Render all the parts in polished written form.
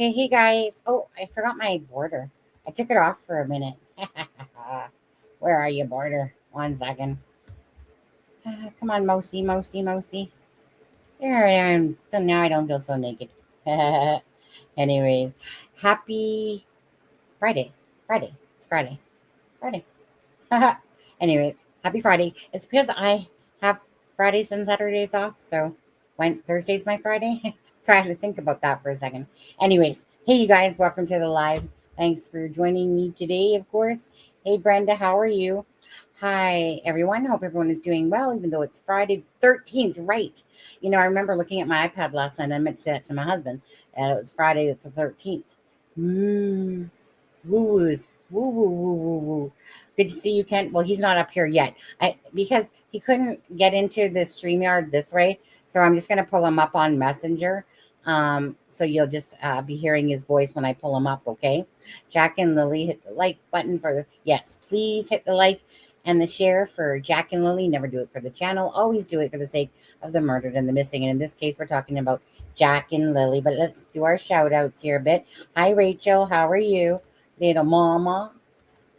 Okay, hey guys. Oh, I forgot my border. I took it off for a minute. Where are you, border? 1 second. Come on, Mosey, Mosey, Mosey. There I am. So now I don't feel so naked. Anyways, happy Friday. Friday. It's Friday. Friday. Anyways, happy Friday. It's because I have Fridays and Saturdays off. So when Thursday's my Friday. So I had to think about that for a second. Anyways, hey you guys, welcome to the live. Thanks for joining me today, of course. Hey Brenda, how are you? Hi everyone. Hope everyone is doing well, even though it's Friday the 13th, right? You know, I remember looking at my iPad last night. I meant to say that to my husband, and it was Friday the 13th. Woo woos. Woo woo woo woo woo. Good to see you, Kent. Well, he's not up here yet. Because he couldn't get into the StreamYard this way. So I'm just gonna pull him up on Messenger. So you'll just be hearing his voice when I pull him up, okay? Jack and Lily, hit the like button yes, please hit the like and the share for Jack and Lily. Never do it for the channel. Always do it for the sake of the murdered and the missing. And in this case, we're talking about Jack and Lily. But let's do our shout outs here a bit. Hi, Rachel. How are you? Little mama.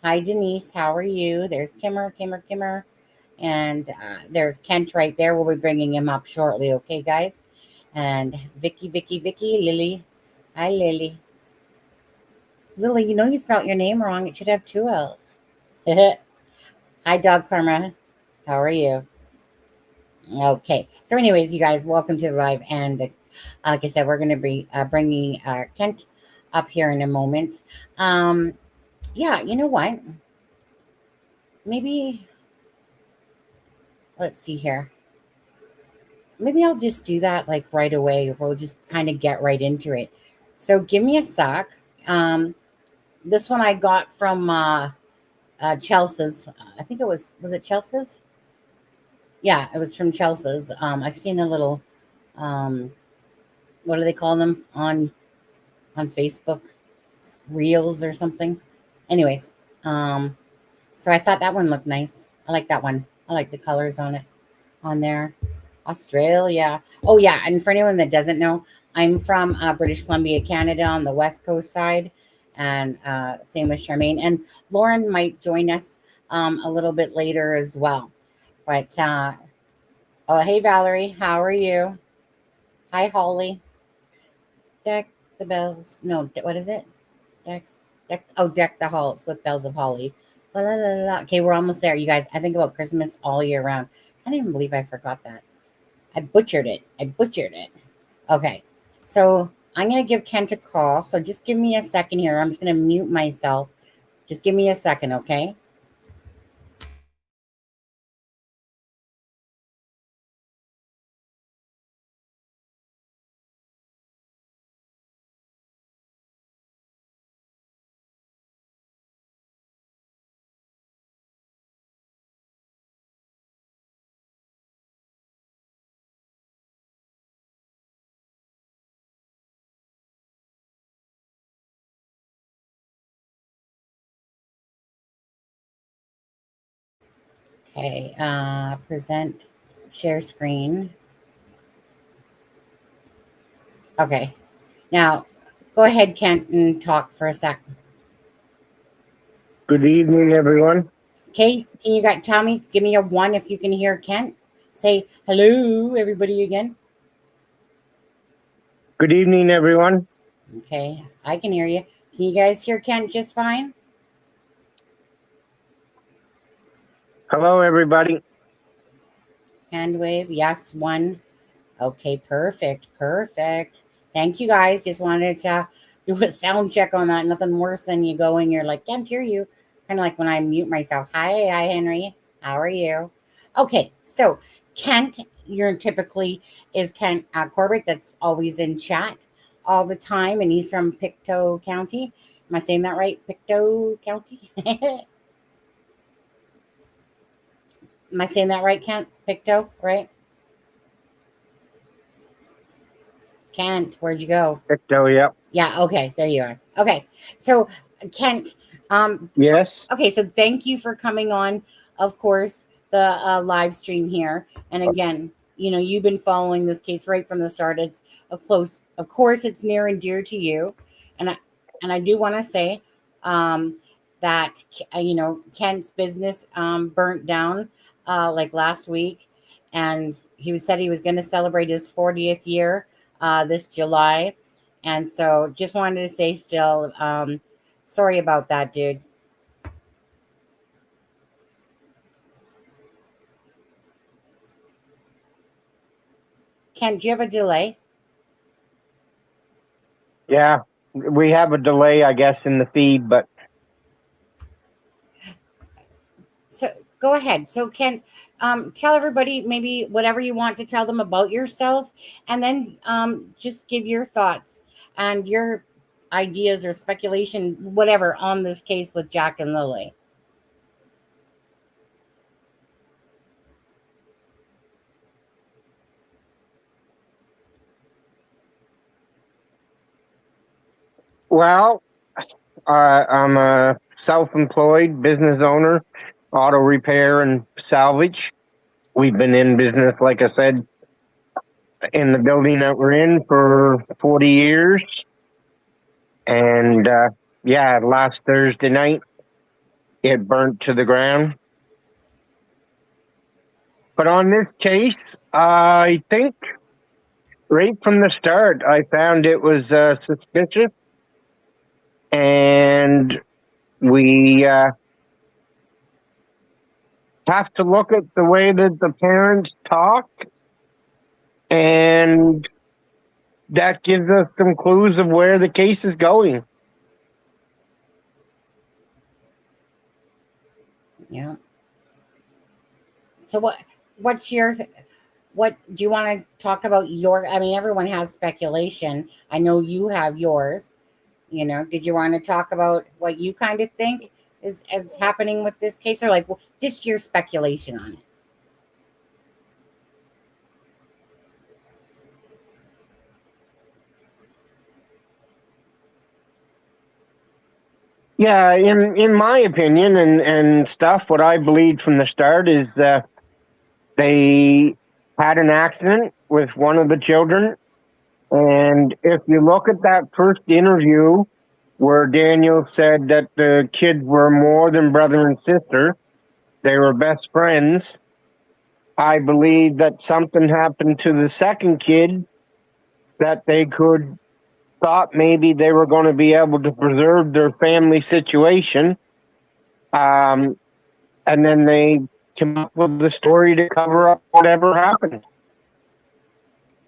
Hi, Denise. How are you? There's Kimmer. And there's Kent right there. We'll be bringing him up shortly. Okay, guys? And Vicky, Lily. Hi, Lily. Lily, you know you spelled your name wrong. It should have 2 L's. Hi, Dog Karma. How are you? Okay. So anyways, you guys, welcome to the live. And like I said, we're going to be bringing Kent up here in a moment. Yeah, you know what? Maybe, let's see here. Maybe I'll just do that like right away. We'll just kind of get right into it. So give me a sec. This one I got from Chelsea's. I think was it Chelsea's? Yeah, it was from Chelsea's. I've seen a little, what do they call them on Facebook? Reels or something. Anyways, so I thought that one looked nice. I like that one. I like the colors on it, on there. Australia. Oh yeah, and for anyone that doesn't know, I'm from British Columbia, Canada, on the west coast side, and same with Charmaine. And Lauren might join us a little bit later as well. But oh, hey Valerie, how are you? Hi Holly. Deck the bells. No, what is it? Deck the halls with bells of holly. La, la, la, la. Okay, we're almost there, you guys. I think about Christmas all year round. I can't even believe I forgot that. I butchered it. Okay, so I'm going to give Kent a call. So just give me a second here. I'm just going to mute myself. Just give me a second, okay? Okay, present, share screen. Okay, now go ahead, Kent, and talk for a second. Good evening, everyone. Okay, can you tell me, give me a 1 if you can hear Kent. Say hello, everybody again. Good evening, everyone. Okay, I can hear you. Can you guys hear Kent just fine? Hello, everybody. Hand wave, yes, 1. Okay, perfect. Thank you, guys. Just wanted to do a sound check on that. Nothing worse than you go and you're like, can't hear you. Kind of like when I mute myself. Hi, Henry. How are you? Okay, so Kent, you're typically is Kent Corbett. That's always in chat all the time, and he's from Pictou County. Am I saying that right? Pictou County. Am I saying that right, Kent? Pictou, right? Kent, where'd you go? Pictou, yep. Yeah, okay, there you are. Okay, so Kent, yes. Okay, so thank you for coming on, of course, the live stream here. And again, you know, you've been following this case right from the start. It's of course, it's near and dear to you. And I do want to say that Kent's business burnt down like last week, and he said he was going to celebrate his 40th year this July, and so just wanted to say still sorry about that, dude. Kent, do you have a delay? Yeah, we have a delay, I guess, in the feed, but So go ahead. So Kent, tell everybody maybe whatever you want to tell them about yourself, and then just give your thoughts and your ideas or speculation, whatever, on this case with Jack and Lily. well, I'm a self-employed business owner, auto repair and salvage. We've been in business, like I said, in the building that we're in for 40 years. And yeah, last Thursday night, it burnt to the ground. But on this case, I think right from the start, I found it was suspicious. And we have to look at the way that the parents talk. And that gives us some clues of where the case is going. Yeah. So what's your what do you want to talk about your, I mean, everyone has speculation. I know you have yours. Did you want to talk about what you kind of think is happening with this case, or like just your speculation on it? Yeah, in my opinion and stuff, what I believed from the start is they had an accident with one of the children. And if you look at that first interview where Daniel said that the kids were more than brother and sister, they were best friends, I believe that something happened to the second kid that they could thought maybe they were going to be able to preserve their family situation. And then they came up with the story to cover up whatever happened.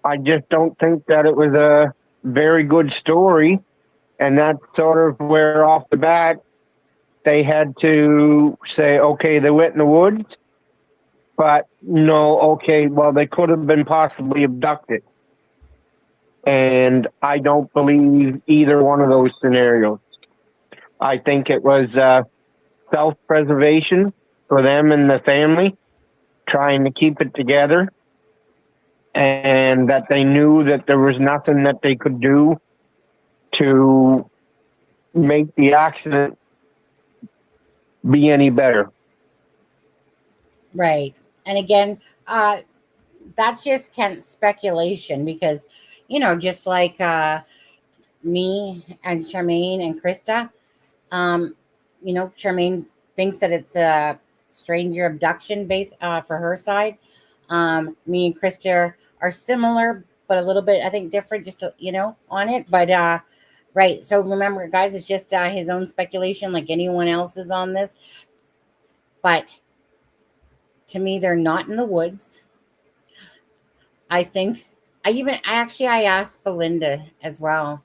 I just don't think that it was a very good story. And that's sort of where off the bat they had to say, okay, they went in the woods, but no, okay, well, they could have been possibly abducted. And I don't believe either one of those scenarios. I think it was self-preservation for them and the family, trying to keep it together, and that they knew that there was nothing that they could do to make the accident be any better. Right. And again, that's just Kent's speculation because, just like me and Charmaine and Krista, Charmaine thinks that it's a stranger abduction base for her side. Me and Krista are similar, but a little bit, I think, different, just on it. But right. So remember, guys, it's just his own speculation, like anyone else's on this. But to me, they're not in the woods. I think I asked Belinda as well.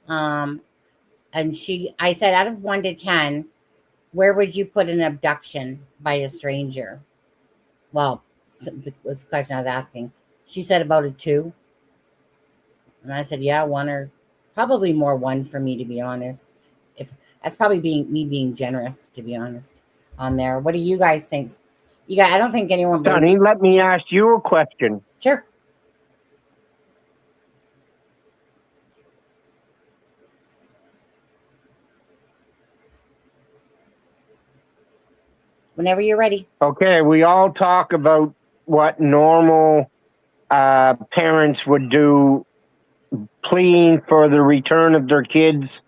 And I said, out of 1 to 10, where would you put an abduction by a stranger? Well, it was the question I was asking. She said about a 2. And I said, yeah, 1, or probably more 1 for me, to be honest. If that's probably being generous, to be honest, on there. What do you guys think? I don't think anyone. Sonny, let me ask you a question. Sure. Whenever you're ready. Okay, we all talk about what normal parents would do, pleading for the return of their kids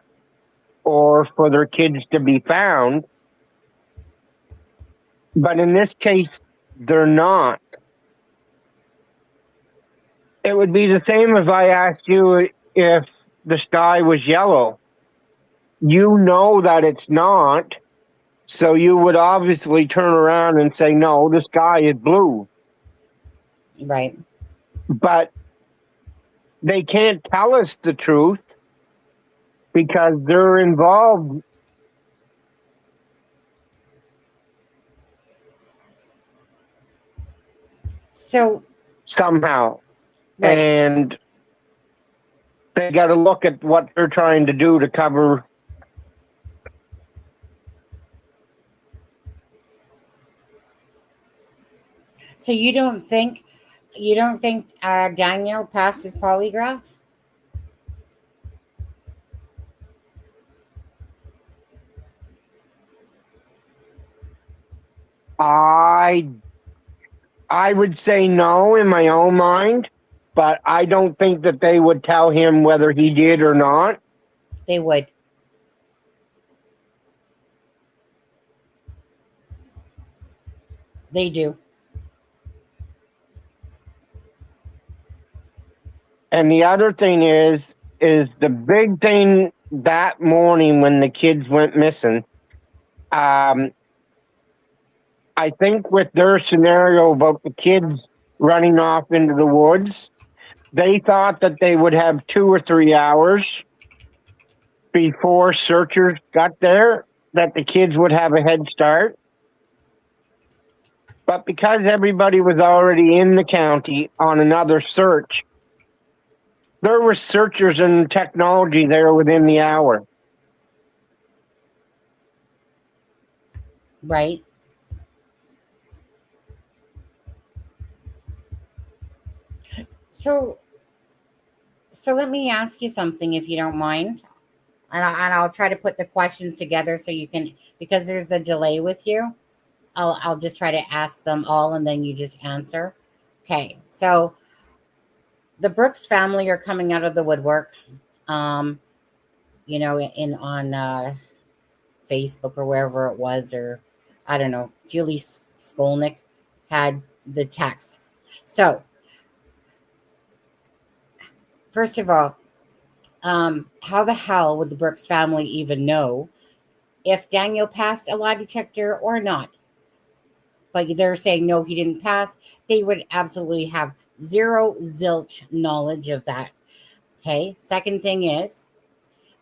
or for their kids to be found. But in this case, they're not. It would be the same if I asked you if the sky was yellow. You know that it's not, so you would obviously turn around and say, no, the sky is blue. Right. But they can't tell us the truth because they're involved So, somehow. right. And they got to look at what they're trying to do to cover. So you don't think Daniel passed his polygraph? I would say no in my own mind, but I don't think that they would tell him whether he did or not. They would. They do. And the other thing is the big thing that morning when the kids went missing. I think with their scenario about the kids running off into the woods, they thought that they would have 2 or 3 hours before searchers got there, that the kids would have a head start. But because everybody was already in the county on another search, there were searchers and technology there within the hour. Right. So let me ask you something, if you don't mind, and I'll try to put the questions together so you can, because there's a delay with you. I'll just try to ask them all, and then you just answer. Okay. So the Brooks family are coming out of the woodwork. Um, in on Facebook or wherever it was, or I don't know. Julie Skolnick had the text. So first of all, how the hell would the Brooks family even know if Daniel passed a lie detector or not? But they're saying no, he didn't pass. They would absolutely have zero zilch knowledge of that. Okay. Second thing is,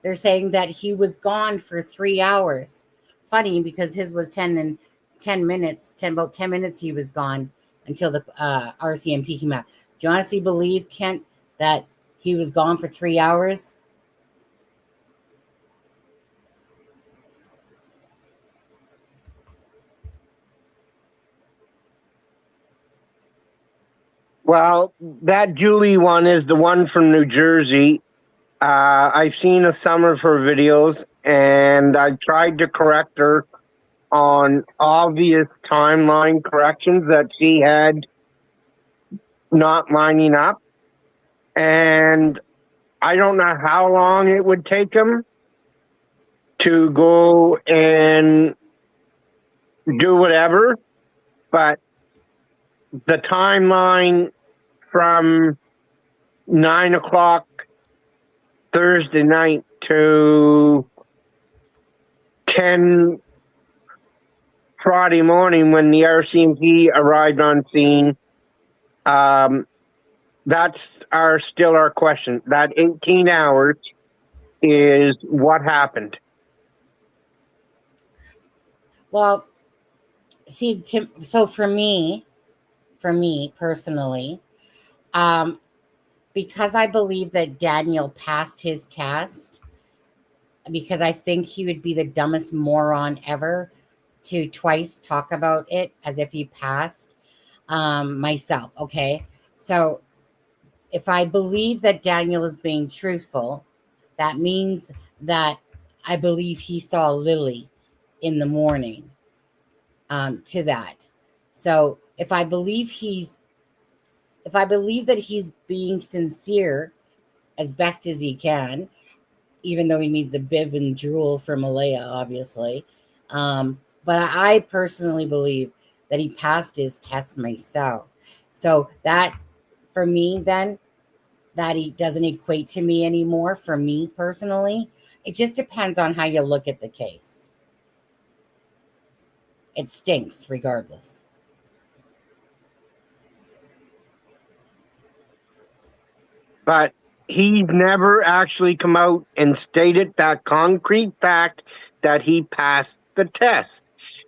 they're saying that he was gone for 3 hours. Funny, because his was 10 minutes, about 10 minutes he was gone until the RCMP came out. Do you honestly believe, Kent, that he was gone for 3 hours? Well, that Julie one is the one from New Jersey. I've seen some of her videos, and I've tried to correct her on obvious timeline corrections that she had not lining up. And I don't know how long it would take them to go and do whatever, but the timeline from 9 o'clock Thursday night to 10 Friday morning when the RCMP arrived on scene, that's still our question. That 18 hours is what happened. Well, see, so for me personally, because I believe that Daniel passed his test, because I think he would be the dumbest moron ever to twice talk about it as if he passed, myself. Okay. So if I believe that Daniel is being truthful, that means that I believe he saw Lily in the morning, to that. So if I believe that he's being sincere as best as he can, even though he needs a bib and drool for Malaya, obviously. But I personally believe that he passed his test myself. So that, for me, then, that he doesn't equate to me anymore, for me personally. It just depends on how you look at the case. It stinks regardless. But he's never actually come out and stated that concrete fact that he passed the test.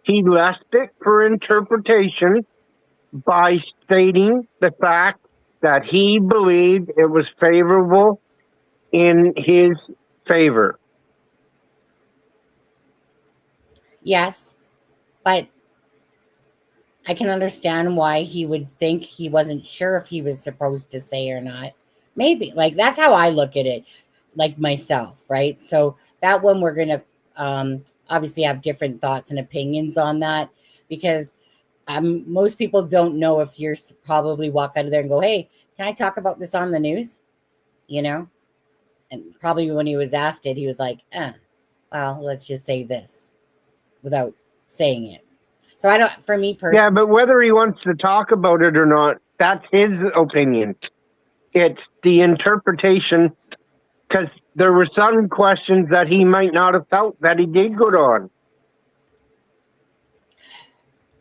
He left it for interpretation by stating the fact that he believed it was favorable in his favor. Yes, but I can understand why he would think he wasn't sure if he was supposed to say or not. Maybe, like, that's how I look at it, like myself, right? So that one, we're gonna obviously have different thoughts and opinions on that, because most people don't know if you're probably walk out of there and go, "Hey, can I talk about this on the news?" You know, and probably when he was asked it, he was like, well, let's just say this," without saying it. So I don't. For me personally, Yeah, but whether he wants to talk about it or not, that's his opinion. It's the interpretation, because there were some questions that he might not have felt that he did good on.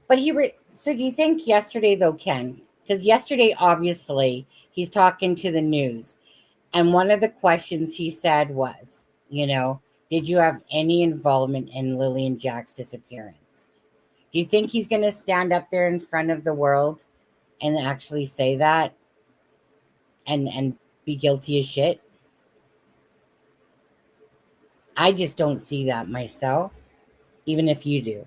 but so do you think yesterday, though, Ken? Because yesterday, obviously, he's talking to the news, and one of the questions he said was, did you have any involvement in Lily and Jack's disappearance? Do you think he's going to stand up there in front of the world and actually say that, and be guilty as shit? I just don't see that myself, even if you do.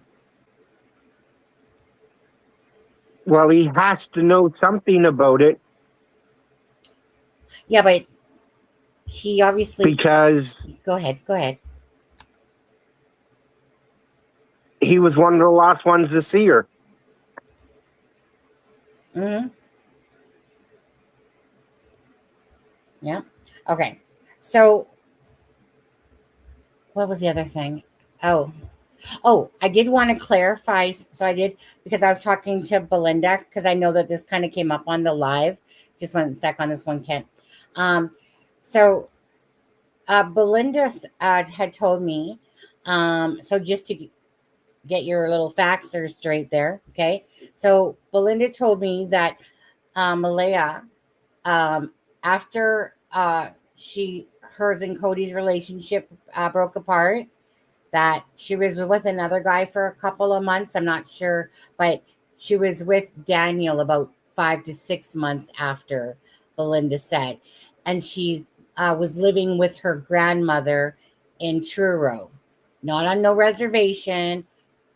Well, he has to know something about it. Yeah, but he obviously. Because Go ahead. Go ahead. he was one of the last ones to see her. Mm-hmm. Yeah. Okay. So, what was the other thing? I did want to clarify. So I did, because I was talking to Belinda, because I know that this kind of came up on the live. Just one sec on this one, Kent. So Belinda had told me. So just to get your little facts are straight there, okay? So Belinda told me that Malaya, after hers and Cody's relationship broke apart, that she was with another guy for a couple of months. I'm not sure, but she was with Daniel about 5 to 6 months after, Belinda said. And she was living with her grandmother in Truro. Not on no reservation,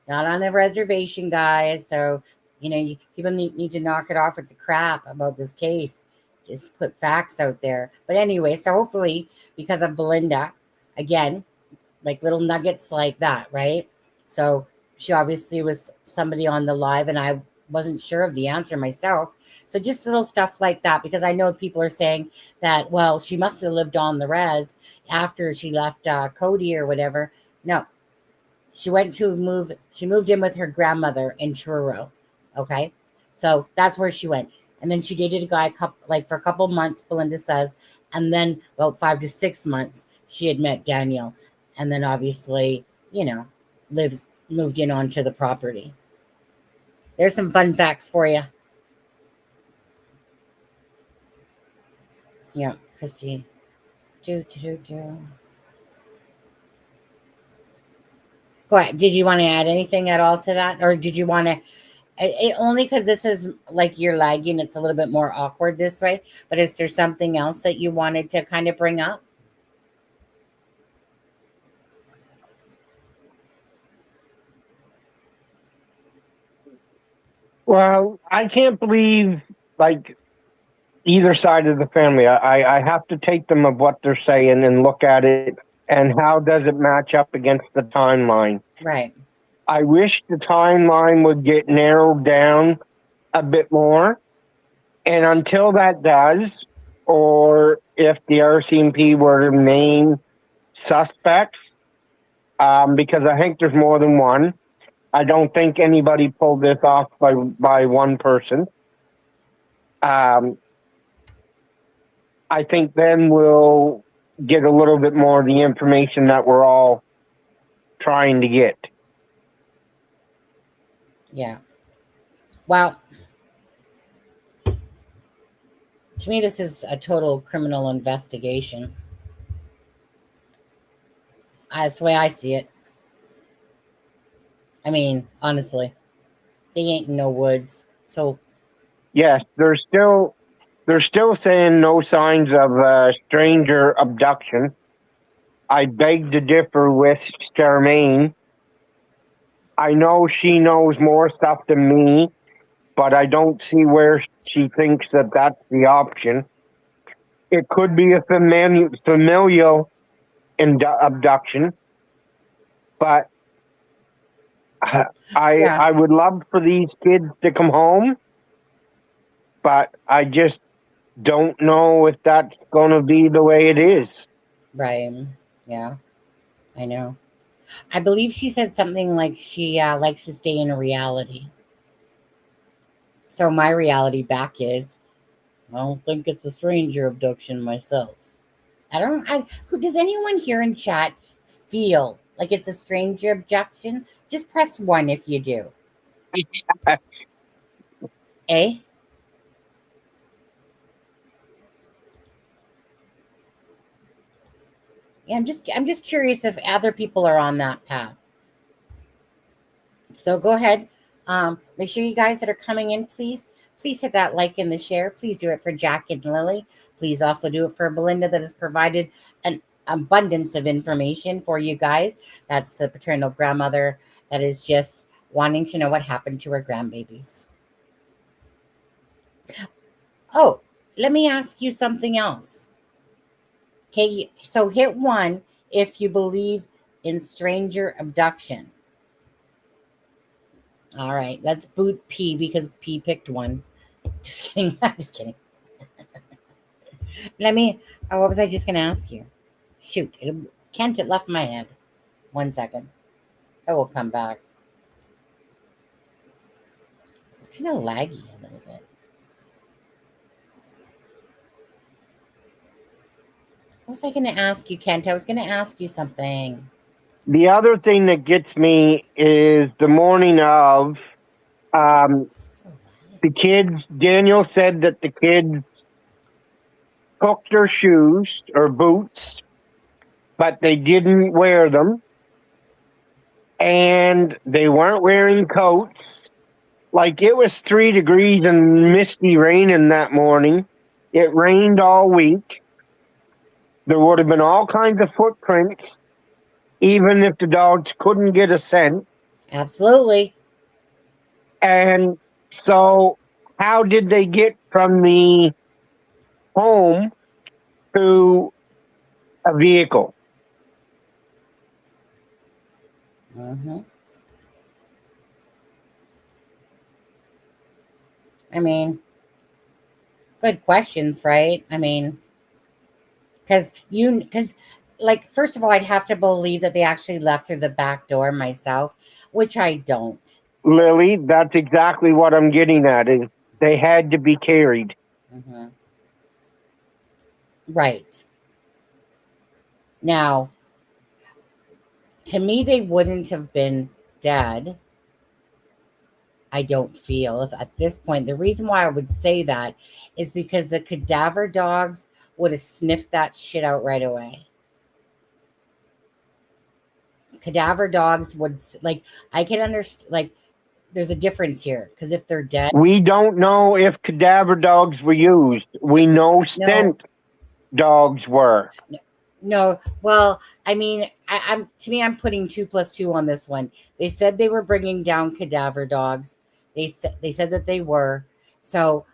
not on a reservation, guys. So, people need to knock it off with the crap about this case. Just put facts out there. But anyway, so hopefully, because of Belinda, again, like little nuggets like that, right? So she obviously was somebody on the live, and I wasn't sure of the answer myself. So just little stuff like that, because I know people are saying that, well, she must have lived on the res after she left Cody or whatever. No, she moved in with her grandmother in Truro. Okay. So that's where she went. And then she dated a guy for a couple months, Belinda says. And then about 5 to 6 months, she had met Daniel. And then obviously, moved in onto the property. There's some fun facts for you. Yeah, Christy. Do. Go ahead. Did you want to add anything at all to that? Or did you want to only because this is like you're lagging, it's a little bit more awkward this way. But is there something else that you wanted to kind of bring up? Well, I can't believe like either side of the family. I have to take them of what they're saying and look at it and how does it match up against the timeline. Right. I wish the timeline would get narrowed down a bit more. And until that does, or if the RCMP were to name suspects, because I think there's more than one. I don't think anybody pulled this off by one person. I think then we'll get a little bit more of the information that we're all trying to get. Yeah. Well, to me, this is a total criminal investigation. That's the way I see it. I mean, honestly, they ain't in no woods. So Yes, they're still saying no signs of stranger abduction. I beg to differ with Charmaine. I know she knows more stuff than me, but I don't see where she thinks that that's the option. It could be a familial abduction, but I would love for these kids to come home, but I just don't know if that's going to be the way it is. Right. Yeah, I know. I believe she said something like she likes to stay in a reality. So my reality back is, I don't think it's a stranger abduction myself. Who does anyone here in chat feel like it's a stranger abduction? Just press 1 if you do. Eh? Yeah, I'm just curious if other people are on that path. So go ahead. Make sure you guys that are coming in, please hit that like and the share. Please do it for Jack and Lily. Please also do it for Belinda, that has provided an abundance of information for you guys. That's the paternal grandmother that is just wanting to know what happened to her grandbabies. Oh, let me ask you something else. Okay, so hit 1 if you believe in stranger abduction. All right, let's boot P because P picked 1. Just kidding. I'm just kidding. What was I just going to ask you? Shoot. Kent, it left my head. 1 second. It will come back. It's kind of laggy a little bit. What was I going to ask you, Kent? I was going to ask you something. The other thing that gets me is the morning of the kids. Daniel said that the kids took their shoes or boots, but they didn't wear them. And they weren't wearing coats. Like, it was 3 degrees and misty raining that morning. It rained all week. There would have been all kinds of footprints, even if the dogs couldn't get a scent. Absolutely. And so how did they get from the home to a vehicle? Mm-hmm. I mean, good questions, right? I mean, because like, first of all, I'd have to believe that they actually left through the back door myself, which I don't. Lily, that's exactly what I'm getting at, is they had to be carried. Mm-hmm. Right. Now, to me, they wouldn't have been dead. I don't feel, if at this point, the reason why I would say that is because the cadaver dogs would have sniffed that shit out right away. Cadaver dogs would, like, I can understand, like, there's a difference here, because if they're dead, We don't know if cadaver dogs were used. We know scent dogs were. No, well, I mean, I'm to me, I'm putting 2 plus 2 on this one. They said they were bringing down cadaver dogs. They said that they were, so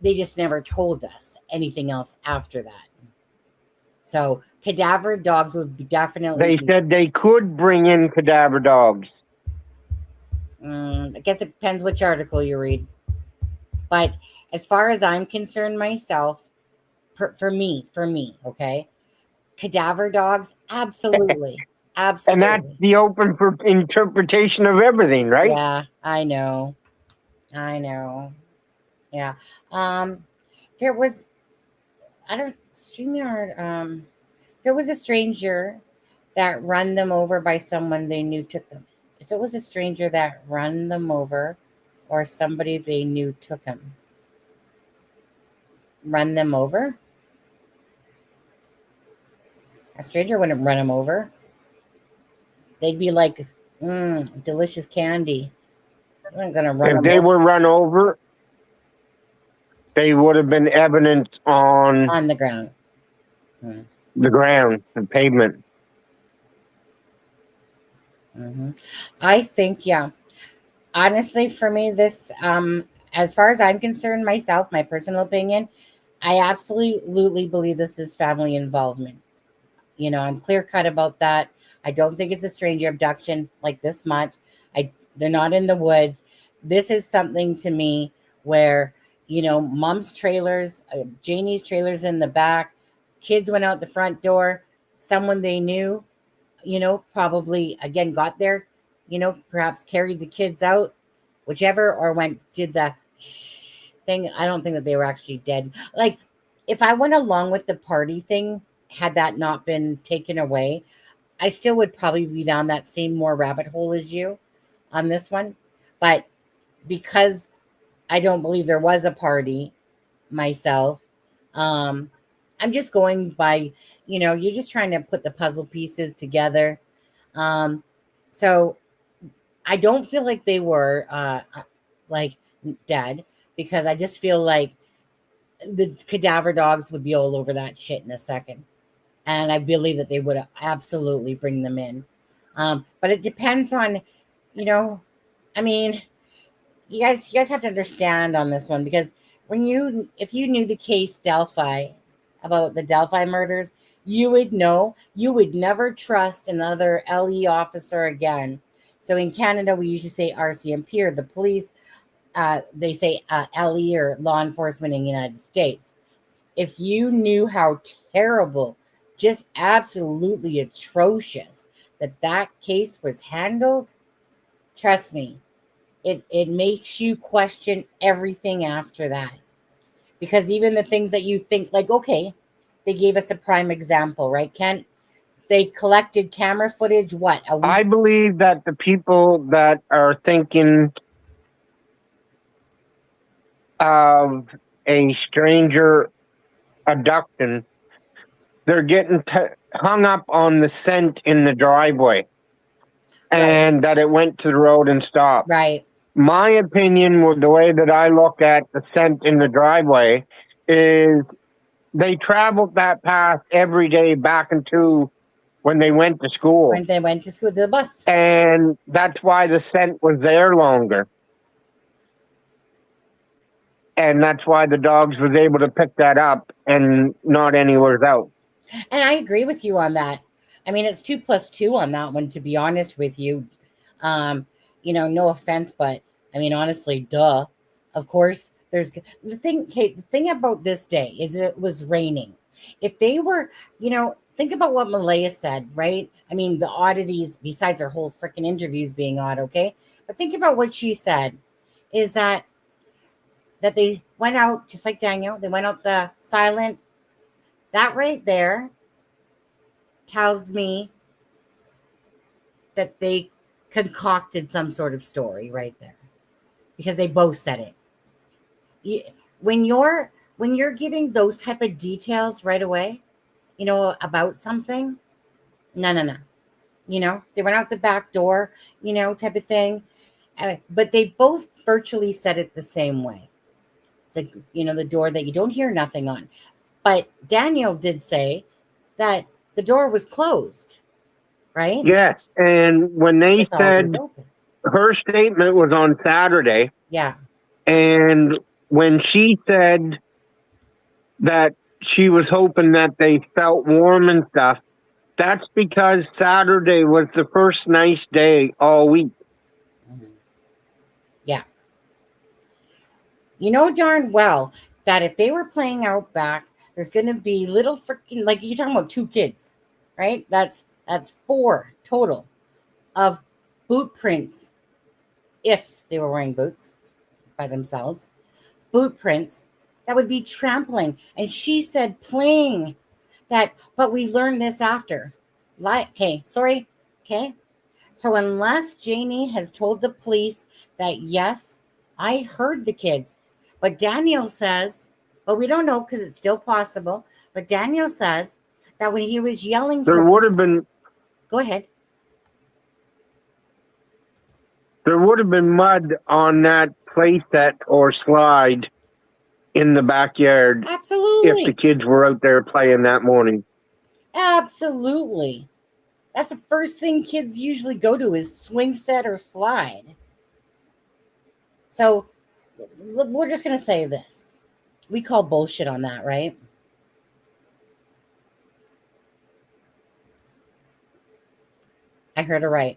they just never told us anything else after that. So cadaver dogs would be definitely. They said they could bring in cadaver dogs. I guess it depends which article you read. But as far as I'm concerned myself, for me, okay, Cadaver dogs, absolutely. And that's Absolutely. the open for interpretation of everything, right? Yeah, I know. I know. Yeah. Um, there was, I don't, StreamYard, there was a stranger that run them over by someone they knew took them. If it was a stranger that run them over or somebody they knew took them, run them over? A stranger wouldn't run them over. They'd be like, delicious candy. I'm not going to run If them they over were run over, they would have been evidence on on the ground. Mm. the ground, the pavement. Hmm. I think, yeah. Honestly, for me, this, as far as I'm concerned, myself, my personal opinion, I absolutely believe this is family involvement. I'm clear cut about that. I don't think it's a stranger abduction like this much. They're not in the woods. This is something to me where, mom's trailers, Janie's trailers in the back, kids went out the front door, someone they knew, probably again got there, perhaps carried the kids out, whichever, or did the thing. I don't think that they were actually dead. Like, if I went along with the party thing, had that not been taken away, I still would probably be down that same more rabbit hole as you on this one. But because I don't believe there was a party myself, um, I'm just going by, you're just trying to put the puzzle pieces together. Um, so I don't feel like they were like dead, because I just feel like the cadaver dogs would be all over that shit in a second. And I believe that they would absolutely bring them in. But it depends on, you know, I mean, you guys have to understand on this one, because if you knew the case Delphi, about the Delphi murders, you would know you would never trust another LE officer again. So in Canada, we usually say RCMP, or the police. They say LE, or law enforcement in the United States. If you knew how terrible, just absolutely atrocious that case was handled, trust me, it makes you question everything after that. Because even the things that you think, like, okay, they gave us a prime example, right, Kent? They collected camera footage, what, a week? I believe that the people that are thinking of a stranger abduction, they're getting hung up on the scent in the driveway Right, and that it went to the road and stopped. right. My opinion, with the way that I look at the scent in the driveway, is they traveled that path every day back into when they went to school. When they went to school, the bus. And that's why the scent was there longer. And that's why the dogs was able to pick that up and not anywhere else. And I agree with you on that. I mean, it's 2 plus 2 on that one, to be honest with you. Um, no offense, but I mean, honestly, duh. Of course, there's the thing. Kate, the thing about this day is it was raining. If they were, think about what Malaya said, right? I mean, the oddities, besides her whole freaking interviews being odd, okay? But think about what she said, is that they went out, just like Daniel, they went out the silent. That right there tells me that they concocted some sort of story right there, because they both said it. When you're giving those type of details right away, about something, no. They went out the back door, type of thing. But they both virtually said it the same way. The door that you don't hear nothing on. But Daniel did say that the door was closed, right? Yes. And when they It's always said open. her statement was on Saturday, Yeah. and when she said that she was hoping that they felt warm and stuff, that's because Saturday was the first nice day all week. Mhm. Yeah. You know darn well that if they were playing out back, there's going to be little freaking, like you're talking about 2 kids, right? That's 4 total of boot prints, if they were wearing boots by themselves, boot prints that would be trampling. And she said playing that, but we learned this after. Okay, sorry. Okay. So unless Janie has told the police that, yes, I heard the kids, but Daniel says, but we don't know because it's still possible, but Daniel says that when he was yelling There would have been go ahead. there would have been mud on that playset or slide in the backyard Absolutely. if the kids were out there playing that morning. Absolutely. That's the first thing kids usually go to is swing set or slide. So we're just going to say this. We call bullshit on that, right? I heard it right.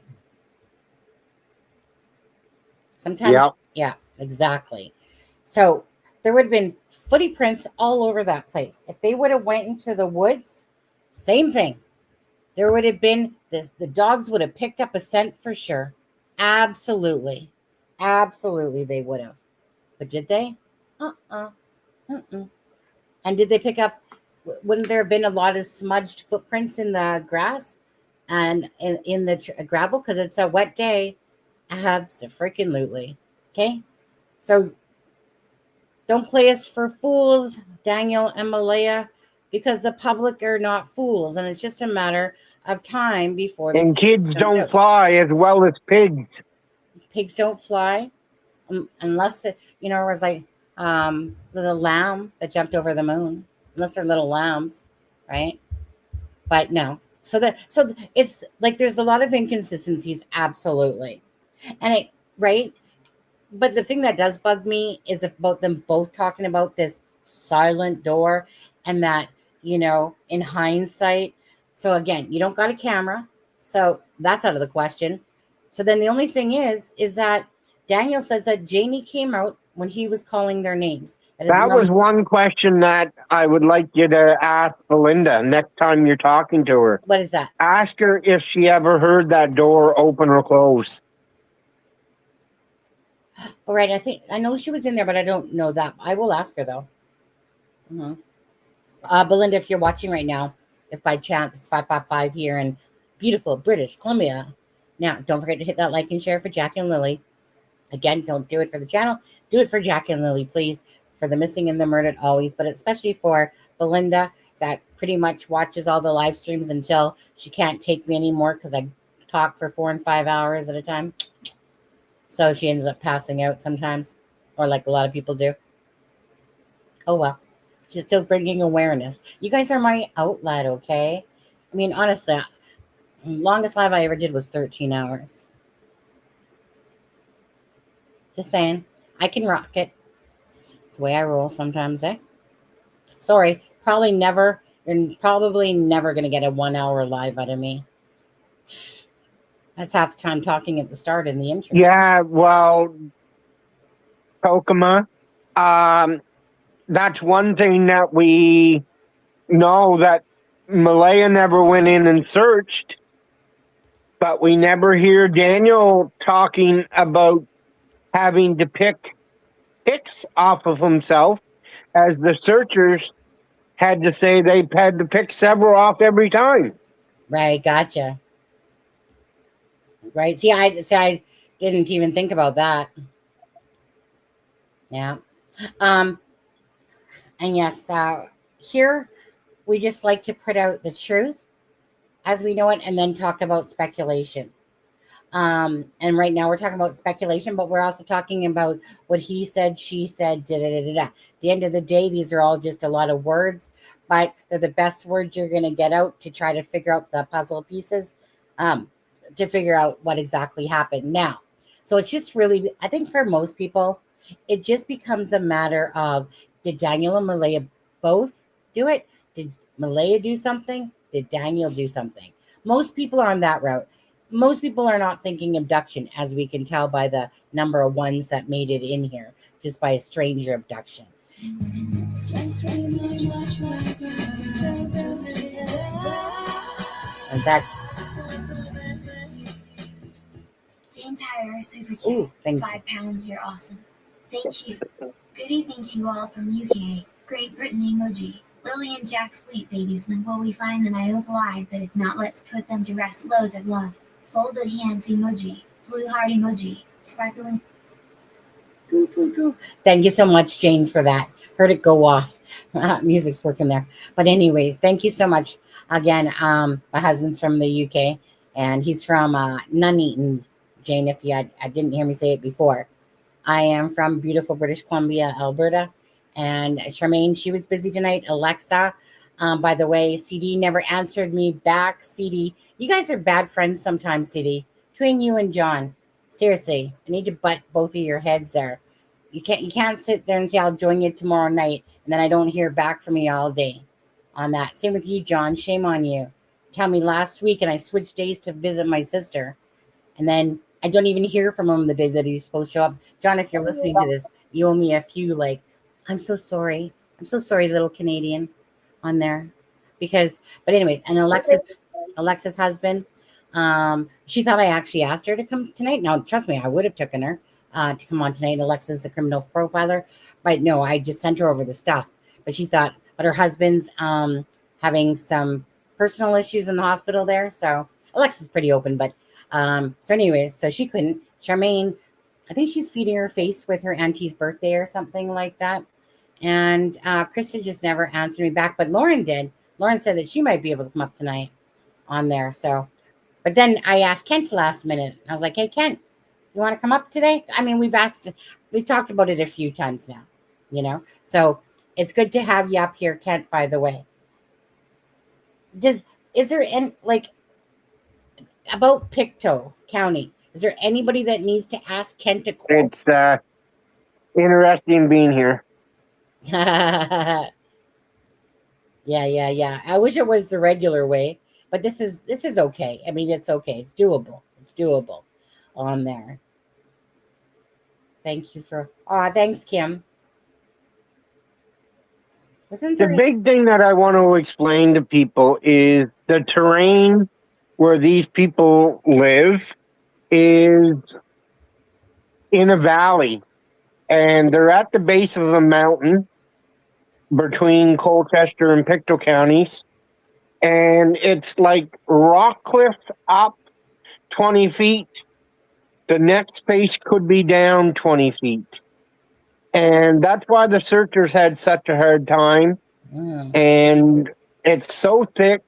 Sometimes, yeah, exactly. So there would have been footy prints all over that place. If they would have went into the woods, same thing. There would have been this. The dogs would have picked up a scent for sure. Absolutely. Absolutely, they would have. But did they? Mm-mm. And did they pick up? Wouldn't there have been a lot of smudged footprints in the grass and in the gravel because it's a wet day? Absolutely. Okay. So don't play us for fools, Daniel and Malaya, because the public are not fools, and it's just a matter of time before. And kids don't fly as well as pigs. Pigs don't fly unless it, it was like little lamb that jumped over the moon. Unless they're little lambs, right? But no. So it's like there's a lot of inconsistencies, absolutely, and it right. But the thing that does bug me is about them both talking about this silent door and that, in hindsight. So again, you don't got a camera. So that's out of the question. So then the only thing is that Daniel says that Janie came out when he was calling their names. That was one question that I would like you to ask Belinda next time you're talking to her. What is that? Ask her if she ever heard that door open or close. All right, I know she was in there, but I don't know that. I will ask her though. Belinda, if you're watching right now, if by chance it's 555 here in beautiful British Columbia, now don't forget to hit that like and share for Jack and Lily. Again, don't do it for the channel. Do it for Jack and Lily, please. For the missing and the murdered always, but especially for Belinda that pretty much watches all the live streams until she can't take me anymore because I talk for 4 and 5 hours at a time. So she ends up passing out sometimes, or like a lot of people do. Oh, well. She's still bringing awareness. You guys are my outlet, okay? I mean, honestly, the longest live I ever did was 13 hours. Just saying. I can rock it. It's the way I roll sometimes, eh? Sorry. You're probably never going to get a 1 hour live out of me. That's half the time talking at the start in the intro. Yeah, well, Kokoma, that's one thing that we know, that Malaya never went in and searched, but we never hear Daniel talking about having to pick picks off of himself, as the searchers had to say they had to pick several off every time. Right, gotcha. Right. See, I didn't even think about that. Yeah. And yes, here we just like to put out the truth as we know it and then talk about speculation. And right now we're talking about speculation, but we're also talking about what he said, she said, da-da-da-da-da. At the end of the day, these are all just a lot of words, but they're the best words you're going to get out to try to figure out the puzzle pieces. To figure out what exactly happened now. So it's just really, I think for most people, it just becomes a matter of, did Daniel and Malaya both do it? Did Malaya do something? Did Daniel do something? Most people are on that route. Most people are not thinking abduction, as we can tell by the number of ones that made it in here, just by a stranger abduction. Zach. Jane Tyler, super chat. Ooh, thank you. £5, you're awesome. Thank you. Good evening to you all from UK, Great Britain emoji. Lily and Jack sweet babies, when will we find them? I hope alive, but if not, let's put them to rest. Loads of love. Folded hands emoji. Blue heart emoji. Sparkling. Thank you so much, Jane, for that. Heard it go off. Music's working there. But anyways, thank you so much. Again, my husband's from the UK, and he's from Nuneaton, Jane, if you I didn't hear me say it before. I am from beautiful British Columbia, Alberta. And Charmaine, she was busy tonight. Alexa, by the way, CD never answered me back. CD, you guys are bad friends sometimes, CD. Between you and John. Seriously, I need to butt both of your heads there. You can't sit there and say I'll join you tomorrow night, and then I don't hear back from you all day on that. Same with you, John. Shame on you. Tell me last week, and I switched days to visit my sister, and then I don't even hear from him the day that he's supposed to show up. John, if you're listening to this, you owe me a few, like, I'm so sorry. I'm so sorry, little Canadian, on there. Because, but anyways, and Alexa's husband, she thought I actually asked her to come tonight. Now, trust me, I would have taken her to come on tonight. Alexa's a criminal profiler. But no, I just sent her over the stuff. But she thought, but her husband's having some personal issues in the hospital there. So Alexa's pretty open, but so anyways, so she couldn't. Charmaine, I think she's feeding her face with her auntie's birthday or something like that. And Krista just never answered me back, but Lauren did. Lauren said that she might be able to come up tonight on there. So, but then I asked Kent last minute. I was like, hey, Kent, you want to come up today? I mean, we've talked about it a few times now, you know? So it's good to have you up here, Kent, by the way. Is there any, like, about Pictou County, is there anybody that needs to ask Kent a question? It's interesting being here. Yeah. I wish it was the regular way, but this is okay. I mean, it's okay. It's doable. It's doable on there. Thank you for. Thanks, Kim. The big thing that I want to explain to people is the terrain where these people live is in a valley, and they're at the base of a mountain between Colchester and Pictou counties, and it's like rock cliff up 20 feet. The next space could be down 20 feet. And that's why the searchers had such a hard time. And it's so thick,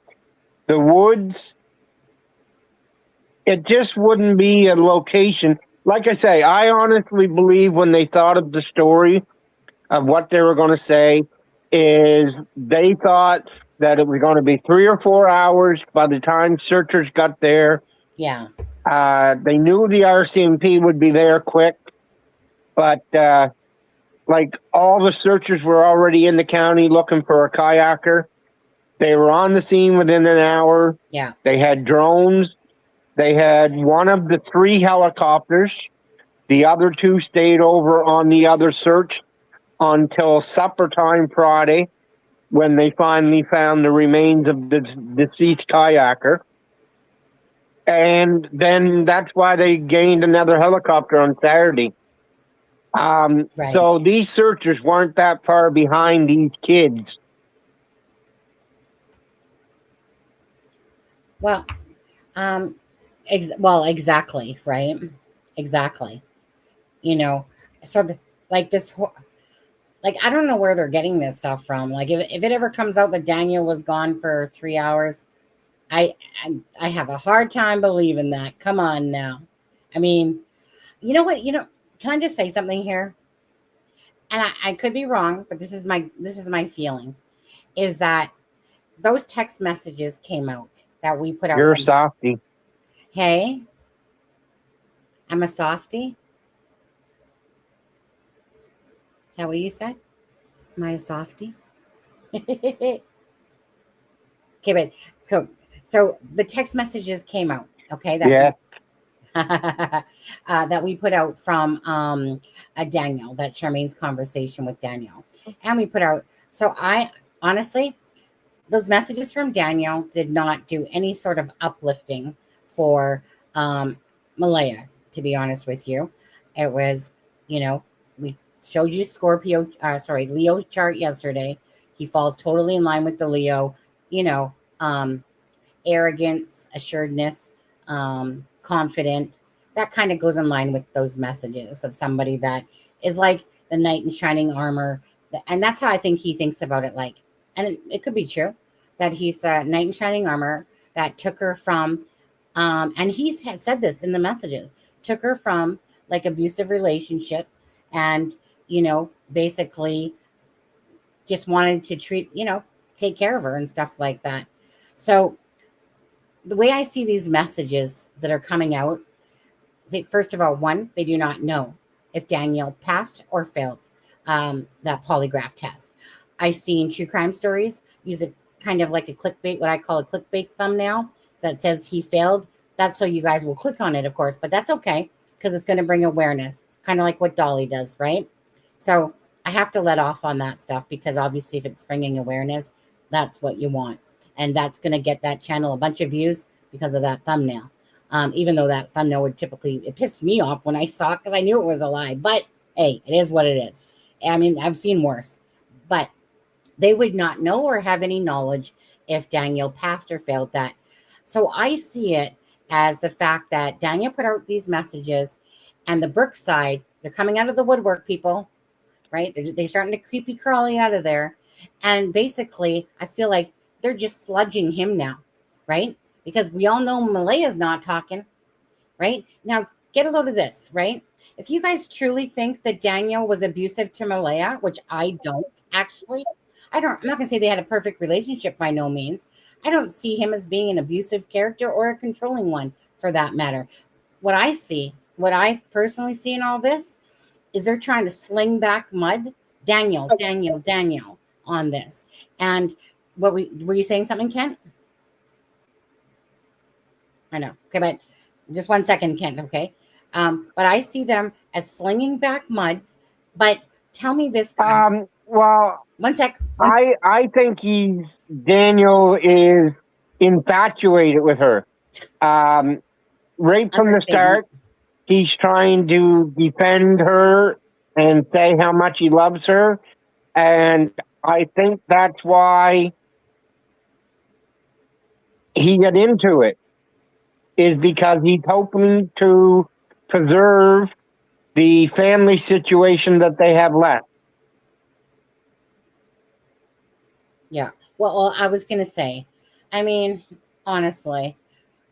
the woods, it just wouldn't be a location. Like I say, I honestly believe when they thought of the story of what they were going to say is they thought that it was going to be 3 or 4 hours by the time searchers got there. Yeah. They knew the RCMP would be there quick, but like all the searchers were already in the county looking for a kayaker. They were on the scene within an hour. Yeah. They had drones. They had one of the 3 helicopters. The other 2 stayed over on the other search until supper time Friday, when they finally found the remains of the deceased kayaker. And then that's why they gained another helicopter on Saturday. Right. So these searchers weren't that far behind these kids. Well, exactly, right? Exactly. You know, so like this, like, I don't know where they're getting this stuff from. Like, if it ever comes out that Daniel was gone for 3 hours, I have a hard time believing that. Come on now. I mean, you know what? Can I just say something here? And I could be wrong, but this is my feeling, is that those text messages came out that we put out. You're a softie. Hey, I'm a softie. Is that what you said? Am I a softie? Okay, but so the text messages came out. Okay, that we put out from Daniel, that Charmaine's conversation with Daniel, and we put out. So I honestly, those messages from Daniel did not do any sort of uplifting for Malaya, to be honest with you. It was, you know, we showed you Leo chart yesterday. He falls totally in line with the Leo, you know, um, arrogance, assuredness, confident. That kind of goes in line with those messages of somebody that is like the knight in shining armor. And that's how I think he thinks about it. Like, and it could be true that he's a knight in shining armor that took her from, and he's has said this in the messages, took her from like abusive relationship and, basically just wanted to take care of her and stuff like that. So the way I see these messages that are coming out, first of all, one, they do not know if Daniel passed or failed that polygraph test. I've seen true crime stories use it kind of like a clickbait, what I call a clickbait thumbnail that says he failed. That's so you guys will click on it, of course, but that's okay because it's going to bring awareness, kind of like what Dolly does, right? So I have to let off on that stuff because obviously if it's bringing awareness, that's what you want. And that's going to get that channel a bunch of views because of that thumbnail. Even though that thumbnail would typically, it pissed me off when I saw it because I knew it was a lie. But hey, it is what it is. I mean, I've seen worse. But they would not know or have any knowledge if Daniel passed or failed that. So I see it as the fact that Daniel put out these messages and the Brooke side, they're coming out of the woodwork, people, right? They're starting to creepy crawly out of there. And basically, I feel like they're just sludging him now, right? Because we all know Malaya's not talking, right? Now, get a load of this, right? If you guys truly think that Daniel was abusive to Malaya, which I don't actually, I'm not going to say they had a perfect relationship by no means. I don't see him as being an abusive character or a controlling one for that matter. What I personally see in all this is they're trying to sling back mud, Daniel on this. And were you saying something, Kent? I know. Okay, but just 1 second, Kent, okay? But I see them as slinging back mud. But tell me this, guys. Well, 1 sec. I think Daniel is infatuated with her. Right from the start, he's trying to defend her and say how much he loves her. And I think that's why he got into it, is because he's hoping to preserve the family situation that they have left. Yeah. Well, I was going to say, I mean, honestly,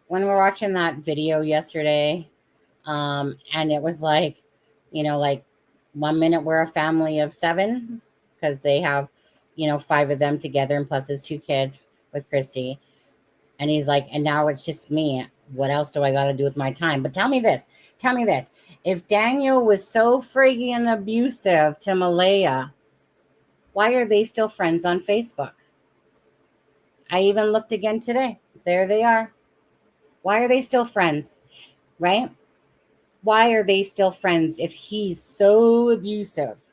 when we're watching that video yesterday, and it was like, like 1 minute we're a family of 7 because they have, 5 of them together and plus his 2 kids with Christy. And he's like, and now it's just me. What else do I got to do with my time? But tell me this. If Daniel was so friggin' abusive to Malaya, why are they still friends on Facebook? I even looked again today. There they are. Why are they still friends? Right? Why are they still friends if he's so abusive?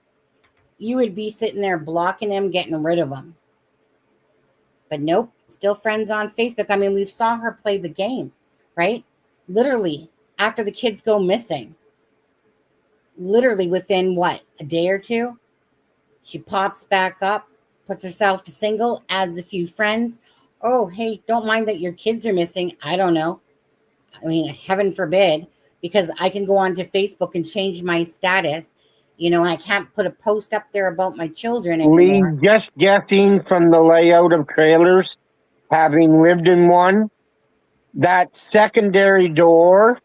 You would be sitting there blocking him, getting rid of him. But nope, still friends on Facebook. I mean, we saw her play the game, right? Literally, after the kids go missing. Literally within what, a day or two? She pops back up, puts herself to single, adds a few friends. Oh, hey, don't mind that your kids are missing. I don't know. I mean, heaven forbid, because I can go onto Facebook and change my status, and I can't put a post up there about my children anymore. Lee, just guessing from the layout of trailers, having lived in one, that secondary door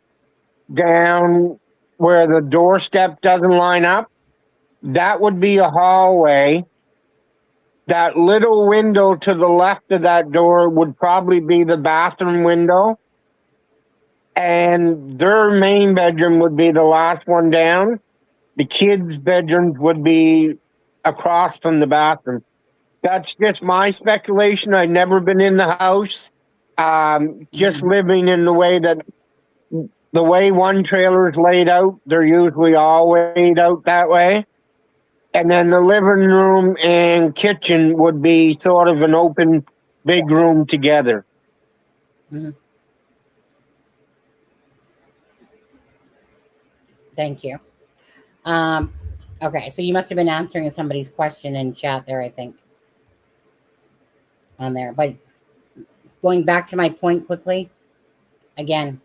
down where the doorstep doesn't line up, that would be a hallway. That little window to the left of that door would probably be the bathroom window. And their main bedroom would be the last one down. The kids' bedrooms would be across from the bathroom. That's just my speculation. I've never been in the house. Just living in the way one trailer is laid out, they're usually all laid out that way. And then the living room and kitchen would be sort of an open big room together. Mm-hmm. Thank you. Okay, so you must have been answering somebody's question in chat there, I think, on there. But going back to my point quickly, again,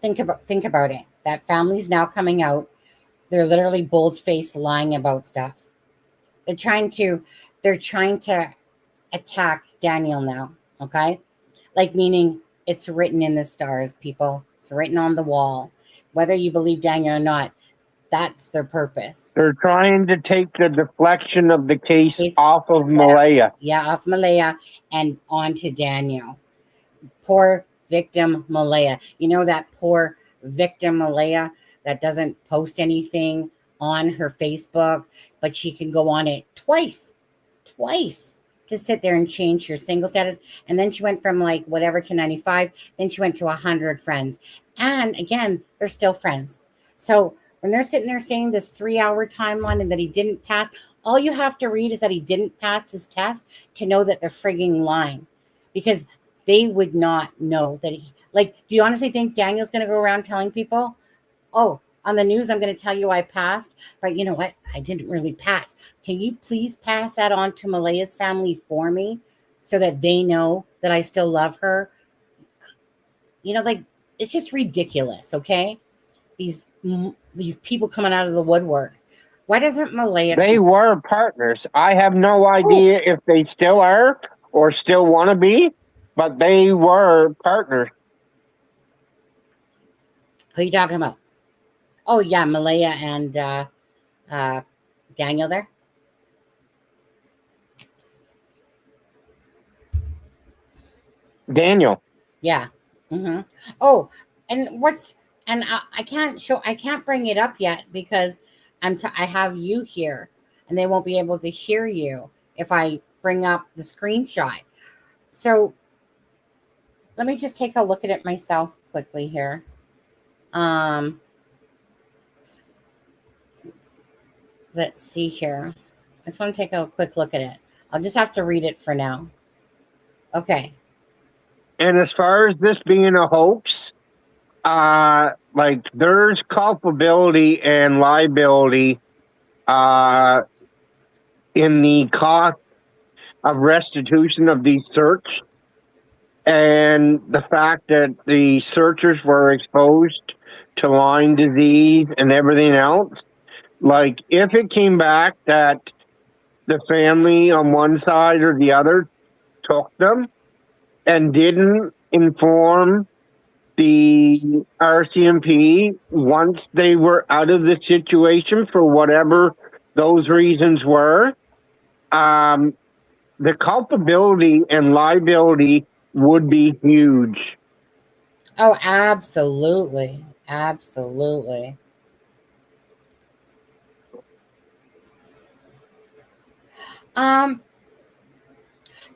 think about it. That family's now coming out. They're literally bold-faced lying about stuff. They're trying to attack Daniel now, okay? Like, meaning it's written in the stars, people. It's written on the wall. Whether you believe Daniel or not, that's their purpose. They're trying to take the deflection of the case off of Malaya. Yeah, off Malaya and onto Daniel. Poor victim Malaya. You know that poor victim Malaya that doesn't post anything on her Facebook, but she can go on it twice to sit there and change her single status. And then she went from like whatever to 95. Then she went to 100 friends. And again, they're still friends. So when they're sitting there saying this 3-hour timeline and that he didn't pass, all you have to read is that he didn't pass his test to know that they're frigging lying. Because they would not know that he, like, do you honestly think Daniel's going to go around telling people, oh, on the news, I'm going to tell you I passed, but you know what? I didn't really pass. Can you please pass that on to Malaya's family for me so that they know that I still love her? You know, like, it's just ridiculous, okay? These people coming out of the woodwork. Why doesn't Malaya... They were partners. I have no idea if they still are or still want to be, but they were partners. Who are you talking about? Oh, yeah, Malaya and Daniel there. Daniel. Yeah. Mm-hmm. Oh, and I can't bring it up yet because I have you here and they won't be able to hear you if I bring up the screenshot. So let me just take a look at it myself quickly here. Let's see here. I just want to take a quick look at it. I'll just have to read it for now. Okay. And as far as this being a hoax, like there's culpability and liability in the cost of restitution of these search, and the fact that the searchers were exposed to Lyme disease and everything else. Like, if it came back that the family on one side or the other took them and didn't inform the RCMP once they were out of the situation for whatever those reasons were, the culpability and liability would be huge. Oh, absolutely. Absolutely.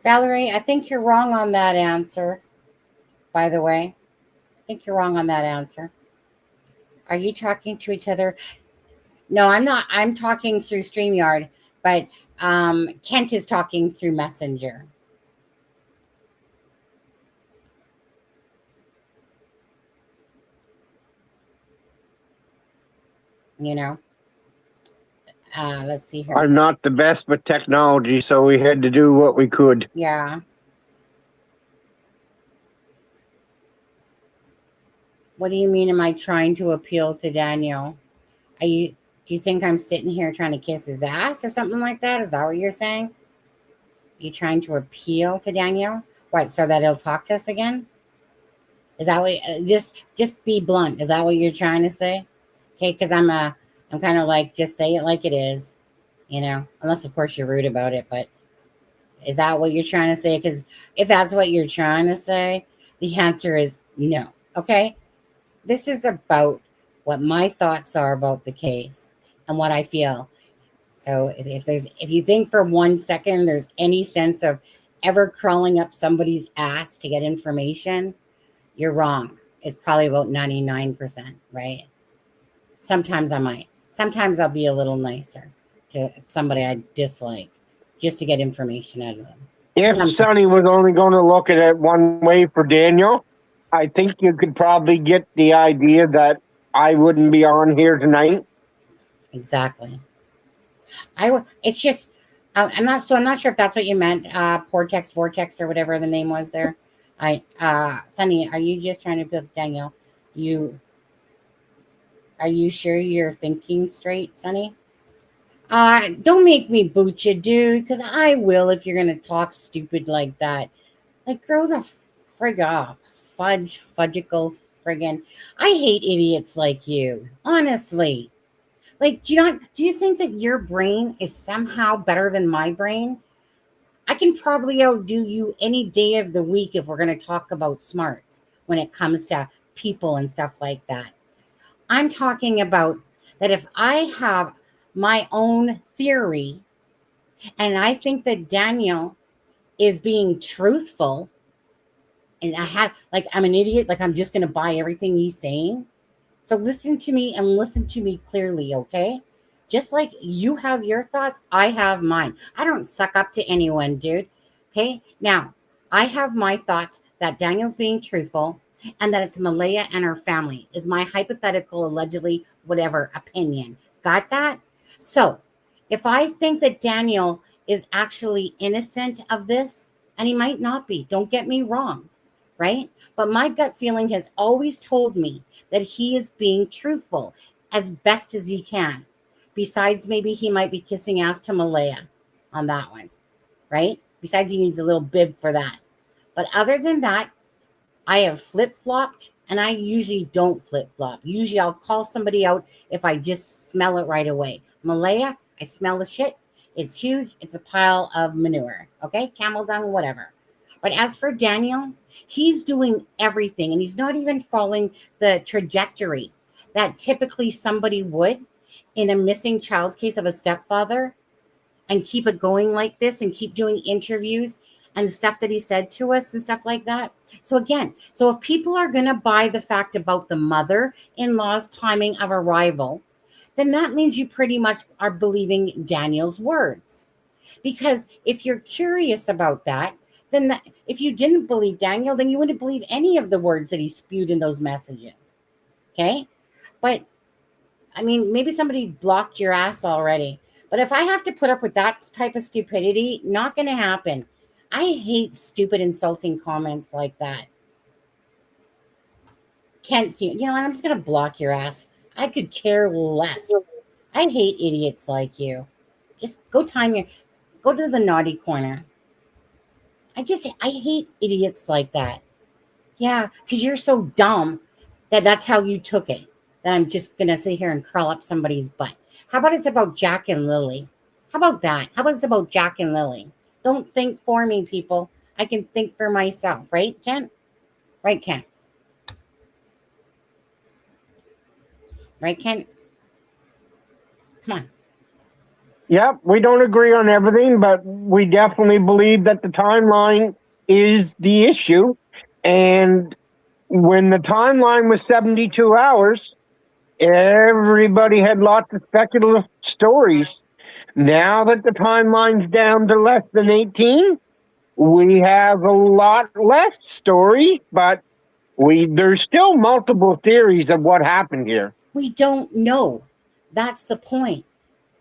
Valerie, I think you're wrong on that answer, by the way. I think you're wrong on that answer. Are you talking to each other? No, I'm not. I'm talking through StreamYard, but Kent is talking through Messenger. You know? Let's see here. I'm not the best with technology, so we had to do what we could. Yeah. What do you mean, am I trying to appeal to Daniel? Do you think I'm sitting here trying to kiss his ass or something like that? Is that what you're saying? Are you trying to appeal to Daniel? What, so that he'll talk to us again? Is that what, just be blunt. Is that what you're trying to say? Okay, because I'm kind of like, just say it like it is, you know, unless of course you're rude about it, but is that what you're trying to say? Because if that's what you're trying to say, the answer is no. Okay. This is about what my thoughts are about the case and what I feel. So if you think for 1 second there's any sense of ever crawling up somebody's ass to get information, you're wrong. It's probably about 99%, right? Sometimes I might. Sometimes I'll be a little nicer to somebody I dislike just to get information out of them. If Sonny was only going to look at it one way for Daniel, I think you could probably get the idea that I wouldn't be on here tonight. Exactly. It's just, I'm not sure if that's what you meant. Vortex, or whatever the name was there. Sonny, are you just trying to build Daniel? Are you sure you're thinking straight, Sonny? Don't make me boot you, dude, because I will if you're gonna talk stupid like that. Like, grow the frig up. Fudgical friggin'. I hate idiots like you. Honestly. Like, do you think that your brain is somehow better than my brain? I can probably outdo you any day of the week if we're going to talk about smarts when it comes to people and stuff like that. I'm talking about that if I have my own theory and I think that Daniel is being truthful and I'm an idiot, like I'm just going to buy everything he's saying. So listen to me and listen to me clearly, okay? Just like you have your thoughts, I have mine. I don't suck up to anyone, dude. Okay? Now, I have my thoughts that Daniel's being truthful and that it's Malaya and her family is my hypothetical, allegedly, whatever opinion. Got that? So, if I think that Daniel is actually innocent of this, and he might not be, don't get me wrong, right? But my gut feeling has always told me that he is being truthful as best as he can. Besides, maybe he might be kissing ass to Malaya on that one, right? Besides, he needs a little bib for that. But other than that, I have flip-flopped, and I usually don't flip-flop. Usually I'll call somebody out if I just smell it right away. Malaya, I smell the shit. It's huge. It's a pile of manure. Okay? Camel dung, whatever. But as for Daniel, he's doing everything, and he's not even following the trajectory that typically somebody would in a missing child's case of a stepfather, and keep it going like this and keep doing interviews and the stuff that he said to us and stuff like that. So again, if people are going to buy the fact about the mother-in-law's timing of arrival, then that means you pretty much are believing Daniel's words. Because if you're curious about that, then if you didn't believe Daniel, then you wouldn't believe any of the words that he spewed in those messages. Okay? But, I mean, maybe somebody blocked your ass already. But if I have to put up with that type of stupidity, not going to happen. I hate stupid, insulting comments like that. Kent, I'm just going to block your ass. I could care less. I hate idiots like you. Just go to the naughty corner. I hate idiots like that. Yeah, because you're so dumb that's how you took it. That I'm just going to sit here and curl up somebody's butt. How about it's about Jack and Lily? How about that? How about it's about Jack and Lily? Don't think for me, people. I can think for myself. Right, Kent? Right, Kent? Right, Kent? Come on. Yep, we don't agree on everything, but we definitely believe that the timeline is the issue. And when the timeline was 72 hours, everybody had lots of speculative stories. Now that the timeline's down to less than 18, we have a lot less stories, but there's still multiple theories of what happened here. We don't know. That's the point.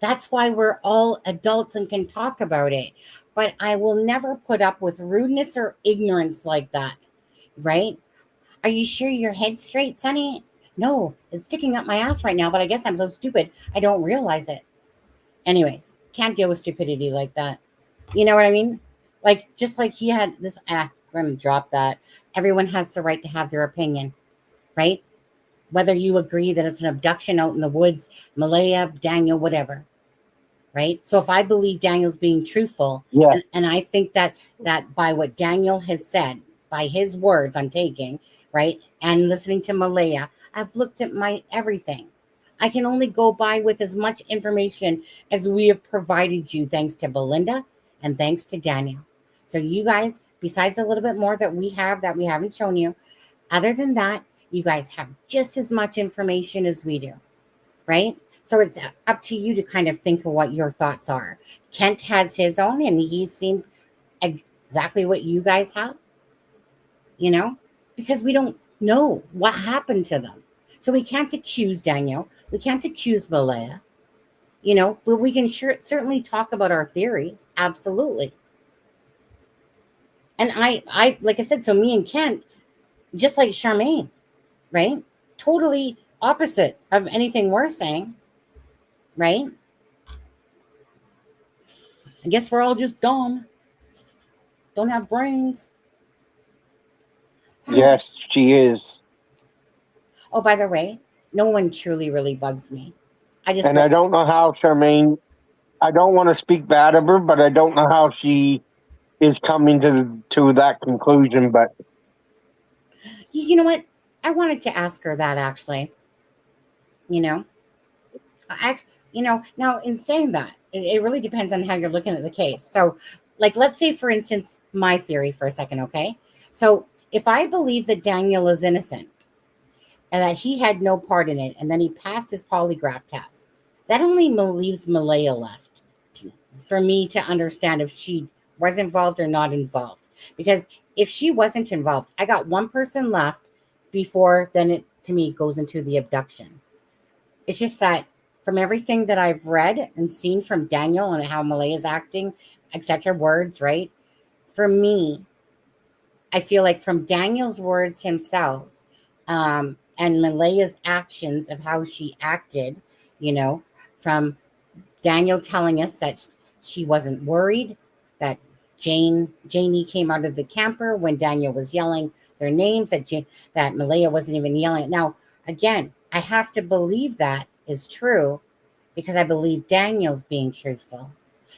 That's why we're all adults and can talk about it. But I will never put up with rudeness or ignorance like that, right? Are you sure your head's straight, Sonny? No, it's sticking up my ass right now, but I guess I'm so stupid I don't realize it. Anyways, can't deal with stupidity like that. You know what I mean? Like, just like he had this, we're going to drop that. Everyone has the right to have their opinion, right? Whether you agree that it's an abduction out in the woods, Malaya, Daniel, whatever, right? So if I believe Daniel's being truthful, yeah. and I think that by what Daniel has said, by his words I'm taking, right, and listening to Malaya, I've looked at my everything. I can only go by with as much information as we have provided you, thanks to Belinda and thanks to Daniel. So you guys, besides a little bit more that we haven't shown you, other than that, you guys have just as much information as we do, right? So it's up to you to kind of think of what your thoughts are. Kent has his own, and he's seen exactly what you guys have, because we don't know what happened to them. So we can't accuse Daniel. We can't accuse Malaya, but we can certainly talk about our theories. Absolutely. And I, like I said, so me and Kent, just like Charmaine, right? Totally opposite of anything we're saying, right? I guess we're all just dumb. Don't have brains. Yes, she is. Oh, by the way, no one truly really bugs me. I I don't know how Charmaine, I don't want to speak bad of her, but I don't know how she is coming to that conclusion. But you know what? I wanted to ask her that actually. Now in saying that, it really depends on how you're looking at the case. So, like, let's say, for instance, my theory for a second, okay? So, if I believe that Daniel is innocent and that he had no part in it, and then he passed his polygraph test, that only leaves Malaya left for me to understand if she was involved or not involved. Because if she wasn't involved, I got one person left before then it, to me, goes into the abduction. It's just that from everything that I've read and seen from Daniel and how Malaya is acting, etc., words, right? For me, I feel like from Daniel's words himself, and Malaya's actions of how she acted, from Daniel telling us that she wasn't worried, that Janie came out of the camper when Daniel was yelling their names, that Malaya wasn't even yelling. Now, again, I have to believe that is true because I believe Daniel's being truthful.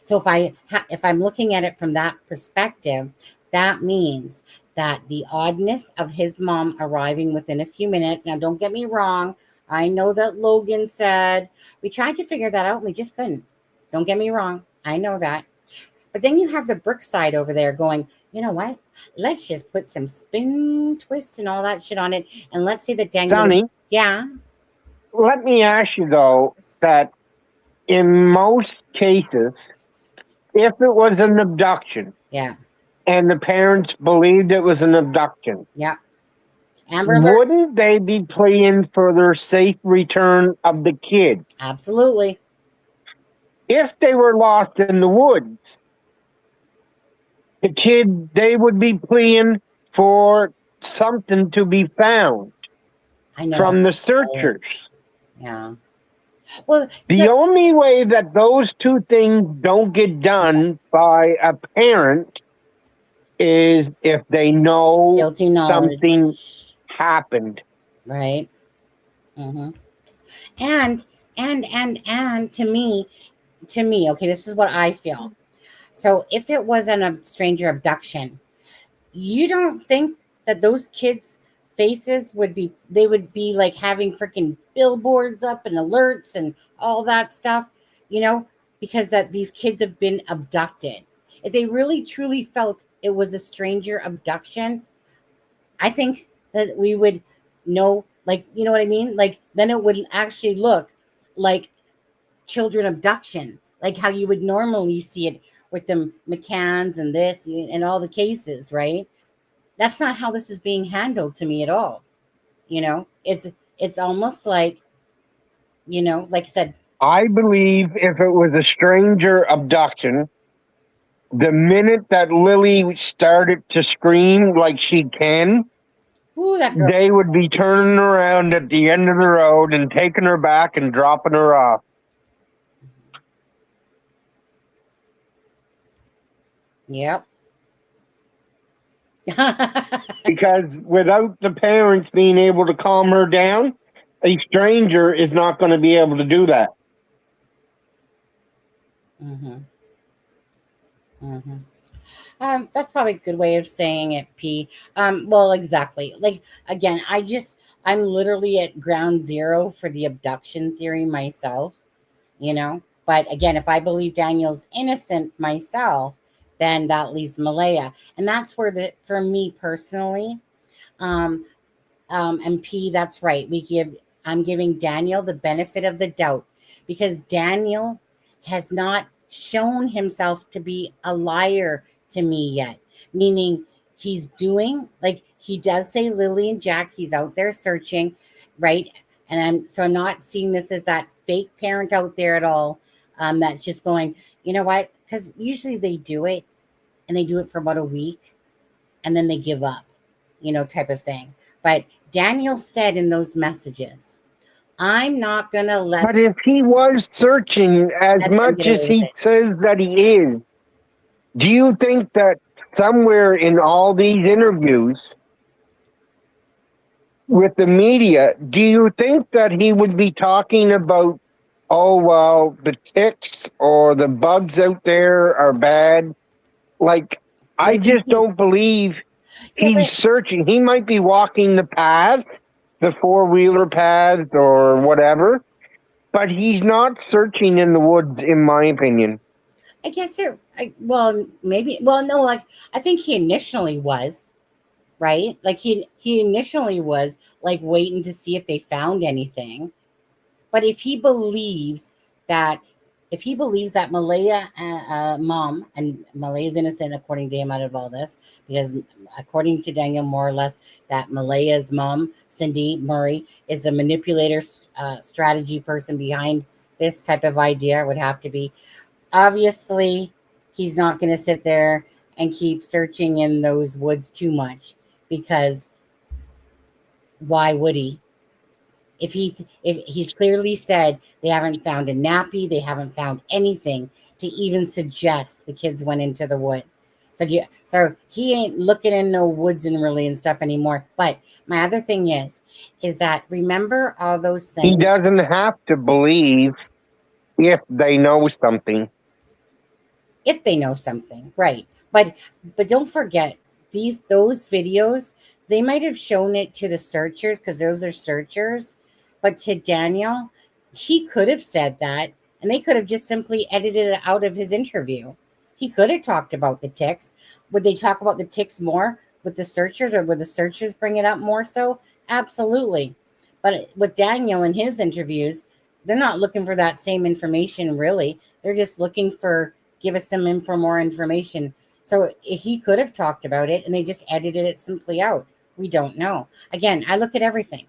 So if I'm looking at it from that perspective, that means that the oddness of his mom arriving within a few minutes. Now, don't get me wrong. I know that Logan said we tried to figure that out and we just couldn't. Don't get me wrong. I know that. But then you have the Brookside over there going, you know what? Let's just put some spin twists and all that shit on it. And let's say that Daniel. Sonny, yeah. let me ask you though that in most cases, if it was an abduction, Yeah. and the parents believed it was an abduction, Yeah. Amber Alert. Wouldn't they be playing for their safe return of the kid? Absolutely. If they were lost in the woods, the kid, they would be playing for something to be found from the searchers. Yeah. Well, the only way that those two things don't get done by a parent is if they know something happened. Right. Mm-hmm. And to me, okay, this is what I feel. So if it was a stranger abduction, you don't think that those kids' faces would be like having freaking billboards up and alerts and all that stuff, because that these kids have been abducted. If they really truly felt it was a stranger abduction, I think that we would know, like, you know what I mean? Like, then it would actually look like children abduction, like how you would normally see it with the McCanns and this and all the cases, right? That's not how this is being handled to me at all. It's almost like, like I said. I believe if it was a stranger abduction, the minute that Lily started to scream like she can, they would be turning around at the end of the road and taking her back and dropping her off. Yep. Because without the parents being able to calm her down, a stranger is not going to be able to do that. Mm-hmm. Mm-hmm. That's probably a good way of saying it, P. Well, exactly. Like, again, I'm literally at ground zero for the abduction theory myself, But again, if I believe Daniel's innocent myself, then that leaves Malaya. And that's where for me personally, and P, that's right. I'm giving Daniel the benefit of the doubt because Daniel has not shown himself to be a liar to me yet. Meaning he's doing, like, he does say Lily and Jack, he's out there searching, right? And I'm not seeing this as that fake parent out there at all. That's just going, you know what? Because usually they do it and they do it for about a week and then they give up, type of thing. But Daniel said in those messages, I'm not going to let. But if he was searching as much as he says that he is, do you think that somewhere in all these interviews with the media, do you think that he would be talking about, oh, well, the ticks or the bugs out there are bad? Like, I just don't believe he's searching. He might be walking the paths, the four-wheeler paths or whatever, but he's not searching in the woods, in my opinion. I guess maybe. Well, no, like, I think he initially was, right? Like he initially was like waiting to see if they found anything. But if he believes that Malaya, mom, and Malaya's innocent according to him out of all this, because according to Daniel, more or less, that Malaya's mom, Cindy Murray, is the manipulator, strategy person behind this type of idea. It would have to be. Obviously, he's not going to sit there and keep searching in those woods too much, because why would he? If he's clearly said they haven't found a nappy, they haven't found anything to even suggest the kids went into the wood. So he ain't looking in no woods and stuff anymore. But my other thing is that, remember all those things. He doesn't have to believe if they know something. If they know something, right? But don't forget, those videos, they might have shown it to the searchers because those are searchers. But to Daniel, he could have said that, and they could have just simply edited it out of his interview. He could have talked about the ticks. Would they talk about the ticks more with the searchers, or would the searchers bring it up more so? Absolutely. But with Daniel in his interviews, they're not looking for that same information, really. They're just looking for, give us some more information. So he could have talked about it, and they just edited it simply out. We don't know. Again, I look at everything,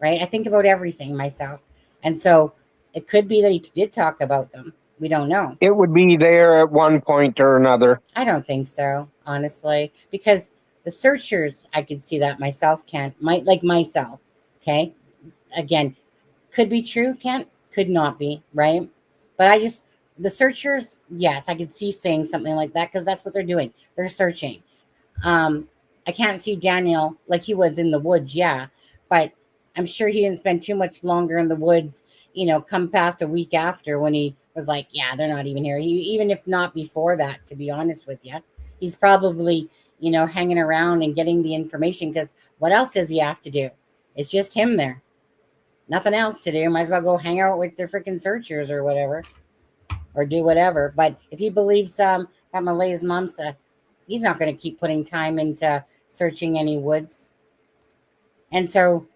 right? I think about everything myself. And so it could be that he did talk about them. We don't know. It would be there at one point or another. I don't think so, honestly, because the searchers, I could see that myself, like myself. Okay. Again, could be true, could not be, right? But the searchers, yes, I could see saying something like that, because that's what they're doing. They're searching. I can't see Daniel like he was in the woods, yeah, but I'm sure he didn't spend too much longer in the woods, come past a week after, when he was like, yeah, they're not even here. Even if not before that, to be honest with you, he's probably, hanging around and getting the information, because what else does he have to do? It's just him there. Nothing else to do. Might as well go hang out with their freaking searchers or whatever, or do whatever. But if he believes that Malaya's mom said, he's not going to keep putting time into searching any woods. And so,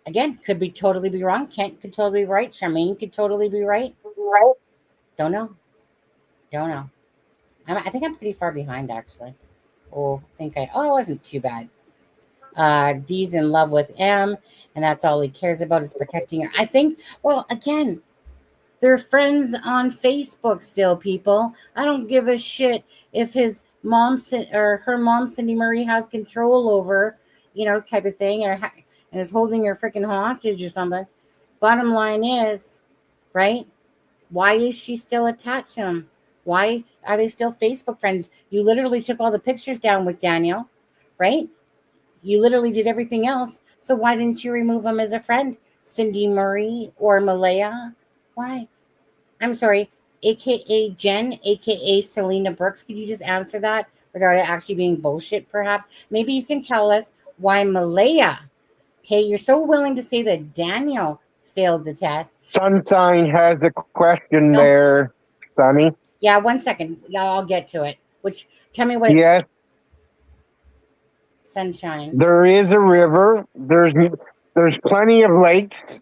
again, could be totally be wrong. Kent could totally be right. Charmaine could totally be right. Right. Don't know. I think I'm pretty far behind, actually. It wasn't too bad. D's in love with M, and that's all he cares about is protecting her. I think, well, again, they're friends on Facebook still, people. I don't give a shit if his mom or her mom, Cindy Murray, has control over, type of thing, and is holding her freaking hostage or something. Bottom line is, right? Why is she still attached to him? Why are they still Facebook friends? You literally took all the pictures down with Daniel, right? You literally did everything else. So why didn't you remove him as a friend? Cindy Murray or Malaya? Why? I'm sorry, AKA Jen, AKA Selena Brooks. Could you just answer that without it actually being bullshit, perhaps? Maybe you can tell us why Malaya. Okay, you're so willing to say that Daniel failed the test. Sunshine has a question there, Sonny. Yeah, 1 second. Yeah, I'll get to it. Tell me what. Yes. Sunshine. There is a river. There's plenty of lakes.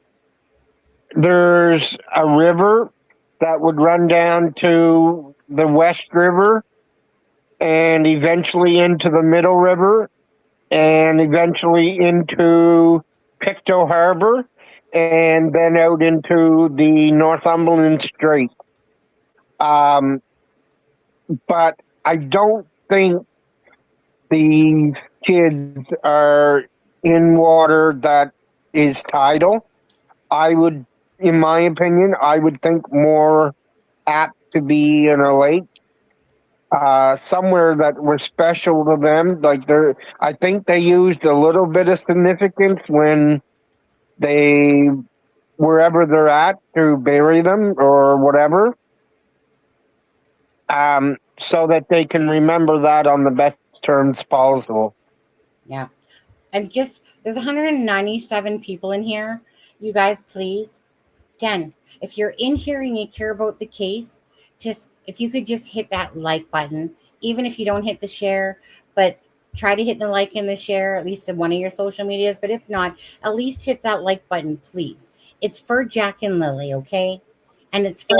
there's a river that would run down to the West River and eventually into the Middle River and eventually into Pictou Harbor and then out into the Northumberland Strait. But I don't think these kids are in water that is tidal. I would, in my opinion, I would think more apt to be in a lake, somewhere that was special to them. Like I think they used a little bit of significance when they, wherever they're at, to bury them or whatever, so that they can remember that on the best terms possible. Yeah. And just, there's 197 people in here. You guys, please, again, if you're in here and you care about the case, just, if you could just hit that like button, even if you don't hit the share, but try to hit the like and the share, at least in one of your social medias. But if not, at least hit that like button, please. It's for Jack and Lily, okay? And it's for,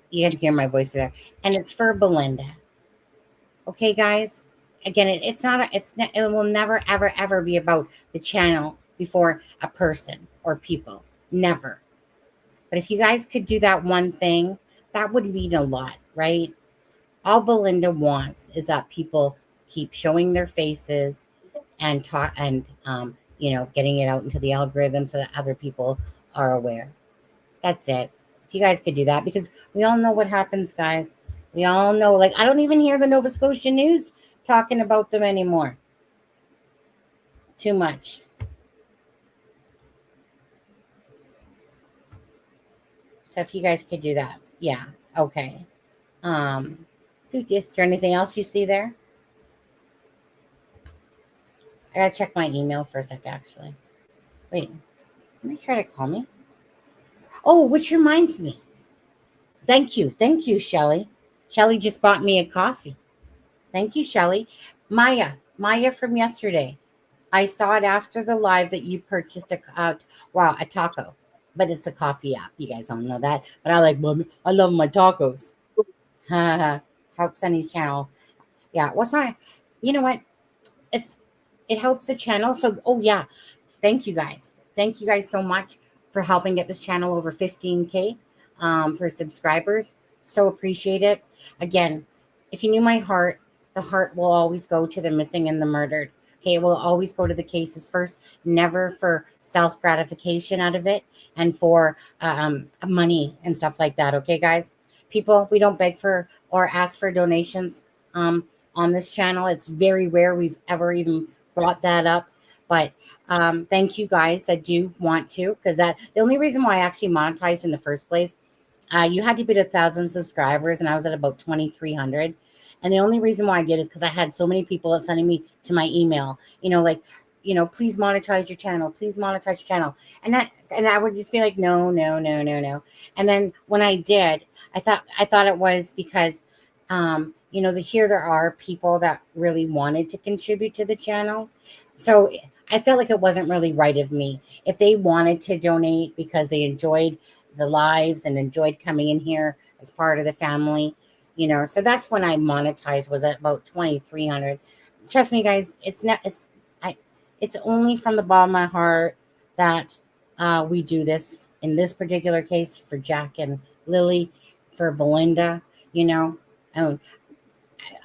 you can hear my voice there. And it's for Belinda. Okay, guys? Again, it's not, it will never, ever, ever be about the channel before a person or people. Never. But if you guys could do that one thing, that would mean a lot, right? All Belinda wants is that people keep showing their faces and talk and, getting it out into the algorithm so that other people are aware. That's it. If you guys could do that, because we all know what happens, guys. We all know, like, I don't even hear the Nova Scotia news talking about them anymore. Too much. So if you guys could do that. Yeah. Okay. Is there anything else you see there? I gotta check my email for a sec, actually. Wait, somebody try to call me? Oh, which reminds me. Thank you, Shelly. Shelly just bought me a coffee. Thank you, Shelly. Maya from yesterday. I saw it after the live that you purchased a taco, but it's a coffee app. You guys don't know that, but I love my tacos. Help Sunny's channel. Yeah, what's not? You know what? It helps the channel. So, oh yeah, thank you guys. Thank you guys so much for helping get this channel over 15K for subscribers. So appreciate it. Again, if you knew my heart, the heart will always go to the missing and the murdered. Okay, it will always go to the cases first, never for self-gratification out of it and for money and stuff like that. Okay, guys? People, we don't beg for or ask for donations on this channel. It's very rare we've ever even brought that up. But thank you guys that do want to, because the only reason why I actually monetized in the first place, you had to be at 1,000 subscribers and I was at about 2,300. And the only reason why I did is because I had so many people sending me to my email, please monetize your channel, please monetize your channel. And I would just be like, no. And then when I did, I thought it was because, here there are people that really wanted to contribute to the channel. So I felt like it wasn't really right of me. If they wanted to donate because they enjoyed the lives and enjoyed coming in here as part of the family, so that's when I monetized, was at about 2,300. Trust me, guys, it's only from the bottom of my heart that we do this in this particular case for Jack and Lily, for Belinda,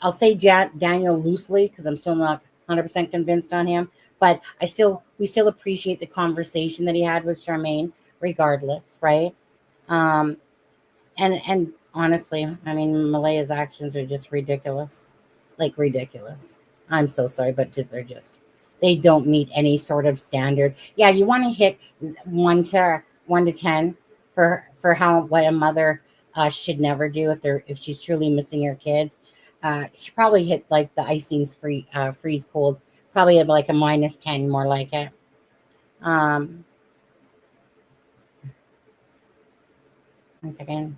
I'll say Daniel loosely because I'm still not 100% convinced on him, but we still appreciate the conversation that he had with Charmaine regardless, right? And honestly, I mean, Malaya's actions are just ridiculous. Like ridiculous. I'm so sorry, but they don't meet any sort of standard. Yeah, you want to hit 1 to 10 for what a mother should never do if she's truly missing her kids. She probably hit like the icing freeze cold, probably at like a -10, more like it. One second.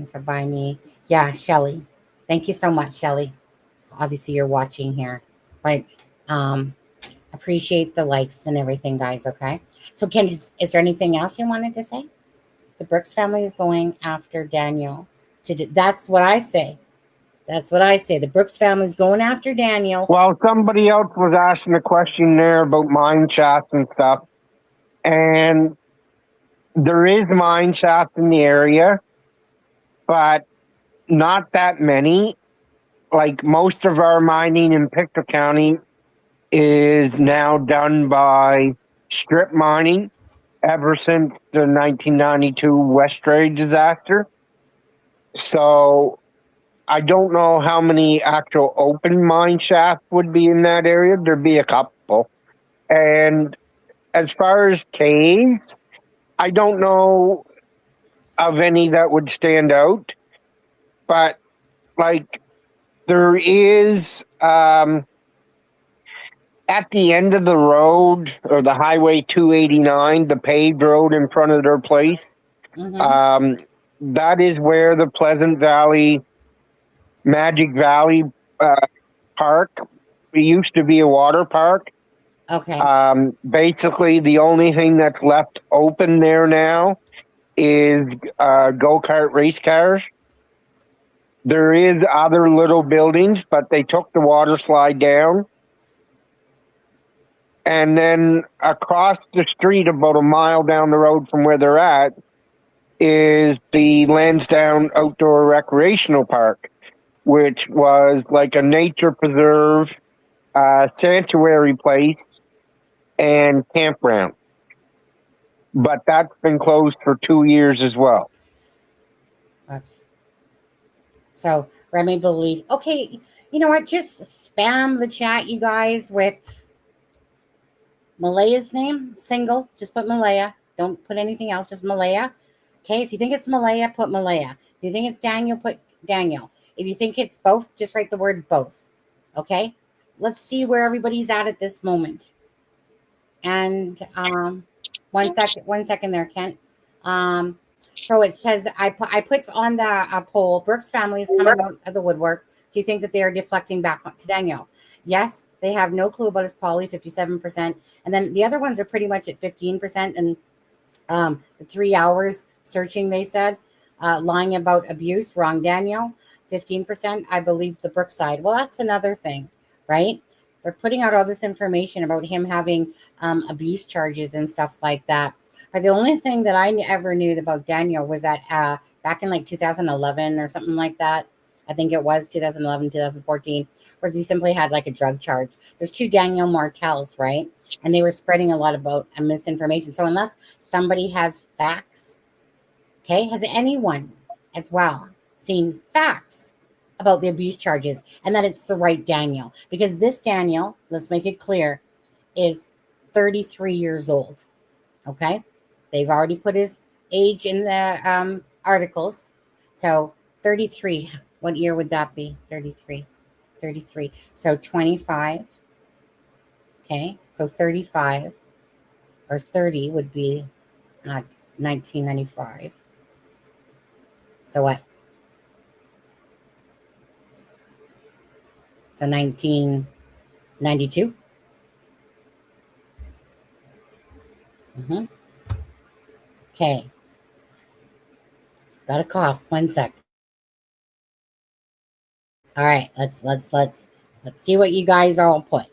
So by me. Yeah, Shelly. Thank you so much, Shelly. Obviously you're watching here. But Appreciate the likes and everything, guys. Okay. So, Ken, is there anything else you wanted to say? The Brooks family is going after Daniel. That's what I say. That's what I say. The Brooks family is going after Daniel. Well, somebody else was asking a question there about mine shafts and stuff. And there is mine shafts in the area, but not that many. Like most of our mining in Pictou County is now done by strip mining ever since the 1992 Westray disaster. So I don't know how many actual open mine shafts would be in that area. There'd be a couple. And as far as caves, I don't know of any that would stand out. But like there is at the end of the road or the highway 289, the paved road in front of their place, that is where the Pleasant Valley, Magic Valley Park, it used to be a water park. Okay. Basically, the only thing that's left open there now is go-kart race cars. There is other little buildings, but they took the water slide down. And then across the street, about a mile down the road from where they're at, is the Lansdowne Outdoor Recreational Park, which was like a nature preserve, sanctuary place, and campground. But that's been closed for 2 years as well. Oops. So Remy believe. Okay, you know what? Just spam the chat, you guys, with Malaya's name, single. Just put Malaya. Don't put anything else. Just Malaya. Okay. If you think it's Malaya, put Malaya. If you think it's Daniel, put Daniel. If you think it's both, just write the word both. Okay. Let's see where everybody's at this moment. And one second there, Kent. So it says I put on the poll. Brooks family is coming out of the woodwork. Do you think that they are deflecting back to Daniel? Yes, they have no clue about his poly, 57%, and then the other ones are pretty much at 15%. And the 3 hours searching, they said, lying about abuse, wrong Daniel, 15%. I believe the Brookside. Well, that's another thing, right? They're putting out all this information about him having abuse charges and stuff like that. But the only thing that I ever knew about Daniel was that back in like 2011 or something like that, I think it was 2011, 2014, where he simply had like a drug charge. There's two Daniel Martells, right? And they were spreading a lot about misinformation. So unless somebody has facts, okay, has anyone as well seen facts about the abuse charges and that it's the right Daniel? Because this Daniel, let's make it clear, is 33 years old, okay? They've already put his age in the articles. So 33, what year would that be? 33. So 25. Okay. So 35 or 30 would be 1995. So what? So 1992. Okay. Got a cough. 1 sec. All right. Let's see what you guys all put.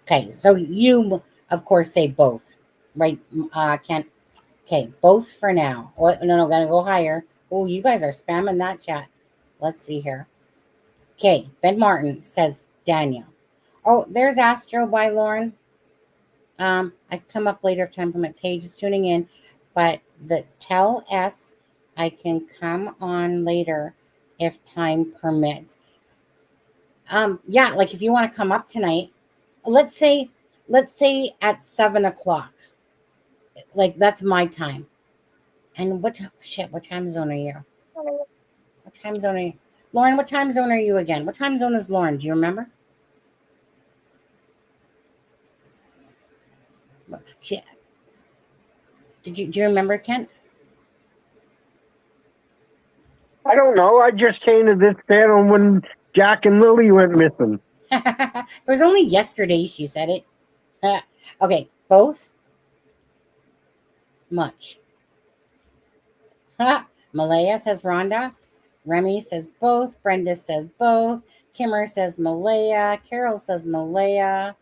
Okay. So you, of course, say both, right? Kent. Okay. Both for now. Oh, no, gotta go higher. Oh, you guys are spamming that chat. Let's see here. Okay. Ben Martin says Daniel. Oh, there's Astro by Lauren. I come up later if time permits. Hey, just tuning in. But the tell S, I can come on later if time permits. Yeah, like if you want to come up tonight, let's say at 7 o'clock. Like that's my time. And what time zone are you? What time zone are you? Lauren, what time zone are you again? What time zone is Lauren? Do you remember? Do you remember, Kent? I don't know. I just came to this panel when Jack and Lily went missing. It was only yesterday she said it. Okay, both. Much. Malaya says Rhonda. Remy says both. Brenda says both. Kimmer says Malaya. Carol says Malaya.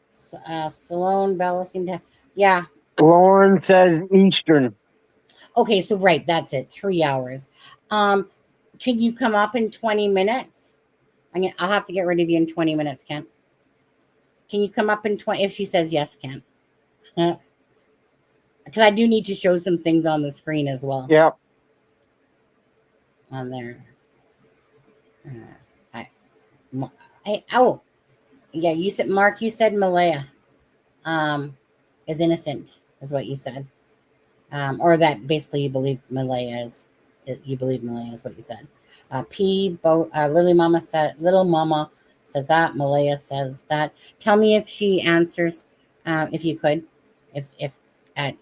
Salone, Bella seem to. Yeah. Lauren says Eastern. Okay, so right, that's it. 3 hours. Can you come up in 20 minutes? I'll have to get rid of you in 20 minutes, Kent. Can you come up in 20? If she says yes, Kent. Because I do need to show some things on the screen as well. Yep. On there. Oh, yeah, you said, Mark, you said Malaya is innocent, is what you said. Or that basically you believe Malaya is what you said. Little Mama says that. Malaya says that. Tell me if she answers, if you could, if at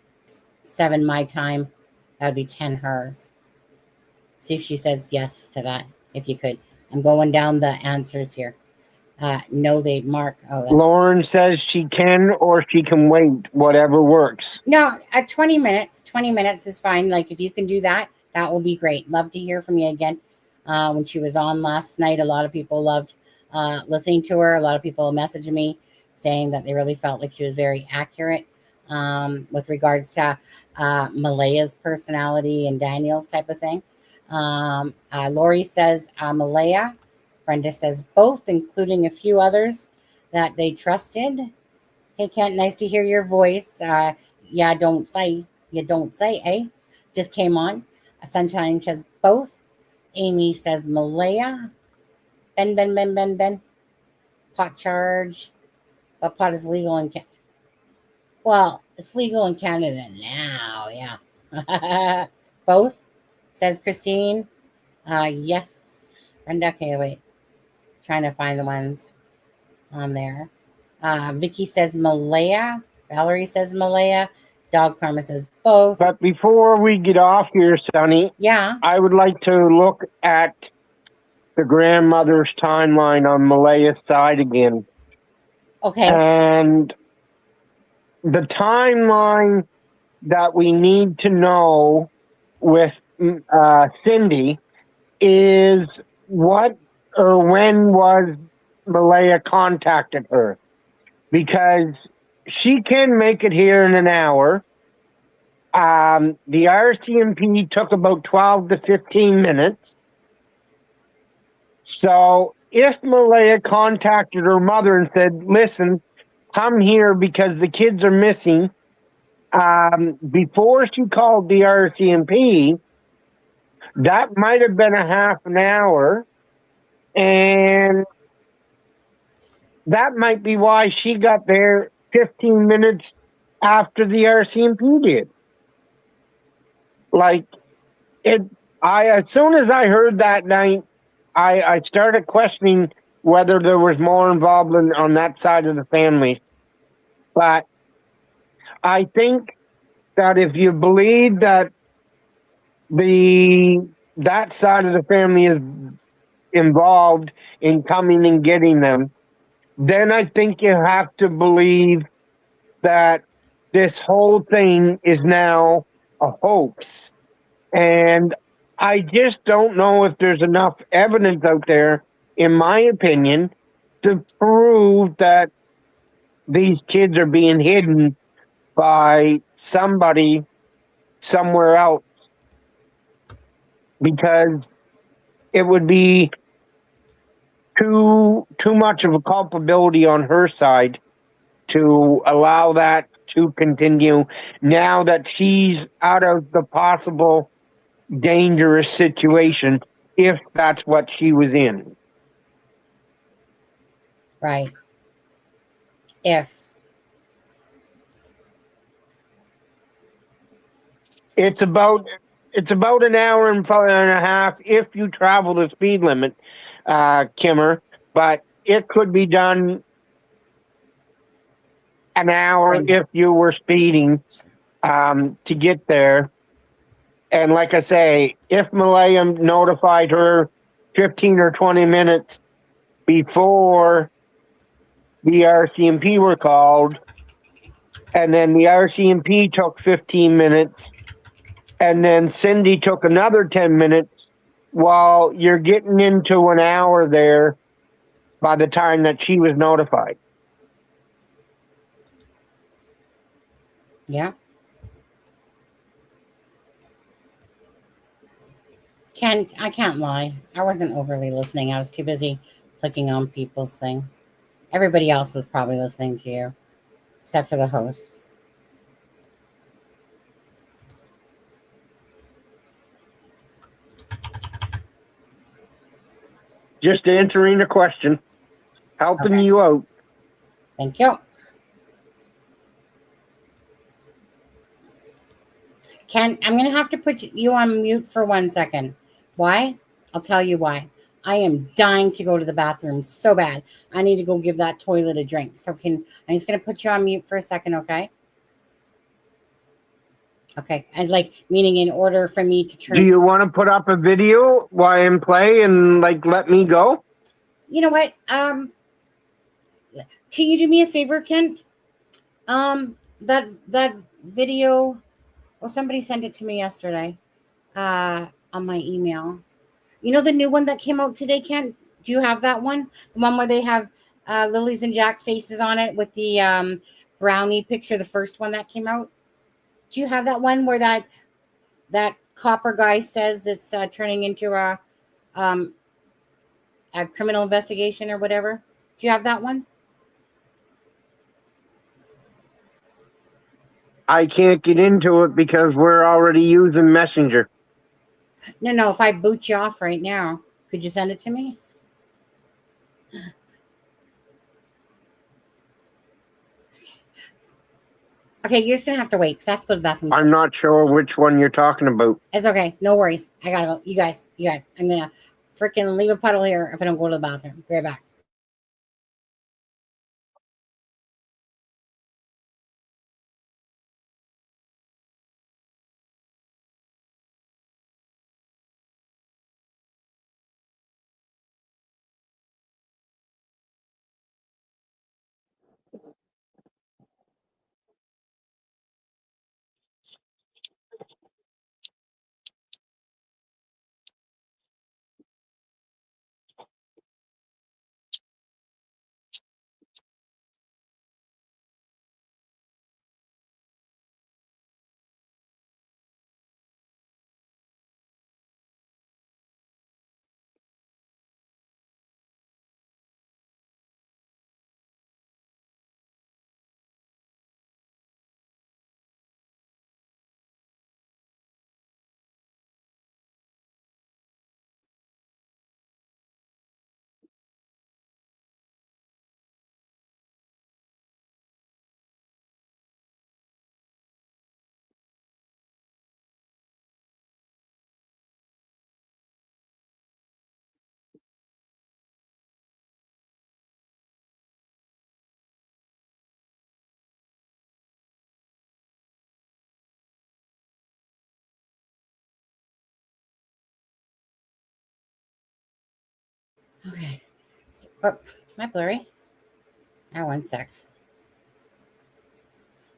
7 my time, that would be 10 hers. See if she says yes to that, if you could. I'm going down the answers here. No, they mark. Lauren says she can or she can wait, whatever works. No, 20 minutes. 20 minutes is fine. Like, if you can do that, that will be great. Love to hear from you again. When she was on last night, a lot of people loved listening to her. A lot of people messaged me saying that they really felt like she was very accurate with regards to Malaya's personality and Daniel's type of thing. Lori says Malaya. Brenda says both, including a few others that they trusted. Hey, Kent, nice to hear your voice. Yeah, don't say, eh? Just came on. Sunshine says both. Amy says Malaya. Ben. Pot charge. But pot is legal in Canada. Well, it's legal in Canada now, yeah. Both, says Christine. Yes. Brenda, okay, wait. Trying to find the ones on there. Vicky says Malaya. Valerie says Malaya. Dog Karma says both. But before we get off here, Sonny, yeah, I would like to look at the grandmother's timeline on Malaya's side again. Okay. And the timeline that we need to know with Cindy is what or when was Malaya contacted her, because she can make it here in an hour. The RCMP took about 12 to 15 minutes. So if Malaya contacted her mother and said, listen, come here because the kids are missing, before she called the RCMP, that might have been a half an hour. And that might be why she got there 15 minutes after the RCMP did. Like, as soon as I heard that night, I started questioning whether there was more involvement on that side of the family. But I think that if you believe that that side of the family is involved in coming and getting them, then I think you have to believe that this whole thing is now a hoax. And I just don't know if there's enough evidence out there, in my opinion, to prove that these kids are being hidden by somebody somewhere else. Because it would be too much of a culpability on her side to allow that to continue now that she's out of the possible dangerous situation, if that's what she was in. Right. If. It's about an hour and a half if you travel the speed limit, Kimmer, but it could be done an hour if you were speeding to get there. And like I say, if Malaya notified her 15 or 20 minutes before the RCMP were called, and then the RCMP took 15 minutes, and then Cindy took another 10 minutes, while you're getting into an hour there by the time that she was notified. Yeah. I can't lie. I wasn't overly listening. I was too busy clicking on people's things. Everybody else was probably listening to you, except for the host. Just answering a question, helping Okay. you out. Thank you. Ken, I'm going to have to put you on mute for 1 second. Why? I'll tell you why. I am dying to go to the bathroom so bad. I need to go give that toilet a drink. So I'm just going to put you on mute for a second, okay? Okay. And meaning in order for me to turn. Do you want to put up a video while I'm play and let me go? You know what? Can you do me a favor, Kent? That video. Well, somebody sent it to me yesterday on my email. You know the new one that came out today, Kent? Do you have that one? The one where they have Lily's and Jack faces on it with the brownie picture, the first one that came out? Do you have that one where that copper guy says it's turning into a criminal investigation or whatever? Do you have that one? I can't get into it because we're already using Messenger. No. If I boot you off right now, could you send it to me? Okay, you're just going to have to wait because I have to go to the bathroom. I'm not sure which one you're talking about. It's okay. No worries. I got to go. You guys. I'm going to freaking leave a puddle here if I don't go to the bathroom. Be right back. Okay. So, am I blurry? 1 sec.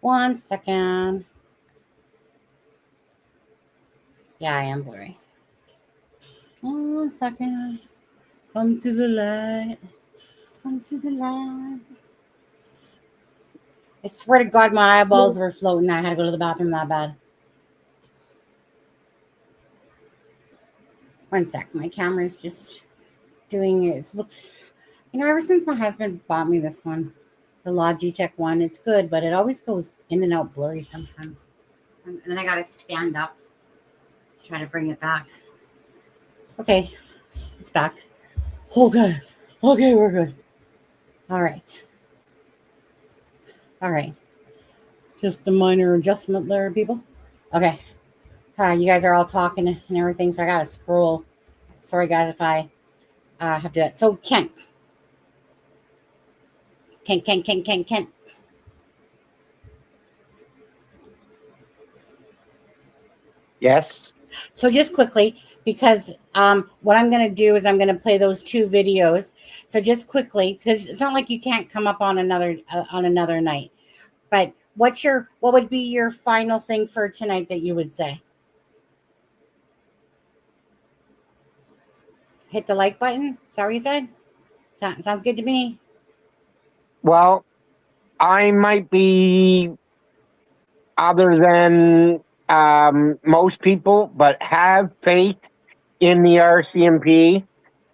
1 second. Yeah, I am blurry. 1 second. Come to the light. Come to the light. I swear to God, my eyeballs were floating. I had to go to the bathroom that bad. 1 sec. My camera's just doing it. It looks, ever since my husband bought me this one, the Logitech one, it's good, but it always goes in and out blurry sometimes. And then I got to stand up to try to bring it back. Okay. It's back. Okay. Okay, we're good. All right. Just a minor adjustment there, people. Okay. You guys are all talking and everything, so I got to scroll. Sorry, guys, if I have to do that. So, Kent. Yes. So just quickly, because what I'm going to do is I'm going to play those 2 videos. So just quickly, because it's not like you can't come up on another night. But what would be your final thing for tonight that you would say? Hit the like button. Is that what you said? Sounds good to me. Well, I might be other than most people, but have faith in the RCMP.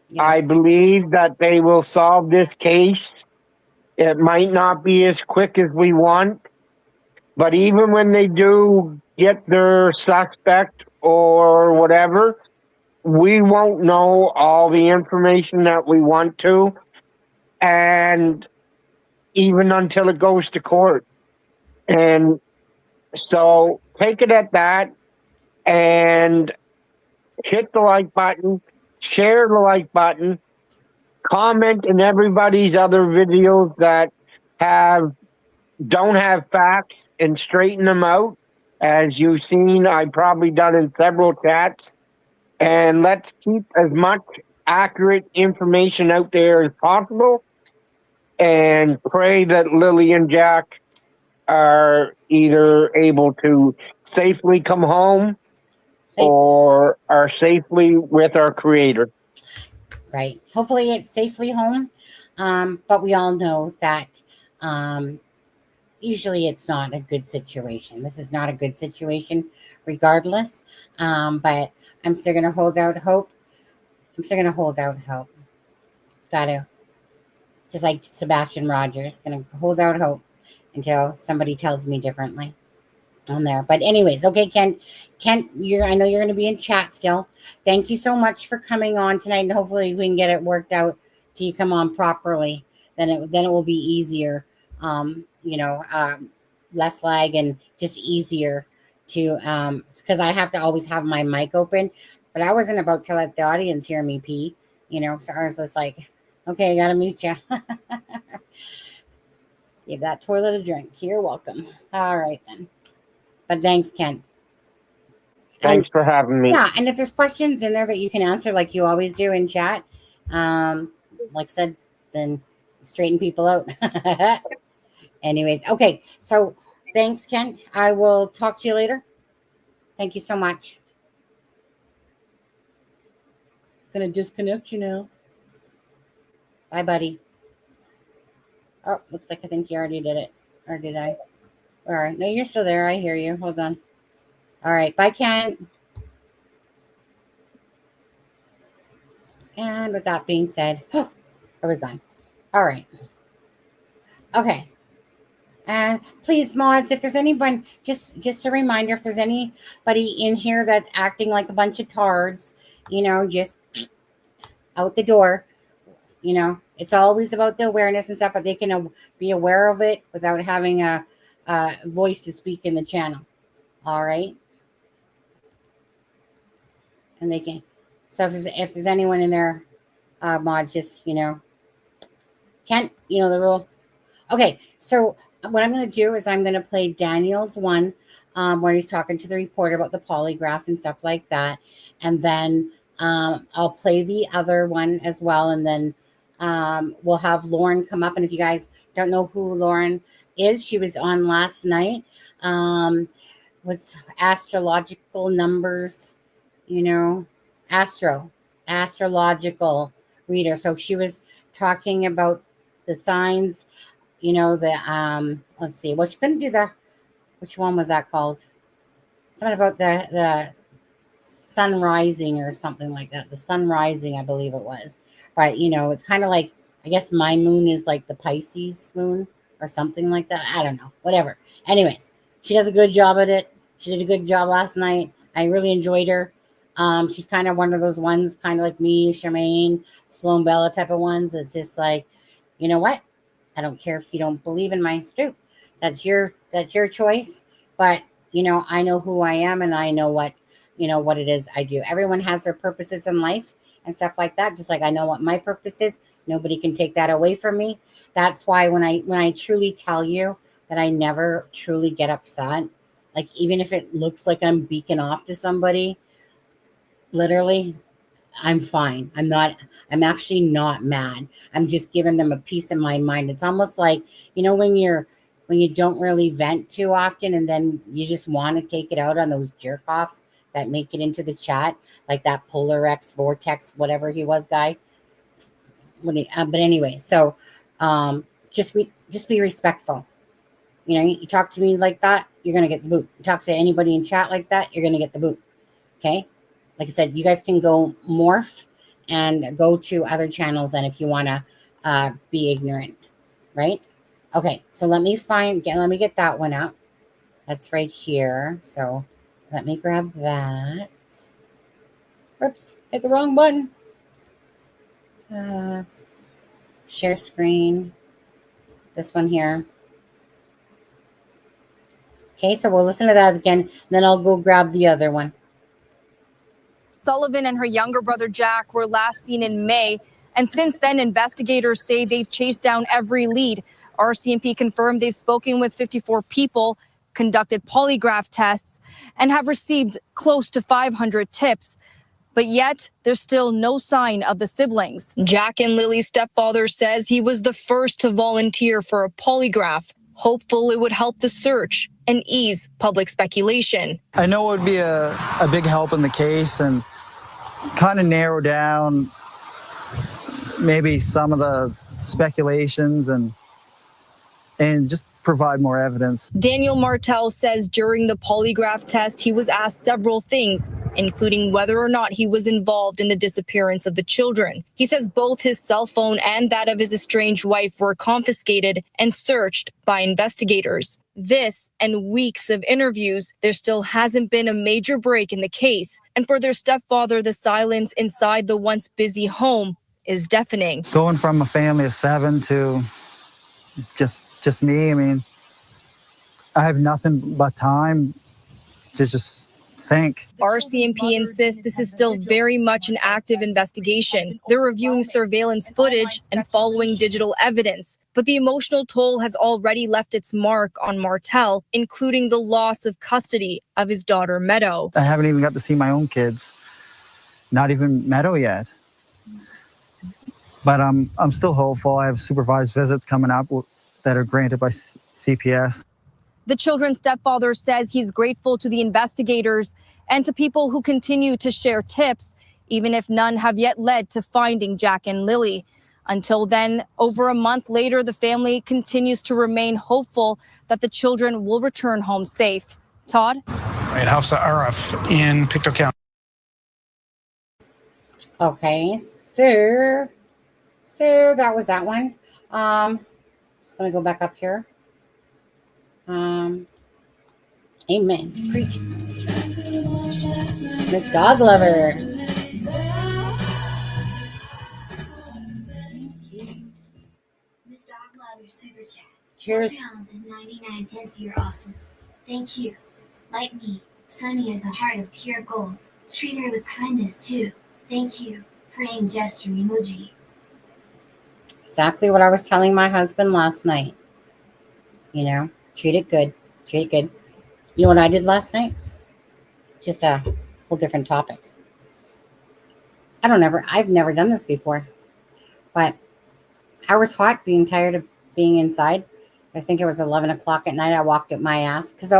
Yeah. I believe that they will solve this case. It might not be as quick as we want, but even when they do get their suspect or whatever, we won't know all the information that we want to, and even until it goes to court. And so take it at that and hit the like button, share the like button, comment in everybody's other videos that don't have facts and straighten them out. As you've seen, I've probably done in several chats. And let's keep as much accurate information out there as possible, and pray that Lily and Jack are either able to safely come home or are safely with our Creator. Right. Hopefully it's safely home. But we all know that usually it's not a good situation. This is not a good situation regardless. But I'm still going to hold out hope. Gotta. Just like Sebastian Rogers, going to hold out hope until somebody tells me differently on there. But anyways, okay, Kent, I know you're going to be in chat still. Thank you so much for coming on tonight, and hopefully we can get it worked out till you come on properly. Then it will be easier, less lag and just easier to, because I have to always have my mic open, but I wasn't about to let the audience hear me pee, so I was just like, okay, I gotta mute you. Give that toilet a drink. You're welcome. All right then. But thanks, Kent. Thanks for having me. Yeah, and if there's questions in there that you can answer like you always do in chat, like I said, then straighten people out. Anyways, okay. So thanks, Kent. I will talk to you later. Thank you so much. Gonna disconnect you now. Bye, buddy. Oh, looks like I think you already did it. Or did I? All right. No, you're still there. I hear you. Hold on. All right. Bye, Kent. And with that being said, oh, we're gone. All right. Okay. And please, mods, if there's anyone, just a reminder, if there's anybody in here that's acting like a bunch of tards, just out the door. It's always about the awareness and stuff, but they can be aware of it without having a voice to speak in the channel. All right. And they can. So if there's anyone in there, mods, just Kent, the rule. Okay. So what I'm going to do is I'm going to play Daniel's one, where he's talking to the reporter about the polygraph and stuff like that, and then I'll play the other one as well, and then we'll have Lauren come up. And if you guys don't know who Lauren is, she was on last night. What's astrological numbers? Astrological reader. So she was talking about the signs. Let's see. Well, she couldn't do which one was that called? Something about the sun rising or something like that. The sun rising, I believe it was. But, it's kind of like, I guess my moon is like the Pisces moon or something like that. I don't know. Whatever. Anyways, she does a good job at it. She did a good job last night. I really enjoyed her. She's kind of one of those ones, kind of like me, Charmaine, Sloan Bella type of ones. It's just like, you know what? I don't care if you don't believe in my stoop. That's your choice. But, I know who I am, and I know what it is I do. Everyone has their purposes in life and stuff like that. Just like I know what my purpose is. Nobody can take that away from me. That's why when I truly tell you that I never truly get upset, like even if it looks like I'm beaking off to somebody, literally, I'm fine. I'm actually not mad. I'm just giving them a piece of my mind. It's almost like, when you're when you don't really vent too often, and then you just want to take it out on those jerk offs that make it into the chat, like that Polar X Vortex, whatever he was guy. But anyway, so just be respectful. You know, you talk to me like that, you're gonna get the boot. You talk to anybody in chat like that, you're gonna get the boot. Okay, like I said, you guys can go morph and go to other channels, and if you want to be ignorant, right? Okay, so let me get that one up. That's right here. So let me grab that. Oops, hit the wrong button. Share screen. This one here. Okay, so we'll listen to that again. Then I'll go grab the other one. Sullivan and her younger brother Jack were last seen in May, and since then, investigators say they've chased down every lead. RCMP confirmed they've spoken with 54 people, conducted polygraph tests, and have received close to 500 tips. But yet, there's still no sign of the siblings. Jack and Lily's stepfather says he was the first to volunteer for a polygraph, hopeful it would help the search and ease public speculation. I know it would be a big help in the case and kind of narrow down maybe some of the speculations and just provide more evidence. Daniel Martell says during the polygraph test, he was asked several things, including whether or not he was involved in the disappearance of the children. He says both his cell phone and that of his estranged wife were confiscated and searched by investigators. This and weeks of interviews, there still hasn't been a major break in the case. And for their stepfather, the silence inside the once busy home is deafening. Going from a family of 7 to just me, I mean, I have nothing but time to just think. RCMP insists this is still very much an active investigation. They're reviewing surveillance footage and following digital evidence. But the emotional toll has already left its mark on Martell, including the loss of custody of his daughter, Meadow. I haven't even got to see my own kids, not even Meadow yet. But I'm still hopeful. I have supervised visits coming up that are granted by CPS. The children's stepfather says he's grateful to the investigators and to people who continue to share tips, even if none have yet led to finding Jack and Lily. Until then, over a month later, the family continues to remain hopeful that the children will return home safe. Todd? Right, House of RF in Pictou County. Okay, so that was that one. Just let me go back up here. Amen. Preach. Miss Dog Lover. Miss Dog Lover Super Chat. Cheers. £4.99. You're awesome. Thank you. Like me, Sunny has a heart of pure gold. Treat her with kindness too. Thank you. Praying gesture emoji. Exactly what I was telling my husband last night. You know, treat it good. Treat it good. You know what I did last night? Just a whole different topic. I've never done this before. But I was hot, being tired of being inside. I think it was 11 o'clock at night. I walked up my ass. Because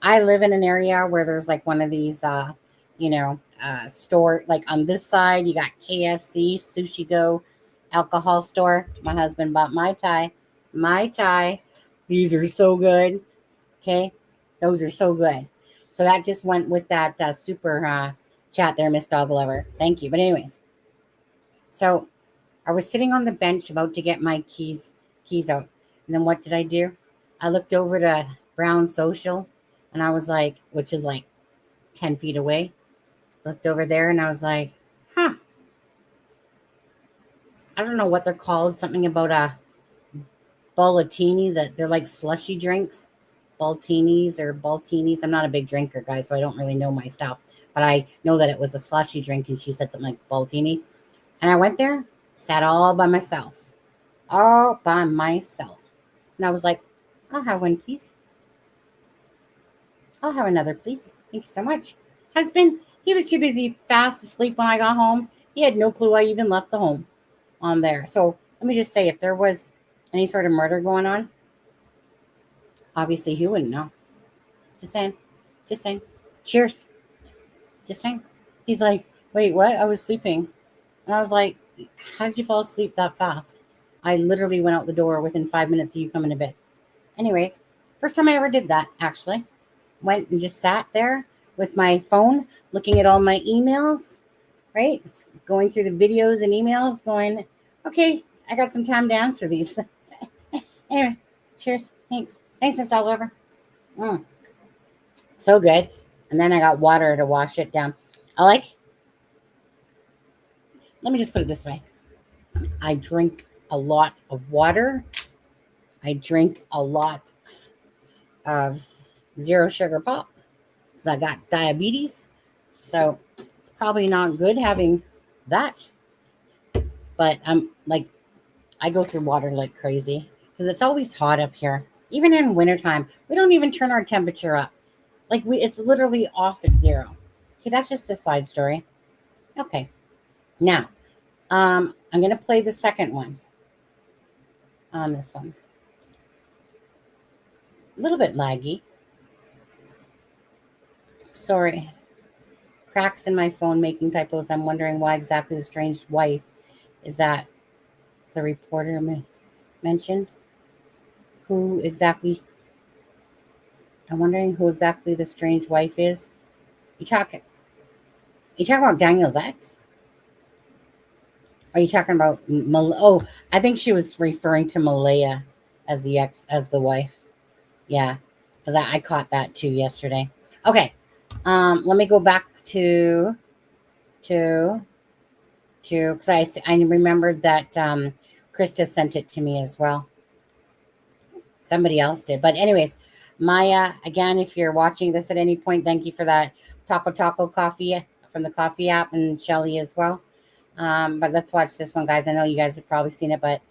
I live in an area where there's like one of these, store. Like on this side, you got KFC, Sushi Go, alcohol store. My husband bought Mai Tai. These are so good. Okay, those are so good. So that just went with that super chat there, Miss Dog Lover. Thank you. But anyways, so I was sitting on the bench about to get my keys out, and then what did I do? I looked over to Brown Social, and I was like, which is like 10 feet away. Looked over there, and I was like, I don't know what they're called. Something about a Ballatini, that they're like slushy drinks. Baltinis. I'm not a big drinker, guys, so I don't really know my stuff. But I know that it was a slushy drink, and she said something like Baltini. And I went there, sat all by myself. And I was like, I'll have one, please. I'll have another, please. Thank you so much. Husband, he was too busy fast asleep when I got home. He had no clue I even left the home on there. So let me just say, if there was any sort of murder going on, Obviously, he wouldn't know. Just saying. Just saying. Cheers. Just saying. He's like, wait, what? I was sleeping. And I was like, how did you fall asleep that fast? I literally went out the door within 5 minutes of you coming to bed. Anyways, first time I ever did that, actually. Went and just sat there with my phone, looking at all my emails, right? Going through the videos and emails, going, okay, I got some time to answer these. Anyway, cheers. Thanks. Thanks, Mr. Oliver. So good. And then I got water to wash it down. Let me just put it this way. I drink a lot of water. I drink a lot of zero sugar pop because I got diabetes. So it's probably not good having that. But I go through water like crazy because it's always hot up here. Even in wintertime, we don't even turn our temperature up. It's literally off at zero. Okay, that's just a side story. Okay. Now, I'm going to play the second one on this one. A little bit laggy. Sorry. Cracks in my phone making typos. I'm wondering why exactly the strange wife is that the reporter mentioned. I'm wondering who exactly the strange wife is. You talking about Daniel's ex? Are you talking about I think she was referring to Malaya as the wife. Yeah, because I caught that too yesterday. Okay, let me go back to because I remembered that Krista sent it to me as well. Somebody else did, but anyways, Maya, again, if you're watching this at any point, thank you for that taco coffee from the coffee app, and Shelly as well. But let's watch this one, guys. I know you guys have probably seen it, but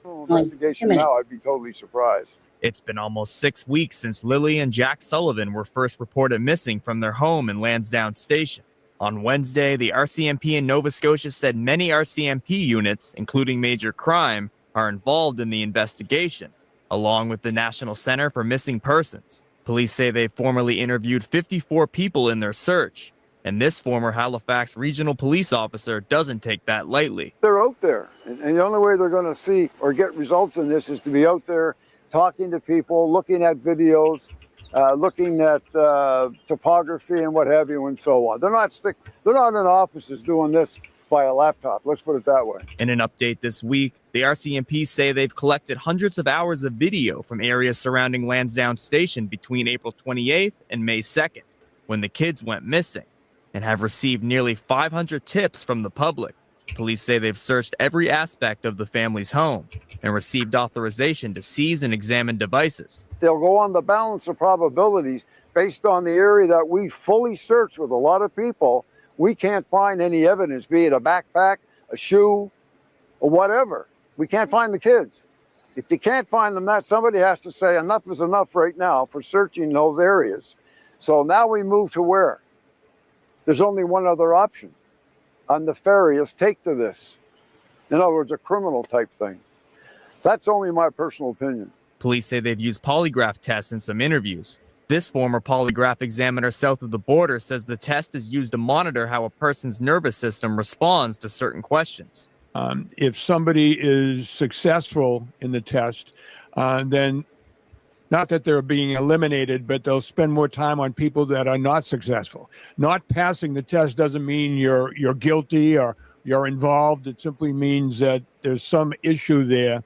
investigation now, I'd be totally surprised. It's been almost 6 weeks since Lily and Jack Sullivan were first reported missing from their home in Lansdowne Station. On Wednesday, the RCMP in Nova Scotia said many RCMP units, including Major Crime, are involved in the investigation, along with the National Center for Missing Persons. Police say they formally interviewed 54 people in their search, and this former Halifax regional police officer doesn't take that lightly. They're out there, and the only way they're going to see or get results in this is to be out there talking to people, looking at videos, looking at topography and what have you, and so on. They're not in offices doing this by a laptop. Let's put it that way. In an update this week, the RCMP say they've collected hundreds of hours of video from areas surrounding Lansdowne Station between April 28th and May 2nd, when the kids went missing, and have received nearly 500 tips from the public. Police say they've searched every aspect of the family's home and received authorization to seize and examine devices. They'll go on the balance of probabilities based on the area that we fully searched with a lot of people. We can't find any evidence, be it a backpack, a shoe, or whatever. We can't find the kids. If you can't find them, somebody has to say enough is enough right now for searching those areas. So now we move to where? There's only one other option. A nefarious take to this. In other words, a criminal type thing. That's only my personal opinion. Police say they've used polygraph tests in some interviews. This former polygraph examiner south of the border says the test is used to monitor how a person's nervous system responds to certain questions. If somebody is successful in the test, then not that they're being eliminated, but they'll spend more time on people that are not successful. Not passing the test doesn't mean you're guilty or you're involved. It simply means that there's some issue there,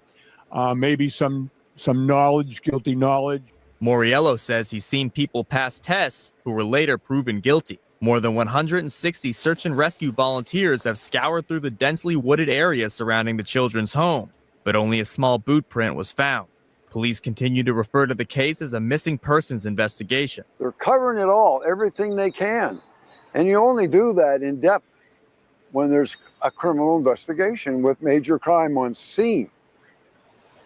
maybe some knowledge, guilty knowledge. Moriello says he's seen people pass tests who were later proven guilty. More than 160 search and rescue volunteers have scoured through the densely wooded area surrounding the children's home, but only a small boot print was found. Police continue to refer to the case as a missing persons investigation. They're covering it all, everything they can. And you only do that in depth when there's a criminal investigation with major crime on scene.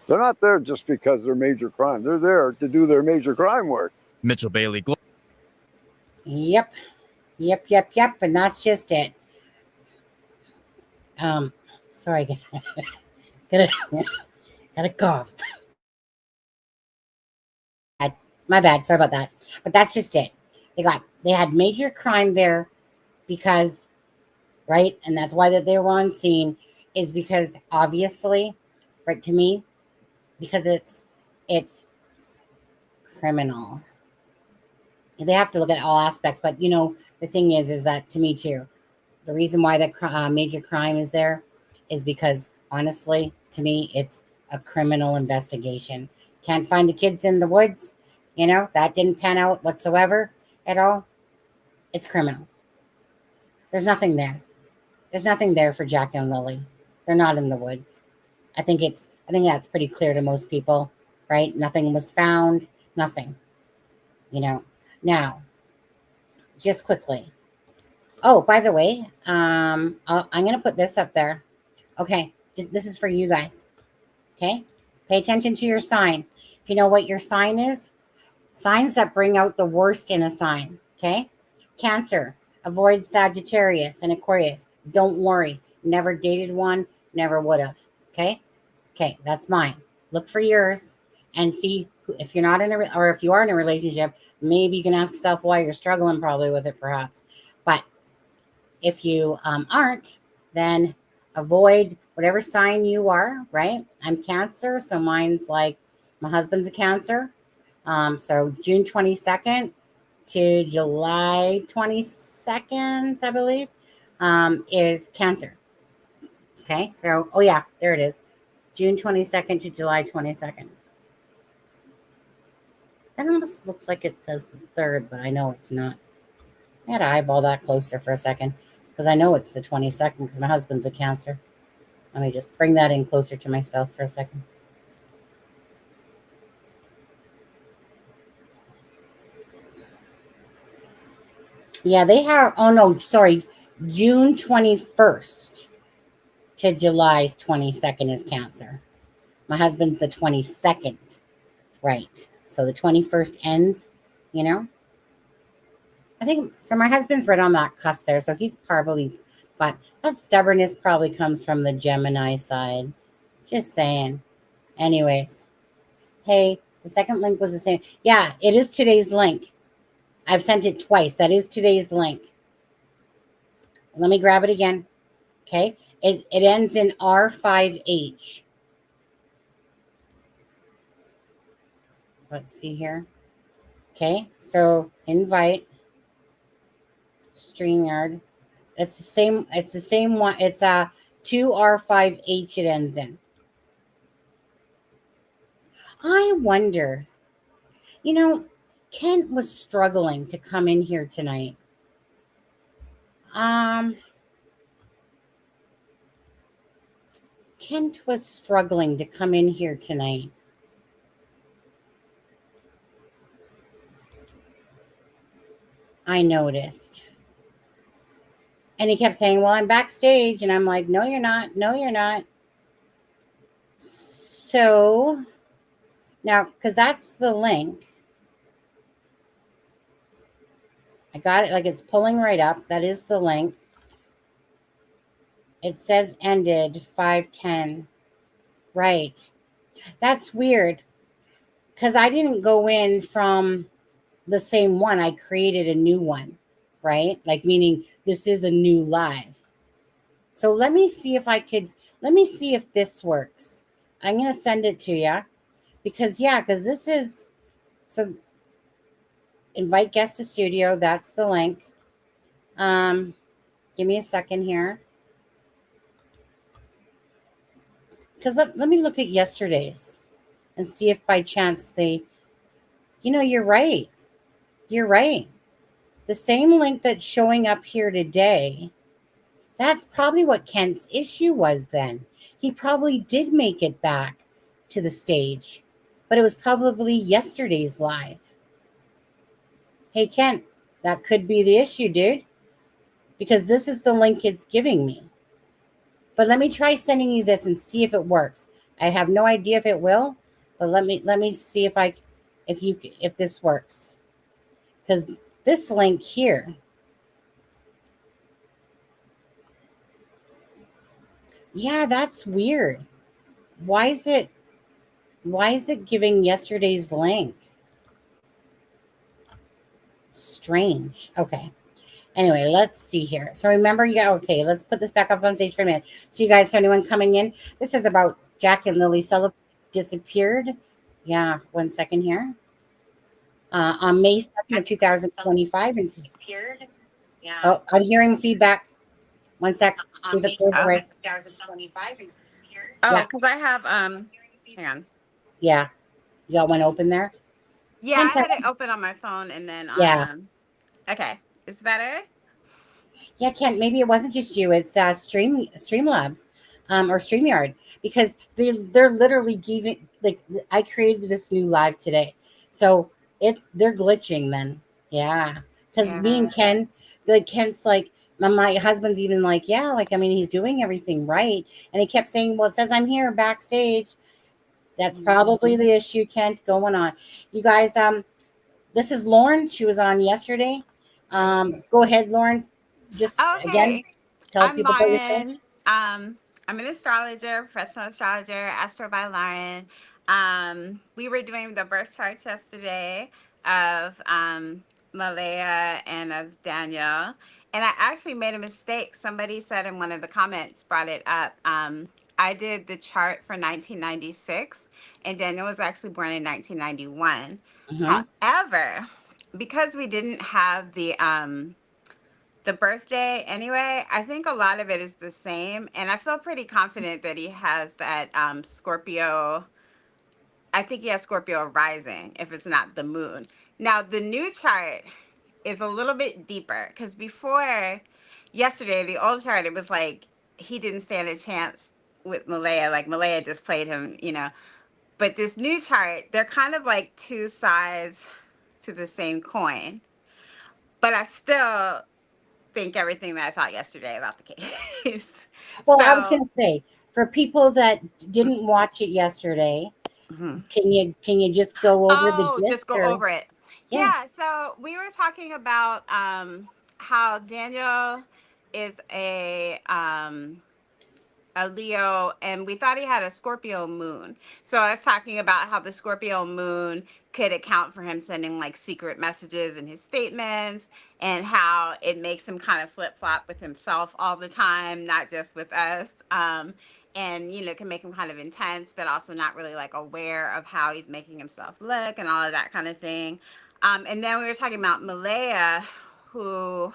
They're not there just because they're major crime. They're there to do their major crime work. Mitchell Bailey. Yep. And that's just it. Sorry. Gotta cough. My bad. Sorry about that. But that's just it. They had major crime there because, right? And that's why that they were on scene, is because obviously, right, to me, because it's criminal. They have to look at all aspects, but the thing is that to me too, the reason why the major crime is there is because honestly, to me, it's a criminal investigation. Can't find the kids in the woods. That didn't pan out whatsoever at all. It's criminal. There's nothing there. There's nothing there for Jack and Lily. They're not in the woods. I think that's pretty clear to most people, right? Nothing was found. Nothing. Now, just quickly. Oh, by the way, I'm going to put this up there. Okay, this is for you guys. Okay, pay attention to your sign. If you know what your sign is, signs that bring out the worst in a sign. Okay, Cancer, avoid Sagittarius and Aquarius. Don't worry, never dated one, never would have. Okay, that's mine. Look for yours and see if you're not or if you are in a relationship. Maybe you can ask yourself why you're struggling, probably with it, perhaps. But if you aren't, then avoid whatever sign you are, right? I'm Cancer, so mine's like, my husband's a Cancer. So June 22nd to July 22nd, I believe, is Cancer. Okay, so, oh yeah, there it is. June 22nd to July 22nd. That almost looks like it says the 3rd, but I know it's not. I had to eyeball that closer for a second because I know it's the 22nd because my husband's a Cancer. Let me just bring that in closer to myself for a second. Yeah, they have, oh no, sorry, June 21st to July 22nd is Cancer. My husband's the 22nd, right? So the 21st ends, I think, so my husband's right on that cusp there, so he's probably, but that stubbornness probably comes from the Gemini side. Just saying. Anyways, hey, the second link was the same. Yeah, it is today's link. I've sent it twice. That is today's link. Let me grab it again. Okay. It ends in R5H. Let's see here. Okay. So invite StreamYard. It's the same one. It's 2R5H it ends in. I wonder, Kent was struggling to come in here tonight. Kent was struggling to come in here tonight. I noticed. And he kept saying, well, I'm backstage. And I'm like, no, you're not. No, you're not. So now, because that's the link. I got it, like it's pulling right up. That is the link. It says ended 5:10. Right. That's weird. Because I didn't go in from the same one. I created a new one. Right? Like, meaning this is a new live. So let me see if this works. I'm going to send it to you. Because this is, so invite guest to studio. That's the link. Give me a second here. Because let me look at yesterday's and see if by chance they, you're right. You're right. The same link that's showing up here today, that's probably what Kent's issue was then. He probably did make it back to the stage, but it was probably yesterday's live. Hey, Kent, that could be the issue, dude, because this is the link it's giving me. But let me try sending you this and see if it works. I have no idea if it will, but let me see if this works. Because this link here, yeah, that's weird. Why is it giving yesterday's link? strange. Okay. Anyway, let's see here. So remember, okay, let's put this back up on stage for a minute. So you guys, anyone coming in? This is about Jack and Lily Sullivan disappeared. Yeah, 1 second here. On May 2nd of 2025. And disappeared. Yeah. Oh, I'm hearing feedback. 1 sec. See if it goes away. 2025. Oh, because I have hang on. Yeah. You got one open there? Yeah, I had it open on my phone and then okay. It's better? Yeah, Kent, maybe it wasn't just you. It's Streamlabs or StreamYard, because they're literally giving, like, I created this new live today. So they're glitching then. Yeah. Because me and Ken, Kent's like, my husband's even like, yeah, like, I mean, he's doing everything right. And he kept saying, well, it says I'm here backstage. That's probably the issue, Kent, going on. You guys, this is Lauren. She was on yesterday. Go ahead, Lauren. Just again, tell people about yourself. I'm an astrologer, professional astrologer, Astro by Lauren. We were doing the birth charts yesterday of Malaya and of Daniel. And I actually made a mistake. Somebody said in one of the comments, brought it up. I did the chart for 1996, and Daniel was actually born in 1991. However, because we didn't have the birthday anyway, I think a lot of it is the same. And I feel pretty confident that he has that Scorpio. I think he has Scorpio rising, if it's not the moon. Now, the new chart is a little bit deeper, because before yesterday, the old chart, it was like he didn't stand a chance with Malaya. Like, Malaya just played him, you know. But this new chart, they're kind of like two sides to the same coin. But I still think everything that I thought yesterday about the case. Well, I was going to say, for people that didn't watch it yesterday, can you just go over the gist? Just go over it. Yeah. So we were talking about how Daniel is a Leo, and we thought he had a Scorpio moon. So I was talking about how the Scorpio moon could account for him sending like secret messages in his statements, and how it makes him kind of flip-flop with himself all the time, not just with us. And, you know, can make him kind of intense, but also not really like aware of how he's making himself look and all of that kind of thing. And then we were talking about Malaya, who,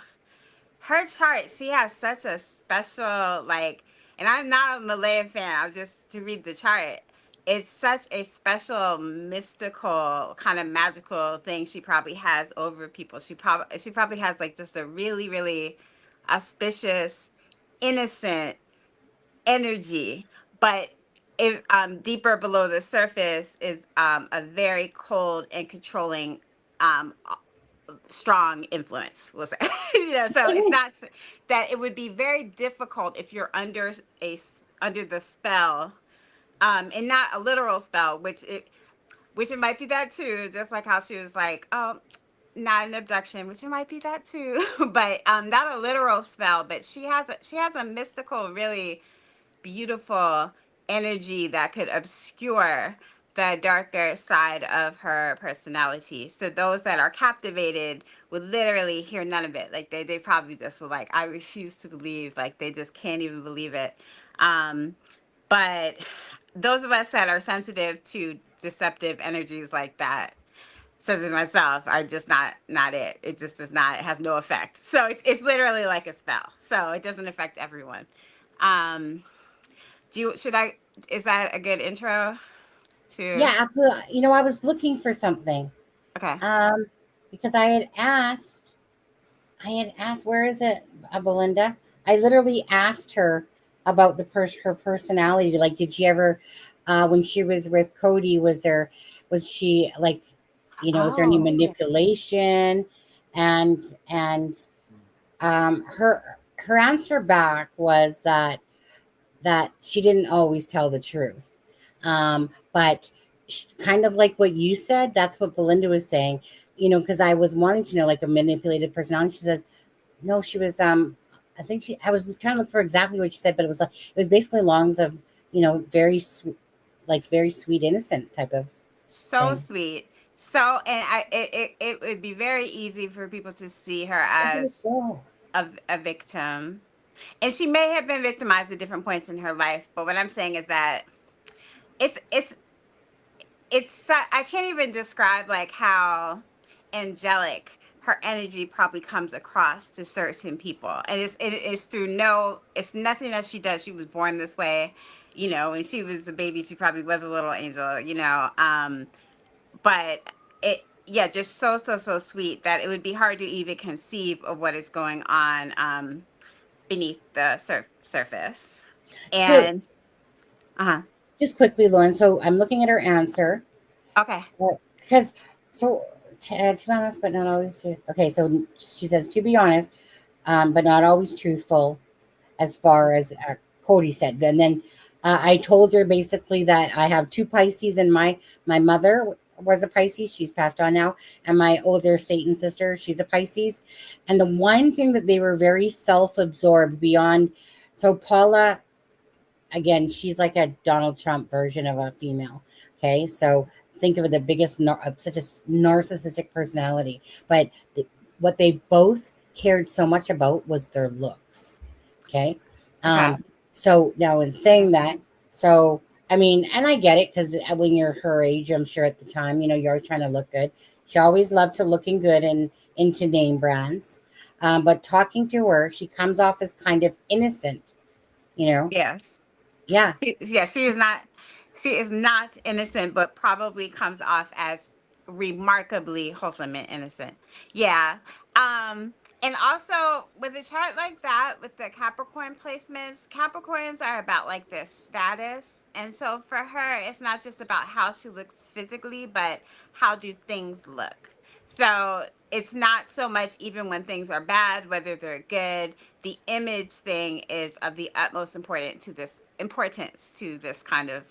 her chart, she has such a special, like, and I'm not a Malaya fan, I'm just to read the chart. It's such a special, mystical, kind of magical thing she probably has over people. She probably has like just a really, really auspicious, innocent energy, but if deeper below the surface is a very cold and controlling, strong influence, we'll say. You know, so it's not that it would be very difficult if you're under the spell, and not a literal spell, which it might be that too, just like how she was like, oh, not an abduction, which it might be that too, but not a literal spell, but she has a mystical, really beautiful energy that could obscure the darker side of her personality. So those that are captivated would literally hear none of it. Like they probably just were like, I refuse to believe, like they just can't even believe it. But those of us that are sensitive to deceptive energies like that, says it myself, are just not it. It just does not, it has no effect. So it's literally like a spell. So it doesn't affect everyone. Is that a good intro to? Yeah, absolutely. You know, I was looking for something. Okay. Because I had asked, where is it, Belinda? I literally asked her about her personality. Like, did she ever, when she was with Cody, was she like, you know, was there any manipulation? And her answer back was that she didn't always tell the truth. But kind of like what you said, that's what Belinda was saying, you know, because I was wanting to know, like, a manipulated personality. She says, no, she was, I was trying to look for exactly what she said, but it was basically longs of, you know, very sweet, innocent type of so thing. sweet. so, and it would be very easy for people to see her as a victim. And she may have been victimized at different points in her life, but what I'm saying is that it's I can't even describe like how angelic her energy probably comes across to certain people, and it is through it's nothing that she does. She was born this way, when she was a baby she probably was a little angel, but yeah, just so sweet that it would be hard to even conceive of what is going on beneath the surface. And just quickly, Lauren, so I'm looking at her answer. Okay. Because, to be honest, but not always. Okay, so she says, to be honest, but not always truthful, as far as Cody said. And then I told her basically that I have 2 Pisces, and my mother was a Pisces. She's passed on now. And my older Satan sister, she's a Pisces. And the one thing that they were very self-absorbed beyond. So Paula, again, she's like a Donald Trump version of a female. Okay, so think of the biggest, such a narcissistic personality. But what they both cared so much about was their looks. Okay. So now in saying that, so I mean, and I get it, because when you're her age, I'm sure at the time, you're always trying to look good. She always loved to looking good and into name brands. But talking to her, she comes off as kind of innocent, Yes. Yeah. She is not innocent, but probably comes off as remarkably wholesome and innocent. Yeah. And also with a chart like that, with the Capricorn placements, Capricorns are about like their status. And so for her, it's not just about how she looks physically, but how do things look. So it's not so much even when things are bad, whether they're good. The image thing is of the utmost importance to this kind of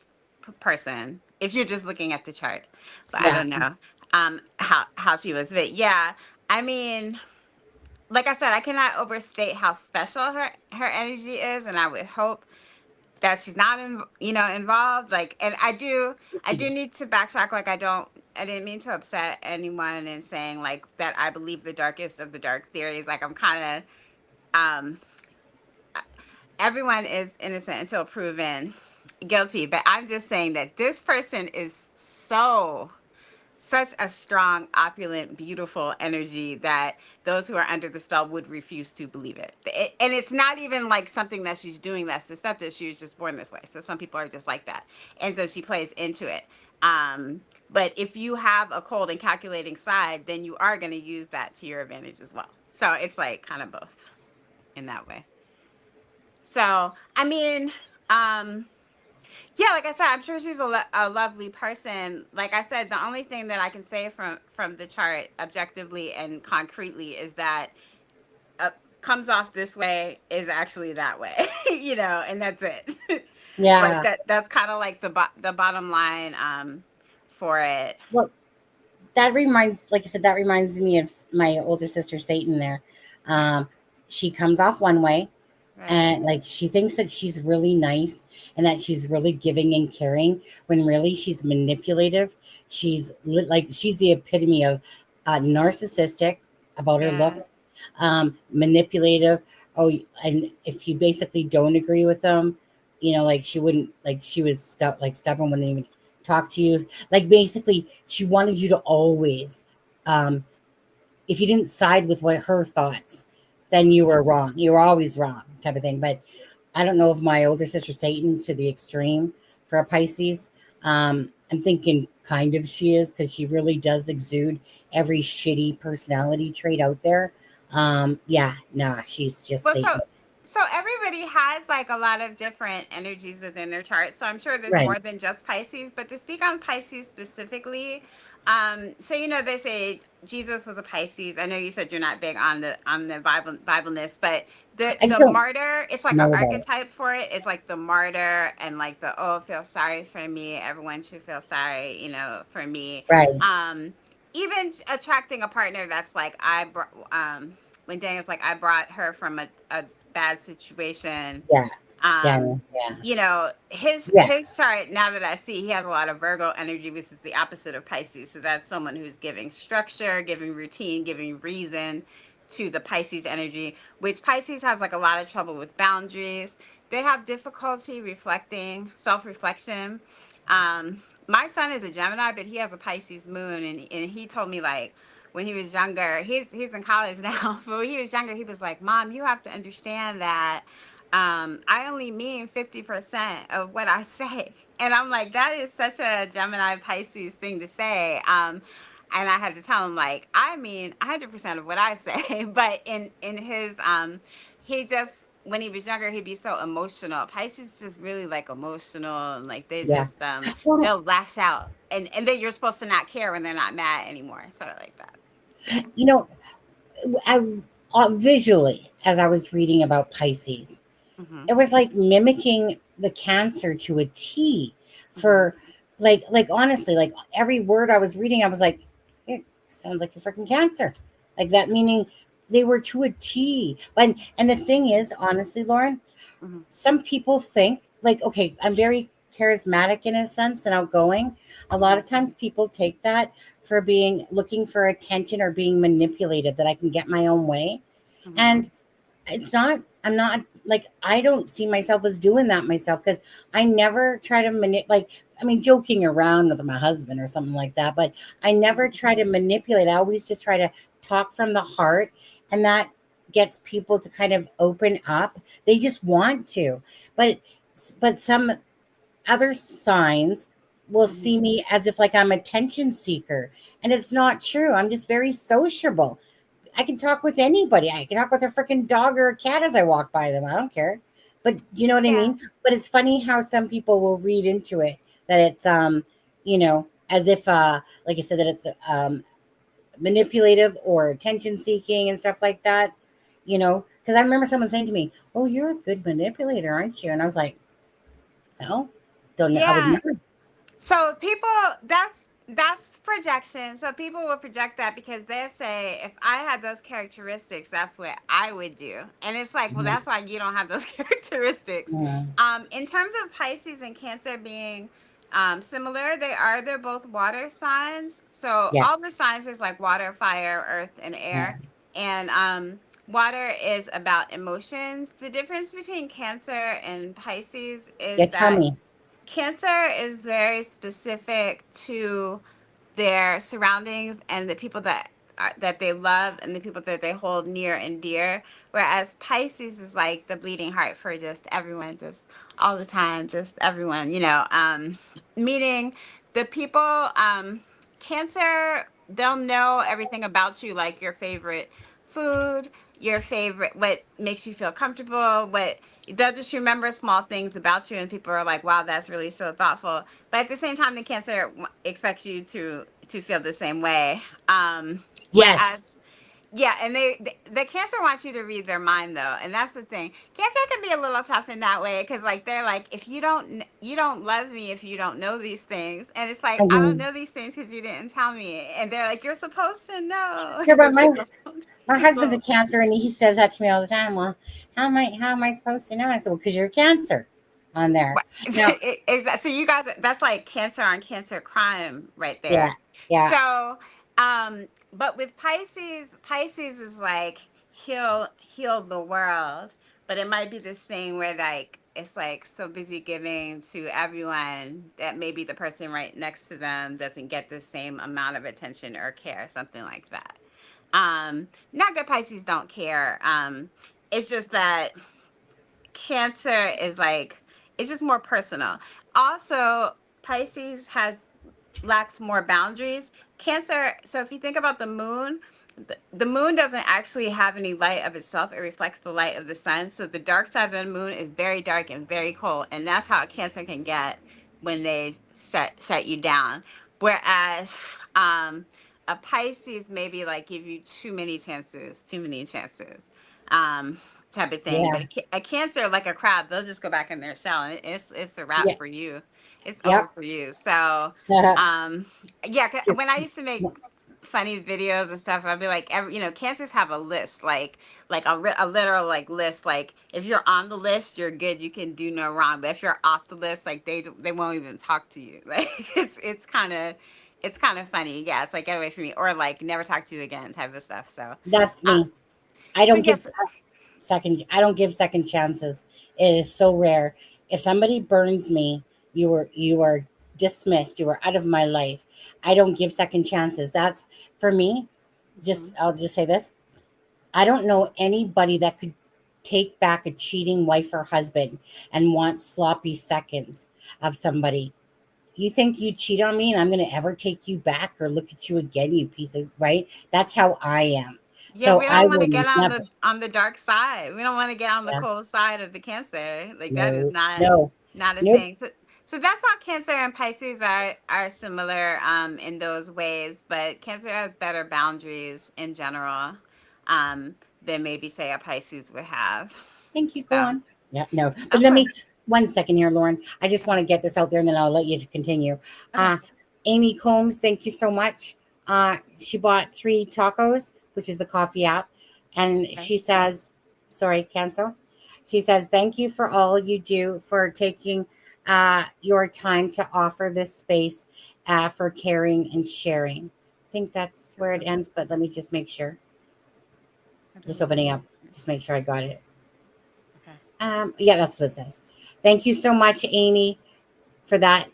person. If you're just looking at the chart, but I don't know how she was. But yeah, I mean, like I said, I cannot overstate how special her energy is, and I would hope that she's not involved. Like, and I do need to backtrack. Like, I didn't mean to upset anyone in saying like that I believe the darkest of the dark theories. Like, I'm kind of everyone is innocent until proven guilty, but I'm just saying that this person is such a strong, opulent, beautiful energy that those who are under the spell would refuse to believe it. And it's not even like something that she's doing that's deceptive. She was just born this way. So some people are just like that. And so she plays into it. But if you have a cold and calculating side, then you are going to use that to your advantage as well. So it's like kind of both in that way. So, I mean, yeah, like I said, I'm sure she's a lovely person. Like I said, the only thing that I can say from the chart objectively and concretely is that comes off this way is actually that way, and that's it. Yeah. But that's kind of like the bottom line for it. Well, that reminds me of my older sister Satan there. She comes off one way. Right. And like she thinks that she's really nice and that she's really giving and caring, when really she's manipulative. She's the epitome of narcissistic about her looks, manipulative. Oh, and if you basically don't agree with them, like she wouldn't, like she was stubborn, wouldn't even talk to you. Like basically, she wanted you to always, if you didn't side with what her thoughts, then you were wrong. You were always wrong, type of thing. But I don't know if my older sister Satan's to the extreme for a Pisces. I'm thinking kind of she is, because she really does exude every shitty personality trait out there. She's just Satan. So everybody has like a lot of different energies within their chart. So I'm sure there's more than just Pisces. But to speak on Pisces specifically, so they say Jesus was a Pisces. I know you said you're not big on the Bibleness, but the martyr, it's like an archetype for it. It's like the martyr and like feel sorry for me. Everyone should feel sorry, for me. Right. Even attracting a partner that's like when Daniel's like, I brought her from a bad situation. Yeah. Daniel, yeah. You know, his Yeah. his chart, now that I see, he has a lot of Virgo energy, which is the opposite of Pisces. So that's someone who's giving structure, giving routine, giving reason to the Pisces energy, which Pisces has like a lot of trouble with boundaries. They have difficulty reflecting, self-reflection. My son is a Gemini, but he has a Pisces moon, and he told me, like, when he was younger, he's in college now, but when he was younger, he was like, Mom, you have to understand that I only mean 50% of what I say. And I'm like, that is such a Gemini Pisces thing to say. And I had to tell him, like, I mean 100% of what I say. But in his he just, when he was younger, he'd be so emotional. Pisces is really like emotional, and like they Yeah. just Well, they'll lash out, and then you're supposed to not care when they're not mad anymore, sort of like that. Yeah. you know, I visually, as I was reading about Pisces, Mm-hmm. it was like mimicking the Cancer to a T. For like honestly, like every word I was reading, I was like, it sounds like a freaking Cancer, like that, meaning they were to a T. And the thing is, honestly, Lauren, Mm-hmm. some people think like, okay, I'm very charismatic in a sense and outgoing. A lot of times people take that for being looking for attention or being manipulated, that I can get my own way. Mm-hmm. And it's not, I'm not like, I don't see myself as doing that myself, because I never try to like, I mean, joking around with my husband or something like that, but I never try to manipulate. I always just try to talk from the heart, and that gets people to kind of open up. They just want to, but some other signs will see me as if like I'm attention seeker, and it's not true. I'm just very sociable. I can talk with anybody. I can talk with a freaking dog or a cat as I walk by them. I don't care. But you know what I Yeah. mean? But it's funny how some people will read into it that it's as if like I said, that it's manipulative or attention seeking and stuff like that. Because I remember someone saying to me, "Oh, you're a good manipulator, aren't you?" And I was like, "No, don't know. I would Yeah. never." So people, that's projection. So people will project that because they say, if I had those characteristics, that's what I would do. And it's like, well, that's why you don't have those characteristics. Mhm. In terms of Pisces and Cancer being similar, they're both water signs. So Yeah. all the signs is like water, fire, earth, and Yeah. air. And water is about emotions. The difference between Cancer and Pisces is Yeah. Tell that me. Cancer is very specific to their surroundings and the people that they love and the people that they hold near and dear. Whereas Pisces is like the bleeding heart for just everyone, just all the time, just everyone. Meaning the people. Cancer, they'll know everything about you, like your favorite food, your favorite, what makes you feel comfortable, what they'll just remember small things about you, and people are like, wow, that's really so thoughtful. But at the same time, the Cancer expects you to feel the same way. Yes. Whereas, yeah, and the Cancer wants you to read their mind, though, and that's the thing. Cancer can be a little tough in that way, because like they're like, if you don't love me if you don't know these things, and it's like, I don't Mhm. know these things because you didn't tell me, and they're like, you're supposed to know. So, but my So, husband's a Cancer, and he says that to me all the time. Well, how am I supposed to know? I said, well, because you're a Cancer on there. Now, So you guys, that's like Cancer on Cancer crime right yeah, there. yeah, So, but with Pisces is like heal the world, but it might be this thing where like it's like so busy giving to everyone that maybe the person right next to them doesn't get the same amount of attention or care, something like that. Not that Pisces don't care. It's just that Cancer is like, it's just more personal. Also, Pisces lacks more boundaries. Cancer, so if you think about the moon, the moon doesn't actually have any light of itself. It reflects the light of the sun. So the dark side of the moon is very dark and very cold. And that's how a Cancer can get when they shut you down. Whereas a Pisces maybe like give you too many chances. Type of thing. yeah, But a Cancer, like a crab, they'll just go back in their shell, and it's a wrap yeah, for you. It's over yep. for you. So, yeah, when I used to make funny videos and stuff, I'll be like, cancers have a list, like a literal like list. Like if you're on the list, you're good. You can do no wrong. But if you're off the list, like they won't even talk to you. Like it's kind of funny. Yeah, it's like get away from me, or like never talk to you again type of stuff. So That's me. I so don't yes. give second chances. It is so rare. If somebody burns me, you are dismissed. You are out of my life. I don't give second chances. That's for me. I'll just say this. I don't know anybody that could take back a cheating wife or husband and want sloppy seconds of somebody. You think you cheat on me and I'm going to ever take you back or look at you again, you piece of, right? That's how I am. Yeah, So we I don't want to will get never. on the dark side. We don't want to get on the Yeah, cold side of the Cancer. Like that is no, not no, a nope. thing. So that's how Cancer and Pisces are similar in those ways, but Cancer has better boundaries in general than maybe say a Pisces would have. Thank you. Go So, on. Yeah, no. But of let me course. 1 second here, Lauren. I just want to get this out there and then I'll let you continue. Okay. Amy Combs, thank you so much. She bought 3 tacos, which is the coffee app. And Okay. she says, sorry, cancel. She says, thank you for all you do for taking your time to offer this space for caring and sharing. I think that's where it ends, but let me just make sure. Just opening up, just make sure I got it. Okay. Yeah, that's what it says. Thank you so much, Amy, for that.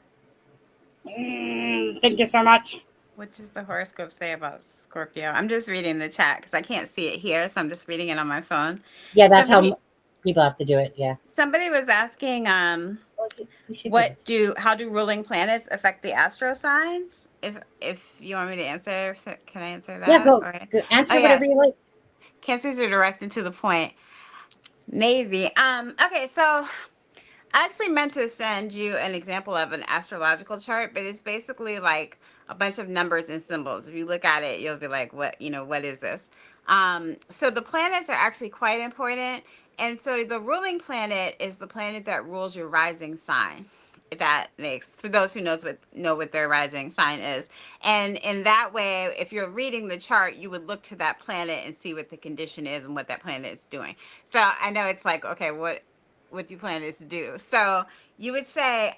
Thank you so much. What does the horoscope say about Scorpio? I'm just reading the chat because I can't see it here, so I'm just reading it on my phone. Yeah, that's how people have to do it. Yeah. Somebody was asking, how do ruling planets affect the astro signs? If you want me to answer, can I answer that? Yeah, go Oh, answer yeah. whatever you like. Cancers are direct and to the point. Maybe. Okay, so I actually meant to send you an example of an astrological chart, but it's basically like a bunch of numbers and symbols. If you look at it, you'll be like, what is this? So the planets are actually quite important. And so the ruling planet is the planet that rules your rising sign. If that makes, for those who know what their rising sign is. And in that way, if you're reading the chart, you would look to that planet and see what the condition is and what that planet is doing. So I know it's like, okay, what do you plan to do? So you would say,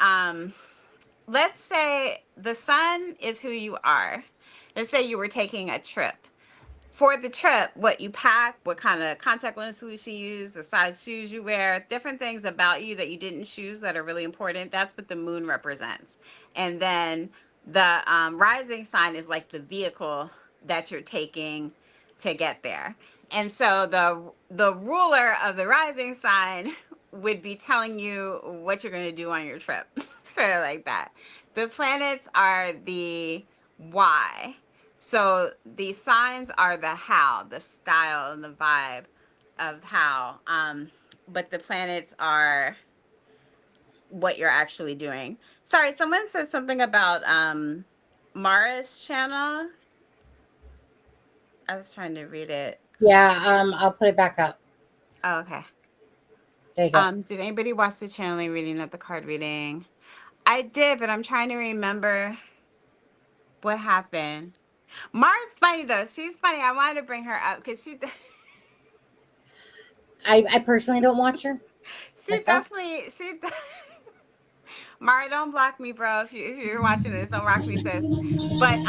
let's say the sun is who you are. Let's say you were taking a trip. For the trip, what you pack, what kind of contact lens solution you use, the size shoes you wear, different things about you that you didn't choose that are really important. That's what the moon represents. And then the rising sign is like the vehicle that you're taking to get there. And so the ruler of the rising sign would be telling you what you're going to do on your trip. Sort of like that. The planets are the why. So the signs are the how, the style and the vibe of how. But the planets are what you're actually doing. Sorry, someone said something about Mara's channel. I was trying to read it. Yeah, I'll put it back up. Oh, okay. There you go. Did anybody watch the channeling reading of the card reading? I did, but I'm trying to remember what happened. Mara's funny though. She's funny. I wanted to bring her up because she. I personally don't watch her. She definitely. Mara, don't block me, bro. If you're watching this, don't block me, sis. But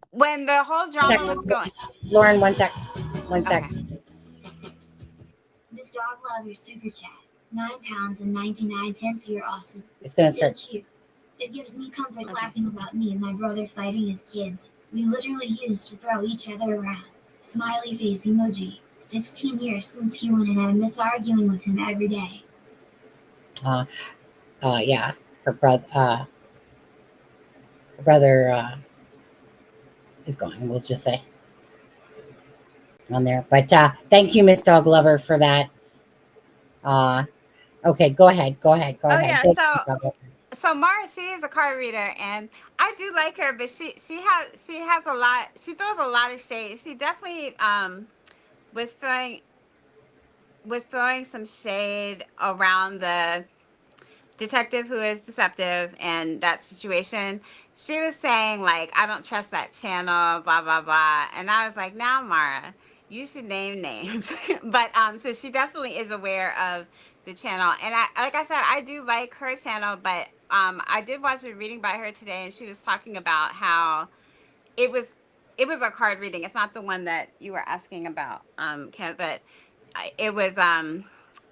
when the whole drama was going, Lauren, 1 sec. 1 sec. Okay. Miss Dog Love, your super chat. £9 and 99 pence. You're awesome. It's gonna start. Thank you. It gives me comfort laughing about me and my brother fighting his kids. We literally used to throw each other around. Smiley face emoji. 16 years since he went and I miss arguing with him every day. Yeah, her brother is gone. We'll just say on there. But thank you, Miss Dog Lover, for that. Okay, go ahead. Oh yeah, so Mara, she is a card reader, and I do like her, but she has a lot. She throws a lot of shade. She definitely was throwing some shade around the detective who is deceptive and that situation, she was saying like, I don't trust that channel, blah blah blah, and I was like, now Mara, you should name names. But so she definitely is aware of the channel, and I, like I said, I do like her channel, but I did watch a reading by her today, and she was talking about how it was a card reading. It's not the one that you were asking about, Kent, but it was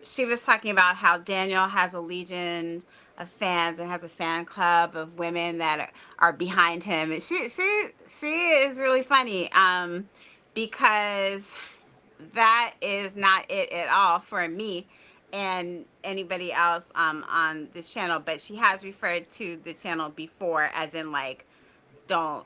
she was talking about how Daniel has a legion of fans and has a fan club of women that are behind him. And she is really funny because that is not it at all for me and anybody else on this channel, but she has referred to the channel before as in like, don't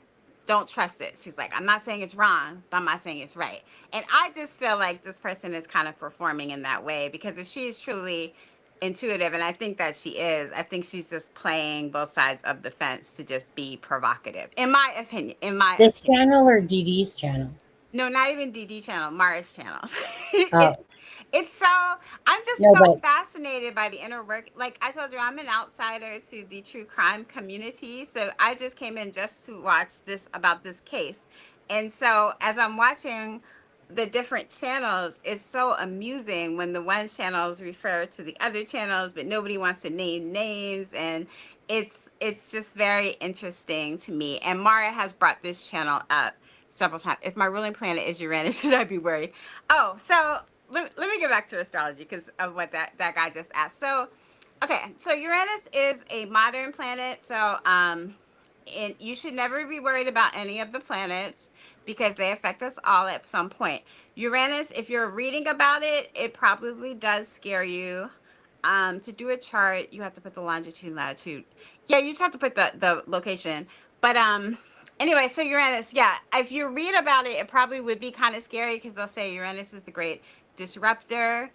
trust it. She's like, I'm not saying it's wrong, but I'm not saying it's right. And I just feel like this person is kind of performing in that way, because if she is truly intuitive, and I think that she is, I think she's just playing both sides of the fence to just be provocative, in my opinion. This channel or DD's channel? No, not even DD channel, Mara's channel. Oh. It's so, I'm just No, so but fascinated by the inner work. Like I told you, I'm an outsider to the true crime community. So I just came in just to watch this about this case. And so as I'm watching the different channels, it's so amusing when the one channels refer to the other channels, but nobody wants to name names. And it's just very interesting to me. And Mara has brought this channel up several times. If my ruling planet is Uranus, should I be worried? Oh, so let me get back to astrology because of what that guy just asked. So, okay, so Uranus is a modern planet. So, and you should never be worried about any of the planets because they affect us all at some point. Uranus, if you're reading about it, it probably does scare you. To do a chart, you have to put the longitude, latitude. Yeah, you just have to put the location. But anyway, so Uranus, yeah, if you read about it, it probably would be kind of scary because they'll say Uranus is the great disruptor.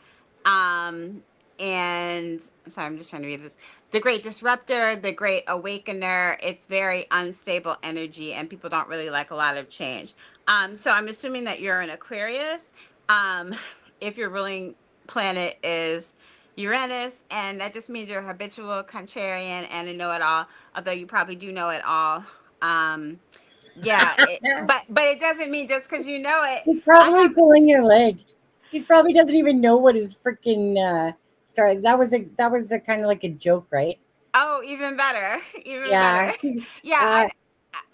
And I'm sorry, I'm just trying to read this. The great disruptor, the great awakener. It's very unstable energy, and people don't really like a lot of change. So I'm assuming that you're an Aquarius. If your ruling planet is Uranus, and that just means you're a habitual contrarian and a know-it-all, although you probably do know it all. Yeah, but it doesn't mean just because you know it. He's probably pulling your leg. He's probably doesn't even know what his freaking story. That was a kind of like a joke, right? Oh, even better, even Yeah. better. Yeah,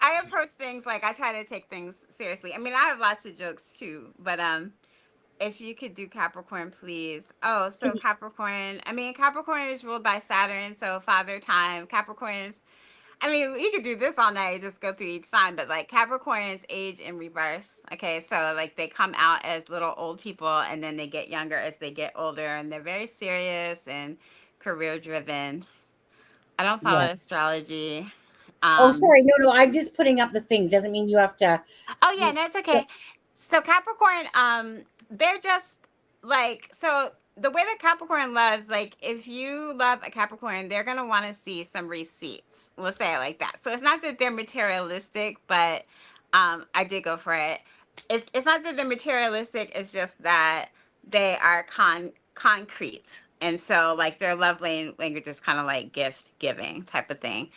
I approach things like I try to take things seriously. I mean, I have lots of jokes too, but if you could do Capricorn, please. Oh, so Capricorn. I mean, Capricorn is ruled by Saturn, so father time. Capricorns. I mean, we could do this all night, just go through each sign, but like Capricorns age in reverse. Okay, so like they come out as little old people and then they get younger as they get older, and they're very serious and career driven. I don't follow Yeah. astrology. Oh, sorry. No. I'm just putting up the things. Doesn't mean you have to. Oh yeah, no, it's okay. So Capricorn, they're just like, so the way that Capricorn loves, like if you love a Capricorn, they're gonna want to see some receipts. We'll say it like that. So it's not that they're materialistic, but I did go for it. If it's not that they're materialistic, it's just that they are concrete. And so like their love language is kind of like gift giving type of thing.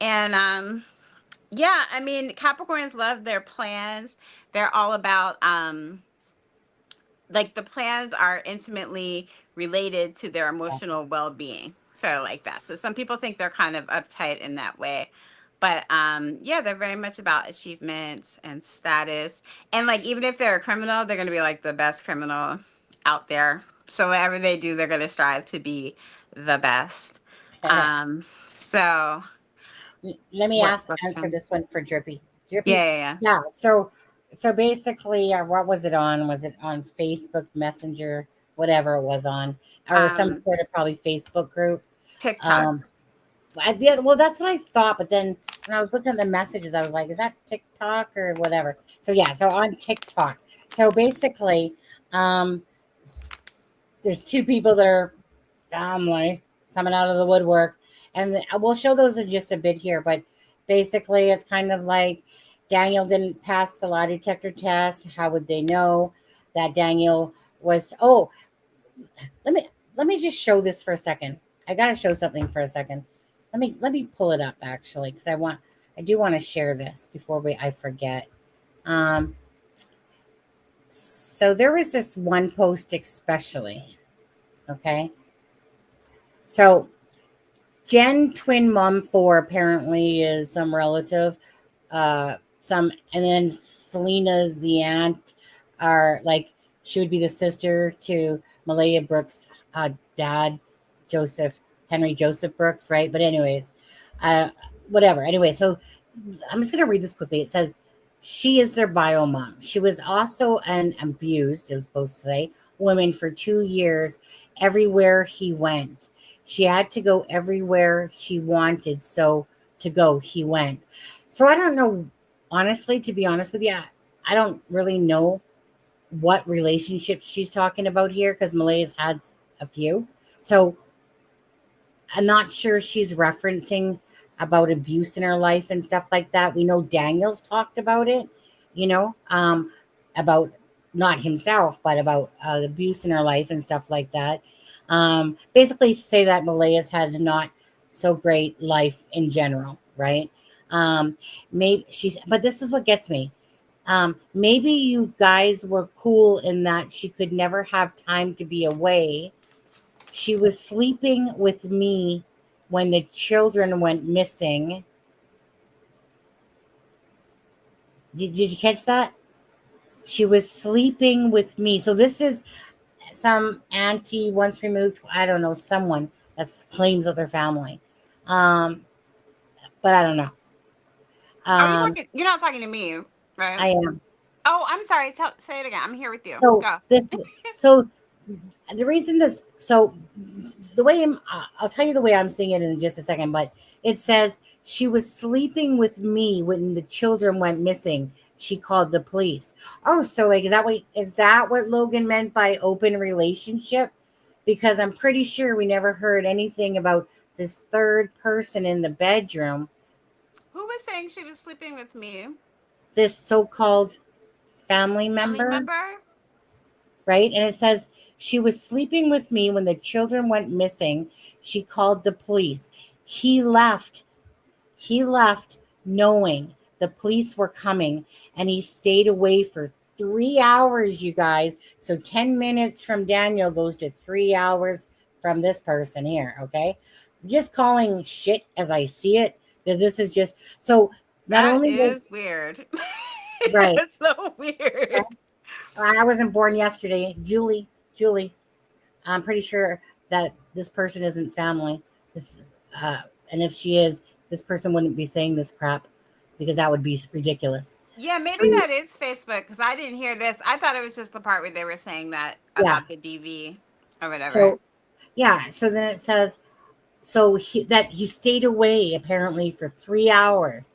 And yeah, I mean, Capricorns love their plans. They're all about like the plans are intimately related to their emotional well-being. Sort of like that. So some people think they're kind of uptight in that way. But yeah, they're very much about achievements and status. And like even if they're a criminal, they're gonna be like the best criminal out there. So whatever they do, they're gonna strive to be the best. So Let me answer question? this one for Drippy. Yeah. Yeah. So basically, what was it on? Was it on Facebook Messenger, whatever it was on, or some sort of probably Facebook group? TikTok. Well, that's what I thought, but then when I was looking at the messages, I was like, "Is that TikTok or whatever?" So yeah, so on TikTok. So basically, there's two people that are family coming out of the woodwork, and we'll show those in just a bit here. But basically, it's kind of like Daniel didn't pass the lie detector test. How would they know that Daniel was? Oh, let me just show this for a second. I gotta show something for a second. Let me pull it up actually, because I do want to share this before I forget. So there was this one post especially. Okay. So Jen, twin mom 4, apparently is some relative. And then Selena's the aunt, are like, she would be the sister to Malaya Brooks' dad, Henry Joseph Brooks, right? But anyways, whatever. Anyway, so I'm just going to read this quickly. It says, she is their bio mom. She was also an abused, it was supposed to say, woman for 2 years everywhere he went. She had to go everywhere she wanted, so to go, he went. So I don't know, honestly, to be honest with you, I don't really know what relationship she's talking about here, because Malaya's had a few. So I'm not sure she's referencing about abuse in her life and stuff like that. We know Daniel's talked about it, about not himself, but about abuse in her life and stuff like that. Basically say that Malaya's had a not so great life in general, right? But this is what gets me. Maybe you guys were cool in that she could never have time to be away. She was sleeping with me when the children went missing. Did you catch that? She was sleeping with me. So this is some auntie once removed, I don't know, someone that claims of their family. But I don't know. You're not talking to me, right? I am. Oh, I'm sorry. Say it again. I'm here with you. So Go. The reason that's so the way I'll tell you the way I'm seeing it in just a second, but it says she was sleeping with me when the children went missing. She called the police. Oh, so like, is that what Logan meant by open relationship? Because I'm pretty sure we never heard anything about this third person in the bedroom. Who was saying she was sleeping with me? This so-called family member? Right? And it says she was sleeping with me when the children went missing. She called the police. He left knowing the police were coming, and he stayed away for 3 hours, you guys. So 10 minutes from Daniel goes to 3 hours from this person here, okay? I'm just calling shit as I see it, because this is just so not that only is weird. Right. It's so weird. I wasn't born yesterday. Julie, I'm pretty sure that this person isn't family. And if she is, this person wouldn't be saying this crap, because that would be ridiculous. Yeah, maybe that is Facebook, because I didn't hear this. I thought it was just the part where they were saying that about the DV or whatever. So, so then it says, he stayed away apparently for 3 hours.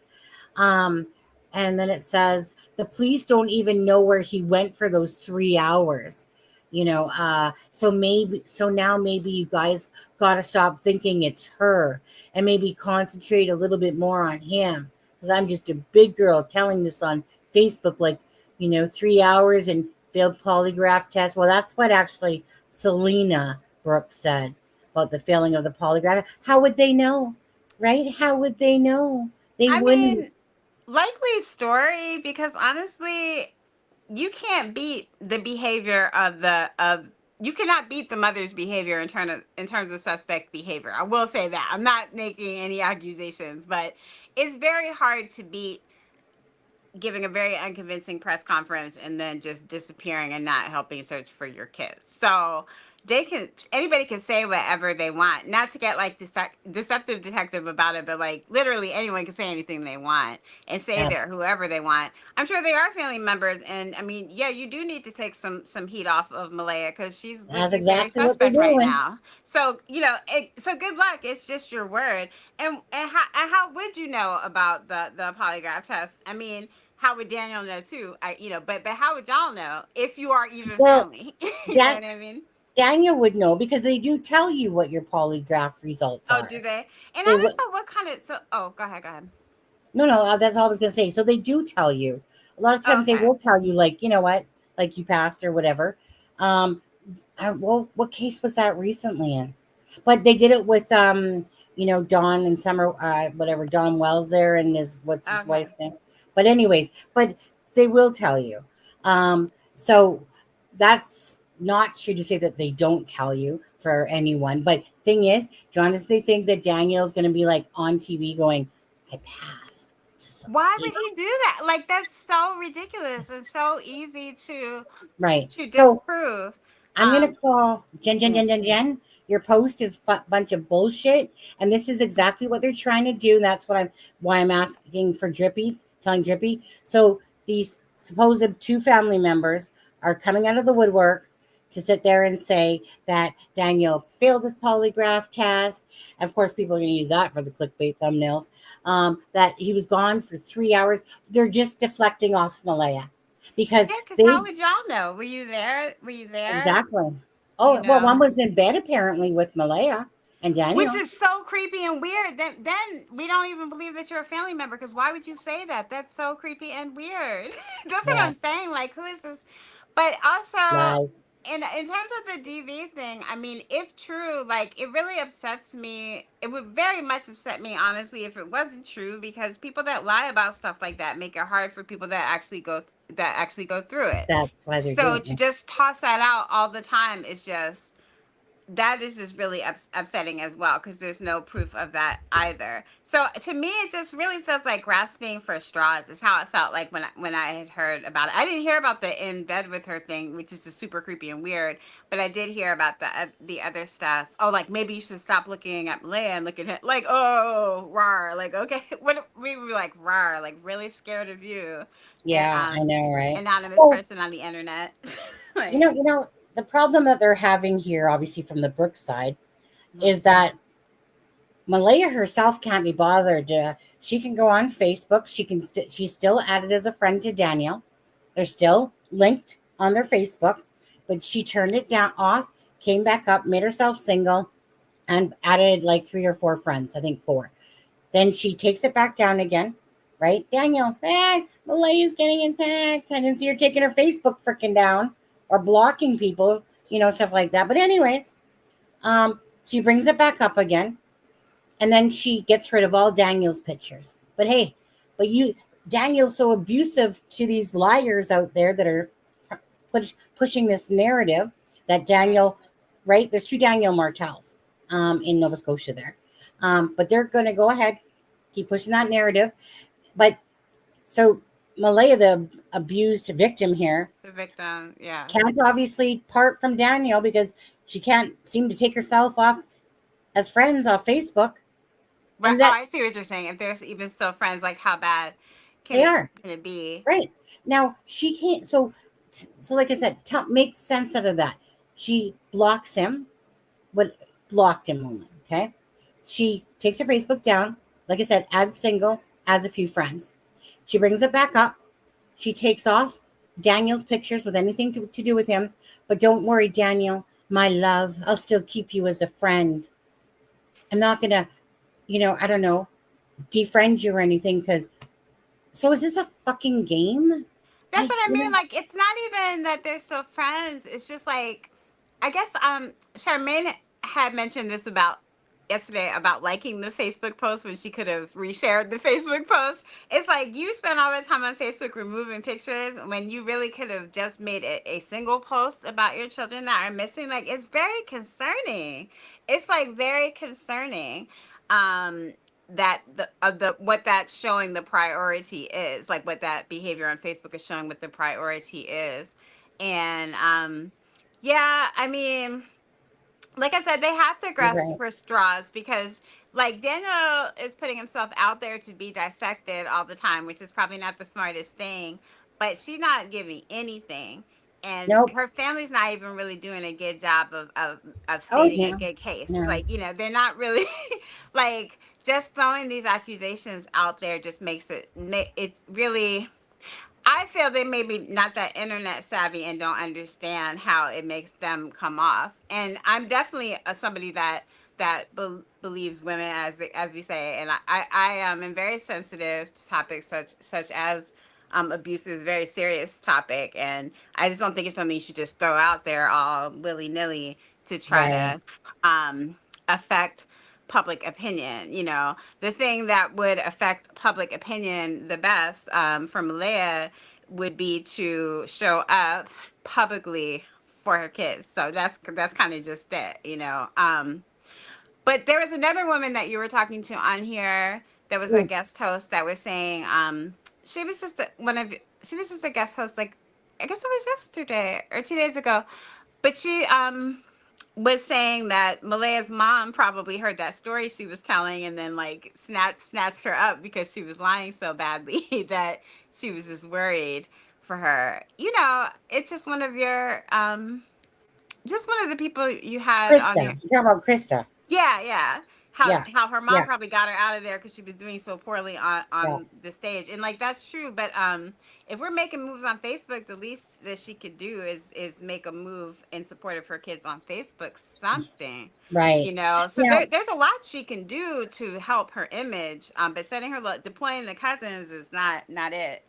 And then it says the police don't even know where he went for those 3 hours. So now maybe you guys got to stop thinking it's her and maybe concentrate a little bit more on him. Because I'm just a big girl telling this on Facebook, 3 hours and failed polygraph test. Well, that's what actually Selena Brooks said about the failing of the polygraph. How would they know? Right? How would they know? They wouldn't. Mean, likely story, because honestly, you can't beat the behavior you cannot beat the mother's behavior in terms of suspect behavior. I will say that. I'm not making any accusations, but it's very hard to beat giving a very unconvincing press conference and then just disappearing and not helping search for your kids. So anybody can say whatever they want, not to get like deceptive detective about it, but like literally anyone can say anything they want and say they're whoever they want. I'm sure they are family members, and I mean, yeah, you do need to take some heat off of Malaya, because she's That's exactly exactly what they're suspect right doing now. So so good luck. It's just your word. And how would you know about the polygraph test? I mean, how would Daniel know too? But how would y'all know if you are even family? You know what I mean? Daniel would know, because they do tell you what your polygraph results are. Oh, do they? And I don't know what kind of. Go ahead. No, that's all I was gonna say. So they do tell you. A lot of times they will tell you, like, you know what, like you passed or whatever. Well, what case was that recently in? But they did it with Don and Summer, whatever, Don Wells there, and what's his Okay. wife's name. But anyways, but they will tell you. So that's not true to say that they don't tell you for anyone. But thing is, do you honestly think that Daniel's going to be like on TV going, "I passed"? So Why would he do that? Like, that's so ridiculous and so easy to right. to So disprove. I'm gonna call Jen. Mm. Jen. Your post is a bunch of bullshit, and this is exactly what they're trying to do. And that's why I'm asking for Drippy, telling Drippy. So these supposed two family members are coming out of the woodwork to sit there and say that Daniel failed his polygraph test. And of course, people are going to use that for the clickbait thumbnails. That he was gone for 3 hours. They're just deflecting off Malaya because Yeah, because they how would y'all know? Were you there? Were you there? exactly. You Oh, well, one know, was in bed apparently with Malaya and which Daniel. is so creepy and weird. Then we don't even believe that you're a family member, because why would you say that? That's so creepy and weird. That's what Yeah, I'm saying. Like, who is this? But also, lies. in terms of the DV thing, I mean, if true, like, it really upsets me. It would very much upset me, honestly, if it wasn't true, because people that lie about stuff like that make it hard for people that actually go through it. That's why they're So doing to it. just toss that out all the time is just, that is just really upsetting as well, because there's no proof of that either. So to me, it just really feels like grasping for straws is how it felt like when I had heard about it. I didn't hear about the in bed with her thing, which is just super creepy and weird, but I did hear about the other stuff. Oh, like, maybe you should stop looking at Malaya and look at him. Like, oh, rar. Like, okay, what, we were like, rar, like, really scared of you, and Yeah, I know, right? anonymous Well, person on the internet. Like, the problem that they're having here, obviously from the Brooks side, mhm. is that Malaya herself can't be bothered. She can go on Facebook. She's still added as a friend to Daniel. They're still linked on their Facebook, but she turned it down off, came back up, made herself single, and added like 3 or 4 friends. I think 4. Then she takes it back down again, right? Daniel, Malaya's getting attacked. I didn't see her taking her Facebook freaking down or blocking people, stuff like that. But anyways, she brings it back up again, and then she gets rid of all Daniel's pictures. But hey, Daniel's so abusive to these liars out there that are pushing this narrative that Daniel, right? There's 2 Daniel Martells in Nova Scotia there. But they're going to go ahead, keep pushing that narrative. But so Malaya, the abused victim here, The victim, yeah. can't obviously part from Daniel because she can't seem to take herself off as friends off Facebook. Right. And Oh, that I see what you're saying. If there's even still friends, like, how bad they are. can it be? Right. Now she can't. So like I said, make sense out of that. She blocks him, but blocked him only. Okay. She takes her Facebook down. Like I said, adds single, adds a few friends. She brings it back up. She takes off Daniel's pictures with anything to do with him. But don't worry, Daniel, my love, I'll still keep you as a friend. I'm not gonna, I don't know, defriend you or anything. Because so is this a fucking game? That's what I mean. Like, it's not even that they're still friends. It's just like, I guess Charmaine had mentioned this about yesterday about liking the Facebook post when she could have reshared the Facebook post. It's like, you spend all the time on Facebook removing pictures when you really could have just made it a single post about your children that are missing. Like, it's very concerning. It's like very concerning. That the what that's showing the priority is, like, what that behavior on Facebook is showing what the priority is. And yeah, I mean, like I said, they have to You're grasp right. for straws, because, like, Daniel is putting himself out there to be dissected all the time, which is probably not the smartest thing, but she's not giving anything. And Nope. her family's not even really doing a good job of Oh stating a yeah. good case. No. Like, they're not really like, just throwing these accusations out there just makes it's really, I feel they may be not that internet savvy and don't understand how it makes them come off. And I'm definitely somebody believes women, as we say, and I am very sensitive to topics such as abuse is a very serious topic, and I just don't think it's something you should just throw out there all willy nilly to try Right. to affect public opinion. You know, the thing that would affect public opinion the best for Malaya would be to show up publicly for her kids. So that's kind of just it, you know. But there was another woman that you were talking to on here that was a guest host that was saying she was just she was just a guest host, like I guess it was yesterday or 2 days ago. But she was saying that Malaya's mom probably heard that story she was telling and then like snatched her up because she was lying so badly that she was just worried for her. You know, it's just one of your just one of the people you had on your Krista. You're talking about Krista. yeah. Yeah. How her mom Yeah. probably got her out of there because she was doing so poorly Yeah. on the stage, and like that's true. But if we're making moves on Facebook, the least that she could do is make a move in support of her kids on Facebook. Something, Right. you know. So Now, there's a lot she can do to help her image. But sending her deploying the cousins is not it.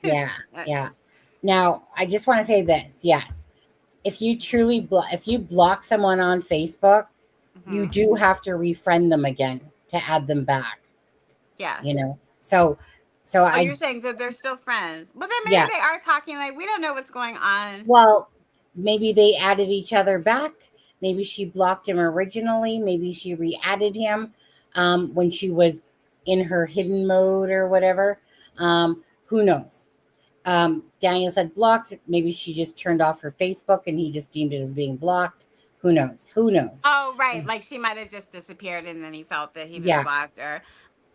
yeah. Yeah. Now, I just want to say this. Yes. If you truly if you block someone on Facebook, you Mhm. do have to refriend them again to add them back. Yes. You know. So Oh, you're saying that they're still friends. Well, then maybe yeah. they are talking. Like, we don't know what's going on. Well, maybe they added each other back. Maybe she blocked him originally. Maybe she re-added him when she was in her hidden mode or whatever. Who knows? Daniel said blocked. Maybe she just turned off her Facebook and he just deemed it as being blocked. Who knows? Who knows? Oh, right. Like she might have just disappeared and then he felt that he was Yeah. blocked, or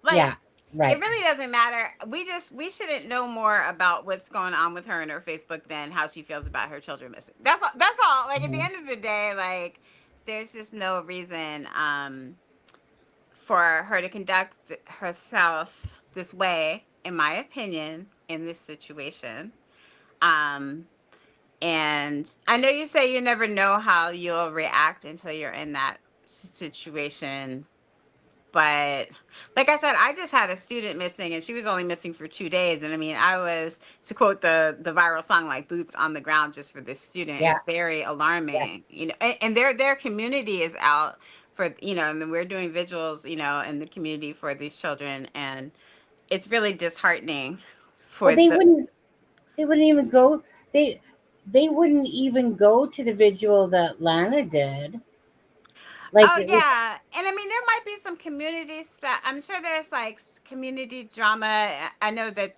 like Yeah. Right. it really doesn't matter. We shouldn't know more about what's going on with her and her Facebook than how she feels about her children missing. That's all. Like at the end of the day, like there's just no reason for her to conduct herself this way, in my opinion, in this situation. And I know you say you never know how you'll react until you're in that situation. But like I said, I just had a student missing and she was only missing for 2 days. And I mean, I was, to quote the viral song, like boots on the ground just for this student. Yeah. It's very alarming, you know, and their community is out for, you know, and we're doing vigils, you know, in the community for these children. And it's really disheartening Well, for the, they wouldn't even go. They wouldn't even go to the vigil that Lana did. Like, oh yeah, and I mean there might be some community stuff. I'm sure there's like community drama. I know that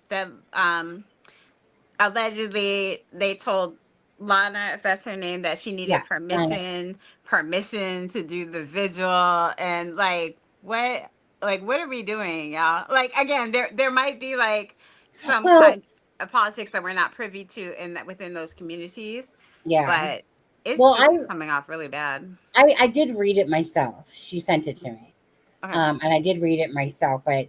allegedly they told Lana, if that's her name, that she needed yeah, Lana. permission to do the vigil, and like what are we doing, y'all? Like again, there might be like some Well, kind of politics that we're not privy to in that within those communities, yeah. but it's Well, just coming off really bad. I did read it myself. She sent it to me. Okay. And I did read it myself, but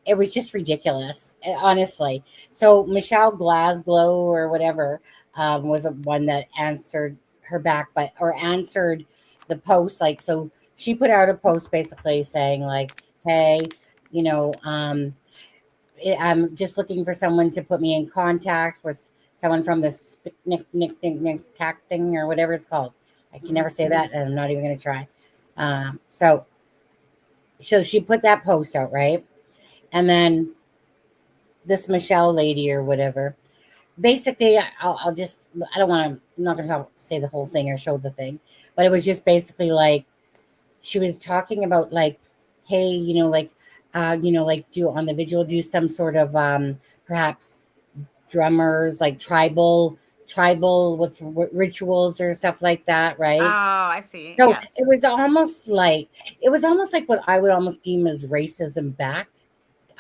it was just ridiculous, honestly. So Michelle Glasgow or whatever was the one that answered her back, or answered the post. Like, so she put out a post basically saying like, "Hey, you know, I'm just looking for someone to put me in contact with someone from the Nick tack thing or whatever it's called. I can never say that, and I'm not even going to try." So she put that post out, right? And then this Michelle lady or whatever, basically, I'll just, I don't want to, I'm not going to say the whole thing or show the thing, but it was just basically like, she was talking about like, hey, like do on the vigil, do some sort of perhaps drummers, like tribal rituals or stuff like that, right? Oh, I see. So Yes. it was almost like what I would almost deem as racism back.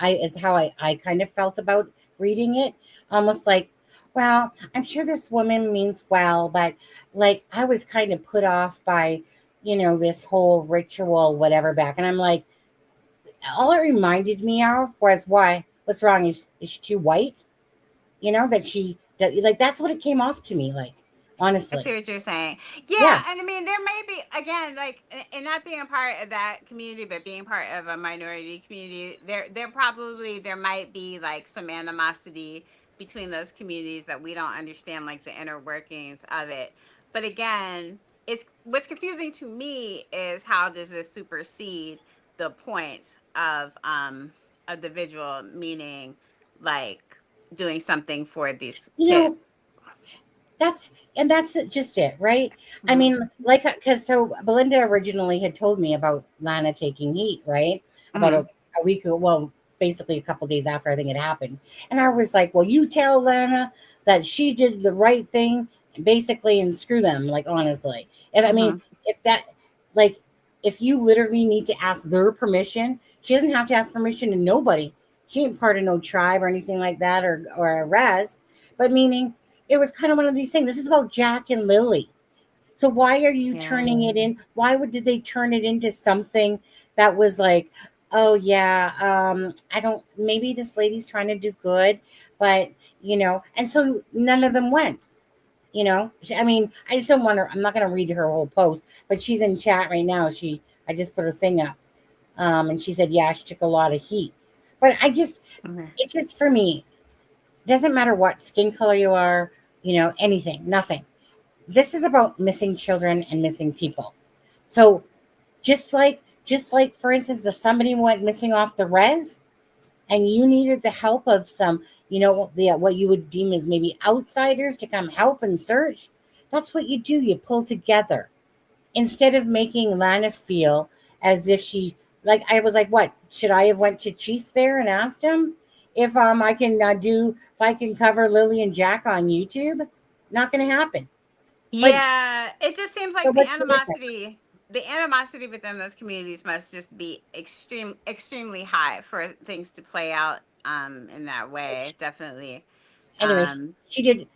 Is how I kind of felt about reading it. Almost like, well, I'm sure this woman means well, but like I was kind of put off by, this whole ritual, whatever back. And I'm like, all it reminded me of was why? What's wrong? Is she too white? Like that's what it came off to me like. Honestly. I see what you're saying. Yeah, and I mean, there may be again, like, and not being a part of that community, but being part of a minority community, there might be like some animosity between those communities that we don't understand, like the inner workings of it. But again, it's what's confusing to me is how does this supersede the point of the visual, meaning like doing something for these You kids. know, that's just it, right? I Mhm. mean, like, because so Belinda originally had told me about Lana taking heat, right? About a week, well, basically a couple days after I think it happened, and I was like, well, you tell Lana that she did the right thing, basically, and screw them. Like, honestly, if I mean, if that, like, if you literally need to ask their permission, she doesn't have to ask permission to nobody. She ain't part of no tribe or anything like that, or a res, but meaning it was kind of one of these things. This is about Jack and Lily. So why are you turning it in? Why did they turn it into something that was like, oh yeah, I don't, maybe this lady's trying to do good, but and so none of them went. I mean, I just don't want to, I'm not going to read her whole post, but she's in chat right now. I just put her thing up. And she said, yeah, she took a lot of heat, but it just, for me, doesn't matter what skin color you are, anything, nothing. This is about missing children and missing people. So just like for instance, if somebody went missing off the res and you needed the help of some, what you would deem as maybe outsiders to come help and search, that's what you do. You pull together instead of making Lana feel as if she, like, I was like, what should I have went to Chief there and asked him if I can if I can cover Lily and Jack on YouTube? Not going to happen. Yeah, it just seems like So the what's the difference? animosity within those communities must just be extremely high for things to play out in that way. Definitely. Anyways, she did,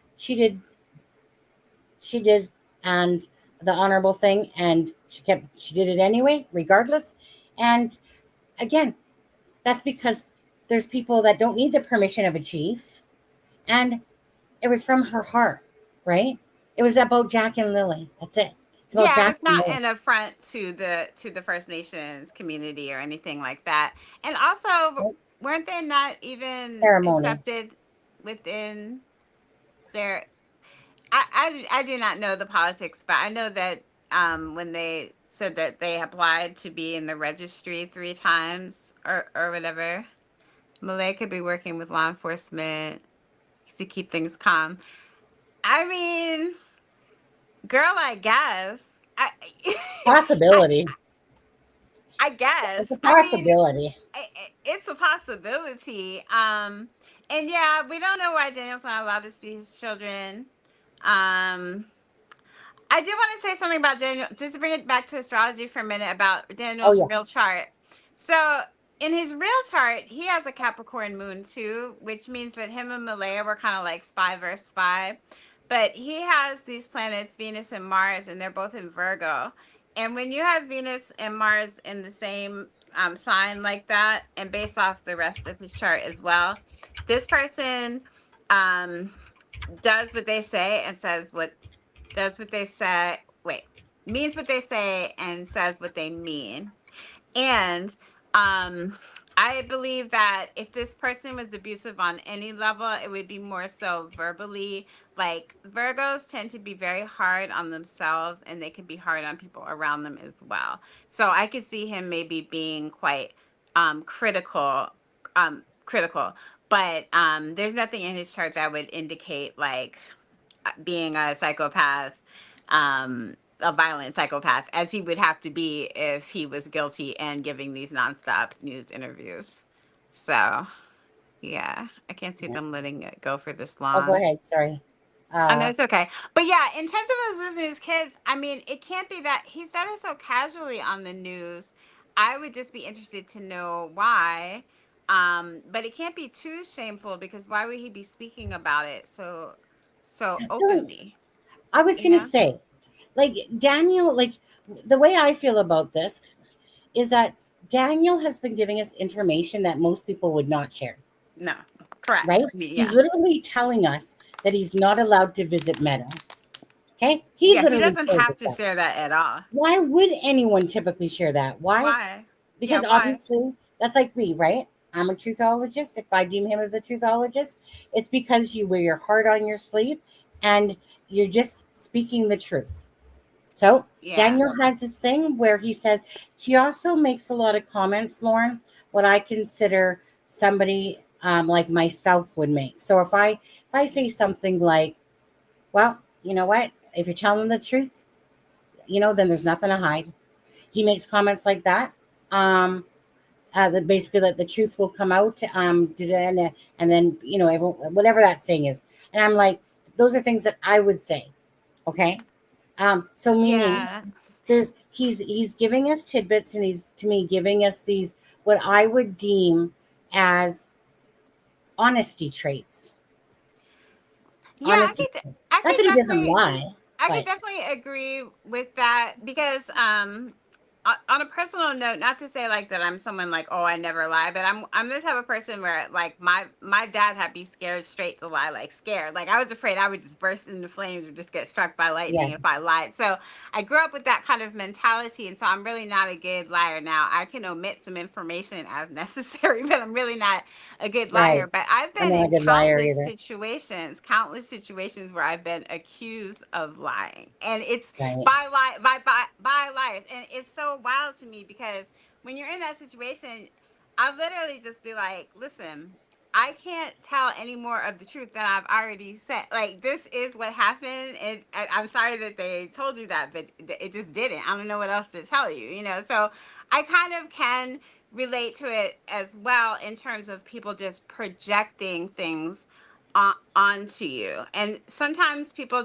and the honorable thing, and she did it anyway, regardless. And again, that's because there's people that don't need the permission of a chief, and it was from her heart, right? It was about Jack and Lily. That's it. It's about Yeah, it Jack was and not Lily. an affront to the First Nations community or anything like that. And also, weren't they not even Ceremony. accepted within their? I do not know the politics, but I know that when they said that they applied to be in the registry 3 times or whatever, Malay could be working with law enforcement to keep things calm. I mean, girl, I guess. Possibility. I guess. It's a I mean, possibility. it's a possibility. And yeah, we don't know why Daniel's not allowed to see his children. I do want to say something about Daniel, just to bring it back to astrology for a minute, about Daniel's real chart. So in his real chart, he has a Capricorn moon too, which means that him and Malaya were kind of like spy versus spy. But he has these planets, Venus and Mars, and they're both in Virgo. And when you have Venus and Mars in the same sign like that, and based off the rest of his chart as well, this person does what they say and says what does what they say. Wait, means what they say and says what they mean. And I believe that if this person was abusive on any level, it would be more so verbally. Like, Virgos tend to be very hard on themselves, and they can be hard on people around them as well. So I could see him maybe being quite critical. Critical, but there's nothing in his chart that would indicate like being a psychopath, a violent psychopath, as he would have to be if he was guilty and giving these nonstop news interviews. So, yeah, I can't see them letting it go for this long. Oh, go ahead. Sorry. I know it's okay. But yeah, in terms of us losing his kids, I mean, it can't be that he said it so casually on the news. I would just be interested to know why. But it can't be too shameful, because why would he be speaking about it so openly? I was going to say, like, Daniel, like, the way I feel about this is that Daniel has been giving us information that most people would not share. No, correct. Right? Yeah. He's literally telling us that he's not allowed to visit Meadow. Okay? He doesn't have to share that at all. Why would anyone typically share that? Why? Because obviously, that's like me, right? I'm a truthologist. If I deem him as a truthologist, it's because you wear your heart on your sleeve and you're just speaking the truth. So Yeah. Daniel has this thing where he says, he also makes a lot of comments, Lauren, what I consider somebody like myself would make. So if I say something like, well, you know what? If you're telling the truth, then there's nothing to hide. He makes comments like that. That basically that the truth will come out. And then everyone, whatever that saying is, and I'm like, those are things that I would say. Okay. So meaning he's giving us tidbits, and he's to me giving us these what I would deem as honesty traits. Yeah, I Honesty. could Not that he doesn't definitely lie. I could definitely agree with that because on a personal note, not to say like that I'm someone like, oh, I never lie, but I'm the type of person where like my dad had me scared straight to lie, like scared. Like I was afraid I would just burst into flames or just get struck by lightning if I lied. So I grew up with that kind of mentality, and so I'm really not a good liar now. I can omit some information as necessary, but I'm really not a good liar. Right. But I've I'm been not a in good liar countless either. situations where I've been accused of lying, and it's Right. by liars, and it's so wild to me because when you're in that situation, I literally just be like, listen, I can't tell any more of the truth than I've already said. Like, this is what happened, and I'm sorry that they told you that, but it just didn't. I don't know what else to tell you, So I kind of can relate to it as well in terms of people just projecting things onto you. And sometimes people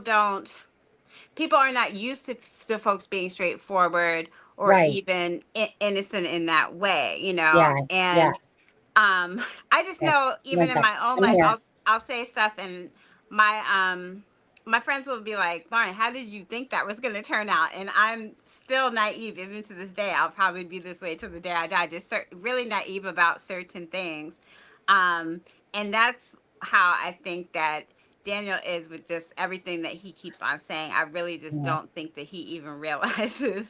are not used to folks being straightforward or Right. even innocent in that way, Yeah. and I just Yeah. know even One in sec. my own I'm life, here. I'll say stuff, and my friends will be like, Lauren, how did you think that was going to turn out? And I'm still naive even to this day. I'll probably be this way till the day I die, just really naive about certain things. And that's how I think that Daniel is with just everything that he keeps on saying. I really just Yeah. don't think that he even realizes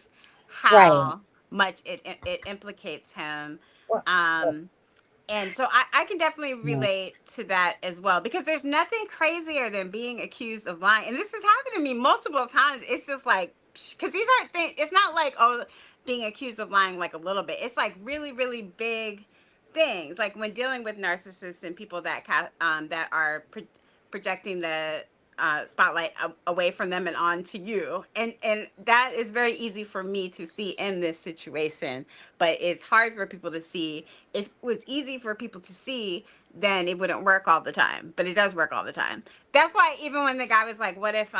Right. how much it implicates him. Well, Um, oops. and so I can definitely Yeah. relate to that as well, because there's nothing crazier than being accused of lying. And this has happened to me multiple times. It's just like, because these aren't things, it's not like, oh, being accused of lying like a little bit. It's like really, really big things. Like when dealing with narcissists and people that that are projecting the spotlight away from them and onto you, and that is very easy for me to see in this situation, but it's hard for people to see. If it was easy for people to see, then it wouldn't work all the time, but it does work all the time. That's why even when the guy was like, what if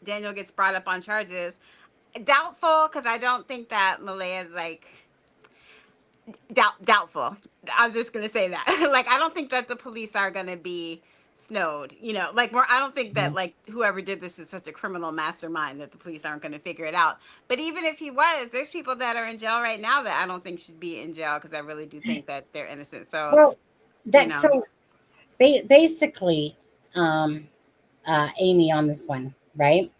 Daniel gets brought up on charges, doubtful, because I don't think that Malaya is like doubtful. I'm just gonna say that. Like, I don't think that the police are gonna be snowed. Like, I don't think that like whoever did this is such a criminal mastermind that the police aren't gonna figure it out. But even if he was, there's people that are in jail right now that I don't think should be in jail, because I really do think that they're innocent. So, Well, you that know. so basically, Amy on this one, right?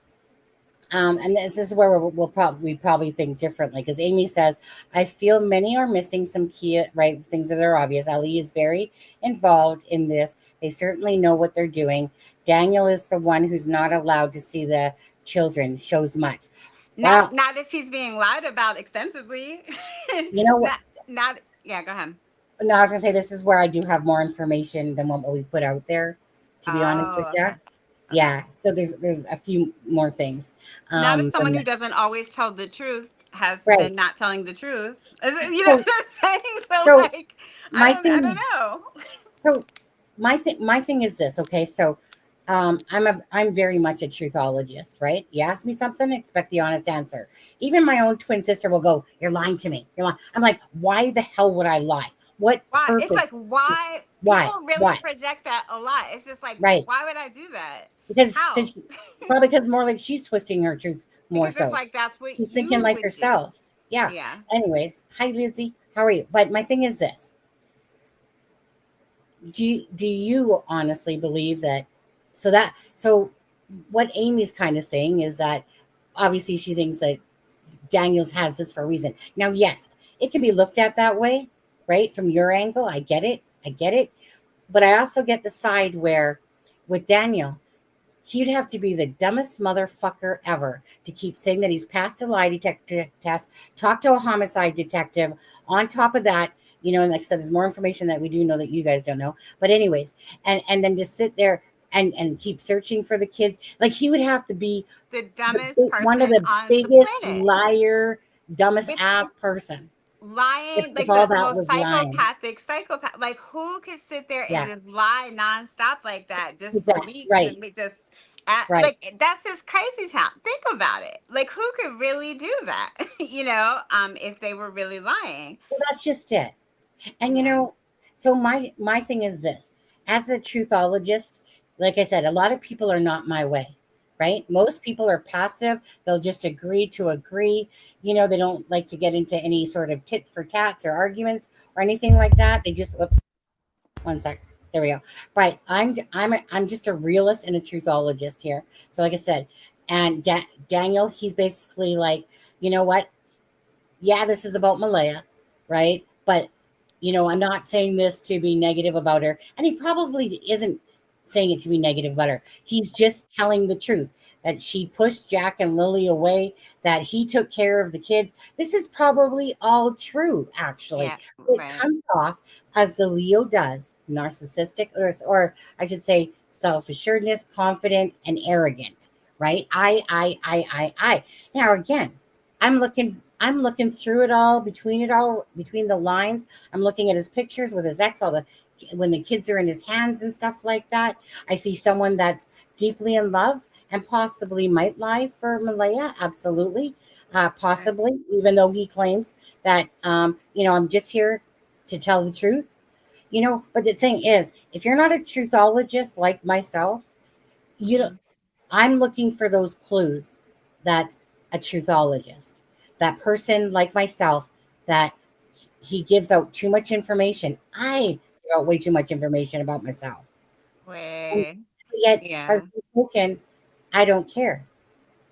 And this is where we probably think differently, because Amy says, I feel many are missing some key things that are obvious. Ali is very involved in this. They certainly know what they're doing. Daniel is the one who's not allowed to see the children. Shows much. Wow. Not if he's being lied about extensively. You know what? Not yeah, go ahead. No, I was gonna say this is where I do have more information than what we put out there, to be honest with you. Okay. Yeah. So there's a few more things. Not as someone Than who doesn't always tell the truth has been right. not telling the truth. You know what I'm saying? So Like, my I thing. don't know. So my thing is this. Okay. So I'm very much a truthologist, right? You ask me something, expect the honest answer. Even my own twin sister will go, "You're lying to me. You're lying." I'm like, why the hell would I lie? What Why? purpose? It's like, why? Why? People really Why? project that a lot. It's just like, Right. why would I do that? Because How? probably because more like she's twisting her truth more Because it's so. like that's what She's thinking you like would do. herself. Yeah. Yeah. Anyways, hi Lizzie, how are you? But my thing is this: do you honestly believe that? So what Amy's kind of saying is that obviously she thinks that Daniels has this for a reason. Now, yes, it can be looked at that way, right? From your angle, I get it. But I also get the side where with Daniel, He'd have to be the dumbest motherfucker ever to keep saying that he's passed a lie detector test, talked to a homicide detective. On top of that, you know, and like I said, there's more information that we do know that you guys don't know. But anyways, and then just sit there and keep searching for the kids. Like he would have to be The dumbest one of person the on the biggest planet. liar, dumbest With ass person. lying, If like all the that most was lying. psychopath. Like who could sit there and Yeah. just lie nonstop like that just for That, weeks right. and they just act, Right. like that's just crazy town. Think about it. Like who could really do that? You know, if they were really lying. Well, that's just it. And you know, so my thing is this: as a truthologist, like I said, a lot of people are not my way, right? Most people are passive; they'll just agree to agree. You know, they don't like to get into any sort of tit for tats or arguments or anything like that. They just oops, one sec. There we go. But I'm just a realist and a truthologist here. So, like I said, and Daniel, he's basically like, you know what? Yeah, this is about Malaya, right? But you know, I'm not saying this to be negative about her, and he probably isn't saying it to be negative about her. He's just telling the truth that she pushed Jack and Lily away, that he took care of the kids. This is probably all true, actually. Yeah, It right. comes off as the Leo does, narcissistic, or I should say, self-assuredness, confident, and arrogant. Right? I. Now again, I'm looking through it all, between the lines. I'm looking at his pictures with his ex, all the when the kids are in his hands and stuff like that. I see someone that's deeply in love and possibly might lie for Malaya. Absolutely. Possibly, even though he claims that you know, I'm just here to tell the truth. You know, but the thing is, if you're not a truthologist like myself, you know, I'm looking for those clues. That's a truthologist. That person like myself that he gives out too much information. I give out way too much information about myself. And Way. yet, Yeah. as a token, I don't care.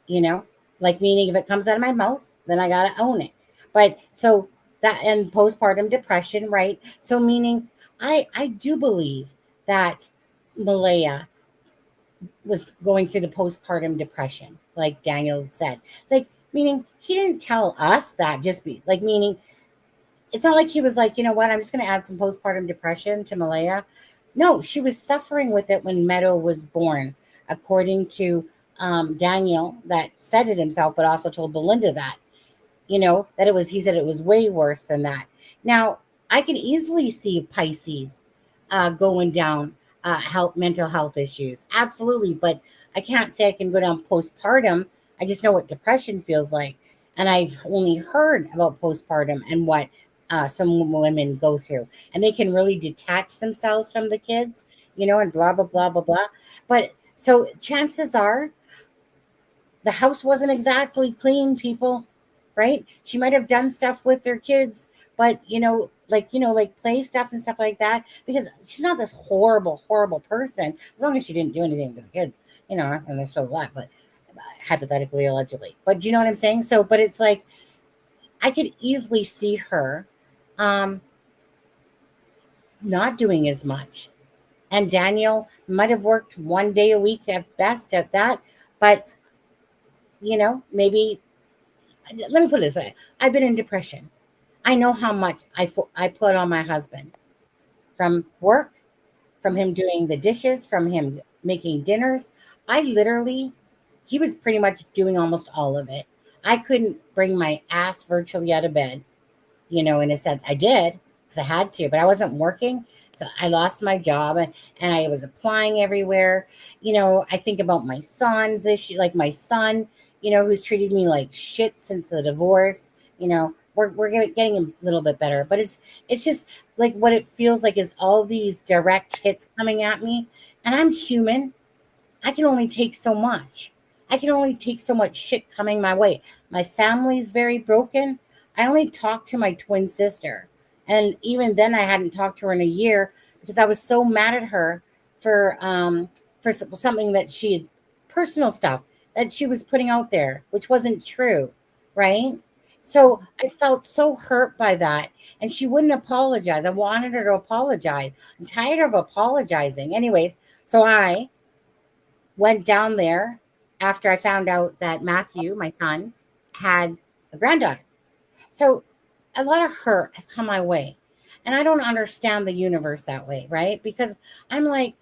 You know, like meaning if it comes out of my mouth, then I gotta own it. But so that and postpartum depression, right? So meaning I do believe that Malaya was going through the postpartum depression, like Daniel said. Like, meaning he didn't tell us that, just be like, meaning it's not like he was like, you know what, I'm just going to add some postpartum depression to Malaya. No, she was suffering with it when Meadow was born, according to Daniel, that said it himself, but also told Belinda that, you know, that it was, he said it was way worse than that. Now, I can easily see Pisces going down mental health issues. Absolutely. But I can't say I can go down postpartum. I just know what depression feels like. And I've only heard about postpartum and what some women go through. And they can really detach themselves from the kids, you know, and blah, blah, blah, blah, blah. But so chances are the house wasn't exactly clean, people, right? She might have done stuff with their kids, but like play stuff and stuff like that, because she's not this horrible, horrible person, as long as she didn't do anything to the kids, you know, and they're still alive, but hypothetically, allegedly. But you know what I'm saying? So, but it's like I could easily see her not doing as much. And Daniel might have worked one day a week at best at that, but you know, maybe let me put it this way. I've been in depression. I know how much I put on my husband, from work, from him doing the dishes, from him making dinners. I literally, he was pretty much doing almost all of it. I couldn't bring my ass virtually out of bed, you know, in a sense. I did because I had to, but I wasn't working. So I lost my job, and I was applying everywhere. You know, I think about my son's issue, like my son, you know, who's treated me like shit since the divorce. You know, we're getting a little bit better, but it's just like what it feels like is all these direct hits coming at me, and I'm human. I can only take so much. I can only take so much shit coming my way. My family's very broken. I only talk to my twin sister. And even then I hadn't talked to her in a year because I was so mad at her for something that she had, personal stuff that she was putting out there, which wasn't true, right? So I felt so hurt by that. And she wouldn't apologize. I wanted her to apologize. I'm tired of apologizing. Anyways, so I went down there after I found out that Matthew, my son, had a granddaughter. So a lot of hurt has come my way. And I don't understand the universe that way, right? Because I'm like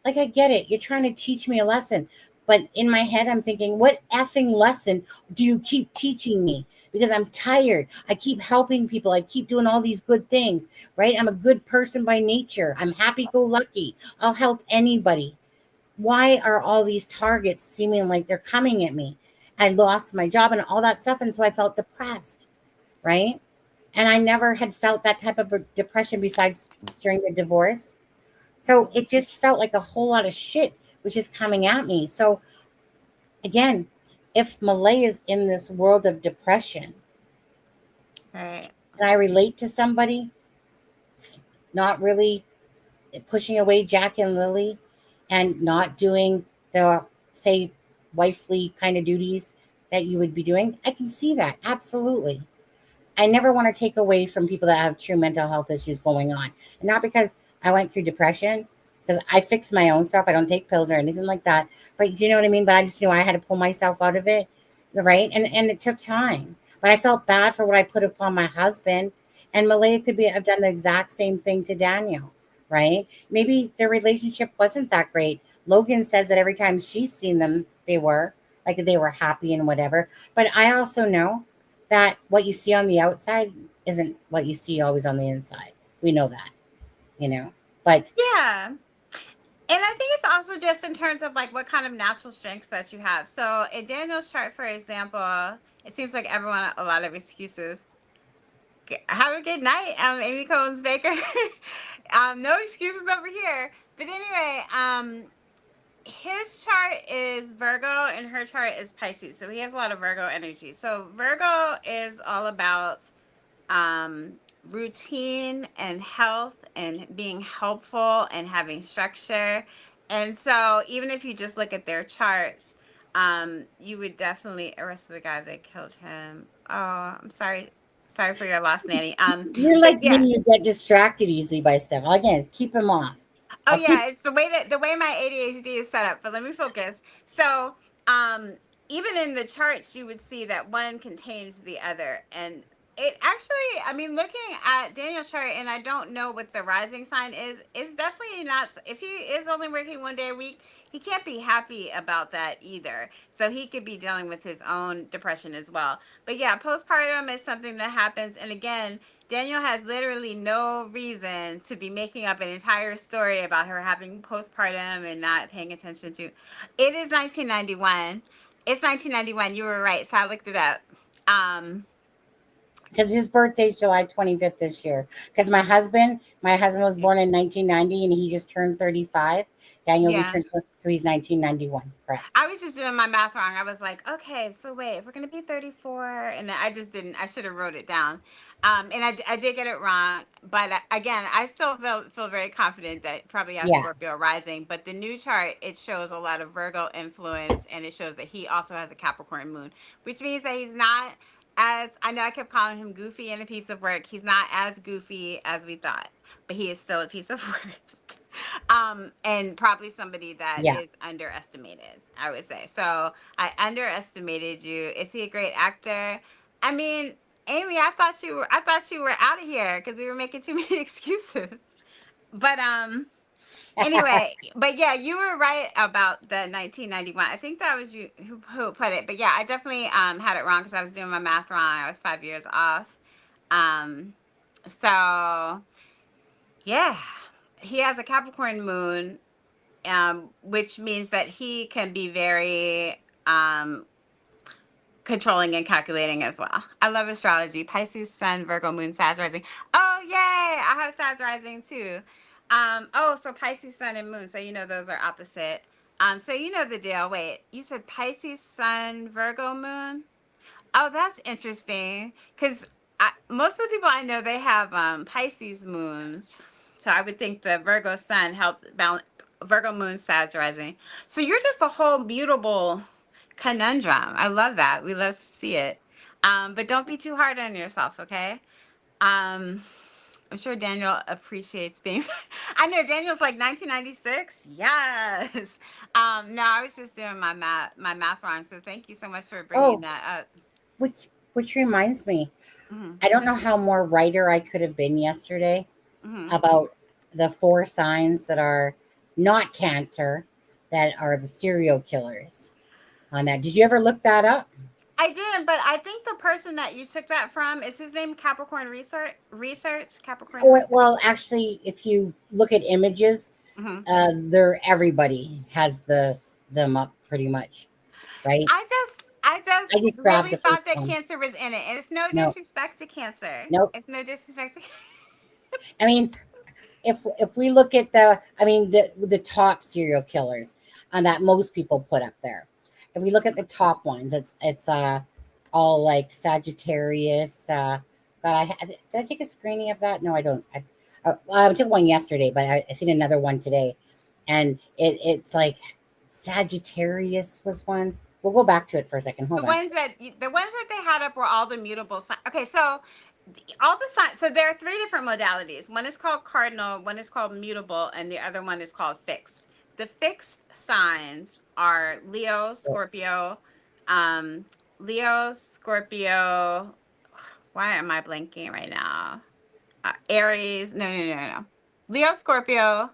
I get it. You're trying to teach me a lesson. But in my head, I'm thinking, what effing lesson do you keep teaching me? Because I'm tired. I keep helping people. I keep doing all these good things, right? I'm a good person by nature. I'm happy-go-lucky. I'll help anybody. Why are all these targets seeming like they're coming at me? I lost my job and all that stuff. And so I felt depressed, right? And I never had felt that type of depression besides during the divorce. So it just felt like a whole lot of shit was just coming at me. So again, if Malay is in this world of depression, Right. can I relate to somebody not really pushing away Jack and Lily and not doing the, say, wifely kind of duties that you would be doing? I can see that. Absolutely. I never want to take away from people that have true mental health issues going on. And not because I went through depression, because I fix my own stuff. I don't take pills or anything like that. But do you know what I mean? But I just knew I had to pull myself out of it, right? And it took time. But I felt bad for what I put upon my husband. And Malaya could have done the exact same thing to Daniel, right? Maybe their relationship wasn't that great. Logan says that every time she's seen them, they were happy and whatever. But I also know that what you see on the outside isn't what you see always on the inside. We know that, but Yeah. And I think it's also just in terms of like what kind of natural strengths that you have. So in Daniel's chart, for example, it seems like everyone a lot of excuses. Have a good night, Amy Combs Baker. No excuses over here. But anyway, his chart is Virgo and her chart is Pisces. So he has a lot of Virgo energy. So Virgo is all about routine and health and being helpful and having structure. And so even if you just look at their charts, you would definitely arrest the guy that killed him. Oh, I'm sorry. Sorry for your loss, Nanny. you're But like yeah. me, you get distracted easily by stuff. Again, keep him off. Oh yeah, it's the way my ADHD is set up. But let me focus. So, even in the charts, you would see that one contains the other, and it actually, I mean, looking at Daniel's chart, and I don't know what the rising sign is. It's definitely not. If he is only working 1 day a week, he can't be happy about that either. So he could be dealing with his own depression as well. But yeah, postpartum is something that happens, and again, Daniel has literally no reason to be making up an entire story about her having postpartum and not paying attention to. It is 1991. It's 1991. You were right. So I looked it up. Because his birthday's July 25th this year. Because my husband was born in 1990 and he just turned 35. Daniel, Yeah. so he's 1991. Correct. I was just doing my math wrong. I was like, okay, so wait, if we're going to be 34, and then I just didn't, I should have wrote it down. And I did get it wrong. But again, I still feel very confident that it probably has Yeah. Scorpio rising. But the new chart, it shows a lot of Virgo influence, and it shows that he also has a Capricorn moon, which means that he's not as, I know I kept calling him goofy and a piece of work. He's not as goofy as we thought, but he is still a piece of work. And probably somebody that is underestimated, I would say. So I underestimated you. Is he a great actor? I mean, Amy, I thought you were out of here because we were making too many excuses. But anyway, but yeah, you were right about the 1991. I think that was you who put it. But yeah, I definitely had it wrong because I was doing my math wrong. I was 5 years off. So yeah, he has a Capricorn moon, which means that he can be very controlling and calculating as well. I love astrology. Pisces, Sun, Virgo, Moon, Sag rising. Oh, yay! I have Sag rising too. So Pisces, Sun, and Moon. So you know those are opposite. So you know the deal. Wait, you said Pisces, Sun, Virgo, Moon? Oh, that's interesting. Because most of the people I know, they have Pisces moons. So I would think the Virgo Sun helped balance Virgo Moon, Sag rising. So you're just a whole mutable conundrum. I love that. We love to see it. But don't be too hard on yourself, okay? I'm sure Daniel appreciates being. I know Daniel's like 1996. Yes. No, I was just doing my math wrong. So thank you so much for bringing Oh, that up. which reminds me, Mm-hmm. I don't know how more righter I could have been yesterday Mm-hmm. about the 4 signs that are not Cancer, that are the serial killers on that. Did you ever look that up? I didn't, but I think the person that you took that from, is his name Capricorn Capricorn Research. Well, actually, if you look at images, Mm-hmm. they're everybody has them up pretty much, right? I I just just grabbed really the thought first that one. Cancer was in it, and it's no No, disrespect to Cancer. nope. It's no disrespect to. I mean, if we look at the top serial killers that most people put up there, if we look at the top ones, it's all like Sagittarius. Did I take a screening of that? No, I don't. I took one yesterday, but I seen another one today, and it's like Sagittarius was one. We'll go back to it for a second. Hold The on. ones that they had up were all the mutable signs. Okay, so all the signs. So there are 3 different modalities. One is called cardinal, one is called mutable, and the other one is called fixed. The fixed signs are Leo, Scorpio, Leo, Scorpio. Why am I blanking right now? Aries. No. Leo, Scorpio,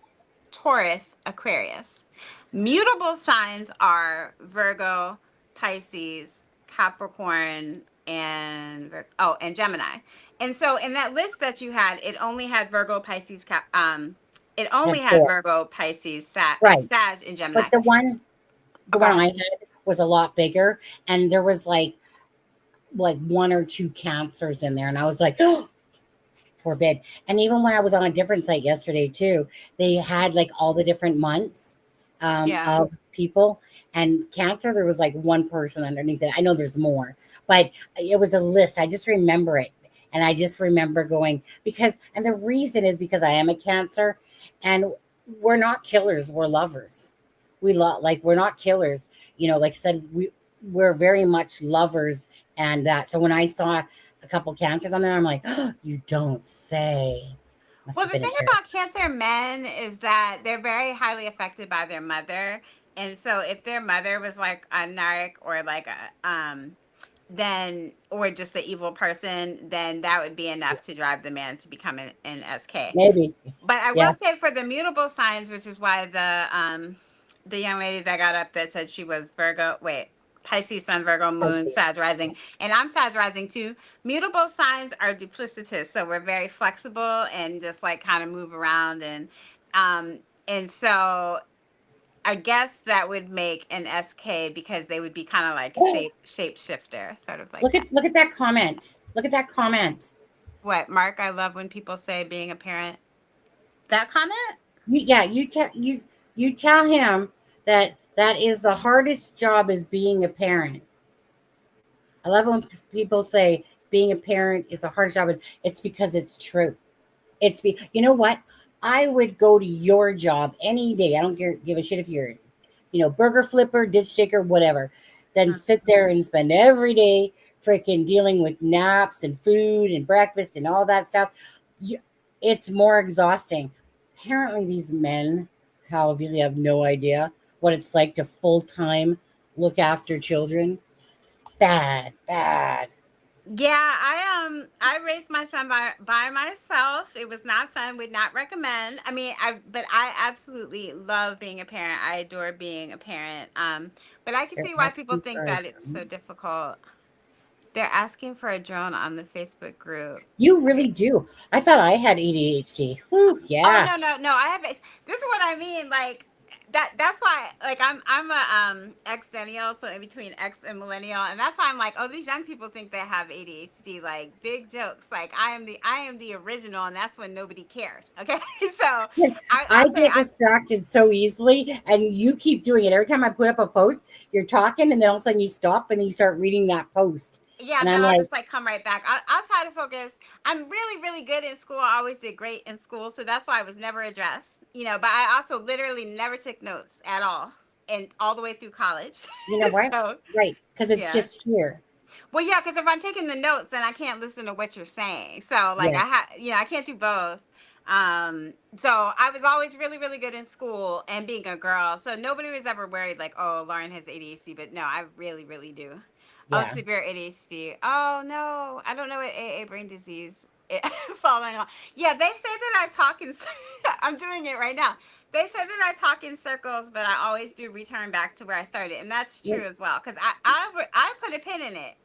Taurus, Aquarius. Mutable signs are Virgo, Pisces, Capricorn, and Gemini. And so in that list that you had, it only had Virgo, Pisces, it only Had had 4. Virgo, Pisces, Right. Sag, and Gemini. But the one Okay. I had was a lot bigger, and there was like 1 or 2 Cancers in there, and I was like, oh, forbid. And even when I was on a different site yesterday too, they had like all the different months Yeah. of people, and Cancer, there was like 1 person underneath it. I know there's more, but it was a list. I just remember it, and I just remember going, and the reason is because I am a Cancer, and we're not killers, we're lovers. We're not killers, like I said, we're very much lovers. And that, so when I saw a couple Cancers on there, I'm like, oh, you don't say. Well, the thing about Cancer men is that they're very highly affected by their mother. And so if their mother was like a narc or like then, or just an evil person, then that would be enough to drive the man to become an SK. Maybe. But I will say for the mutable signs, which is why the young lady that got up that said she was Pisces, Sun, Virgo, Moon, Sag rising, and I'm Sag rising too. Mutable signs are duplicitous, so we're very flexible and just like kind of move around, and so I guess that would make an SK because they would be kind of like shapeshifter, sort of like. Look at that comment. Look at that comment. What, Mark? I love when people say being a parent. That comment? You tell him that is the hardest job, is being a parent. I love when people say being a parent is the hardest job. It's because it's true. You know what? I would go to your job any day. I don't give a shit if you're, burger flipper, ditch digger, whatever. Then sit there and spend every day freaking dealing with naps and food and breakfast and all that stuff. It's more exhausting. Apparently, these men obviously have no idea what it's like to full-time look after children. Bad. Yeah, I raised my son by myself. It was not fun. Would not recommend. I mean, but I absolutely love being a parent. I adore being a parent. But I can see why people think that it's so difficult. They're asking for a drone on the Facebook group. You really do. I thought I had ADHD. Whew, yeah. Oh no. I have. This is what I mean. Like that's why. Like I'm a Xennial, so in between X and millennial, and that's why I'm like, oh, these young people think they have ADHD. Like big jokes. Like I am the original, and that's when nobody cared. Okay, so I get distracted so easily, and you keep doing it. Every time I put up a post, you're talking, and then all of a sudden you stop, and then you start reading that post. Yeah, and then I'll just like come right back. I'll try to focus. I'm really, really good in school. I always did great in school, so that's why I was never addressed. But I also literally never took notes at all, and all the way through college. You know what? So, right, because it's just here. Well, yeah, because if I'm taking the notes, then I can't listen to what you're saying. So, like, I can't do both. So I was always really, really good in school and being a girl. So nobody was ever worried like, oh, Lauren has ADHD, but no, I really, really do. Oh, Yeah. severe ADHD. Oh no, I don't know what AA brain disease falling on. Yeah, they say that I talk in. I'm doing it right now. They said that I talk in circles, but I always do return back to where I started, and that's true as well. Because I put a pin in it.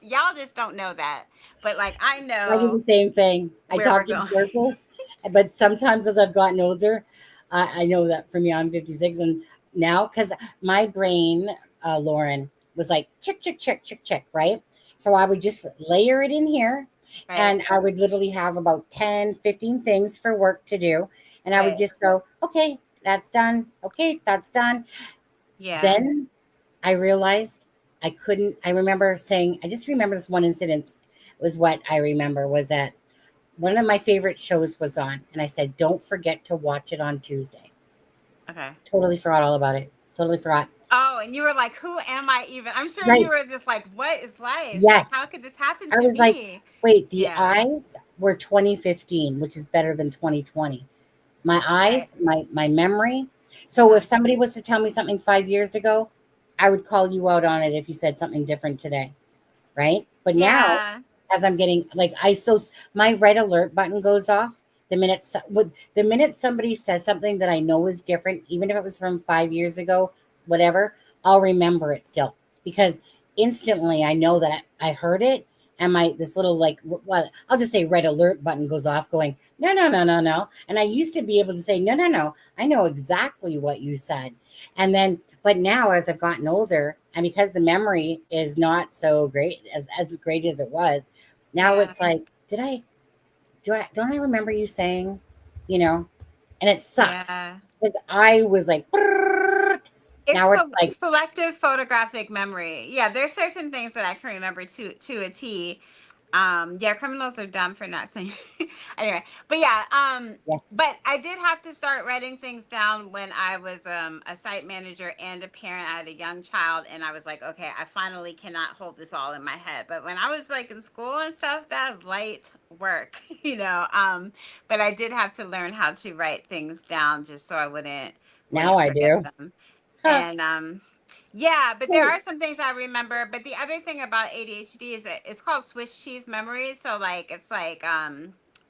Y'all just don't know that, but like I I do know the same thing. I where we're talk in going. circles, but sometimes as I've gotten older, I know that for me, I'm 56, and now because my brain, Lauren, was like check, check, check, check, check, right? So I would just layer it in here, Right, and I would literally have about 10, 15 things for work to do, and I would right, just go, okay, that's done. Okay, that's done. yeah. Then I realized I couldn't. I remember saying, I just remember this one incident was what I remember was that one of my favorite shows was on, and I said, don't forget to watch it on Tuesday. Okay. Totally forgot all about it. Totally forgot. Oh, and you were like, "Who am I even?" I'm sure you Right. were just like, "What is life? Like, how Yes. could this happen I to was like, me?" wait, the Yeah. eyes were 2015, which is better than 2020. My Right. eyes, my memory. So Uh-huh. if somebody was to tell me something 5 years ago, I would call you out on it if you said something different today. Right. But now, Yeah. as I'm getting like my red alert button goes off the minute somebody says something that I know is different, even if it was from 5 years ago, whatever, I'll remember it still because instantly I know that I heard it, and my this little like what I'll just say red alert button goes off, going no, no, no, no, no, and I used to be able to say no, no, no, I know exactly what you said, and then but now as I've gotten older, and because the memory is not so great as great as it was, now Yeah. it's like don't I remember you saying, you know, and it sucks Yeah. because I was like, It's now it's like, selective photographic memory. Yeah, there's certain things that I can remember to a T. Yeah, criminals are dumb for not saying. Anyway, but yeah, yes, but I did have to start writing things down when I was a site manager and a parent. I had a young child, and I was like, okay, I finally cannot hold this all in my head. But when I was like in school and stuff, that was light work, you know. But I did have to learn how to write things down just so I now wouldn't I forget do. them. Huh. And yeah, but there So, are some things I remember. But the other thing about ADHD is that it's called Swiss cheese memory. So like it's like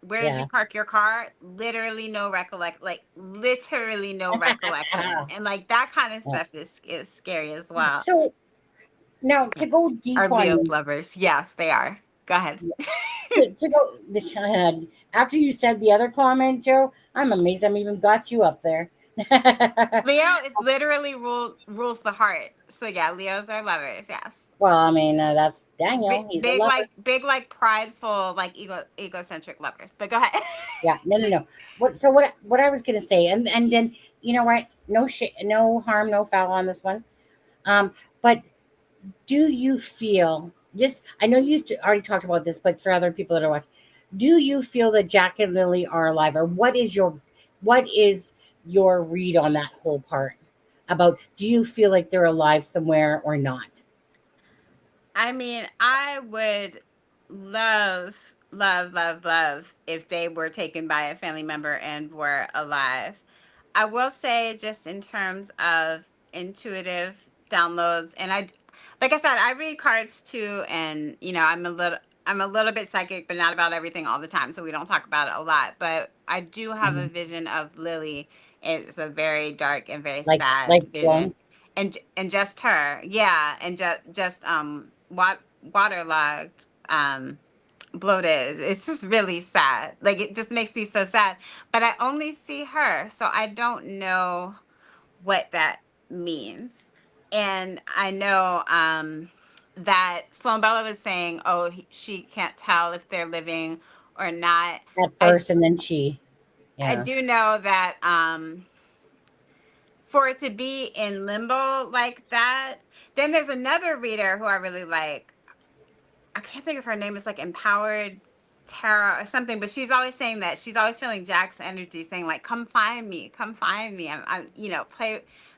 where did you yeah. park your car? Literally no literally no recollection. And like that kind of Yeah. stuff is scary as well. So now to Yes. go deep Are on Leo's this, lovers? Yes, they are. Go ahead. to go after you said the other comment, Joe, I'm amazed I'm even got you up there. Leo is literally rules the heart. So yeah, Leos are lovers. Yes. Well, I mean, that's Daniel. He's a lover. Big like prideful like egocentric lovers. But go ahead. Yeah, no, no, no. What I was gonna say, and then you know what? No harm, no foul on this one. But do you feel just? I know you already talked about this, but for other people that are watching, do you feel that Jack and Lily are alive, or what is your read on that whole part? About do you feel like they're alive somewhere or not? I mean, I would love, love if they were taken by a family member and were alive. I will say, just in terms of intuitive downloads, and like I said, I read cards too, and you know, I'm a little bit psychic, but not about everything all the time, so we don't talk about it a lot. But I do have a Mhm. vision of Lily. It's a very dark and very Like sad vision, Sloan? and just her, yeah, and just waterlogged, bloated. It's just really sad. Like it just makes me so sad. But I only see her, so I don't know what that means. And I know that Sloan Bella was saying, "Oh, she can't tell if they're living or not." At I first, and then I yeah. do know that for it to be in limbo like that, then there's another reader who I really like. I can't think of her name. It's like Empowered Tara or something, but she's always saying that she's always feeling Jack's energy, saying like, "Come find me, come find me." I'm you know,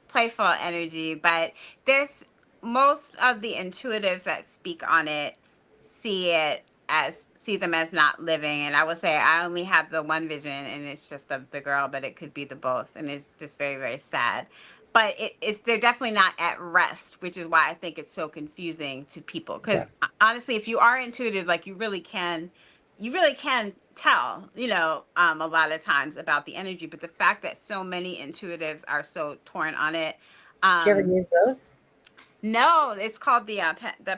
playful energy, but there's most of the intuitives that speak on it see it as see them as not living. And I will say I only have the one vision, and it's just of the girl, but it could be the both, and it's just very, very sad. But they're definitely not at rest, which is why I think it's so confusing to people. Because honestly, if you are intuitive, like you really can tell, a lot of times about the energy. But the fact that so many intuitives are so torn on it. Did you ever use those? No, it's called the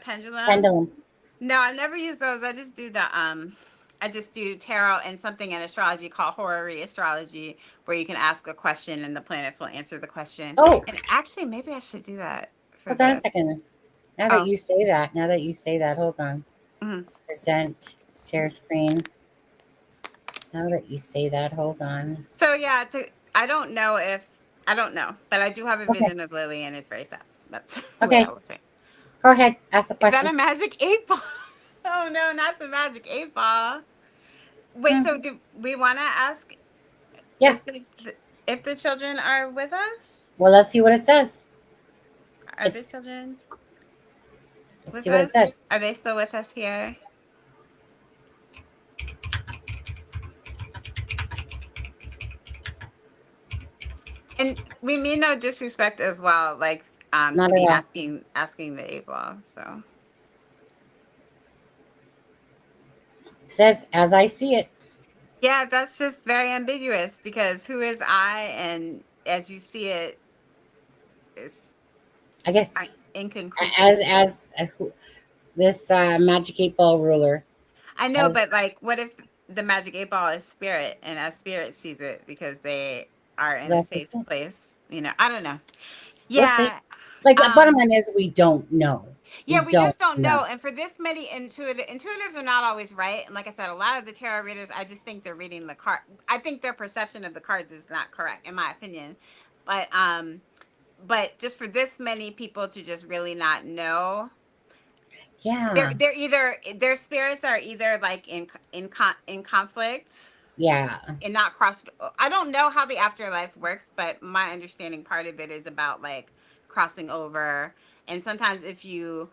pendulum. Pendulum. No, I've never used those. I just do tarot and something in astrology called horary astrology, where you can ask a question and the planets will answer the question. Oh, and actually, maybe I should do that. Hold on a second. Now that you say that, hold on. Mm-hmm. Present, share screen. Now that you say that, hold on. So yeah, I don't know, but I do have a vision of Lily, and it's very sad. That's okay. what I will say. Go ahead, ask the question. Is that a magic 8 ball? Oh no, not the magic 8 ball. Wait, so do we want to ask? Yeah. If the children are with us? Well, let's see what it says. Are the children? Let's see what it says. Are they still with us here? And we mean no disrespect as well, like to be asking the 8 ball. So it says as I see it. Yeah, that's just very ambiguous, because who is I, and as you see it, is, I guess, inconclusive. As this magic 8 ball ruler. I know, but like, what if the magic 8 ball is spirit, and as spirit sees it because they are in a safe place? I don't know. Yeah. We'll the bottom line is we don't know. Yeah, we just don't know. And for this many intuitives are not always right. And like I said, a lot of the tarot readers, I just think they're reading the card. I think their perception of the cards is not correct, in my opinion. But just for this many people to just really not know. Yeah. They're either, their spirits are either like in conflict. Yeah. And not crossed. I don't know how the afterlife works, but my understanding part of it is about like crossing over. And sometimes if you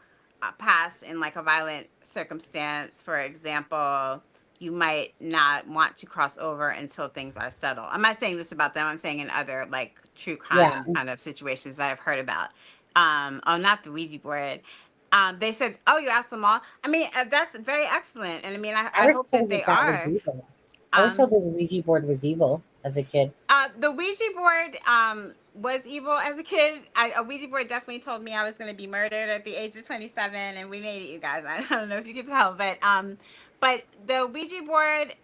pass in like a violent circumstance, for example, you might not want to cross over until things are settled. I'm not saying this about them. I'm saying in other like true crime kind of situations that I've heard about. Not the Ouija board. They said, oh, you asked them all. I mean, that's very excellent. And I mean, I hope that they are. I was told the Ouija board was evil as a kid. The Ouija board was evil as a kid. A Ouija board definitely told me I was going to be murdered at the age of 27, and we made it, you guys. I don't know if you can tell, but the Ouija board,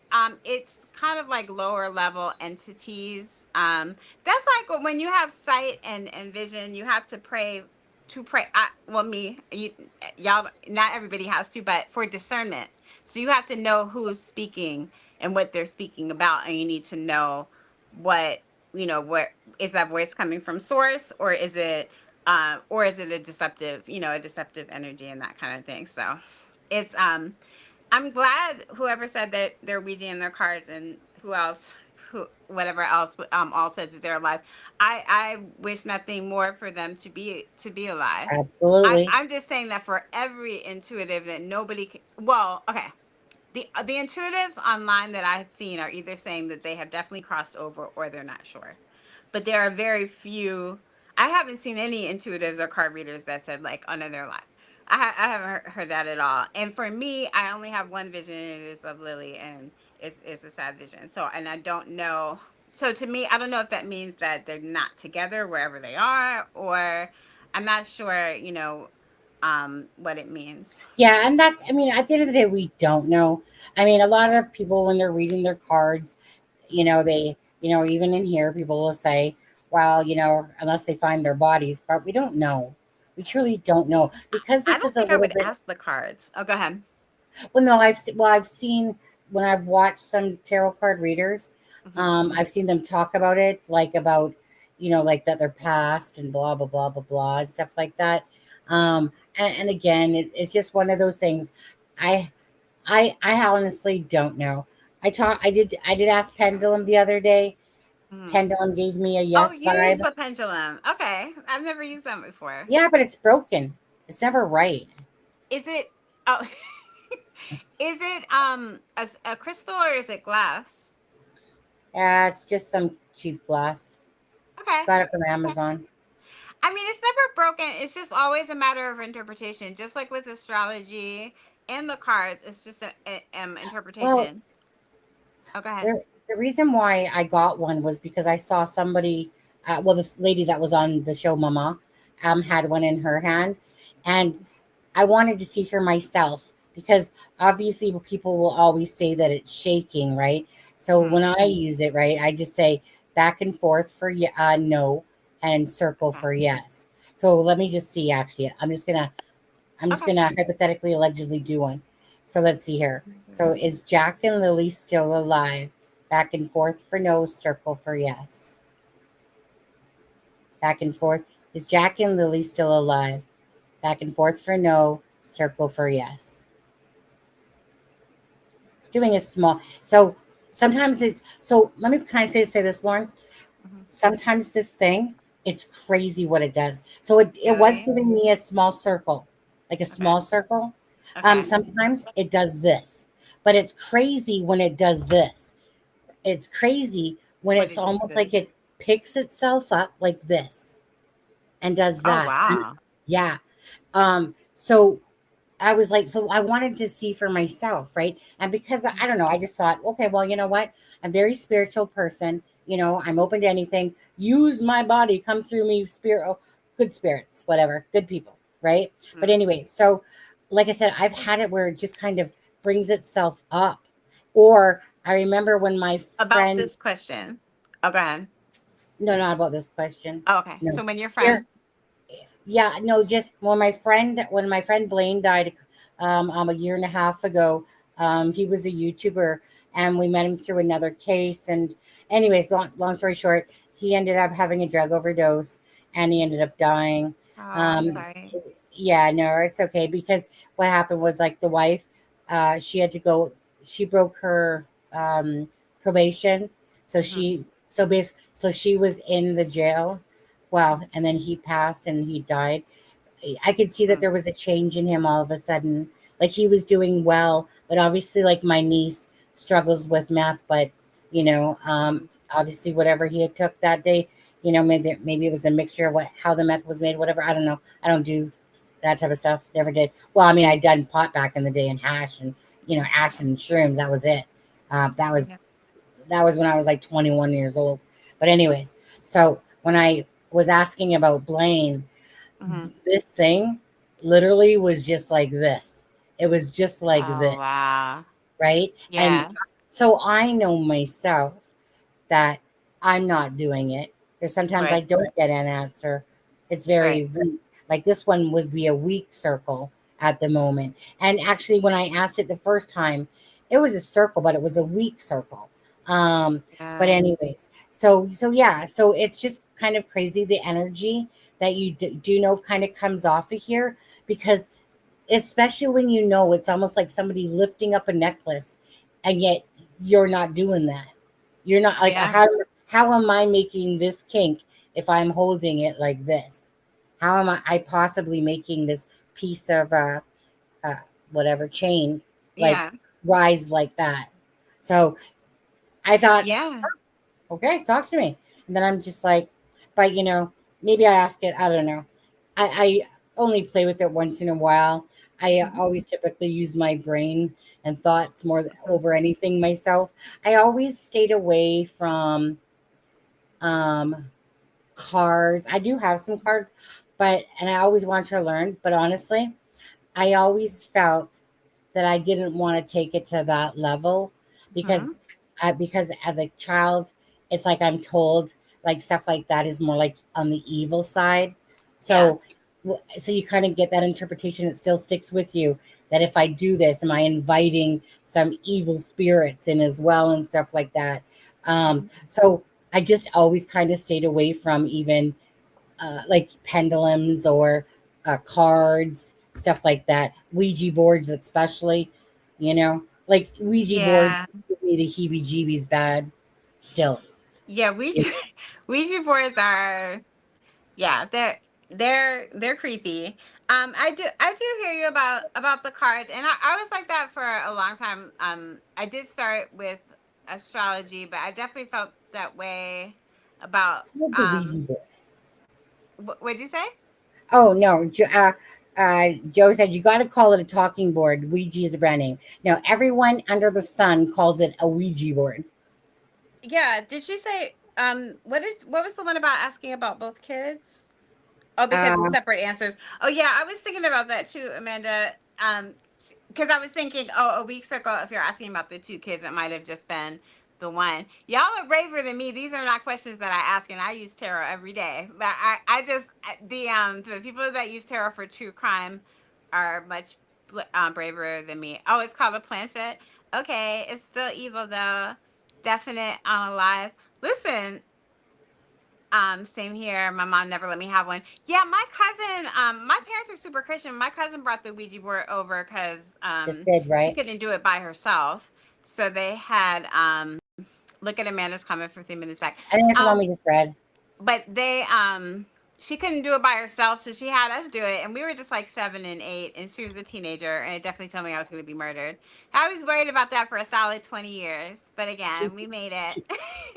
it's kind of like lower level entities. That's like when you have sight and vision, you have to pray. Y'all, not everybody has to, but for discernment. So you have to know who's speaking and what they're speaking about, and you need to know what is that voice coming from source, or is it a deceptive energy and that kind of thing. So it's I'm glad whoever said that they're Ouija in their cards, and whatever else all said that they're alive. I wish nothing more for them to be alive. Absolutely. I'm just saying that for every intuitive that nobody can, well, okay. The intuitives online that I've seen are either saying that they have definitely crossed over or they're not sure. But there are very few. I haven't seen any intuitives or card readers that said like, oh no, they're alive. I haven't heard that at all. And for me, I only have one vision, and it is of Lily, and it's a sad vision. So, and I don't know. So to me, I don't know if that means that they're not together wherever they are, or I'm not sure, what it means. Yeah, and at the end of the day, we don't know. I mean, a lot of people, when they're reading their cards, they, even in here, people will say, well, unless they find their bodies, but we don't know. We truly don't know, because this is a little bit. Ask the cards. Oh, go ahead. Well, no, I've seen when I've watched some tarot card readers, I've seen them talk about it, like about, like that they're past and blah blah blah blah blah and stuff like that. And again, it's just one of those things. I honestly don't know. I did ask Pendulum the other day. Pendulum gave me a yes vibe. Oh, you used the pendulum. Okay. I've never used them before. Yeah, but it's broken. It's never right. Is it? Oh, Is it a crystal or is it glass? It's just some cheap glass. Okay. Got it from Amazon. I mean, it's never broken. It's just always a matter of interpretation. Just like with astrology and the cards, it's just Well, interpretation. Oh, go ahead. the reason why I got one was because I saw somebody, well, this lady that was on the show, Mama, had one in her hand, and I wanted to see for myself because obviously people will always say that it's shaking, right? So when I use it, right, I just say back and forth for no, and circle for yes. So let me just see. Actually, I'm just gonna hypothetically, allegedly do one. So let's see here. So is Jack and Lily still alive? Back and forth for no, circle for yes. Back and forth. Is Jack and Lily still alive? Back and forth for no, circle for yes. It's doing a small. So sometimes it's. So let me kind of say this, Lauren. Sometimes this thing, it's crazy what it does. So it was giving me a small circle, like a small circle. Sometimes it does this, but it's crazy when it does this. It's crazy when it's almost like it picks itself up like this and does that. Oh, wow. Yeah. So I was like, so I wanted to see for myself, right? And because I don't know, I just thought, okay, well, you know what? I'm a very spiritual person. You know, I'm open to anything. Use my body, come through me, good spirits, whatever, good people, right? But anyway, so like I said, I've had it where it just kind of brings itself up. Or I remember when my About friend. this question. Oh, go ahead. No, not about this question. Oh, okay. No. So when your friend. Yeah, no, just when my friend Blaine died a year and a half ago, he was a YouTuber and we met him through another case. And anyways, long story short, he ended up having a drug overdose and he ended up dying. Oh, I'm sorry. Yeah, no, it's okay because what happened was like the wife, she had to go, she broke her probation. So so she was in the jail. Well, and then he passed and he died. I could see that there was a change in him all of a sudden. Like he was doing well, but obviously like my niece struggles with math, but you know, obviously whatever he had took that day, you know, maybe it was a mixture of how the meth was made, whatever. I don't know. I don't do that type of stuff. Never did. Well, I mean, I'd done pot back in the day and hash and, you know, ash and shrooms. That was it. That was when I was like 21 years old. But anyways, so when I was asking about Blaine, this thing literally was just like this. It was just like this. Wow. Right? Yeah. And so I know myself that I'm not doing it. There's sometimes I don't get an answer. It's very weak. Like this one would be a weak circle at the moment. And actually, when I asked it the first time, it was a circle, but it was a weak circle. But anyways, so yeah, so it's just kind of crazy the energy that you do know kind of comes off of here because especially when you know it's almost like somebody lifting up a necklace and yet you're not doing that. You're not like how am I making this kink if I'm holding it like this? How am I possibly making this piece of whatever chain like rise like that? So I thought, okay, talk to me. And then I'm just like, but you know, maybe I ask it. I don't know. I only play with it once in a while. I always typically use my brain and thoughts more over anything myself. I always stayed away from cards. I do have some cards, and I always want to learn. But honestly, I always felt that I didn't want to take it to that level because as a child, it's like I'm told like stuff like that is more like on the evil side. So so you kind of get that interpretation. It still sticks with you that if I do this, am I inviting some evil spirits in as well and stuff like that? So I just always kind of stayed away from even like pendulums or cards, stuff like that. Ouija boards, especially, you know, like Ouija boards give me the heebie-jeebies bad still. Yeah, Ouija boards are they're creepy. I do hear you about the cards, and I was like that for a long time. I did start with astrology, but I definitely felt that way about It's called the Ouija board. What'd you say? Oh no, Joe said you got to call it a talking board. Ouija is branding. No, everyone under the sun calls it a Ouija board. Yeah. Did you say what was the one about asking about both kids? Oh, because it's separate answers. Oh yeah, I was thinking about that too, Amanda. Because I was thinking, oh, a week ago, if you're asking about the two kids, it might have just been the one. Y'all are braver than me. These are not questions that I ask, and I use tarot every day. But the people that use tarot for true crime are much braver than me. Oh, it's called a planchette. Okay, it's still evil though. Definite on alive. Listen, same here. My mom never let me have one. Yeah, my cousin, my parents are super Christian. My cousin brought the Ouija board over because Just did, she right? couldn't do it by herself. So they had look at Amanda's comment 15 minutes back. I think it's the one we just read. But they she couldn't do it by herself, so she had us do it, and we were just like 7 and 8, and she was a teenager, and it definitely told me I was going to be murdered. I was worried about that for a solid 20 years, but again, we made it.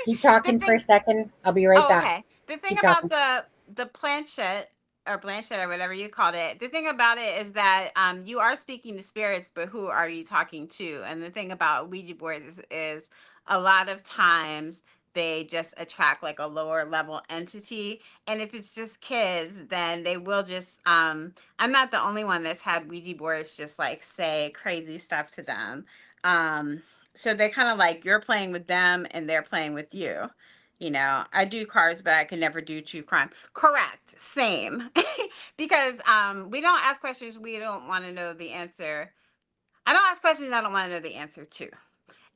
Keep talking for a second. I'll be right back. Okay. The thing Keep about talking. the planchette or blanchette or whatever you called it, the thing about it is that you are speaking to spirits, but who are you talking to? And the thing about Ouija boards is a lot of times they just attract like a lower level entity. And if it's just kids, then they will just I'm not the only one that's had Ouija boards just like say crazy stuff to them. So they kind of like you're playing with them and they're playing with you. You know, I do cards, but I can never do true crime. Correct. Same. Because we don't ask questions we don't want to know the answer. I don't ask questions I don't want to know the answer to.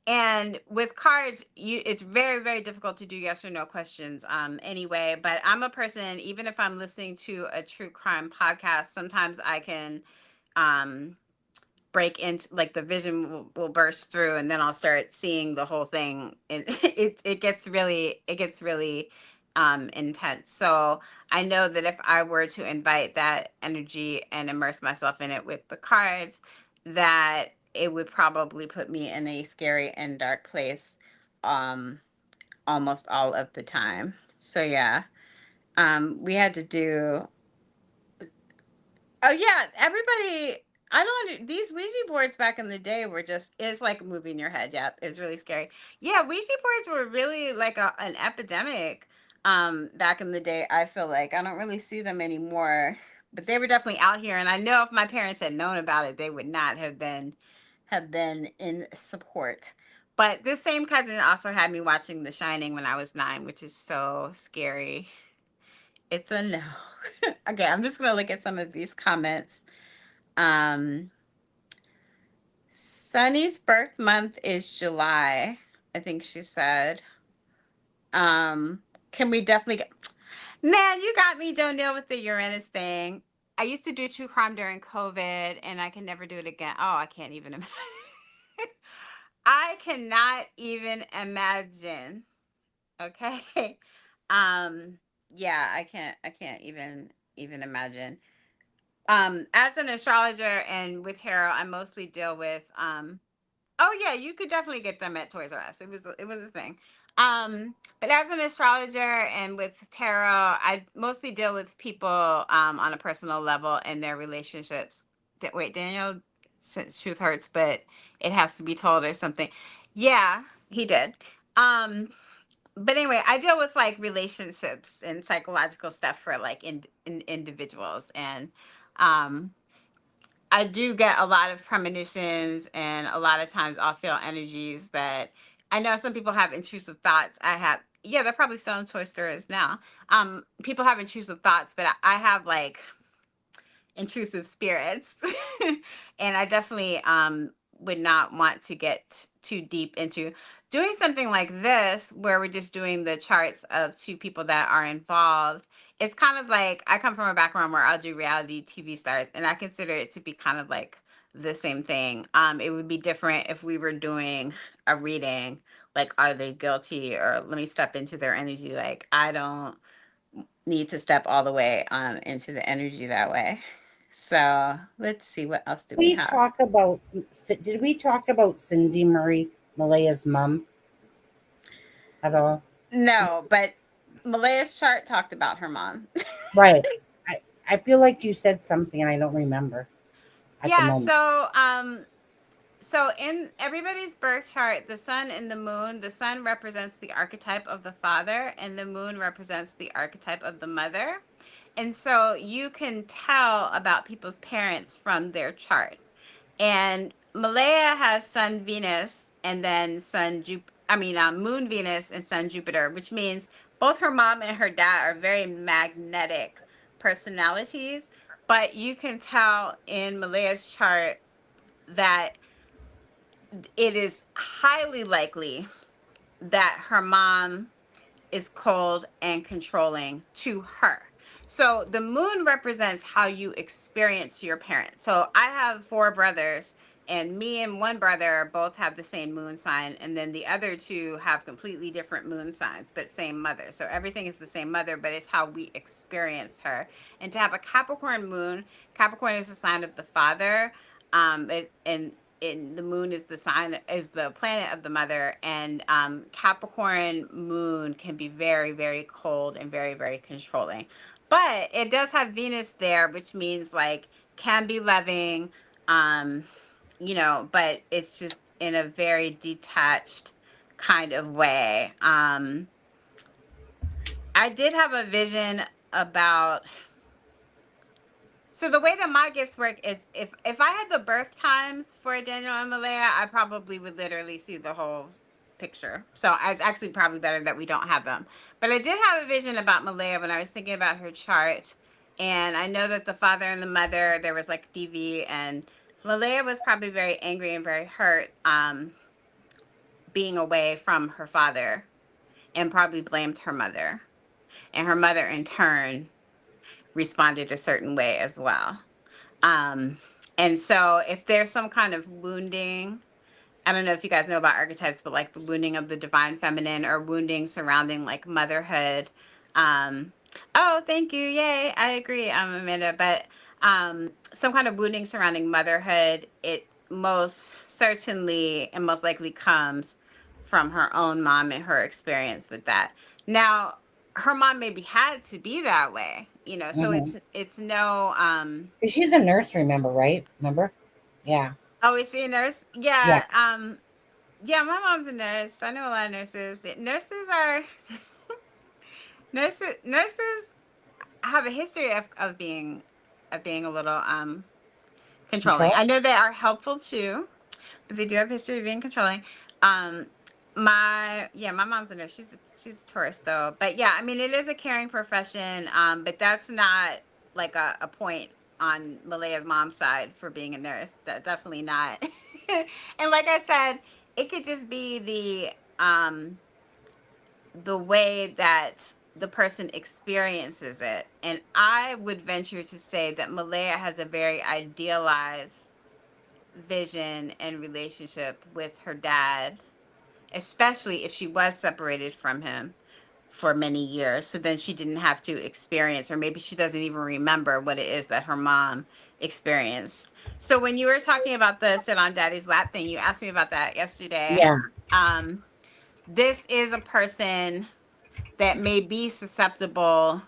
And with cards, it's very, very difficult to do yes or no questions anyway. But I'm a person, even if I'm listening to a true crime podcast, sometimes I can break into like the vision will burst through and then I'll start seeing the whole thing and it gets really intense. So I know that if I were to invite that energy and immerse myself in it with the cards, that it would probably put me in a scary and dark place almost all of the time. So yeah, we had to do. Oh yeah, everybody. I don't. These Ouija boards back in the day were just—it's like moving your head. Yeah, it's really scary. Yeah, Ouija boards were really like an epidemic. Back in the day, I feel like I don't really see them anymore, but they were definitely out here. And I know if my parents had known about it, they would not have been in support. But this same cousin also had me watching The Shining when I was 9, which is so scary. It's a no. Okay, I'm just gonna look at some of these comments. Sunny's birth month is July, I think she said. Can we definitely get... Man, you got me, don't deal with the Uranus thing. I used to do true crime during COVID and I can never do it again. Oh, I can't even imagine. I cannot even imagine. Okay. Yeah, I can't even imagine. As an astrologer and with tarot, I mostly deal with oh yeah, you could definitely get them at Toys R Us. It was a thing. But as an astrologer and with tarot, I mostly deal with people on a personal level and their relationships. Wait, Daniel, since truth hurts, but it has to be told or something. Yeah, he did. But anyway, I deal with like relationships and psychological stuff for like in individuals, and I do get a lot of premonitions, and a lot of times I'll feel energies that I know some people have intrusive thoughts. I have, yeah, they're probably selling toy stores now. People have intrusive thoughts, but I have like intrusive spirits, and I definitely would not want to get too deep into doing something like this where we're just doing the charts of two people that are involved. It's kind of like I come from a background where I'll do reality TV stars, and I consider it to be kind of like the same thing. It would be different if we were doing a reading, like are they guilty, or let me step into their energy. Like I don't need to step all the way into the energy that way. So let's see, what else do we We have? did we talk about Cindy Murray, Malaya's mom, at all? No, but Malaya's chart talked about her mom. Right. I feel like you said something and I don't remember at the Yeah, moment. so in everybody's birth chart, the sun and the moon, the sun represents the archetype of the father and the moon represents the archetype of the mother. And so you can tell about people's parents from their chart. And Malaya has Sun Venus and then Moon Venus and Sun Jupiter, which means both her mom and her dad are very magnetic personalities. But you can tell in Malaya's chart that it is highly likely that her mom is cold and controlling to her. So the moon represents how you experience your parents. So I have 4 brothers, and me and one brother both have the same moon sign, and then the other 2 have completely different moon signs, but same mother. So everything is the same mother, but it's how we experience her. And to have a Capricorn moon, Capricorn is the sign of the father, and the moon is the planet of the mother, and Capricorn moon can be very, very cold and very, very controlling, but it does have Venus there, which means like can be loving, but it's just in a very detached kind of way. I did have a vision about. So the way that my gifts work is if I had the birth times for Daniel and Malaya, I probably would literally see the whole picture. So it's actually probably better that we don't have them. But I did have a vision about Malaya when I was thinking about her chart. And I know that the father and the mother, there was like DV, and Malaya was probably very angry and very hurt being away from her father, and probably blamed her mother. And her mother in turn responded a certain way as well. And so if there's some kind of wounding, I don't know if you guys know about archetypes, but like the wounding of the divine feminine or wounding surrounding like motherhood. Oh, thank you. Yay. I agree, Amanda. But some kind of wounding surrounding motherhood, it most certainly and most likely comes from her own mom and her experience with that. Now, her mom maybe had to be that way, so it's no She's a nurse, right? Remember? Yeah. Oh, is she a nurse? Yeah. Yeah, my mom's a nurse. I know a lot of nurses. Nurses are nurses have a history of being a little controlling. I know they are helpful too, but they do have a history of being controlling. My mom's a nurse. She's a Taurus though. But yeah, I mean it is a caring profession. But that's not like a point on Malaya's mom's side for being a nurse. Definitely not. And like I said, it could just be the way that the person experiences it. And I would venture to say that Malaya has a very idealized vision and relationship with her dad, especially if she was separated from him for many years. So then she didn't have to experience, or maybe she doesn't even remember what it is that her mom experienced. So when you were talking about the sit on daddy's lap thing, you asked me about that yesterday. Yeah. This is a person that may be susceptible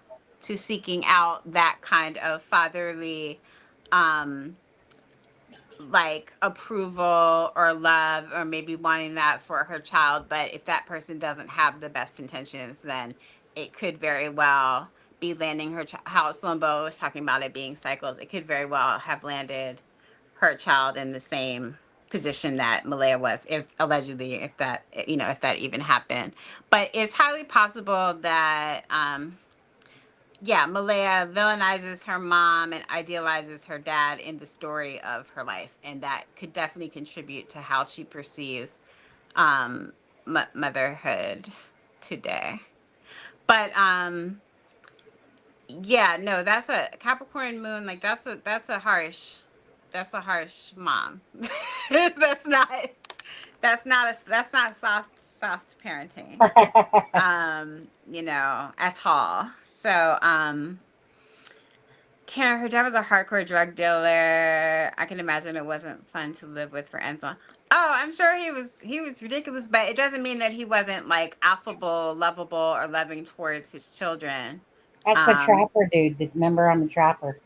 to seeking out that kind of fatherly like approval or love, or maybe wanting that for her child. But if that person doesn't have the best intentions, then it could very well be landing her how Slumbo was talking about it being cycles. It could very well have landed her child in the same position that Malaya was, if allegedly, if that even happened. But it's highly possible that Malaya villainizes her mom and idealizes her dad in the story of her life, and that could definitely contribute to how she perceives motherhood today. But no, that's a Capricorn moon. Like that's a harsh mom. that's not soft parenting. At all. So Karen, her dad was a hardcore drug dealer. I can imagine it wasn't fun to live with for Enzo. Oh, I'm sure he was ridiculous, but it doesn't mean that he wasn't like affable, lovable, or loving towards his children. That's the trapper dude. The member on the trapper.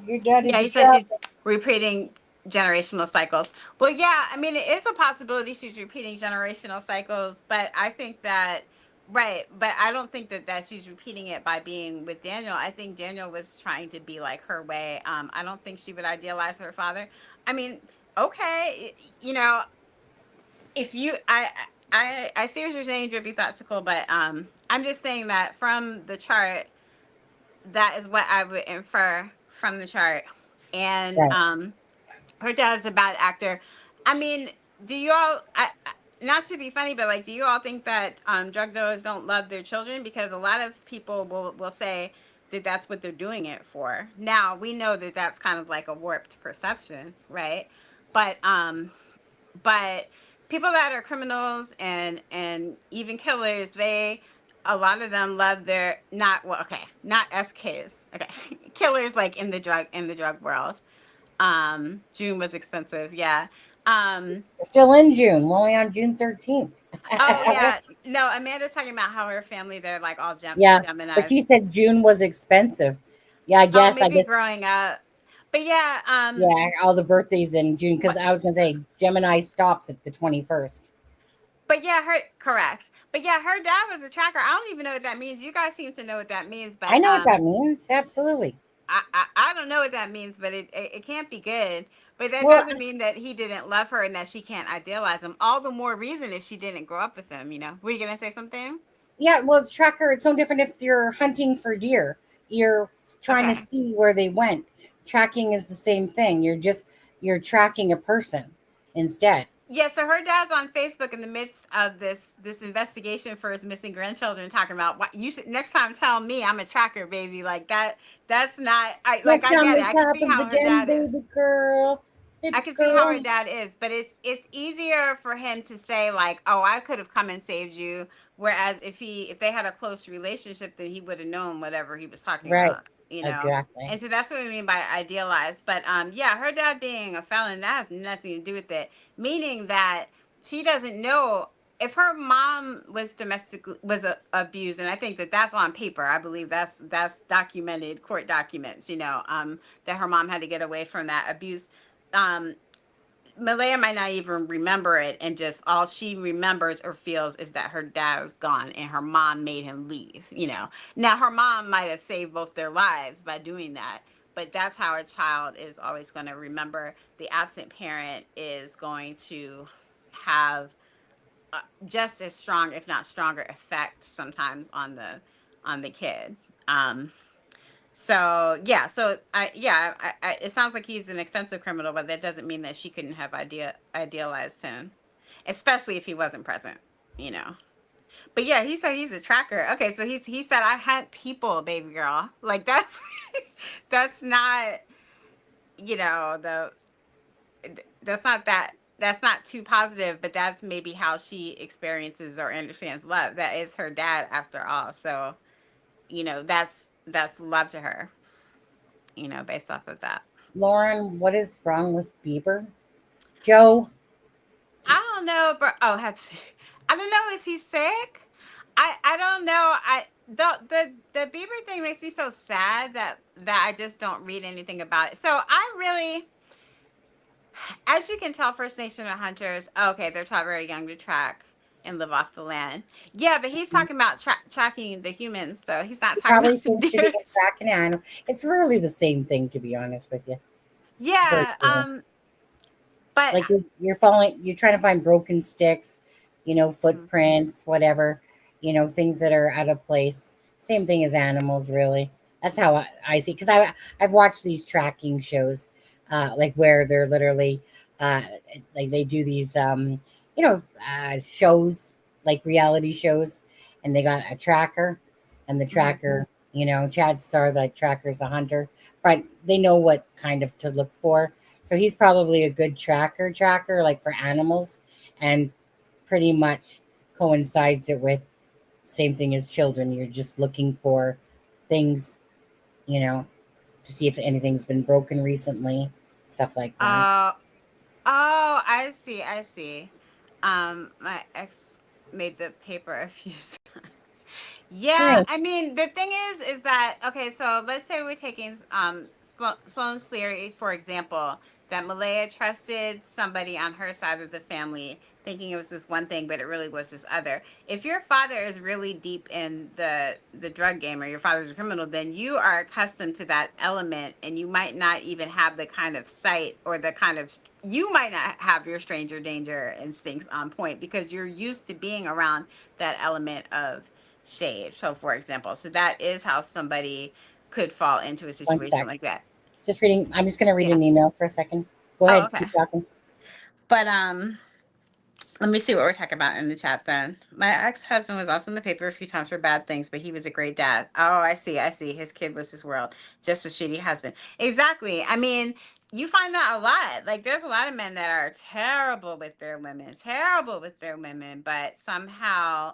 Your dad is Yeah, a he said she's trapper. repeating generational cycles. Well, yeah, I mean, it is a possibility she's repeating generational cycles, but I think that, right, but I don't think that she's repeating it by being with Daniel. I think Daniel was trying to be like her way. I don't think she would idealize her father. I mean, okay, you know, if you, I see what you're saying, Drippy Thoughtful, but I'm just saying that from the chart, that is what I would infer from the chart. And Right. her dad's a bad actor. I mean, do you all not to be funny, but like, do you all think that drug dealers don't love their children? Because a lot of people will say that that's what they're doing it for. Now we know that that's kind of like a warped perception, right? But people that are criminals and even killers, a lot of them love their not SKs, okay, killers like in the drug world. June was expensive, yeah. We're still in June. We're only on June 13th. Oh yeah, no, Amanda's talking about how her family, they're like all Yeah, but Geminis. she said June was expensive. Yeah, I Oh, guess. maybe growing up, but yeah, Yeah, all the birthdays in June because I was gonna say Gemini stops at the 21st. but yeah, correct. But yeah, her dad was a tracker. I don't even know what that means. You guys seem to know what that means, but I know what that means. Absolutely. I don't know what that means, but it can't be good. But that Well, doesn't mean that he didn't love her and that she can't idealize him. All the more reason if she didn't grow up with him, you know. Were you gonna say something? yeah, well, tracker, it's no different if you're hunting for deer. You're trying to Okay. see where they went. Tracking is the same thing. You're tracking a person instead. Yeah, so her dad's on Facebook in the midst of this investigation for his missing grandchildren, talking about what you should next time tell me I'm a tracker, baby. Like that. That's not. Next I time get it. this I can see happens how her again, dad is. baby girl. I Baby can see how her girl. dad is, but it's easier for him to say like, "Oh, I could have come and saved you," whereas if they had a close relationship, then he would have known whatever he was talking Right. about, you know. Exactly. And so that's what we mean by idealized. But yeah, her dad being a felon, that has nothing to do with it. Meaning that she doesn't know if her mom was abused, and I think that that's on paper. I believe that's documented court documents. You know, that her mom had to get away from that abuse. Malaya might not even remember it, and just all she remembers or feels is that her dad was gone and her mom made him leave. You know, now her mom might have saved both their lives by doing that, but that's how a child is always going to remember. The absent parent is going to have just as strong, if not stronger, effect sometimes on the kid. So yeah, it sounds like he's an extensive criminal, but that doesn't mean that she couldn't have idealized him, especially if he wasn't present, you know. But yeah, he said he's a tracker. Okay, so he said I hunt people, baby girl. Like that's that's not, you know, that's not too positive, but that's maybe how she experiences or understands love. That is her dad after all. So, you know, that's love to her, you know, based off of that. Lauren, what is wrong with Bieber? Joe? I don't know, but I don't know. Is he sick? I don't know. The Bieber thing makes me so sad that I just don't read anything about it. So I really, as you can tell, First Nation or hunters, okay, they're taught very young to track and live off the land. Yeah, but he's talking about tracking the humans, though. He's not He talking probably about the thinks that he deer. can track an animal. It's really the same thing, to be honest with you. Yeah. But Like you're following, you're trying to find broken sticks, footprints, whatever, things that are out of place. Same thing as animals, really. That's how I see. Because I've watched these tracking shows, like where they're literally, uh, like they do these, shows like reality shows, and they got a tracker, and the tracker, chances are the tracker's a hunter, but they know what kind of to look for. So he's probably a good tracker like for animals, and pretty much coincides it with same thing as children. You're just looking for things, you know, to see if anything's been broken recently, stuff like that. Oh, I see. I see. My ex made the paper a few times. Yeah, Nice. I mean, the thing is that okay, so let's say we're taking Sloane's theory, for example, that Malaya trusted somebody on her side of the family, thinking it was this one thing, but it really was this other. If your father is really deep in the drug game, or your father's a criminal, then you are accustomed to that element, and you might not even have the kind of sight or the kind of you might not have your stranger danger instincts on point because you're used to being around that element of shade. So, for example, so that is how somebody could fall into a 1 situation sec. like that. Just reading. I'm just going to read Yeah. an email for a second. Go Oh, ahead. okay. Keep talking. But let me see what we're talking about in the chat then. My ex-husband was also in the paper a few times for bad things, but he was a great dad. Oh, I see. I see. His kid was his world. Just a shitty husband. Exactly. I mean, you find that a lot. Like, there's a lot of men that are terrible with their women, but somehow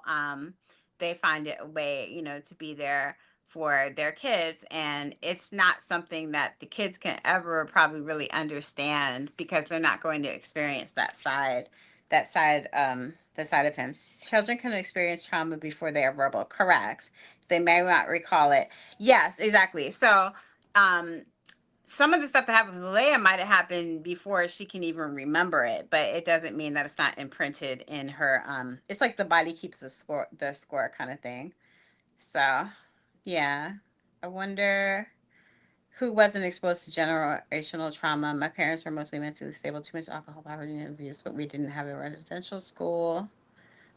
they find it a way, to be there for their kids, and it's not something that the kids can ever probably really understand because they're not going to experience that side of him. Children can experience trauma before they are verbal. Correct. They may not recall it. Yes, exactly. So some of the stuff that happened with Leia might have happened before she can even remember it, but it doesn't mean that it's not imprinted in her. It's like the body keeps the score kind of thing. So yeah. I wonder who wasn't exposed to generational trauma. My parents were mostly mentally stable, too much alcohol, poverty, and abuse, but we didn't have a residential school.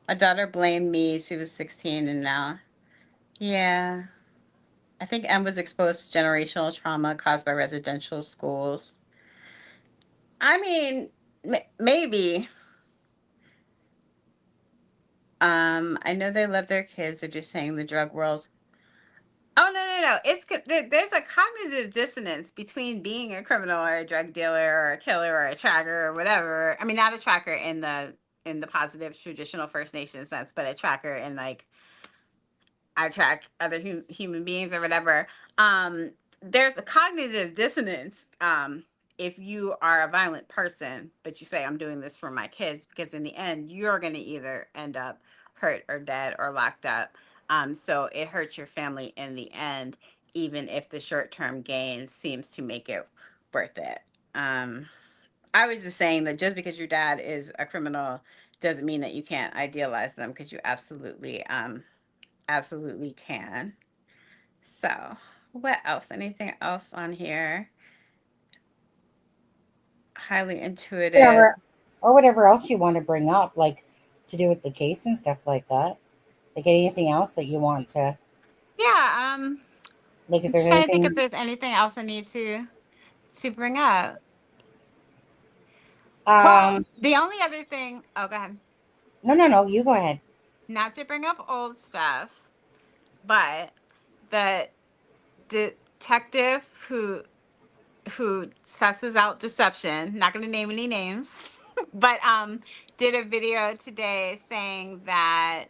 My daughter blamed me. She was 16 and now. Yeah. I think Em was exposed to generational trauma caused by residential schools. I mean, maybe. I know they love their kids. They're just saying the drug world. Oh no! There's a cognitive dissonance between being a criminal or a drug dealer or a killer or a tracker or whatever. I mean, not a tracker in the positive traditional First Nation sense, but a tracker in like I track other human beings or whatever. There's a cognitive dissonance if you are a violent person, but you say I'm doing this for my kids, because in the end you're going to either end up hurt or dead or locked up. So it hurts your family in the end, even if the short-term gain seems to make it worth it. I was just saying that just because your dad is a criminal doesn't mean that you can't idealize them, because you absolutely can. So, what else? Anything else on here? Highly intuitive. Whatever, or whatever else you want to bring up, like to do with the case and stuff like that. Like anything else that you want to. Yeah. Like if I'm there's trying to think if anything. there's anything else I need to bring up. Well, Um. the only other thing. Oh, go ahead. No. You go ahead. Not to bring up old stuff, but the detective who susses out deception. Not going to name any names, but did a video today saying that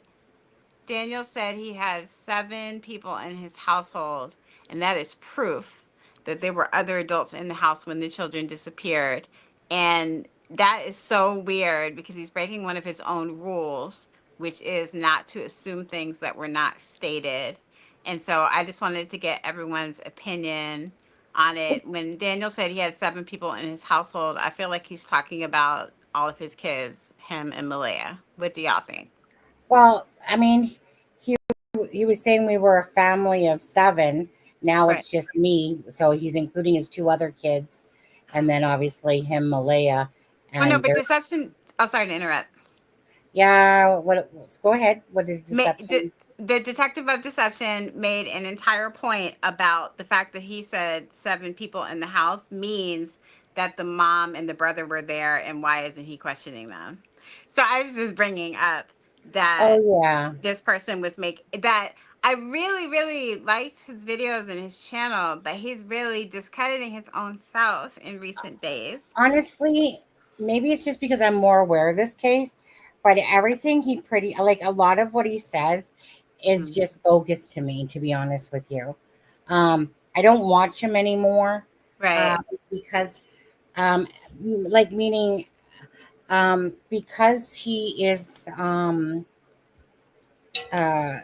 Daniel said he has 7 people in his household, and that is proof that there were other adults in the house when the children disappeared. And that is so weird because he's breaking one of his own rules, which is not to assume things that were not stated. And so I just wanted to get everyone's opinion on it. When Daniel said he had 7 people in his household, I feel like he's talking about all of his kids, him and Malaya. What do y'all think? Well, I mean, he was saying we were a family of 7. Now Right. it's just me. So he's including his 2 other kids, and then obviously him, Malaya. Oh no, And but deception. Oh, sorry to interrupt. yeah, what? Go ahead. What is deception? The detective of deception made an entire point about the fact that he said 7 people in the house means that the mom and the brother were there, and why isn't he questioning them? So I was just bringing up that Oh yeah. this person was that I really, really liked his videos and his channel, but he's really discrediting his own self in recent days. Honestly, maybe it's just because I'm more aware of this case, but everything he pretty like a lot of what he says is just bogus to me, to be honest with you. I don't watch him anymore. Right. Because like meaning because he is uh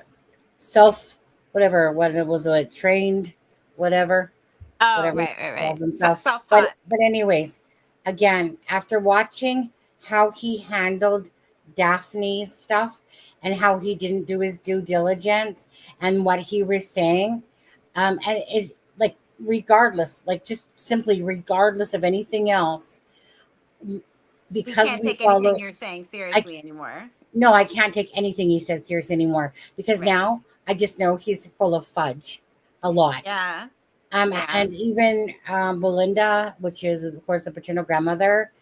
self what it was trained whatever Oh, whatever he right. calls himself. But Self-taught. anyways, again, after watching how he handled Daphne's stuff and how he didn't do his due diligence and what he was saying, and is like regardless, like just simply regardless of anything else, We because can't we take anything follow. you're saying I seriously anymore. no, I can't take anything he says seriously anymore because Right. now I just know he's full of fudge, a lot. Yeah. And even Belinda, which is of course the paternal grandmother,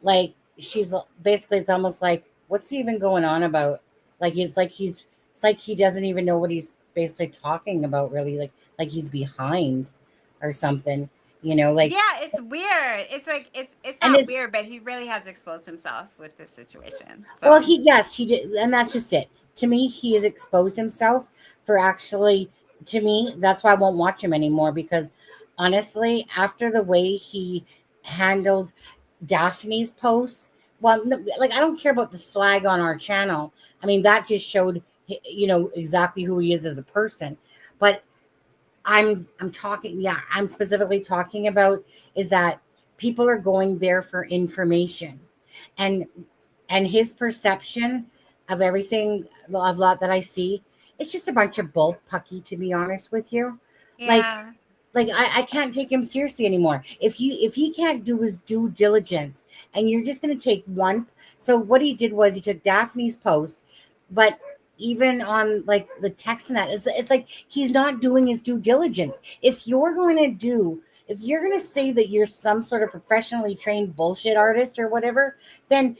like she's basically it's almost like what's he even going on about? Like it's like he doesn't even know what he's basically talking about really, like he's behind or something, like Yeah, it's weird. It's like it's and not it's weird, but he really has exposed himself with this situation. well So he did, and that's just it. To me, he has exposed himself for actually to me, that's why I won't watch him anymore because honestly, after the way he handled Daphne's posts. Well, like I don't care about the slag on our channel. I mean, that just showed exactly who he is as a person. But I'm talking, yeah, I'm specifically talking about is that people are going there for information, and his perception of everything of lot that I see, it's just a bunch of bull pucky to be honest with you. Like yeah. I can't take him seriously anymore. If he can't do his due diligence and you're just gonna take one. So what he did was he took Daphne's post, but even on like the text and that, it's like he's not doing his due diligence. If you're gonna say that you're some sort of professionally trained bullshit artist or whatever, then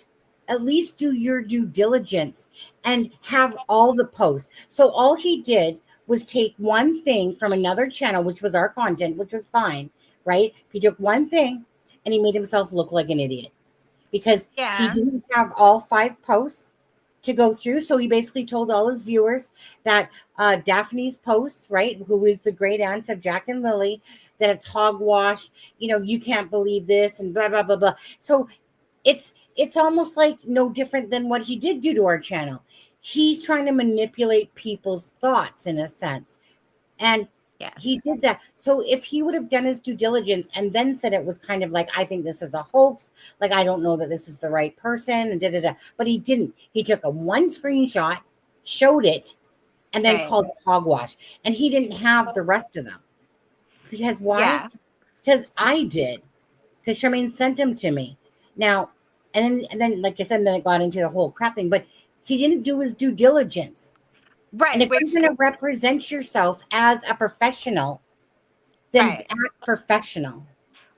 at least do your due diligence and have all the posts. So all he did was take one thing from another channel, which was our content, which was fine, right? He took one thing and he made himself look like an idiot because he Yeah. didn't have all 5 posts to go through. So he basically told all his viewers that Daphne's posts, right, who is the great aunt of Jack and Lily, that it's hogwash. You can't believe this and blah blah blah blah. So it's almost like no different than what he did do to our channel. He's trying to manipulate people's thoughts in a sense. And he Yes. did that. So if he would have done his due diligence and then said it was kind of like, I think this is a hoax, like I don't know that this is the right person, and da da da. But he didn't. He took a one screenshot, showed it, and then Right. called it hogwash. And he didn't have the rest of them. Because why? Yeah. Because I did. Because Charmaine sent them to me. Now, and then, like I said, then it got into the whole crap thing. But he didn't do his due diligence. And Right. if you're Which going to represent yourself as a professional, then right. act professional.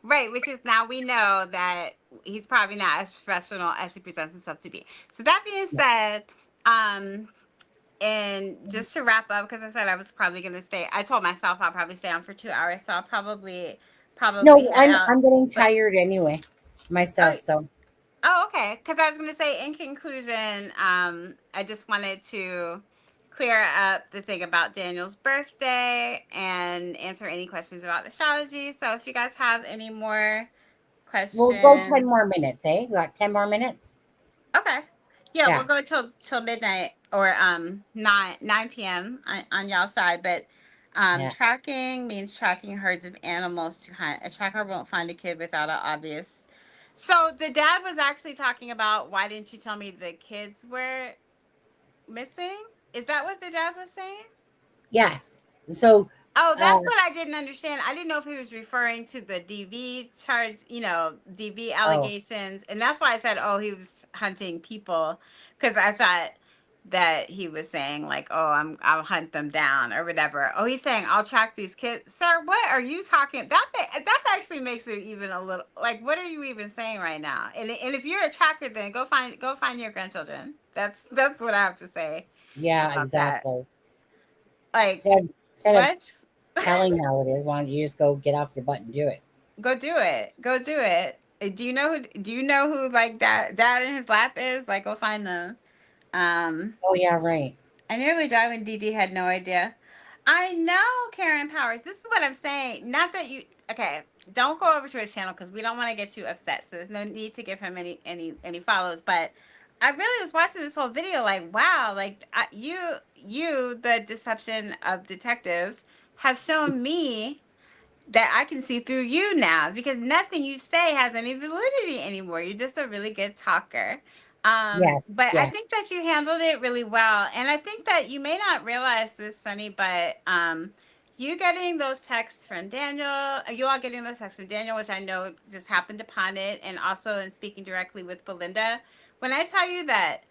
Right, which is now we know that he's probably not as professional as he presents himself to be. So that being said, and just to wrap up, because I said I was probably going to stay. I told myself I'll probably stay on for 2 hours, so I'll probably No, head I'm out. I'm getting But tired anyway, myself. So okay. Because I was going to say, in conclusion, I just wanted to clear up the thing about Daniel's birthday and answer any questions about astrology. So if you guys have any more we'll go 10 questions. more minutes, eh? We got 10 more minutes. Okay. Yeah, we'll Yeah. go till midnight or 9 p.m. On y'all's side. But Yeah. tracking means tracking herds of animals to hunt. A tracker won't find a kid without an obvious. So the dad was actually talking about why didn't you tell me the kids were missing? Is that what the dad was saying? Yes. So Oh, uh, that's what I didn't understand. I didn't know if he was referring to the DV charge, DV oh allegations. And that's why I said, oh, he was hunting people. Because I thought that he was saying, like, oh, I'll hunt them down or whatever. Oh, he's saying, I'll track these kids. Sir, what are you talking? That actually makes it even a little, like, what are you even saying right now? And if you're a tracker, then go find your grandchildren. That's what I have to say yeah, about that. exactly. Like, Instead of what? telling how it is, why don't you just go get off your butt and do it? Go do it. Go do it. Do you know who like dad in his lap is? Like go find them. Um Oh yeah, right. I nearly died when DD had no idea. I know, Karen Powers. This is what I'm saying. Not that you. Okay, don't go over to his channel because we don't want to get you upset. So there's no need to give him any follows. But I really was watching this whole video, like, wow, like you, the deception of detectives, have shown me that I can see through you now because nothing you say has any validity anymore. You're just a really good talker. Yes, But I yes, think that you handled it really well. And I think that you may not realize this, Sunny, but you getting those texts from Daniel, you all getting those texts from Daniel, which I know just happened upon it, and also in speaking directly with Belinda. When I tell you that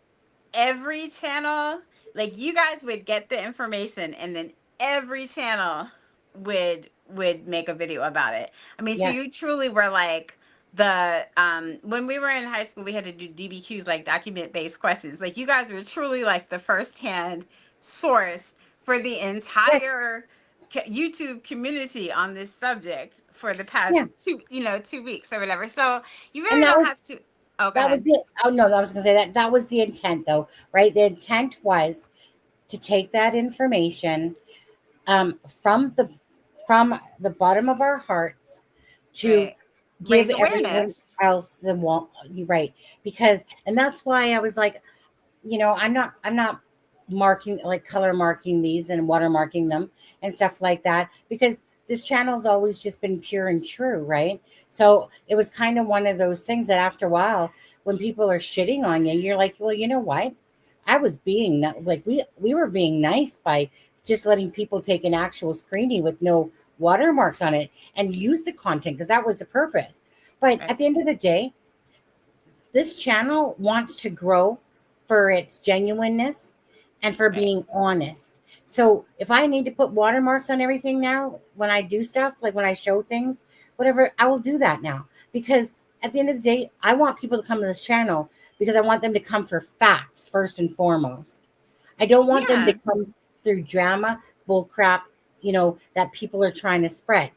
every channel, like you guys would get the information and then every channel would make a video about it. I mean, so yeah, you truly were like the when we were in high school we had to do DBQs, like document based questions. Like you guys were truly like the first hand source for the yes, entire YouTube community on this subject for the past yeah. 2 weeks or whatever. So you And really don't have to. Oh, go that was ahead. it. Oh no, I was gonna say that was the intent, though, right? The intent was to take that information from the bottom of our hearts to Right. give Raise everyone awareness. else the right, because and that's why I was like, I'm not marking, like, color marking these and watermarking them and stuff like that, because this channel's always just been pure and true, right? So it was kind of one of those things that after a while, when people are shitting on you, you're like, well, you know what? I was being like, we were being nice by just letting people take an actual screening with no watermarks on it and use the content, because that was the purpose. But Right. at the end of the day, this channel wants to grow for its genuineness and for Right. being honest. So if I need to put watermarks on everything now, when I do stuff, like when I show things, whatever, I will do that now, because at the end of the day, I want people to come to this channel because I want them to come for facts first and foremost. I don't want them to Yeah. come through drama, bull crap, that people are trying to spread,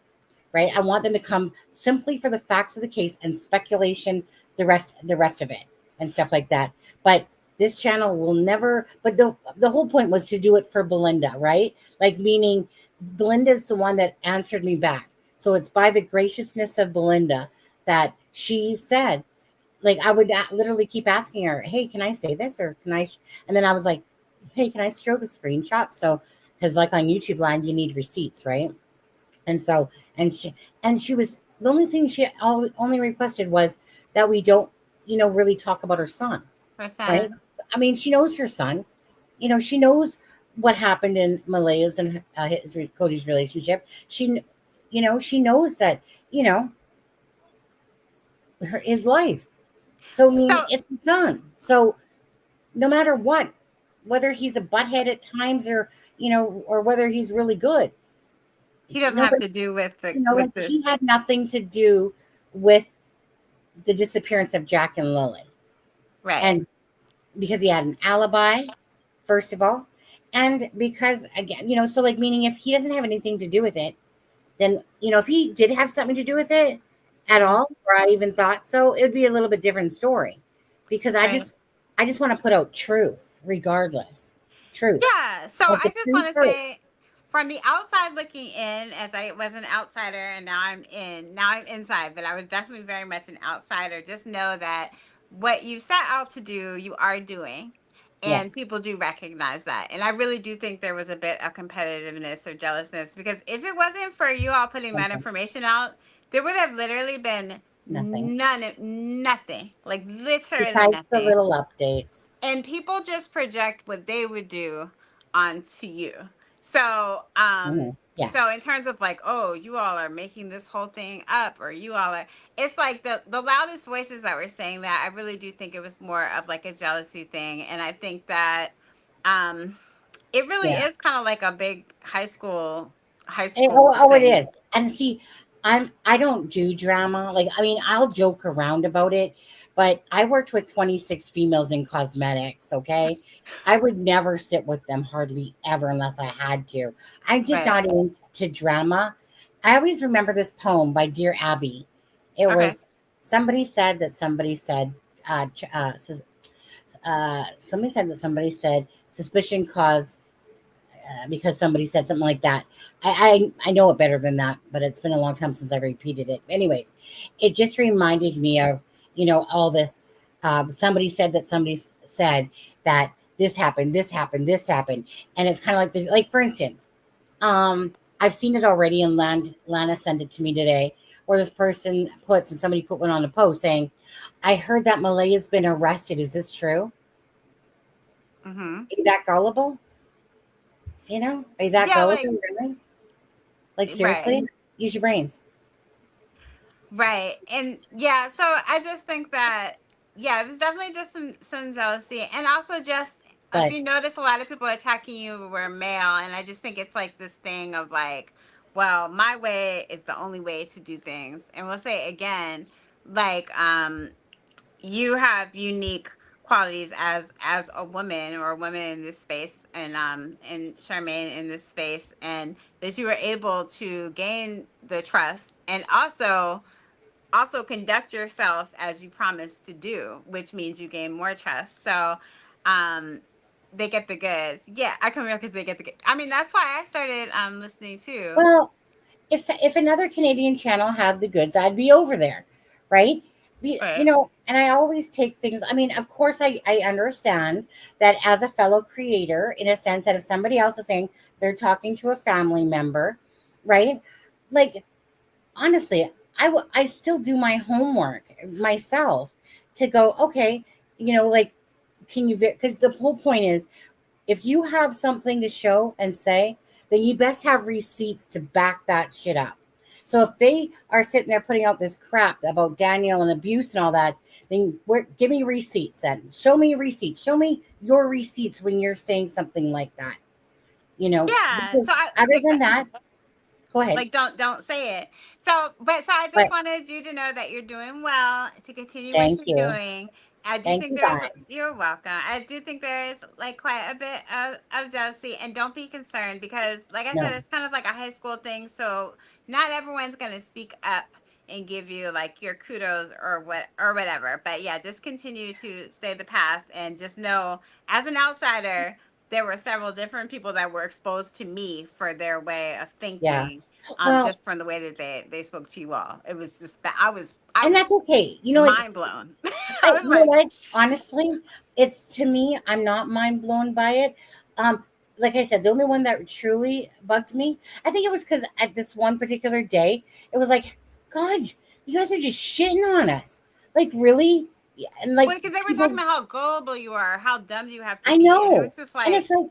right? I want them to come simply for the facts of the case and speculation, the rest of it and stuff like that. But this channel will never, but the whole point was to do it for Belinda, right? Like, meaning Belinda's the one that answered me back. So it's by the graciousness of Belinda that she said, like, I would literally keep asking her, hey, can I say this, or can I and then I was like, hey, can I show the screenshots? So because, like, on YouTube Land, you need receipts, right? And so, and she was, the only thing she only requested was that we don't, really talk about her son, right? Percent. I mean, she knows her son. She knows what happened in Malaya's and Cody's relationship. She knows that, his life. So I mean, So it's his son. So no matter what, whether he's a butthead at times, or or whether he's really good, he doesn't have nobody, to do with like, he this. had nothing to do with the disappearance of Jack and Lily. Right. And because he had an alibi, first of all, and because, again, so, like, meaning if he doesn't have anything to do with it, then, if he did have something to do with it at Mhm. all, or I even thought so, it would be a little bit different story, because I Right. just I just want to put out truth regardless. Truth. Yeah. So Let I the just truth want to hurt. say, from the outside looking in, as I was an outsider and now I'm in, now I'm inside, but I was definitely very much an outsider. Just know that what you set out to do, you are doing. And Yes. people do recognize that. And I really do think there was a bit of competitiveness or jealousness, because if it wasn't for you all putting that Something. information out, there would have literally been Nothing. nothing, like literally Besides the nothing. little updates. And people just project what they would do onto you. So Yeah. so in terms of like, oh, you all are making this whole thing up, or you all are, it's like the loudest voices that were saying that, I really do think it was more of like a jealousy thing. And I think that um it really Yeah. is kind of like a big high Eh, school oh, it thing. is. And see, I don't do drama. Like, I mean, I'll joke around about it, but I worked with 26 females in cosmetics, okay? I would never sit with them hardly ever unless I had to. I'm just Right. not into drama. I always remember this poem by Dear Abby. It Okay. was, somebody said, somebody said suspicion cause because somebody said something like that. I know it better than that, but it's been a long time since I repeated it. Anyways, it just reminded me of, all this. Somebody said that somebody said that this happened, this happened, this happened. And it's kind of like for instance, I've seen it already, and Lana sent it to me today, where this person and somebody put one on a post saying, I heard that Malay has been arrested. Is this true? Mm-hmm. Are you that gullible? Are you that gullible? Really? Like, seriously? Right. Use your brains. Right. And yeah, so I just think that, it was definitely just some jealousy. And also just, if you notice, a lot of people attacking you were male. And I just think it's like this thing of like, well, my way is the only way to do things. And we'll say again, like, you have unique qualities as a woman, or a woman in this space, and Charmaine in this space, and that you were able to gain the trust, and also conduct yourself as you promised to do, which means you gain more trust. So they get the goods. Yeah, I come here because they get the goods. I mean, that's why I started listening too. Well, if another Canadian channel had the goods, I'd be over there, right? And I always take things. I mean, of course, I understand that as a fellow creator, in a sense, that if somebody else is saying they're talking to a family member, right? Like, honestly, I still do my homework myself to go, okay, like, can you, because the whole point is, if you have something to show and say, then you best have receipts to back that shit up. So if they are sitting there putting out this crap about Daniel and abuse and all that, then give me receipts then. Show me receipts. Show me your receipts when you're saying something like that. Yeah. So other than that, go ahead. Like, don't say it. So I just wanted you to know that you're doing well, to continue what you're doing. I do think you're welcome. I do think there is like quite a bit of jealousy, and don't be concerned, because like I said, it's kind of like a high school thing. So not everyone's going to speak up and give you like your kudos or whatever. But yeah, just continue to stay the path, and just know, as an outsider, there were several different people that were exposed to me for their way of thinking, just from the way that they spoke to you all. It was just I was and that's okay. Mind blown. I was what? Honestly, it's, to me, I'm not mind blown by it. Like I said, the only one that truly bugged me, I think it was because at this one particular day, it was like, God, you guys are just shitting on us. Like, really? And like, because they were talking about how gullible you are, how dumb you have to be. I know. And it was just like, and it's like,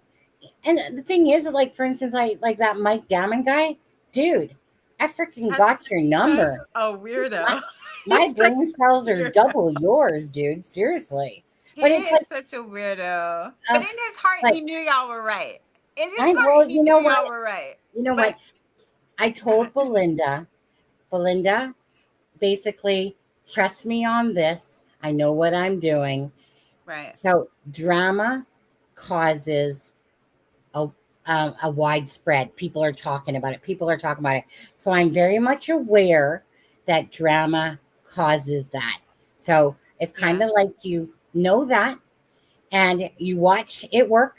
and the thing is, like, for instance, like that Mike Damon guy, dude, I freaking got your number. A weirdo. My brain cells are double yours, dude. Seriously. But it's like such a weirdo. But in his heart, he knew y'all were right. In his heart, he knew y'all were right. You know what? I told Belinda, basically, trust me on this. I know what I'm doing. Right. So drama causes a widespread. People are talking about it. So I'm very much aware that drama causes that. So it's kind of like, you know that, and you watch it work,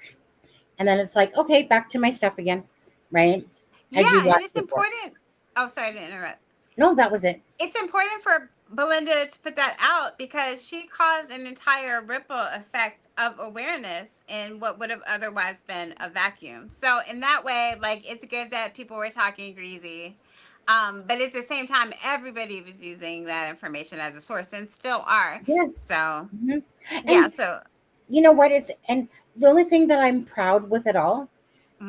and then it's like, okay, back to my stuff again, right? Yeah, and it's important. Oh, sorry to interrupt. No, that was it. It's important for Belinda to put that out, because she caused an entire ripple effect of awareness in what would have otherwise been a vacuum. So in that way, like, it's good that people were talking greasy. But at the same time, everybody was using that information as a source, and still are. Yes. So yeah. So you know what? And the only thing that I'm proud with it all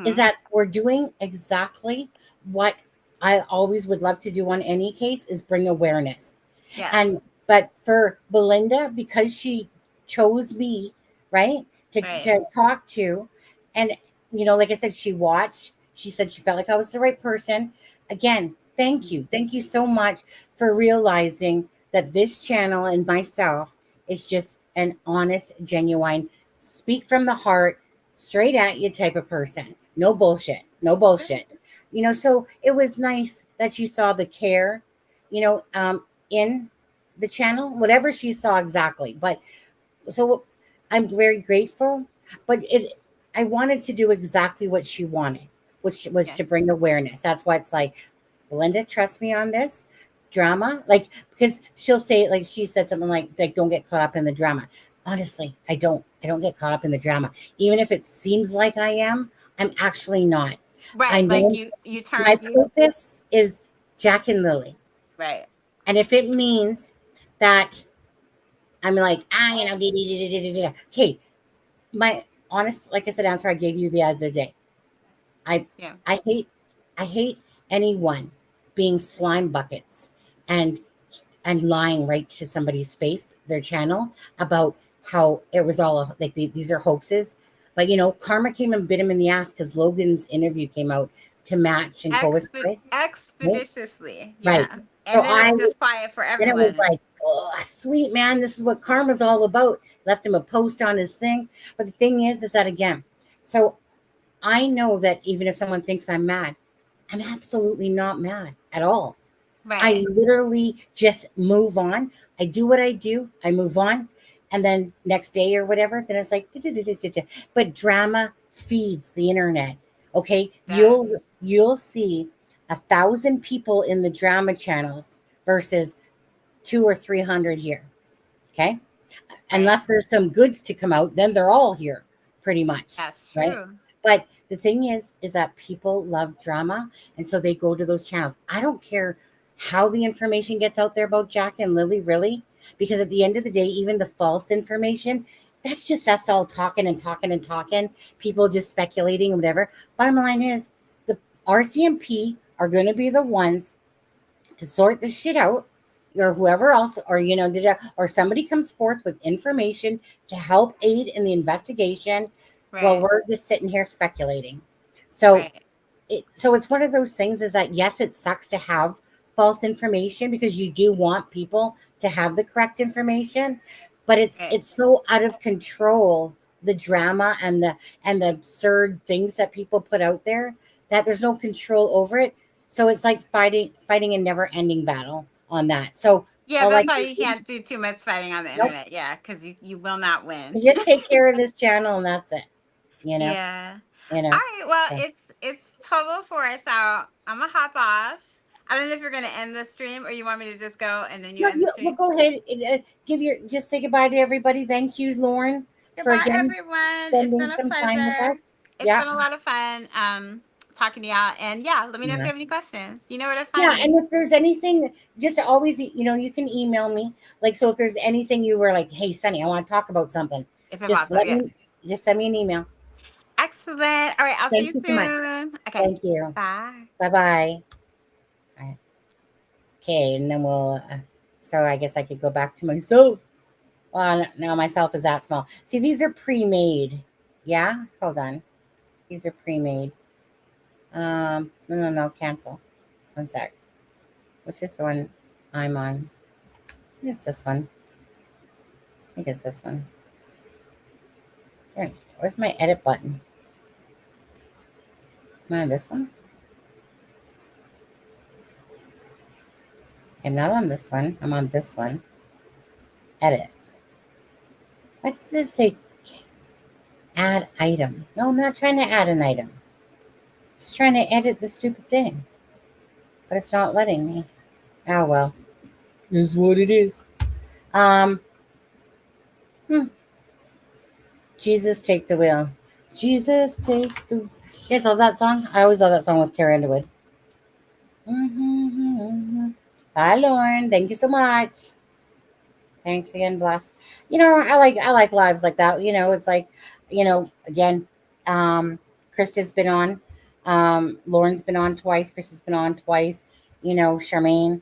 is that we're doing exactly what I always would love to do on any case, is bring awareness. Yes. But for Belinda, because she chose me, right, to talk to, and like I said, she watched. She said she felt like I was the right person. Again, thank you so much for realizing that this channel and myself is just an honest, genuine, speak from the heart, straight at you type of person. No bullshit. So it was nice that she saw the care, in the channel, whatever she saw exactly. But so I'm very grateful. But I wanted to do exactly what she wanted, which was to bring awareness. That's why it's like, Belinda, trust me on this drama. Like, because she'll say, like, she said something like, don't get caught up in the drama. Honestly, I don't get caught up in the drama. Even if it seems like I am, I'm actually not. Right. I know like you turn my purpose is Jack and Lily. Right. And if it means that I'm like, okay, my honest, like I said, answer I gave you the other day. I hate anyone being slime buckets and lying right to somebody's face, their channel, about how it was all like these are hoaxes. But karma came and bit him in the ass because Logan's interview came out to match and expeditiously. Right. Yeah. So And then it was just quiet for everyone. Then it was like, oh, sweet man, this is what karma's all about. Left him a post on his thing. But the thing is that again, so I know that even if someone thinks I'm mad, I'm absolutely not mad at all. Right. I literally just move on. I do what I do. I move on. And then next day or whatever, then it's like, but drama feeds the internet. Okay. You'll see 1,000 people in the drama channels versus 200 or 300 here. Okay. Unless there's some goods to come out, then they're all here pretty much. That's true. Right? But the thing is that people love drama. And so they go to those channels. I don't care how the information gets out there about Jack and Lily, really, because at the end of the day, even the false information, that's just us all talking, people just speculating and whatever. Bottom line is the RCMP are going to be the ones to sort this shit out, or whoever else, or or somebody comes forth with information to help aid in the investigation. Right. While we're just sitting here speculating. So it's one of those things is that, yes, it sucks to have false information because you do want people to have the correct information, but it's so out of control, the drama and the absurd things that people put out there, that there's no control over it. So it's like fighting a never-ending battle on that. So that's why you can't do too much fighting on the internet. Yeah, because you will not win. You just take care of this channel and that's it. Yeah. All right. Well, it's 12:04, so I'm gonna hop off. I don't know if you're gonna end the stream or you want me to just go and then you end the stream. Well, go ahead. Just say goodbye to everybody. Thank you, Lauren. Goodbye, everyone. It's been a pleasure. It's been a lot of fun talking to y'all. And let me know if you have any questions. You know where to find me. And if there's anything, just always, you can email me. Like, so if there's anything you were like, hey, Sunny, I want to talk about something. Just send me an email. Excellent. All right. I'll see you soon. So much. Okay. Thank you. Bye. Bye-bye. All right. Okay. And then we'll, so I guess I could go back to myself. Well, now myself is that small. See, these are pre-made. Yeah. Hold on. These are pre-made. No. Cancel. One sec. Which is the one I'm on? I think it's this one. I think it's this one. Sorry. Where's my edit button? Am I on this one? I'm not on this one. I'm on this one. Edit. What does it say? Add item. No, I'm not trying to add an item. Just trying to edit the stupid thing. But it's not letting me. Oh, well. Is what it is. Jesus, take the wheel. Jesus, take the... You guys love that song? I always love that song with Carrie Underwood. Bye, Lauren. Thank you so much. Thanks again, bless. I like lives like that. It's like, again, Krista's been on. Lauren's been on twice. Krista's been on twice. Charmaine.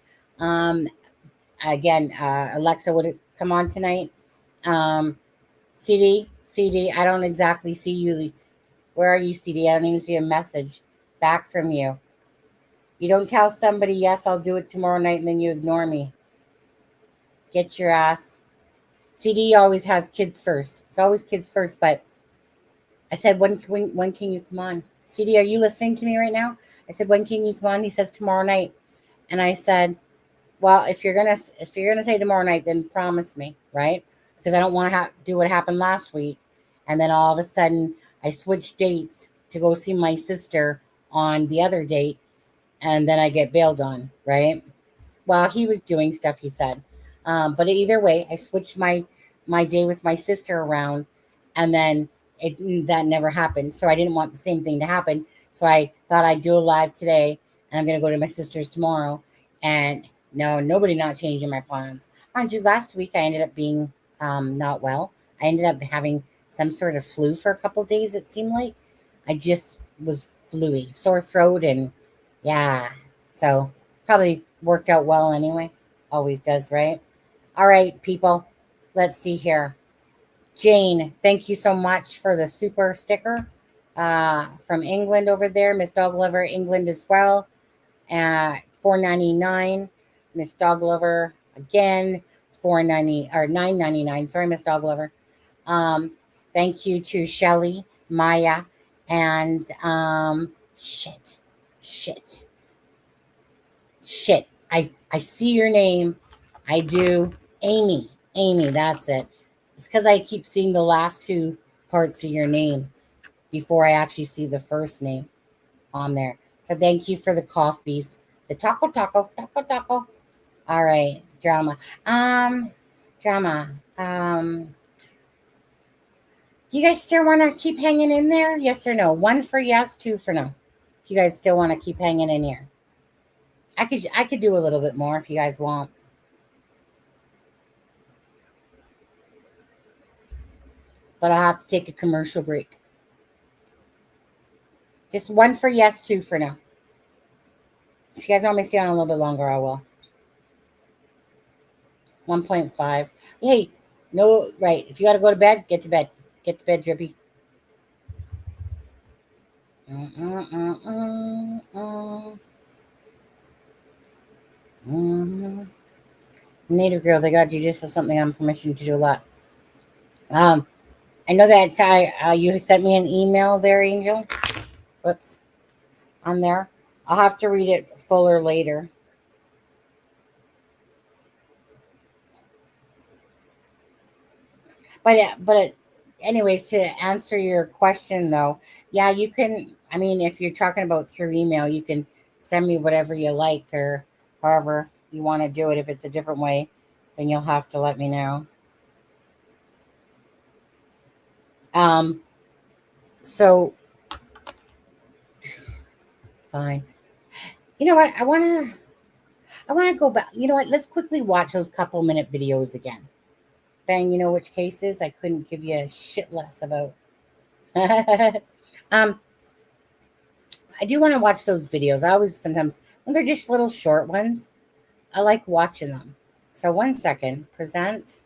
Again, Alexa would come on tonight. CD, I don't exactly see you. Where are you, CD? I don't even see a message back from you. You don't tell somebody, yes, I'll do it tomorrow night, and then you ignore me. Get your ass. CD always has kids first. It's always kids first, but I said, when can you come on? CD, are you listening to me right now? I said, when can you come on? He says, tomorrow night. And I said, well, if you're gonna say tomorrow night, then promise me, right? Because I don't want to do what happened last week, and then all of a sudden I switched dates to go see my sister on the other date, and then I get bailed on, right? Well, he was doing stuff, he said. But either way, I switched my day with my sister around, and then that never happened. So I didn't want the same thing to happen. So I thought I'd do a live today, and I'm going to go to my sister's tomorrow. And no, nobody not changing my plans. Mind you, last week I ended up being not well. I ended up having some sort of flu for a couple of days, it seemed like. I just was fluey, sore throat, and yeah. So probably worked out well anyway. Always does, right? All right, people. Let's see here. Jane, thank you so much for the super sticker from England over there. Miss Dog Lover, England as well. $4.99. Miss Dog Lover again, $9.99. Sorry, Miss Dog Lover. Thank you to Shelly, Maya, and shit. I see your name. I do. Amy, that's it. It's because I keep seeing the last two parts of your name before I actually see the first name on there. So thank you for the coffees. The taco. All right, drama. You guys still want to keep hanging in there? Yes or no? 1 for yes, 2 for no. You guys still want to keep hanging in here? I could do a little bit more if you guys want. But I'll have to take a commercial break. Just 1 for yes, 2 for no. If you guys want me to stay on a little bit longer, I will. 1.5. Hey, no, right. If you got to go to bed, get to bed. Get to bed, Drippy. Native girl, they got jujitsu something on permission to do a lot. I know that you sent me an email there, Angel. Whoops. On there. I'll have to read it fuller later. But anyways, to answer your question though, yeah, you can, I mean, if you're talking about through email, you can send me whatever you like or however you want to do it. If it's a different way, then you'll have to let me know. So fine. You know what? I want to go back. You know what? Let's quickly watch those couple minute videos again. Bang, you know which cases I couldn't give you a shit less about. I do want to watch those videos. I always sometimes, when they're just little short ones, I like watching them. So 1 second, present.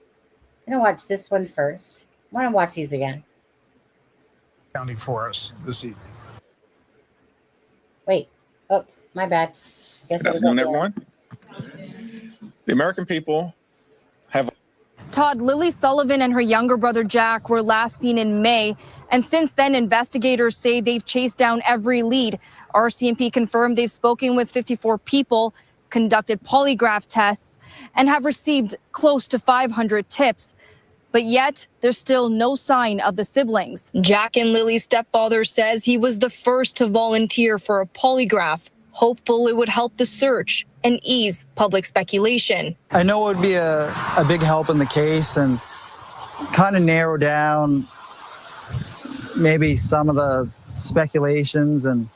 I'm going to watch this one first. I want to watch these again. County for us this evening. Wait, oops, my bad. Good afternoon, everyone. The American people have... Todd, Lily Sullivan and her younger brother Jack were last seen in May, and since then investigators say they've chased down every lead. RCMP confirmed they've spoken with 54 people, conducted polygraph tests, and have received close to 500 tips. But yet, there's still no sign of the siblings. Jack and Lily's stepfather says he was the first to volunteer for a polygraph, hopeful it would help the search and ease public speculation. I know it would be a big help in the case and kind of narrow down maybe some of the speculations and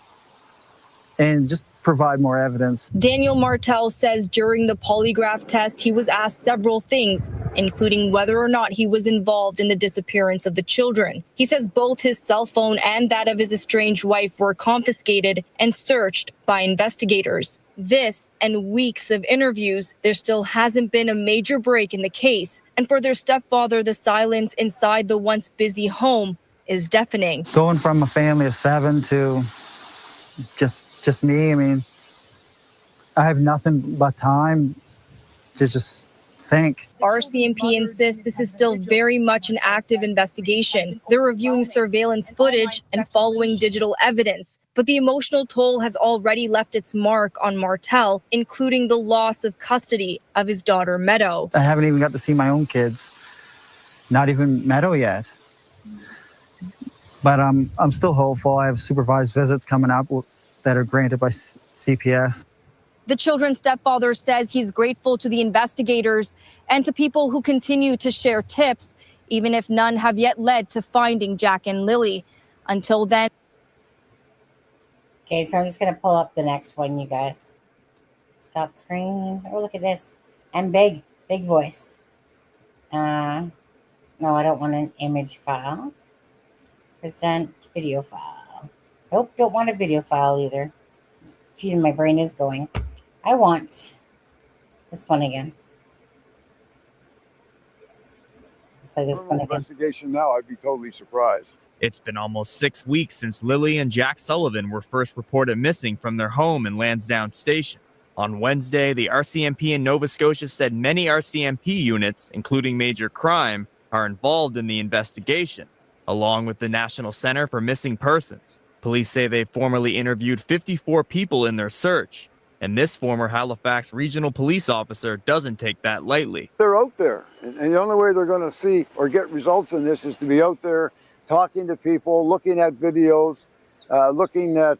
just provide more evidence. Daniel Martell says during the polygraph test, he was asked several things, including whether or not he was involved in the disappearance of the children. He says both his cell phone and that of his estranged wife were confiscated and searched by investigators. This and weeks of interviews, there still hasn't been a major break in the case. And for their stepfather, the silence inside the once busy home is deafening. Going from a family of 7 to just me, I mean, I have nothing but time to just think. RCMP insists this is still very much an active investigation. They're reviewing surveillance footage and following digital evidence. But the emotional toll has already left its mark on Martell, including the loss of custody of his daughter, Meadow. I haven't even got to see my own kids, not even Meadow yet. But I'm still hopeful. I have supervised visits coming up that are granted by CPS. The children's stepfather says he's grateful to the investigators and to people who continue to share tips, even if none have yet led to finding Jack and Lily. Until then. Okay, so I'm just going to pull up the next one, you guys. Stop screen. Oh, look at this. And big voice. No, I don't want an image file. Present video file. Nope, don't want a video file either. Gee, my brain is going. I want this one again. Play this one again. Investigation now, I'd be totally surprised. It's been almost 6 weeks since Lily and Jack Sullivan were first reported missing from their home in Lansdowne Station. On Wednesday, the RCMP in Nova Scotia said many RCMP units, including Major Crime, are involved in the investigation, along with the National Centre for Missing Persons. Police say they formally interviewed 54 people in their search, and this former Halifax regional police officer doesn't take that lightly. They're out there, and the only way they're going to see or get results in this is to be out there talking to people, looking at videos, looking at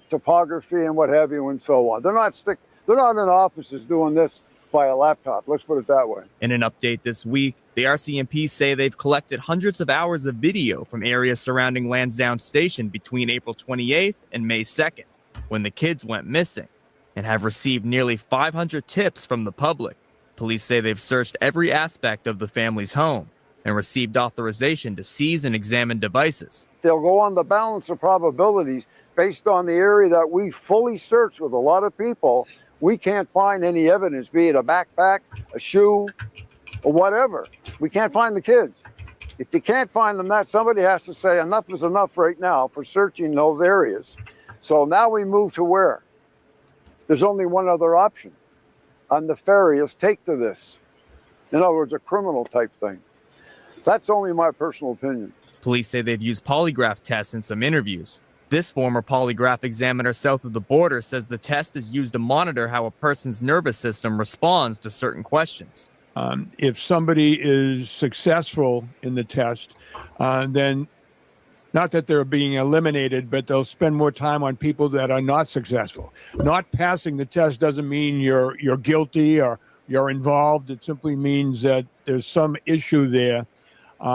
topography and what have you, and so on. They're not in offices doing this by a laptop. Let's put it that way. In an update this week, the RCMP say they've collected hundreds of hours of video from areas surrounding Lansdowne Station between April 28th and May 2nd, when the kids went missing, and have received nearly 500 tips from the public. Police say they've searched every aspect of the family's home and received authorization to seize and examine devices. They'll go on the balance of probabilities based on the area that we fully searched with a lot of people. We can't find any evidence, be it a backpack, a shoe, or whatever. We can't find the kids. If you can't find them, somebody has to say enough is enough right now for searching those areas. So now we move to where? There's only one other option. A nefarious take to this. In other words, a criminal type thing. That's only my personal opinion. Police say they've used polygraph tests in some interviews. This former polygraph examiner south of the border says the test is used to monitor how a person's nervous system responds to certain questions. If somebody is successful in the test, then not that they're being eliminated, but they'll spend more time on people that are not successful. Not passing the test doesn't mean you're guilty or you're involved. It simply means that there's some issue there,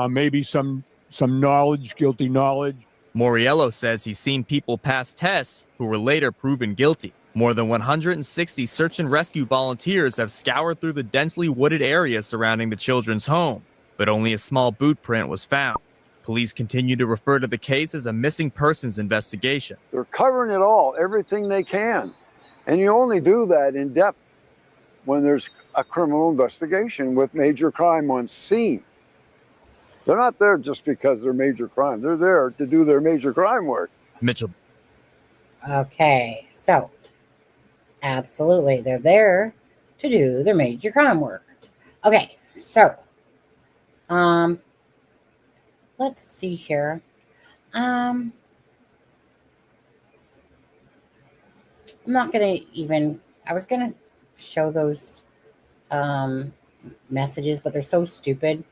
maybe some knowledge, guilty knowledge. Moriello says he's seen people pass tests who were later proven guilty. More than 160 search and rescue volunteers have scoured through the densely wooded area surrounding the children's home, but only a small boot print was found. Police continue to refer to the case as a missing persons investigation. They're covering it all, everything they can. And you only do that in depth when there's a criminal investigation with major crime on scene. They're not there just because they're major crime. They're there to do their major crime work. Mitchell. Okay, so absolutely, they're there to do their major crime work. Okay, so let's see here. I'm not gonna even. I was gonna show those messages, but they're so stupid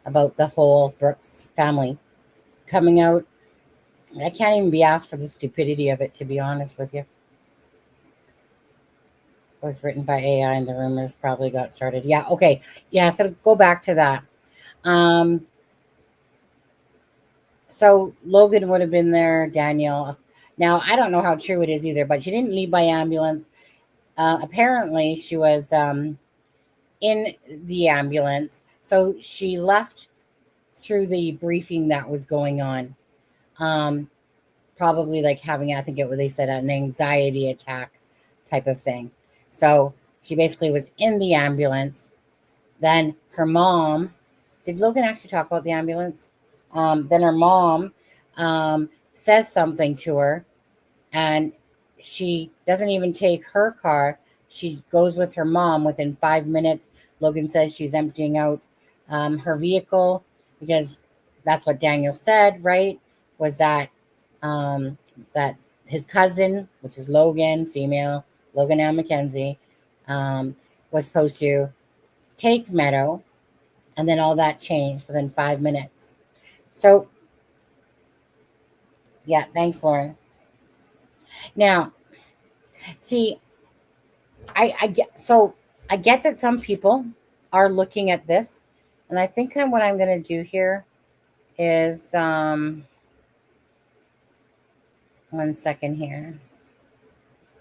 about the whole Brooks family coming out. I can't even be asked for the stupidity of it, to be honest with you. It was written by AI and the rumors probably got started. Yeah, okay. Yeah, so go back to that. So Logan would have been there, Daniel. Now, I don't know how true it is either, but she didn't leave by ambulance. Apparently, she was in the ambulance. So she left through the briefing that was going on. Probably like having, I think they said an anxiety attack type of thing. So she basically was in the ambulance. Then her mom, did Logan actually talk about the ambulance? Then her mom says something to her, and she doesn't even take her car. She goes with her mom within 5 minutes. Logan says she's emptying out her vehicle, because that's what Daniel said, right? Was that that his cousin, which is Logan, female, Logan Ann McKenzie, was supposed to take Meadow, and then all that changed within 5 minutes. So Yeah, thanks, Lauren. Now, see, I get that some people are looking at this, and I think what I'm going to do here is 1 second here. I'm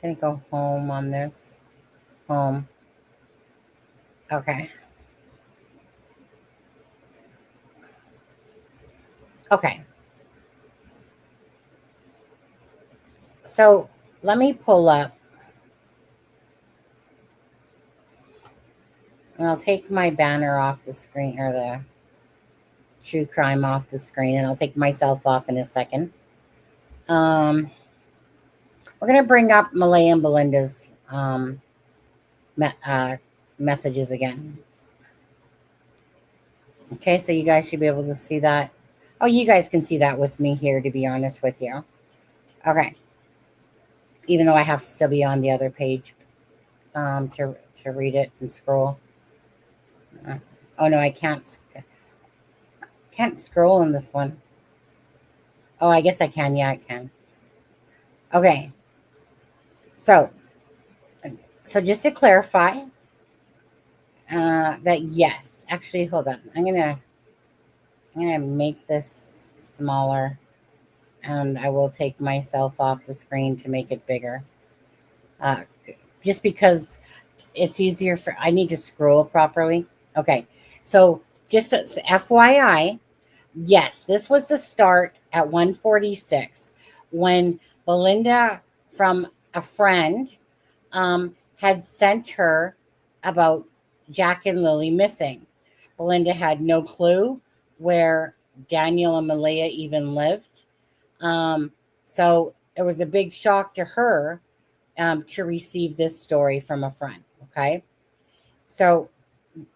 going to go home on this. Home. Okay. Okay. So let me pull up. And I'll take my banner off the screen, or the true crime off the screen, and I'll take myself off in a second. We're going to bring up Malay and Belinda's messages again. Okay, so you guys should be able to see that. Oh, you guys can see that with me here, to be honest with you. Okay. Even though I have to still be on the other page to read it and scroll. Oh, no, I can't scroll in this one. Oh, I guess I can. Yeah, I can. Okay. So just to clarify, that yes, actually, hold on. I'm gonna make this smaller, and I will take myself off the screen to make it bigger. Just because it's easier I need to scroll properly. Okay, so just so FYI, yes, this was the start at 1:46 when Belinda, from a friend, had sent her about Jack and Lily missing. Belinda had no clue where Daniel and Malaya even lived. So it was a big shock to her to receive this story from a friend. Okay. So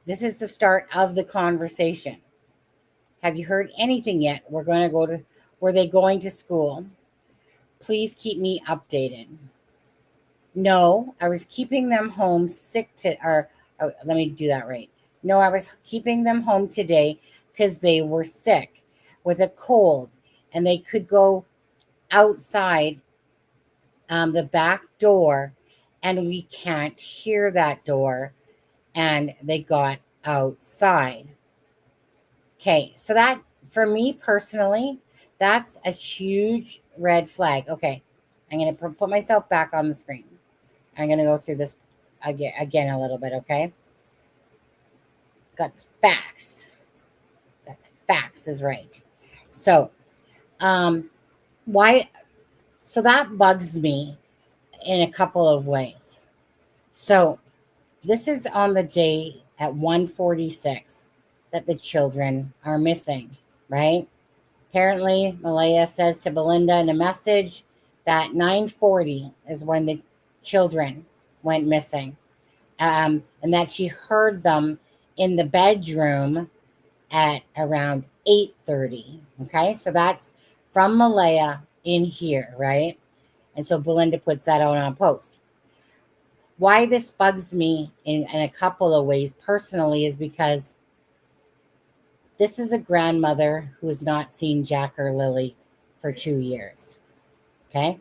this is the start of the conversation. Have you heard anything yet? We're going to go to, were they going to school? Please keep me updated. No, I was keeping them home sick let me do that right. No, I was keeping them home today because they were sick with a cold, and they could go outside the back door, and we can't hear that door, and they got outside. Okay, so that, for me personally, that's a huge red flag. Okay, I'm going to put myself back on the screen. I'm going to go through this again a little bit, okay? Got the facts. Got the facts is right. So, why? So that bugs me in a couple of ways. So, this is on the day at 1:46 that the children are missing, right? Apparently, Malaya says to Belinda in a message that 9:40 is when the children went missing, and that she heard them in the bedroom at around 8:30. Okay, so that's from Malaya in here, right? And so Belinda puts that out on a post. Why this bugs me in a couple of ways personally is because this is a grandmother who has not seen Jack or Lily for 2 years. Okay.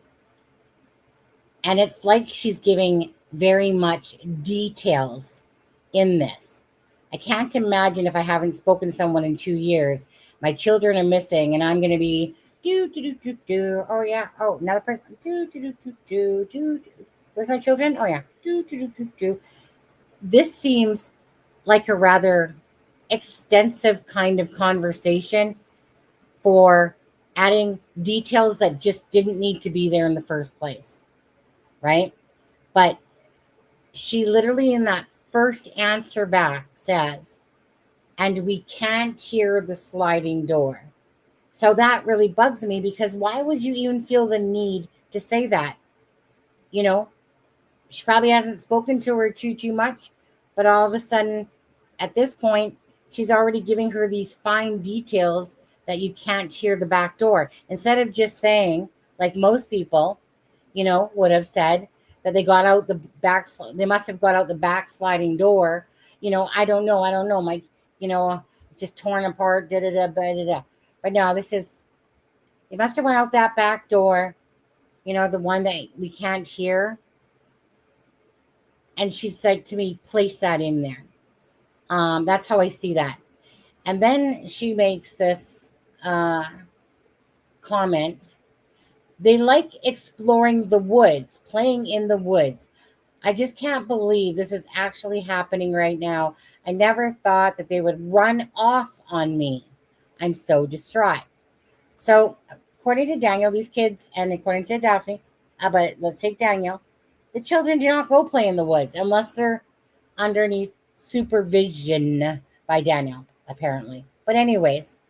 And it's like she's giving very much details in this. I can't imagine, if I haven't spoken to someone in 2 years, my children are missing, and I'm going to be oh yeah, oh, another person, where's my children? Oh yeah, This seems like a rather extensive kind of conversation for adding details that just didn't need to be there in the first place, right? But she literally, in that first answer back, says, and we can't hear the sliding door. So that really bugs me, because why would you even feel the need to say that? You know, she probably hasn't spoken to her too much, but all of a sudden, at this point, she's already giving her these fine details that you can't hear the back door. Instead of just saying, like most people, you know, would have said, that they got out the back, they must have got out the back sliding door. You know, I don't know. My, you know, just torn apart, But no, this is, They must have went out that back door, you know, the one that we can't hear. And she said to me, place that in there. That's how I see that. And then she makes this comment. They like exploring the woods, playing in the woods. I just can't believe this is actually happening right now. I never thought that they would run off on me. I'm so distraught. So, according to Daniel, these kids, and according to Daphne, but let's take Daniel, the children do not go play in the woods unless they're underneath supervision by Daniel, apparently. But anyways,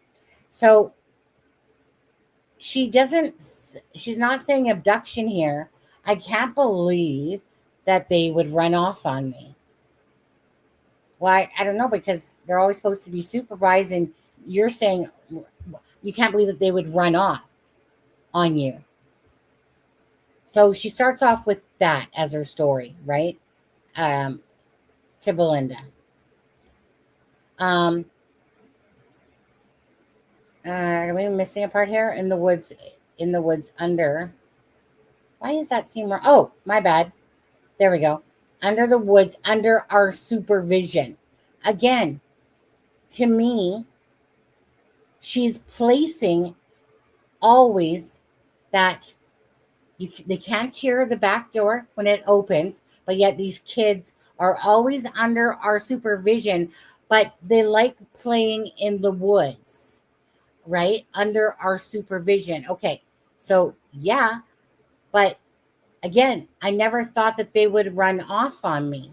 so she's not saying abduction here. I can't believe that they would run off on me. Well, I don't know, because they're always supposed to be supervised, and you're saying you can't believe that they would run off on you. So she starts off with that as her story, right? To Belinda. Are we missing a part here? In the woods under. Why does that seem wrong? Oh, my bad. There we go. Under the woods, under our supervision. Again, to me, she's placing always that they can't hear the back door when it opens, but yet these kids are always under our supervision, but they like playing in the woods, right? Under our supervision. Okay, so yeah, but again, I never thought that they would run off on me.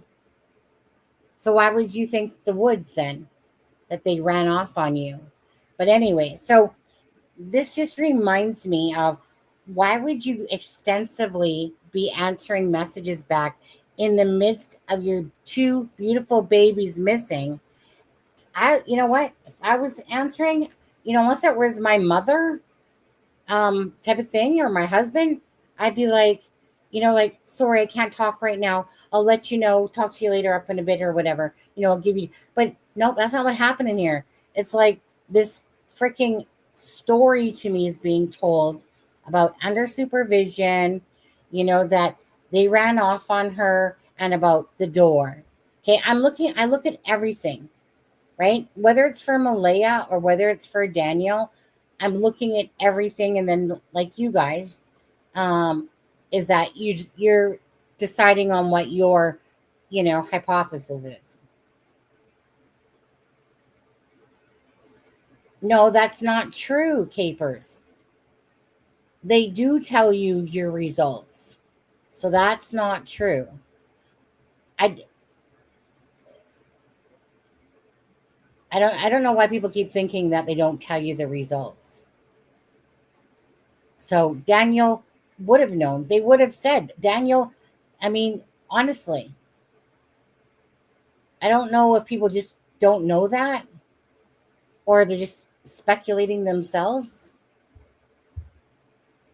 So why would you think the woods then, that they ran off on you? But anyway, so this just reminds me of, why would you extensively be answering messages back in the midst of your two beautiful babies missing? You know what? If I was answering, unless it was my mother type of thing, or my husband, I'd be like, sorry, I can't talk right now. I'll let you know, talk to you later up in a bit or whatever. I'll give you, but no, that's not what happened in here. It's like this freaking story to me is being told about under supervision, that they ran off on her, and about the door. Okay, I look at everything, right? Whether it's for Malaya or whether it's for Daniel, I'm looking at everything. And then, like you guys, is that you're deciding on what your, hypothesis is. No, that's not true, Capers. They do tell you your results. So that's not true. I don't know why people keep thinking that they don't tell you the results. So Daniel would have known. They would have said, Daniel, honestly, I don't know if people just don't know that, or they're just speculating themselves.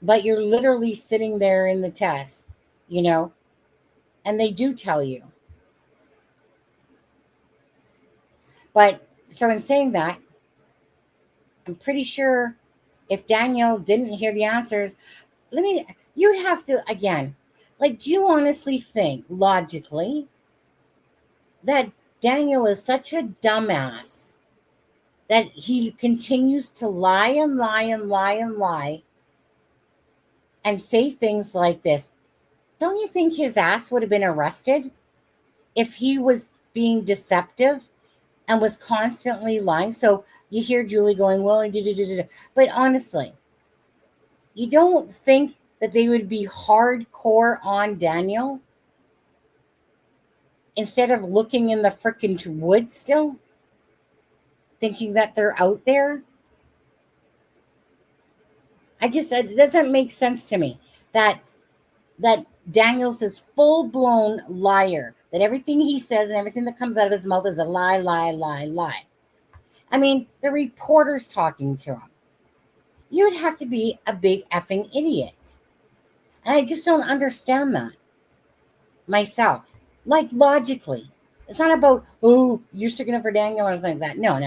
But you're literally sitting there in the test, and they do tell you. But so in saying that, I'm pretty sure if Daniel didn't hear the answers, you'd have to, again, do you honestly think logically that Daniel is such a dumbass that he continues to lie and lie and lie and lie and say things like this? Don't you think his ass would have been arrested if he was being deceptive and was constantly lying? So you hear Julie going, well, but honestly, you don't think that they would be hardcore on Daniel instead of looking in the frickin' woods still, thinking that they're out there? It doesn't make sense to me that Daniel's this full-blown liar, that everything he says and everything that comes out of his mouth is a lie, lie, lie, lie. The reporter's talking to him. You'd have to be a big effing idiot. And I just don't understand that myself. Logically. It's not about, oh, you're sticking up for Daniel or anything like that. No.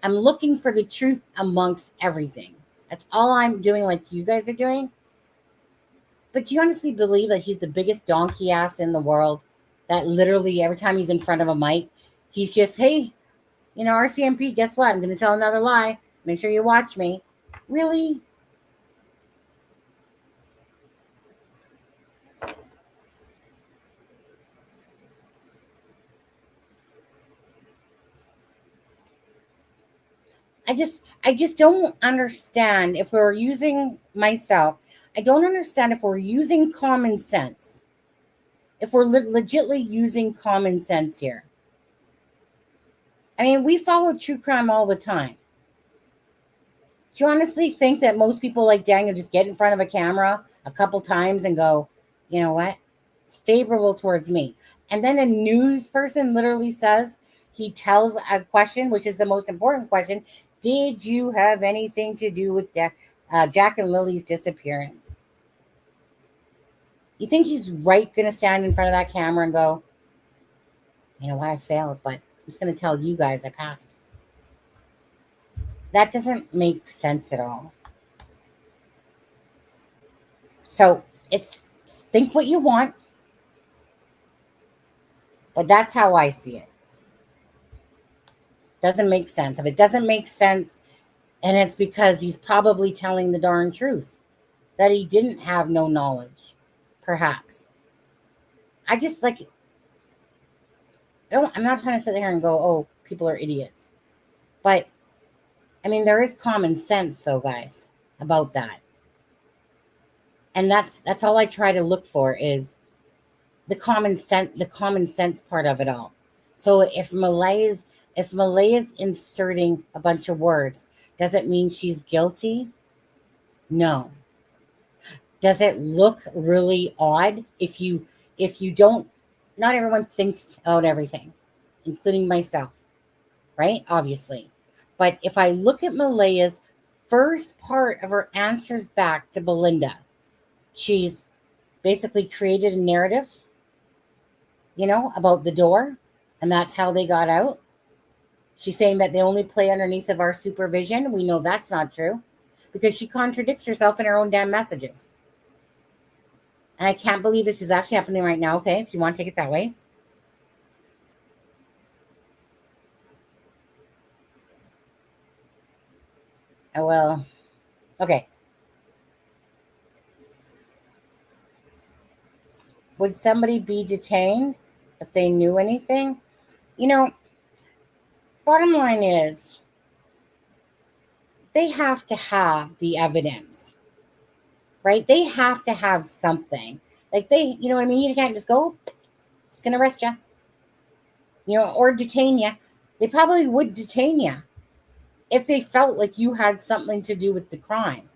I'm looking for the truth amongst everything. That's all I'm doing, like you guys are doing. But do you honestly believe that he's the biggest donkey ass in the world? That literally every time he's in front of a mic, he's just, hey, RCMP, guess what? I'm going to tell another lie. Make sure you watch me. Really? I just don't understand if we're using myself. I don't understand if we're using common sense. If we're legitly using common sense here. I mean, we follow true crime all the time. Do you honestly think that most people like Daniel just get in front of a camera a couple times and go, you know what? It's favorable towards me. And then a news person literally says, he tells a question, which is the most important question. Did you have anything to do with Jack and Lily's disappearance? You think he's right going to stand in front of that camera and go, you know what, I failed, but I'm just going to tell you guys I passed. That doesn't make sense at all. So it's think what you want, but that's how I see it. Doesn't make sense. If it doesn't make sense, and it's because he's probably telling the darn truth, that he didn't have no knowledge, perhaps. I just I'm not trying to sit there and go, oh, people are idiots. But, I mean, there is common sense, though, guys, about that. And that's all I try to look for is the common sense part of it all. So if Malaya's inserting a bunch of words, does it mean she's guilty? No. Does it look really odd if you don't? Not everyone thinks out everything, including myself, right? Obviously. But if I look at Malaya's first part of her answers back to Belinda, she's basically created a narrative, about the door, and that's how they got out. She's saying that they only play underneath of our supervision. We know that's not true because she contradicts herself in her own damn messages. And I can't believe this is actually happening right now. Okay, if you want to take it that way. Oh, well, okay. Would somebody be detained if they knew anything? Bottom line is they have to have the evidence, right? They have to have something. Like you know what I mean? You can't just go, it's going to arrest you, or detain you. They probably would detain you if they felt like you had something to do with the crime.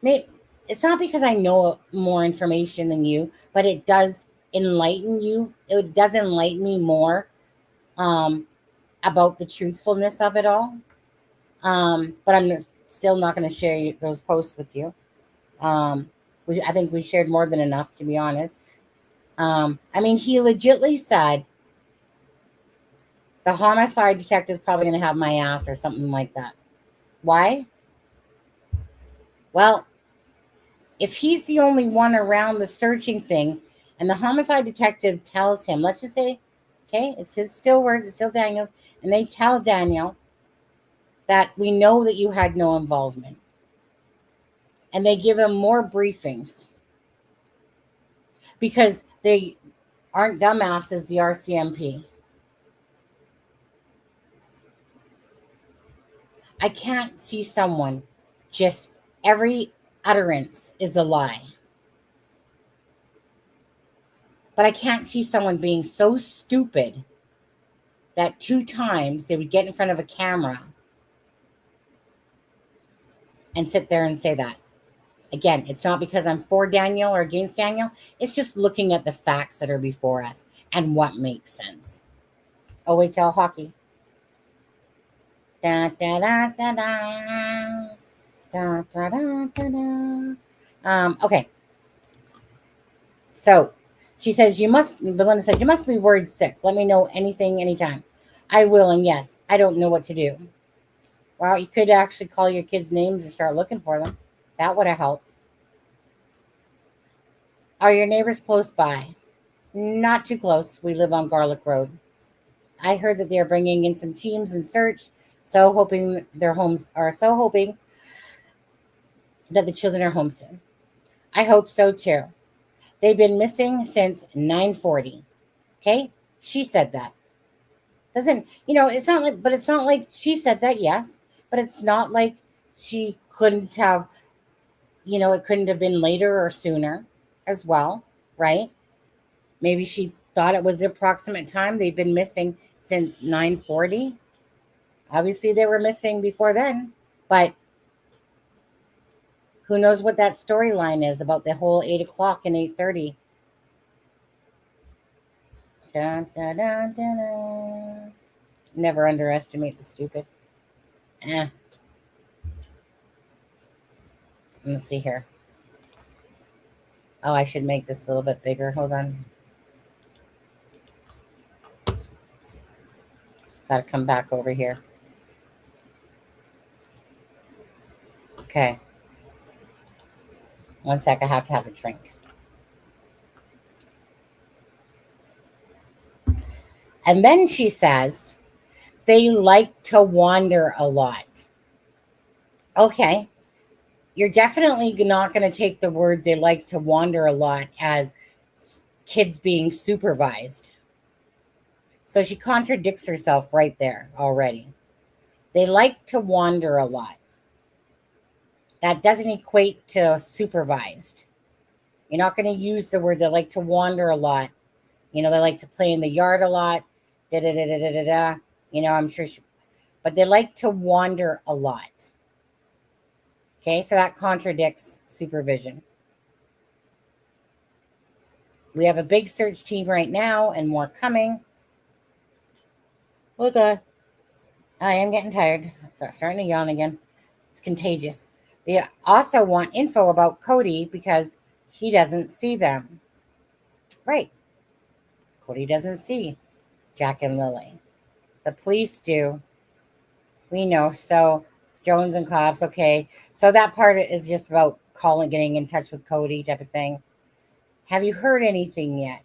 Maybe it's not because I know more information than you, but it does enlighten you. It does enlighten me more about the truthfulness of it all. But I'm still not going to share those posts with you. I think we shared more than enough, to be honest. I mean, he legitly said the homicide detective is probably going to have my ass or something like that. Why? Well, if he's the only one around the searching thing and the homicide detective tells him, let's just say, okay, it's his still words, it's still Daniel's, and they tell Daniel that we know that you had no involvement. And they give him more briefings because they aren't dumbasses, the RCMP. I can't see someone just every utterance is a lie. But I can't see someone being so stupid that 2 times they would get in front of a camera and sit there and say that. Again, it's not because I'm for Daniel or against Daniel. It's just looking at the facts that are before us and what makes sense. OHL hockey. Da, da, da, da, da. Da, da, da, da, da. Okay. So she says, Belinda says, you must be word sick. Let me know anything, anytime. I will, and yes, I don't know what to do. Well, you could actually call your kids' names and start looking for them. That would have helped. Are your neighbors close by? Not too close. We live on Gairloch Road. I heard that they're bringing in some teams in search, so hoping that the children are home soon. I hope so too. They've been missing since 9:40. Okay? She said that. It's not like she said that, yes, but it's not like she couldn't have, it couldn't have been later or sooner as well, right? Maybe she thought it was the approximate time. They've been missing since 9:40. Obviously, they were missing before then, but who knows what that storyline is about the whole 8 o'clock and 8:30. Dun, dun, dun, dun, dun. Never underestimate the stupid. Let's see here. Oh, I should make this a little bit bigger. Hold on. Got to come back over here. Okay. 1 sec. I have to have a drink. And then she says, they like to wander a lot. Okay. You're definitely not going to take the word they like to wander a lot as kids being supervised. So she contradicts herself right there already. They like to wander a lot. That doesn't equate to supervised. You're not going to use the word they like to wander a lot. They like to play in the yard a lot. I'm sure but they like to wander a lot. Okay, so that contradicts supervision. We have a big search team right now and more coming. Okay. I am getting tired. I'm starting to yawn again. It's contagious. They also want info about Cody because he doesn't see them. Right. Cody doesn't see Jack and Lily. The police do. We know. So Jones and cops, okay. So that part is just about getting in touch with Cody type of thing. Have you heard anything yet?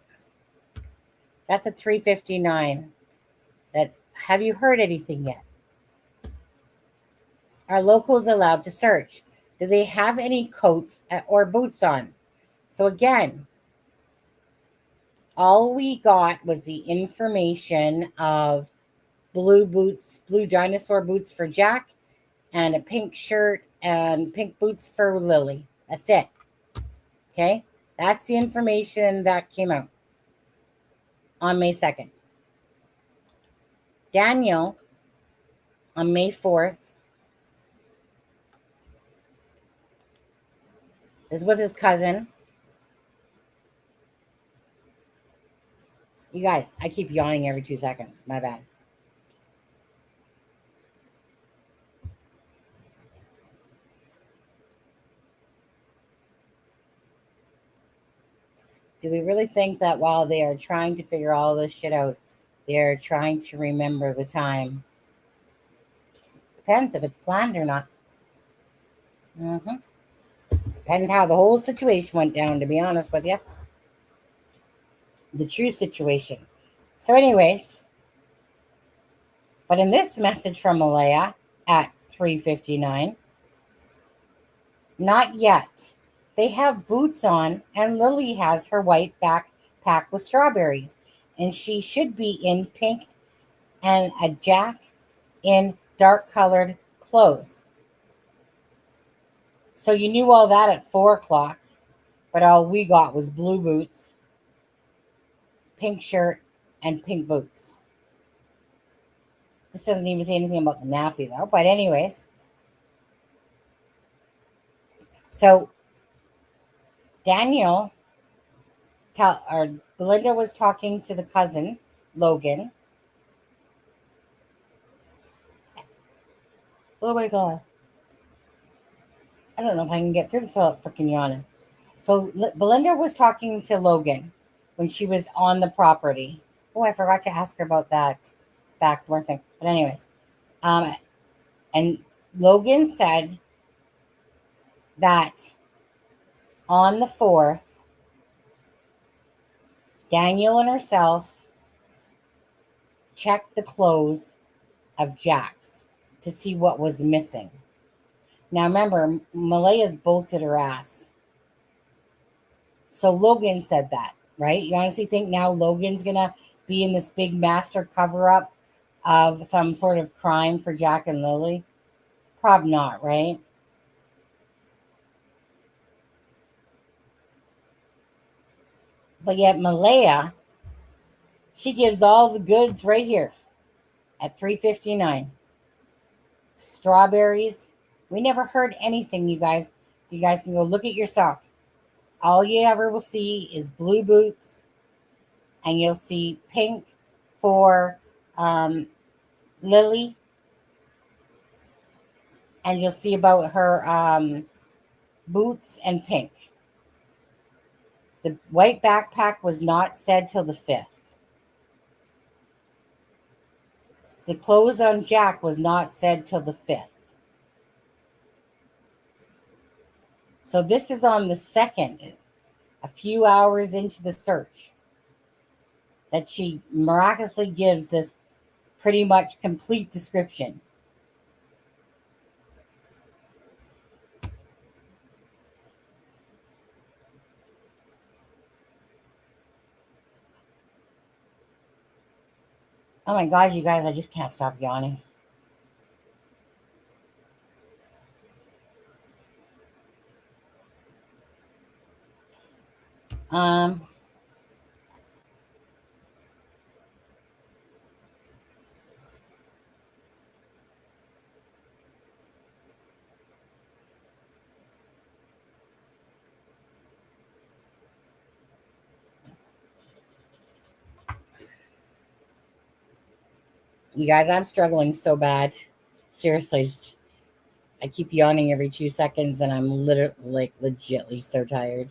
That's a 359. Have you heard anything yet? Are locals allowed to search? Do they have any coats or boots on? So again, all we got was the information of blue dinosaur boots for Jack, and a pink shirt and pink boots for Lily. That's it. Okay? That's the information that came out on May 2nd. Daniel, on May 4th, is with his cousin. You guys, I keep yawning every 2 seconds. My bad. Do we really think that while they are trying to figure all this shit out, they are trying to remember the time? Depends if it's planned or not. Depends how the whole situation went down, to be honest with you. The true situation. So anyways, but in this message from Malaya at 3:59, not yet. They have boots on, and Lily has her white backpack with strawberries, and she should be in pink, and a Jack in dark colored clothes. So you knew all that at 4 o'clock, but all we got was blue boots, pink shirt, and pink boots. This doesn't even say anything about the nappy though, but anyways. So Belinda was talking to the cousin, Logan. Oh my God. I don't know if I can get through this without freaking yawning. So Belinda was talking to Logan when she was on the property. Oh, I forgot to ask her about that backdoor thing. But anyways, And Logan said that on the 4th, Daniel and herself checked the clothes of Jack's to see what was missing. Now remember, Malaya's bolted her ass. So Logan said that, right? You honestly think now Logan's going to be in this big master cover-up of some sort of crime for Jack and Lily? Probably not, right? But yet Malaya, she gives all the goods right here at 3:59. Strawberries. We never heard anything, you guys. You guys can go look at yourself. All you ever will see is blue boots, and you'll see pink for Lily, and you'll see about her boots and pink. The white backpack was not said till the 5th. The clothes on Jack was not said till the 5th. So this is on the 2nd, a few hours into the search, that she miraculously gives this pretty much complete description. Oh my God, you guys, I just can't stop yawning. You guys, I'm struggling so bad. Seriously, I keep yawning every 2 seconds, and I'm literally, like, legitly so tired.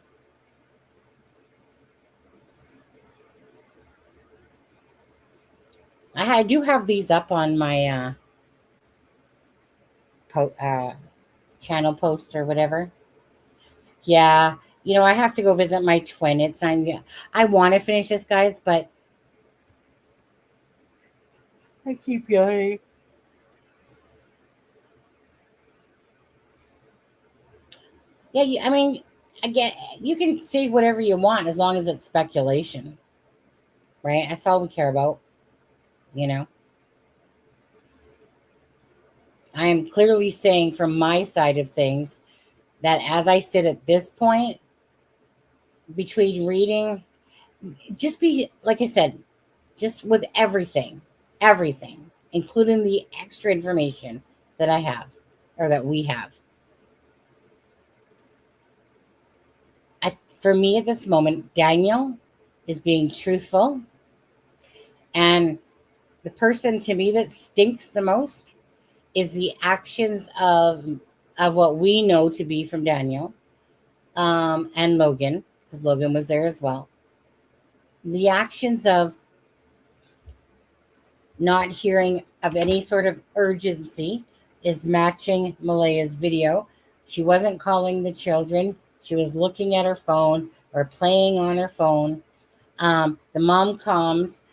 I do have these up on my channel posts or whatever. Yeah, you know, I have to go visit my twin. It's not. I want to finish this, guys, but I keep yawning. Yeah, I mean, again, you can say whatever you want as long as it's speculation, right? That's all we care about, you know. I am clearly saying from my side of things that as I sit at this point, between reading, just be, like I said, just with everything, including the extra information that I have or that we have. For me at this moment, Daniel is being truthful, and the person to me that stinks the most is the actions of what we know to be from Daniel and Logan, because Logan was there as well. The actions of not hearing of any sort of urgency is matching Malaya's video. She wasn't calling the children. She was looking at her phone or playing on her phone. The mom comes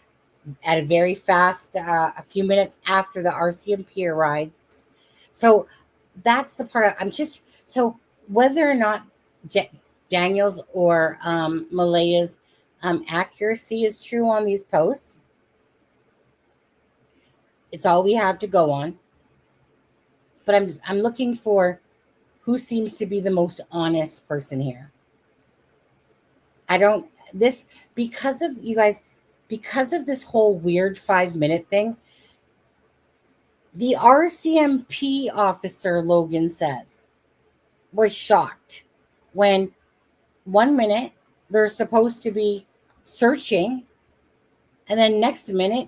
at a very fast, a few minutes after the RCMP arrives. So that's the part I'm just, so whether or not Daniel's or Malaya's accuracy is true on these posts, it's all we have to go on. But I'm looking for who seems to be the most honest person here. Because of you guys, because of this whole weird 5-minute thing, the RCMP officer, Logan says, was shocked when 1 minute they're supposed to be searching, and then next minute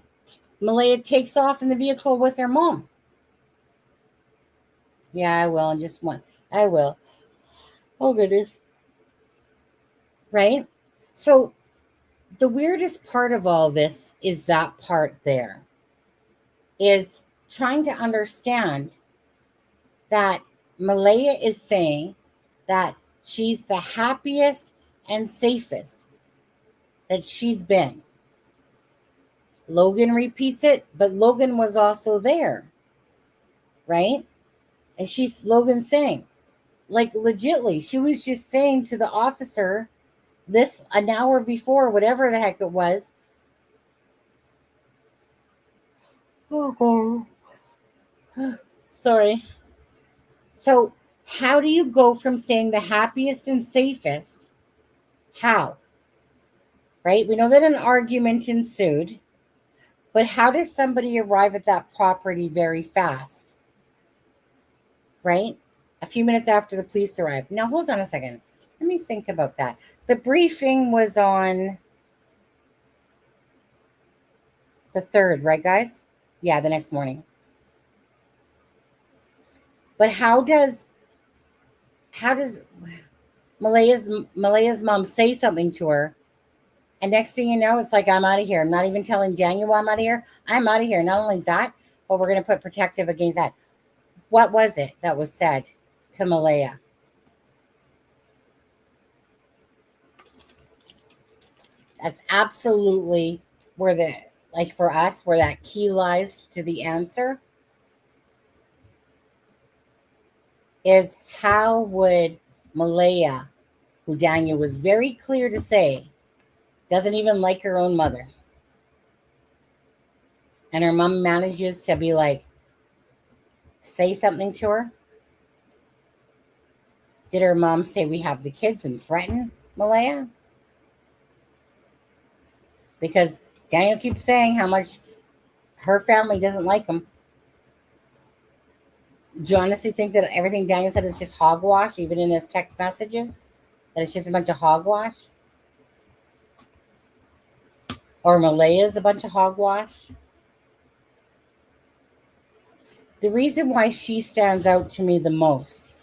Malaya takes off in the vehicle with her mom. Yeah, I will. And just one. I will. Oh, goodness. Right? So the weirdest part of all this is that part there. Is trying to understand that Malaya is saying that she's the happiest and safest that she's been. Logan repeats it, but Logan was also there, right? And Logan saying, like, legitly, she was just saying to the officer this an hour before, whatever the heck it was. Oh, sorry. So how do you go from saying the happiest and safest? How? Right? We know that an argument ensued, but how does somebody arrive at that property very fast? Right? A few minutes after the police arrived. Now, hold on a second. Let me think about that. The briefing was on the 3rd, right, guys? Yeah, the next morning. But how does Malaya's mom say something to her, and next thing you know, it's like, I'm out of here. I'm not even telling Daniel I'm out of here. I'm out of here. Not only that, but we're going to put protective against that. What was it that was said to Malaya? That's absolutely where for us, where that key lies to the answer is, how would Malaya, who Daniel was very clear to say doesn't even like her own mother, and her mom manages to be like, say something to her? Did her mom say we have the kids and threaten Malaya? Because Daniel keeps saying how much her family doesn't like him. Do you honestly think that everything Daniel said is just hogwash, even in his text messages? That it's just a bunch of hogwash? Or Malaya's a bunch of hogwash? The reason why she stands out to me the most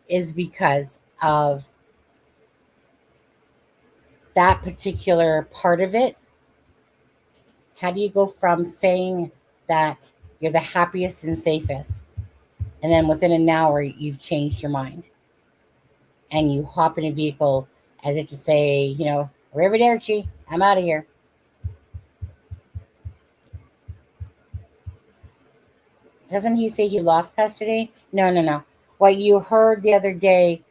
is because of that particular part of it. How do you go from saying that you're the happiest and safest, and then within an hour you've changed your mind and you hop in a vehicle as if to say, arrivederci, I'm out of here? Doesn't he say he lost custody? No. What you heard the other day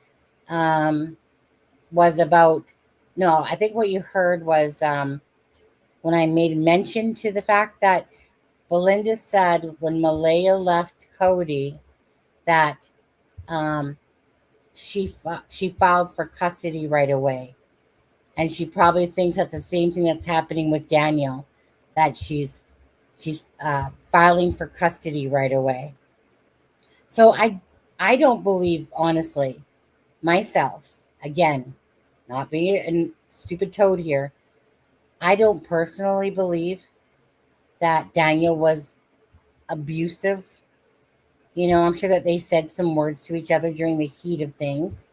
was about, no, I think what you heard was when I made mention to the fact that Belinda said when Malaya left Cody that she filed for custody right away. And she probably thinks that's the same thing that's happening with Daniel, that she's filing for custody right away. So I don't believe, honestly, myself, again, not being a stupid toad here, I don't personally believe that Daniel was abusive. I'm sure that they said some words to each other during the heat of things,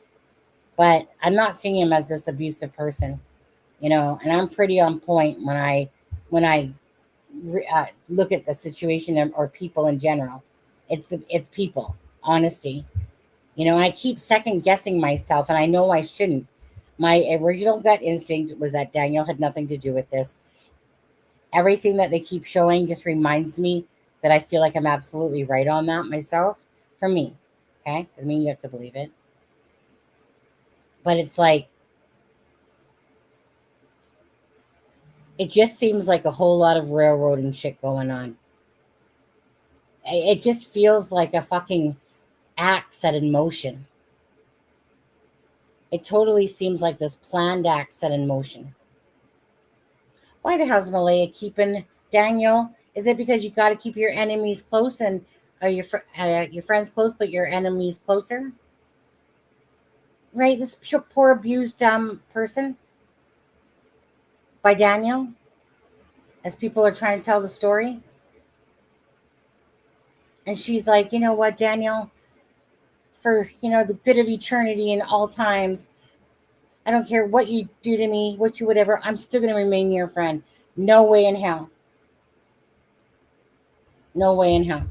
but I'm not seeing him as this abusive person, and I'm pretty on point when I look at a situation or people in general. It's people, honesty. I keep second guessing myself, and I know I shouldn't. My original gut instinct was that Daniel had nothing to do with this. Everything that they keep showing just reminds me that I feel like I'm absolutely right on that myself. For me, okay? Doesn't mean you have to believe it. But it's like, it just seems like a whole lot of railroading shit going on. It just feels like a fucking act set in motion. It totally seems like this planned act set in motion. Why the hell's Malaya keeping Daniel? Is it because you got to keep your enemies close and your friends close, but your enemies closer? Right? This poor abused person by Daniel, as people are trying to tell the story. And she's like, you know what, Daniel, for, the good of eternity and all times, I don't care what you do to me, what you whatever, I'm still going to remain your friend. No way in hell. No way in hell.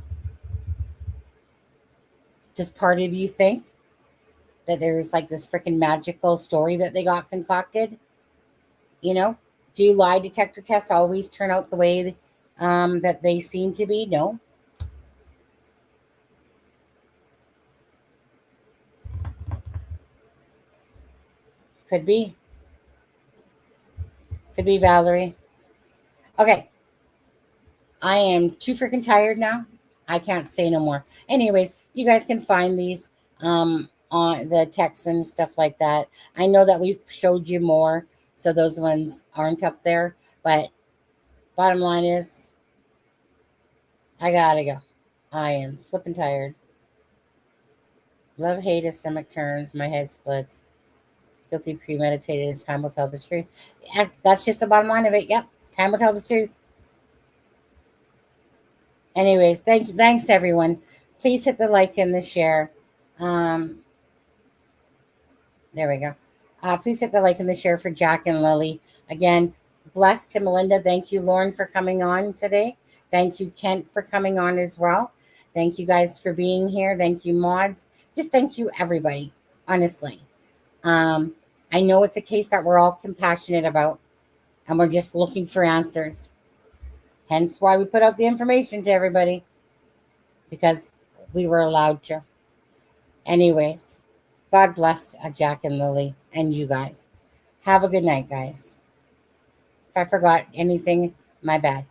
Does part of you think that there's like this freaking magical story that they got concocted? You know, do lie detector tests always turn out the way that they seem to be? No. Could be. Could be, Valerie. Okay. I am too freaking tired now. I can't say no more. Anyways, you guys can find these on the texts and stuff like that. I know that we've showed you more, so those ones aren't up there. But bottom line is, I gotta go. I am flipping tired. Love, hate, stomach turns, my head splits. Guilty, premeditated, and time will tell the truth. Yes, that's just the bottom line of it. Yep, time will tell the truth. Anyways, thanks everyone. Please hit the like and the share. There we go. Please hit the like and the share for Jack and Lily. Again, blessed to Melinda. Thank you, Lauren, for coming on today. Thank you, Kent, for coming on as well. Thank you guys for being here. Thank you, mods. Just thank you, everybody, honestly. I know it's a case that we're all compassionate about, and we're just looking for answers. Hence why we put out the information to everybody, because we were allowed to. Anyways, God bless Jack and Lily and you guys. Have a good night, guys. If I forgot anything, my bad.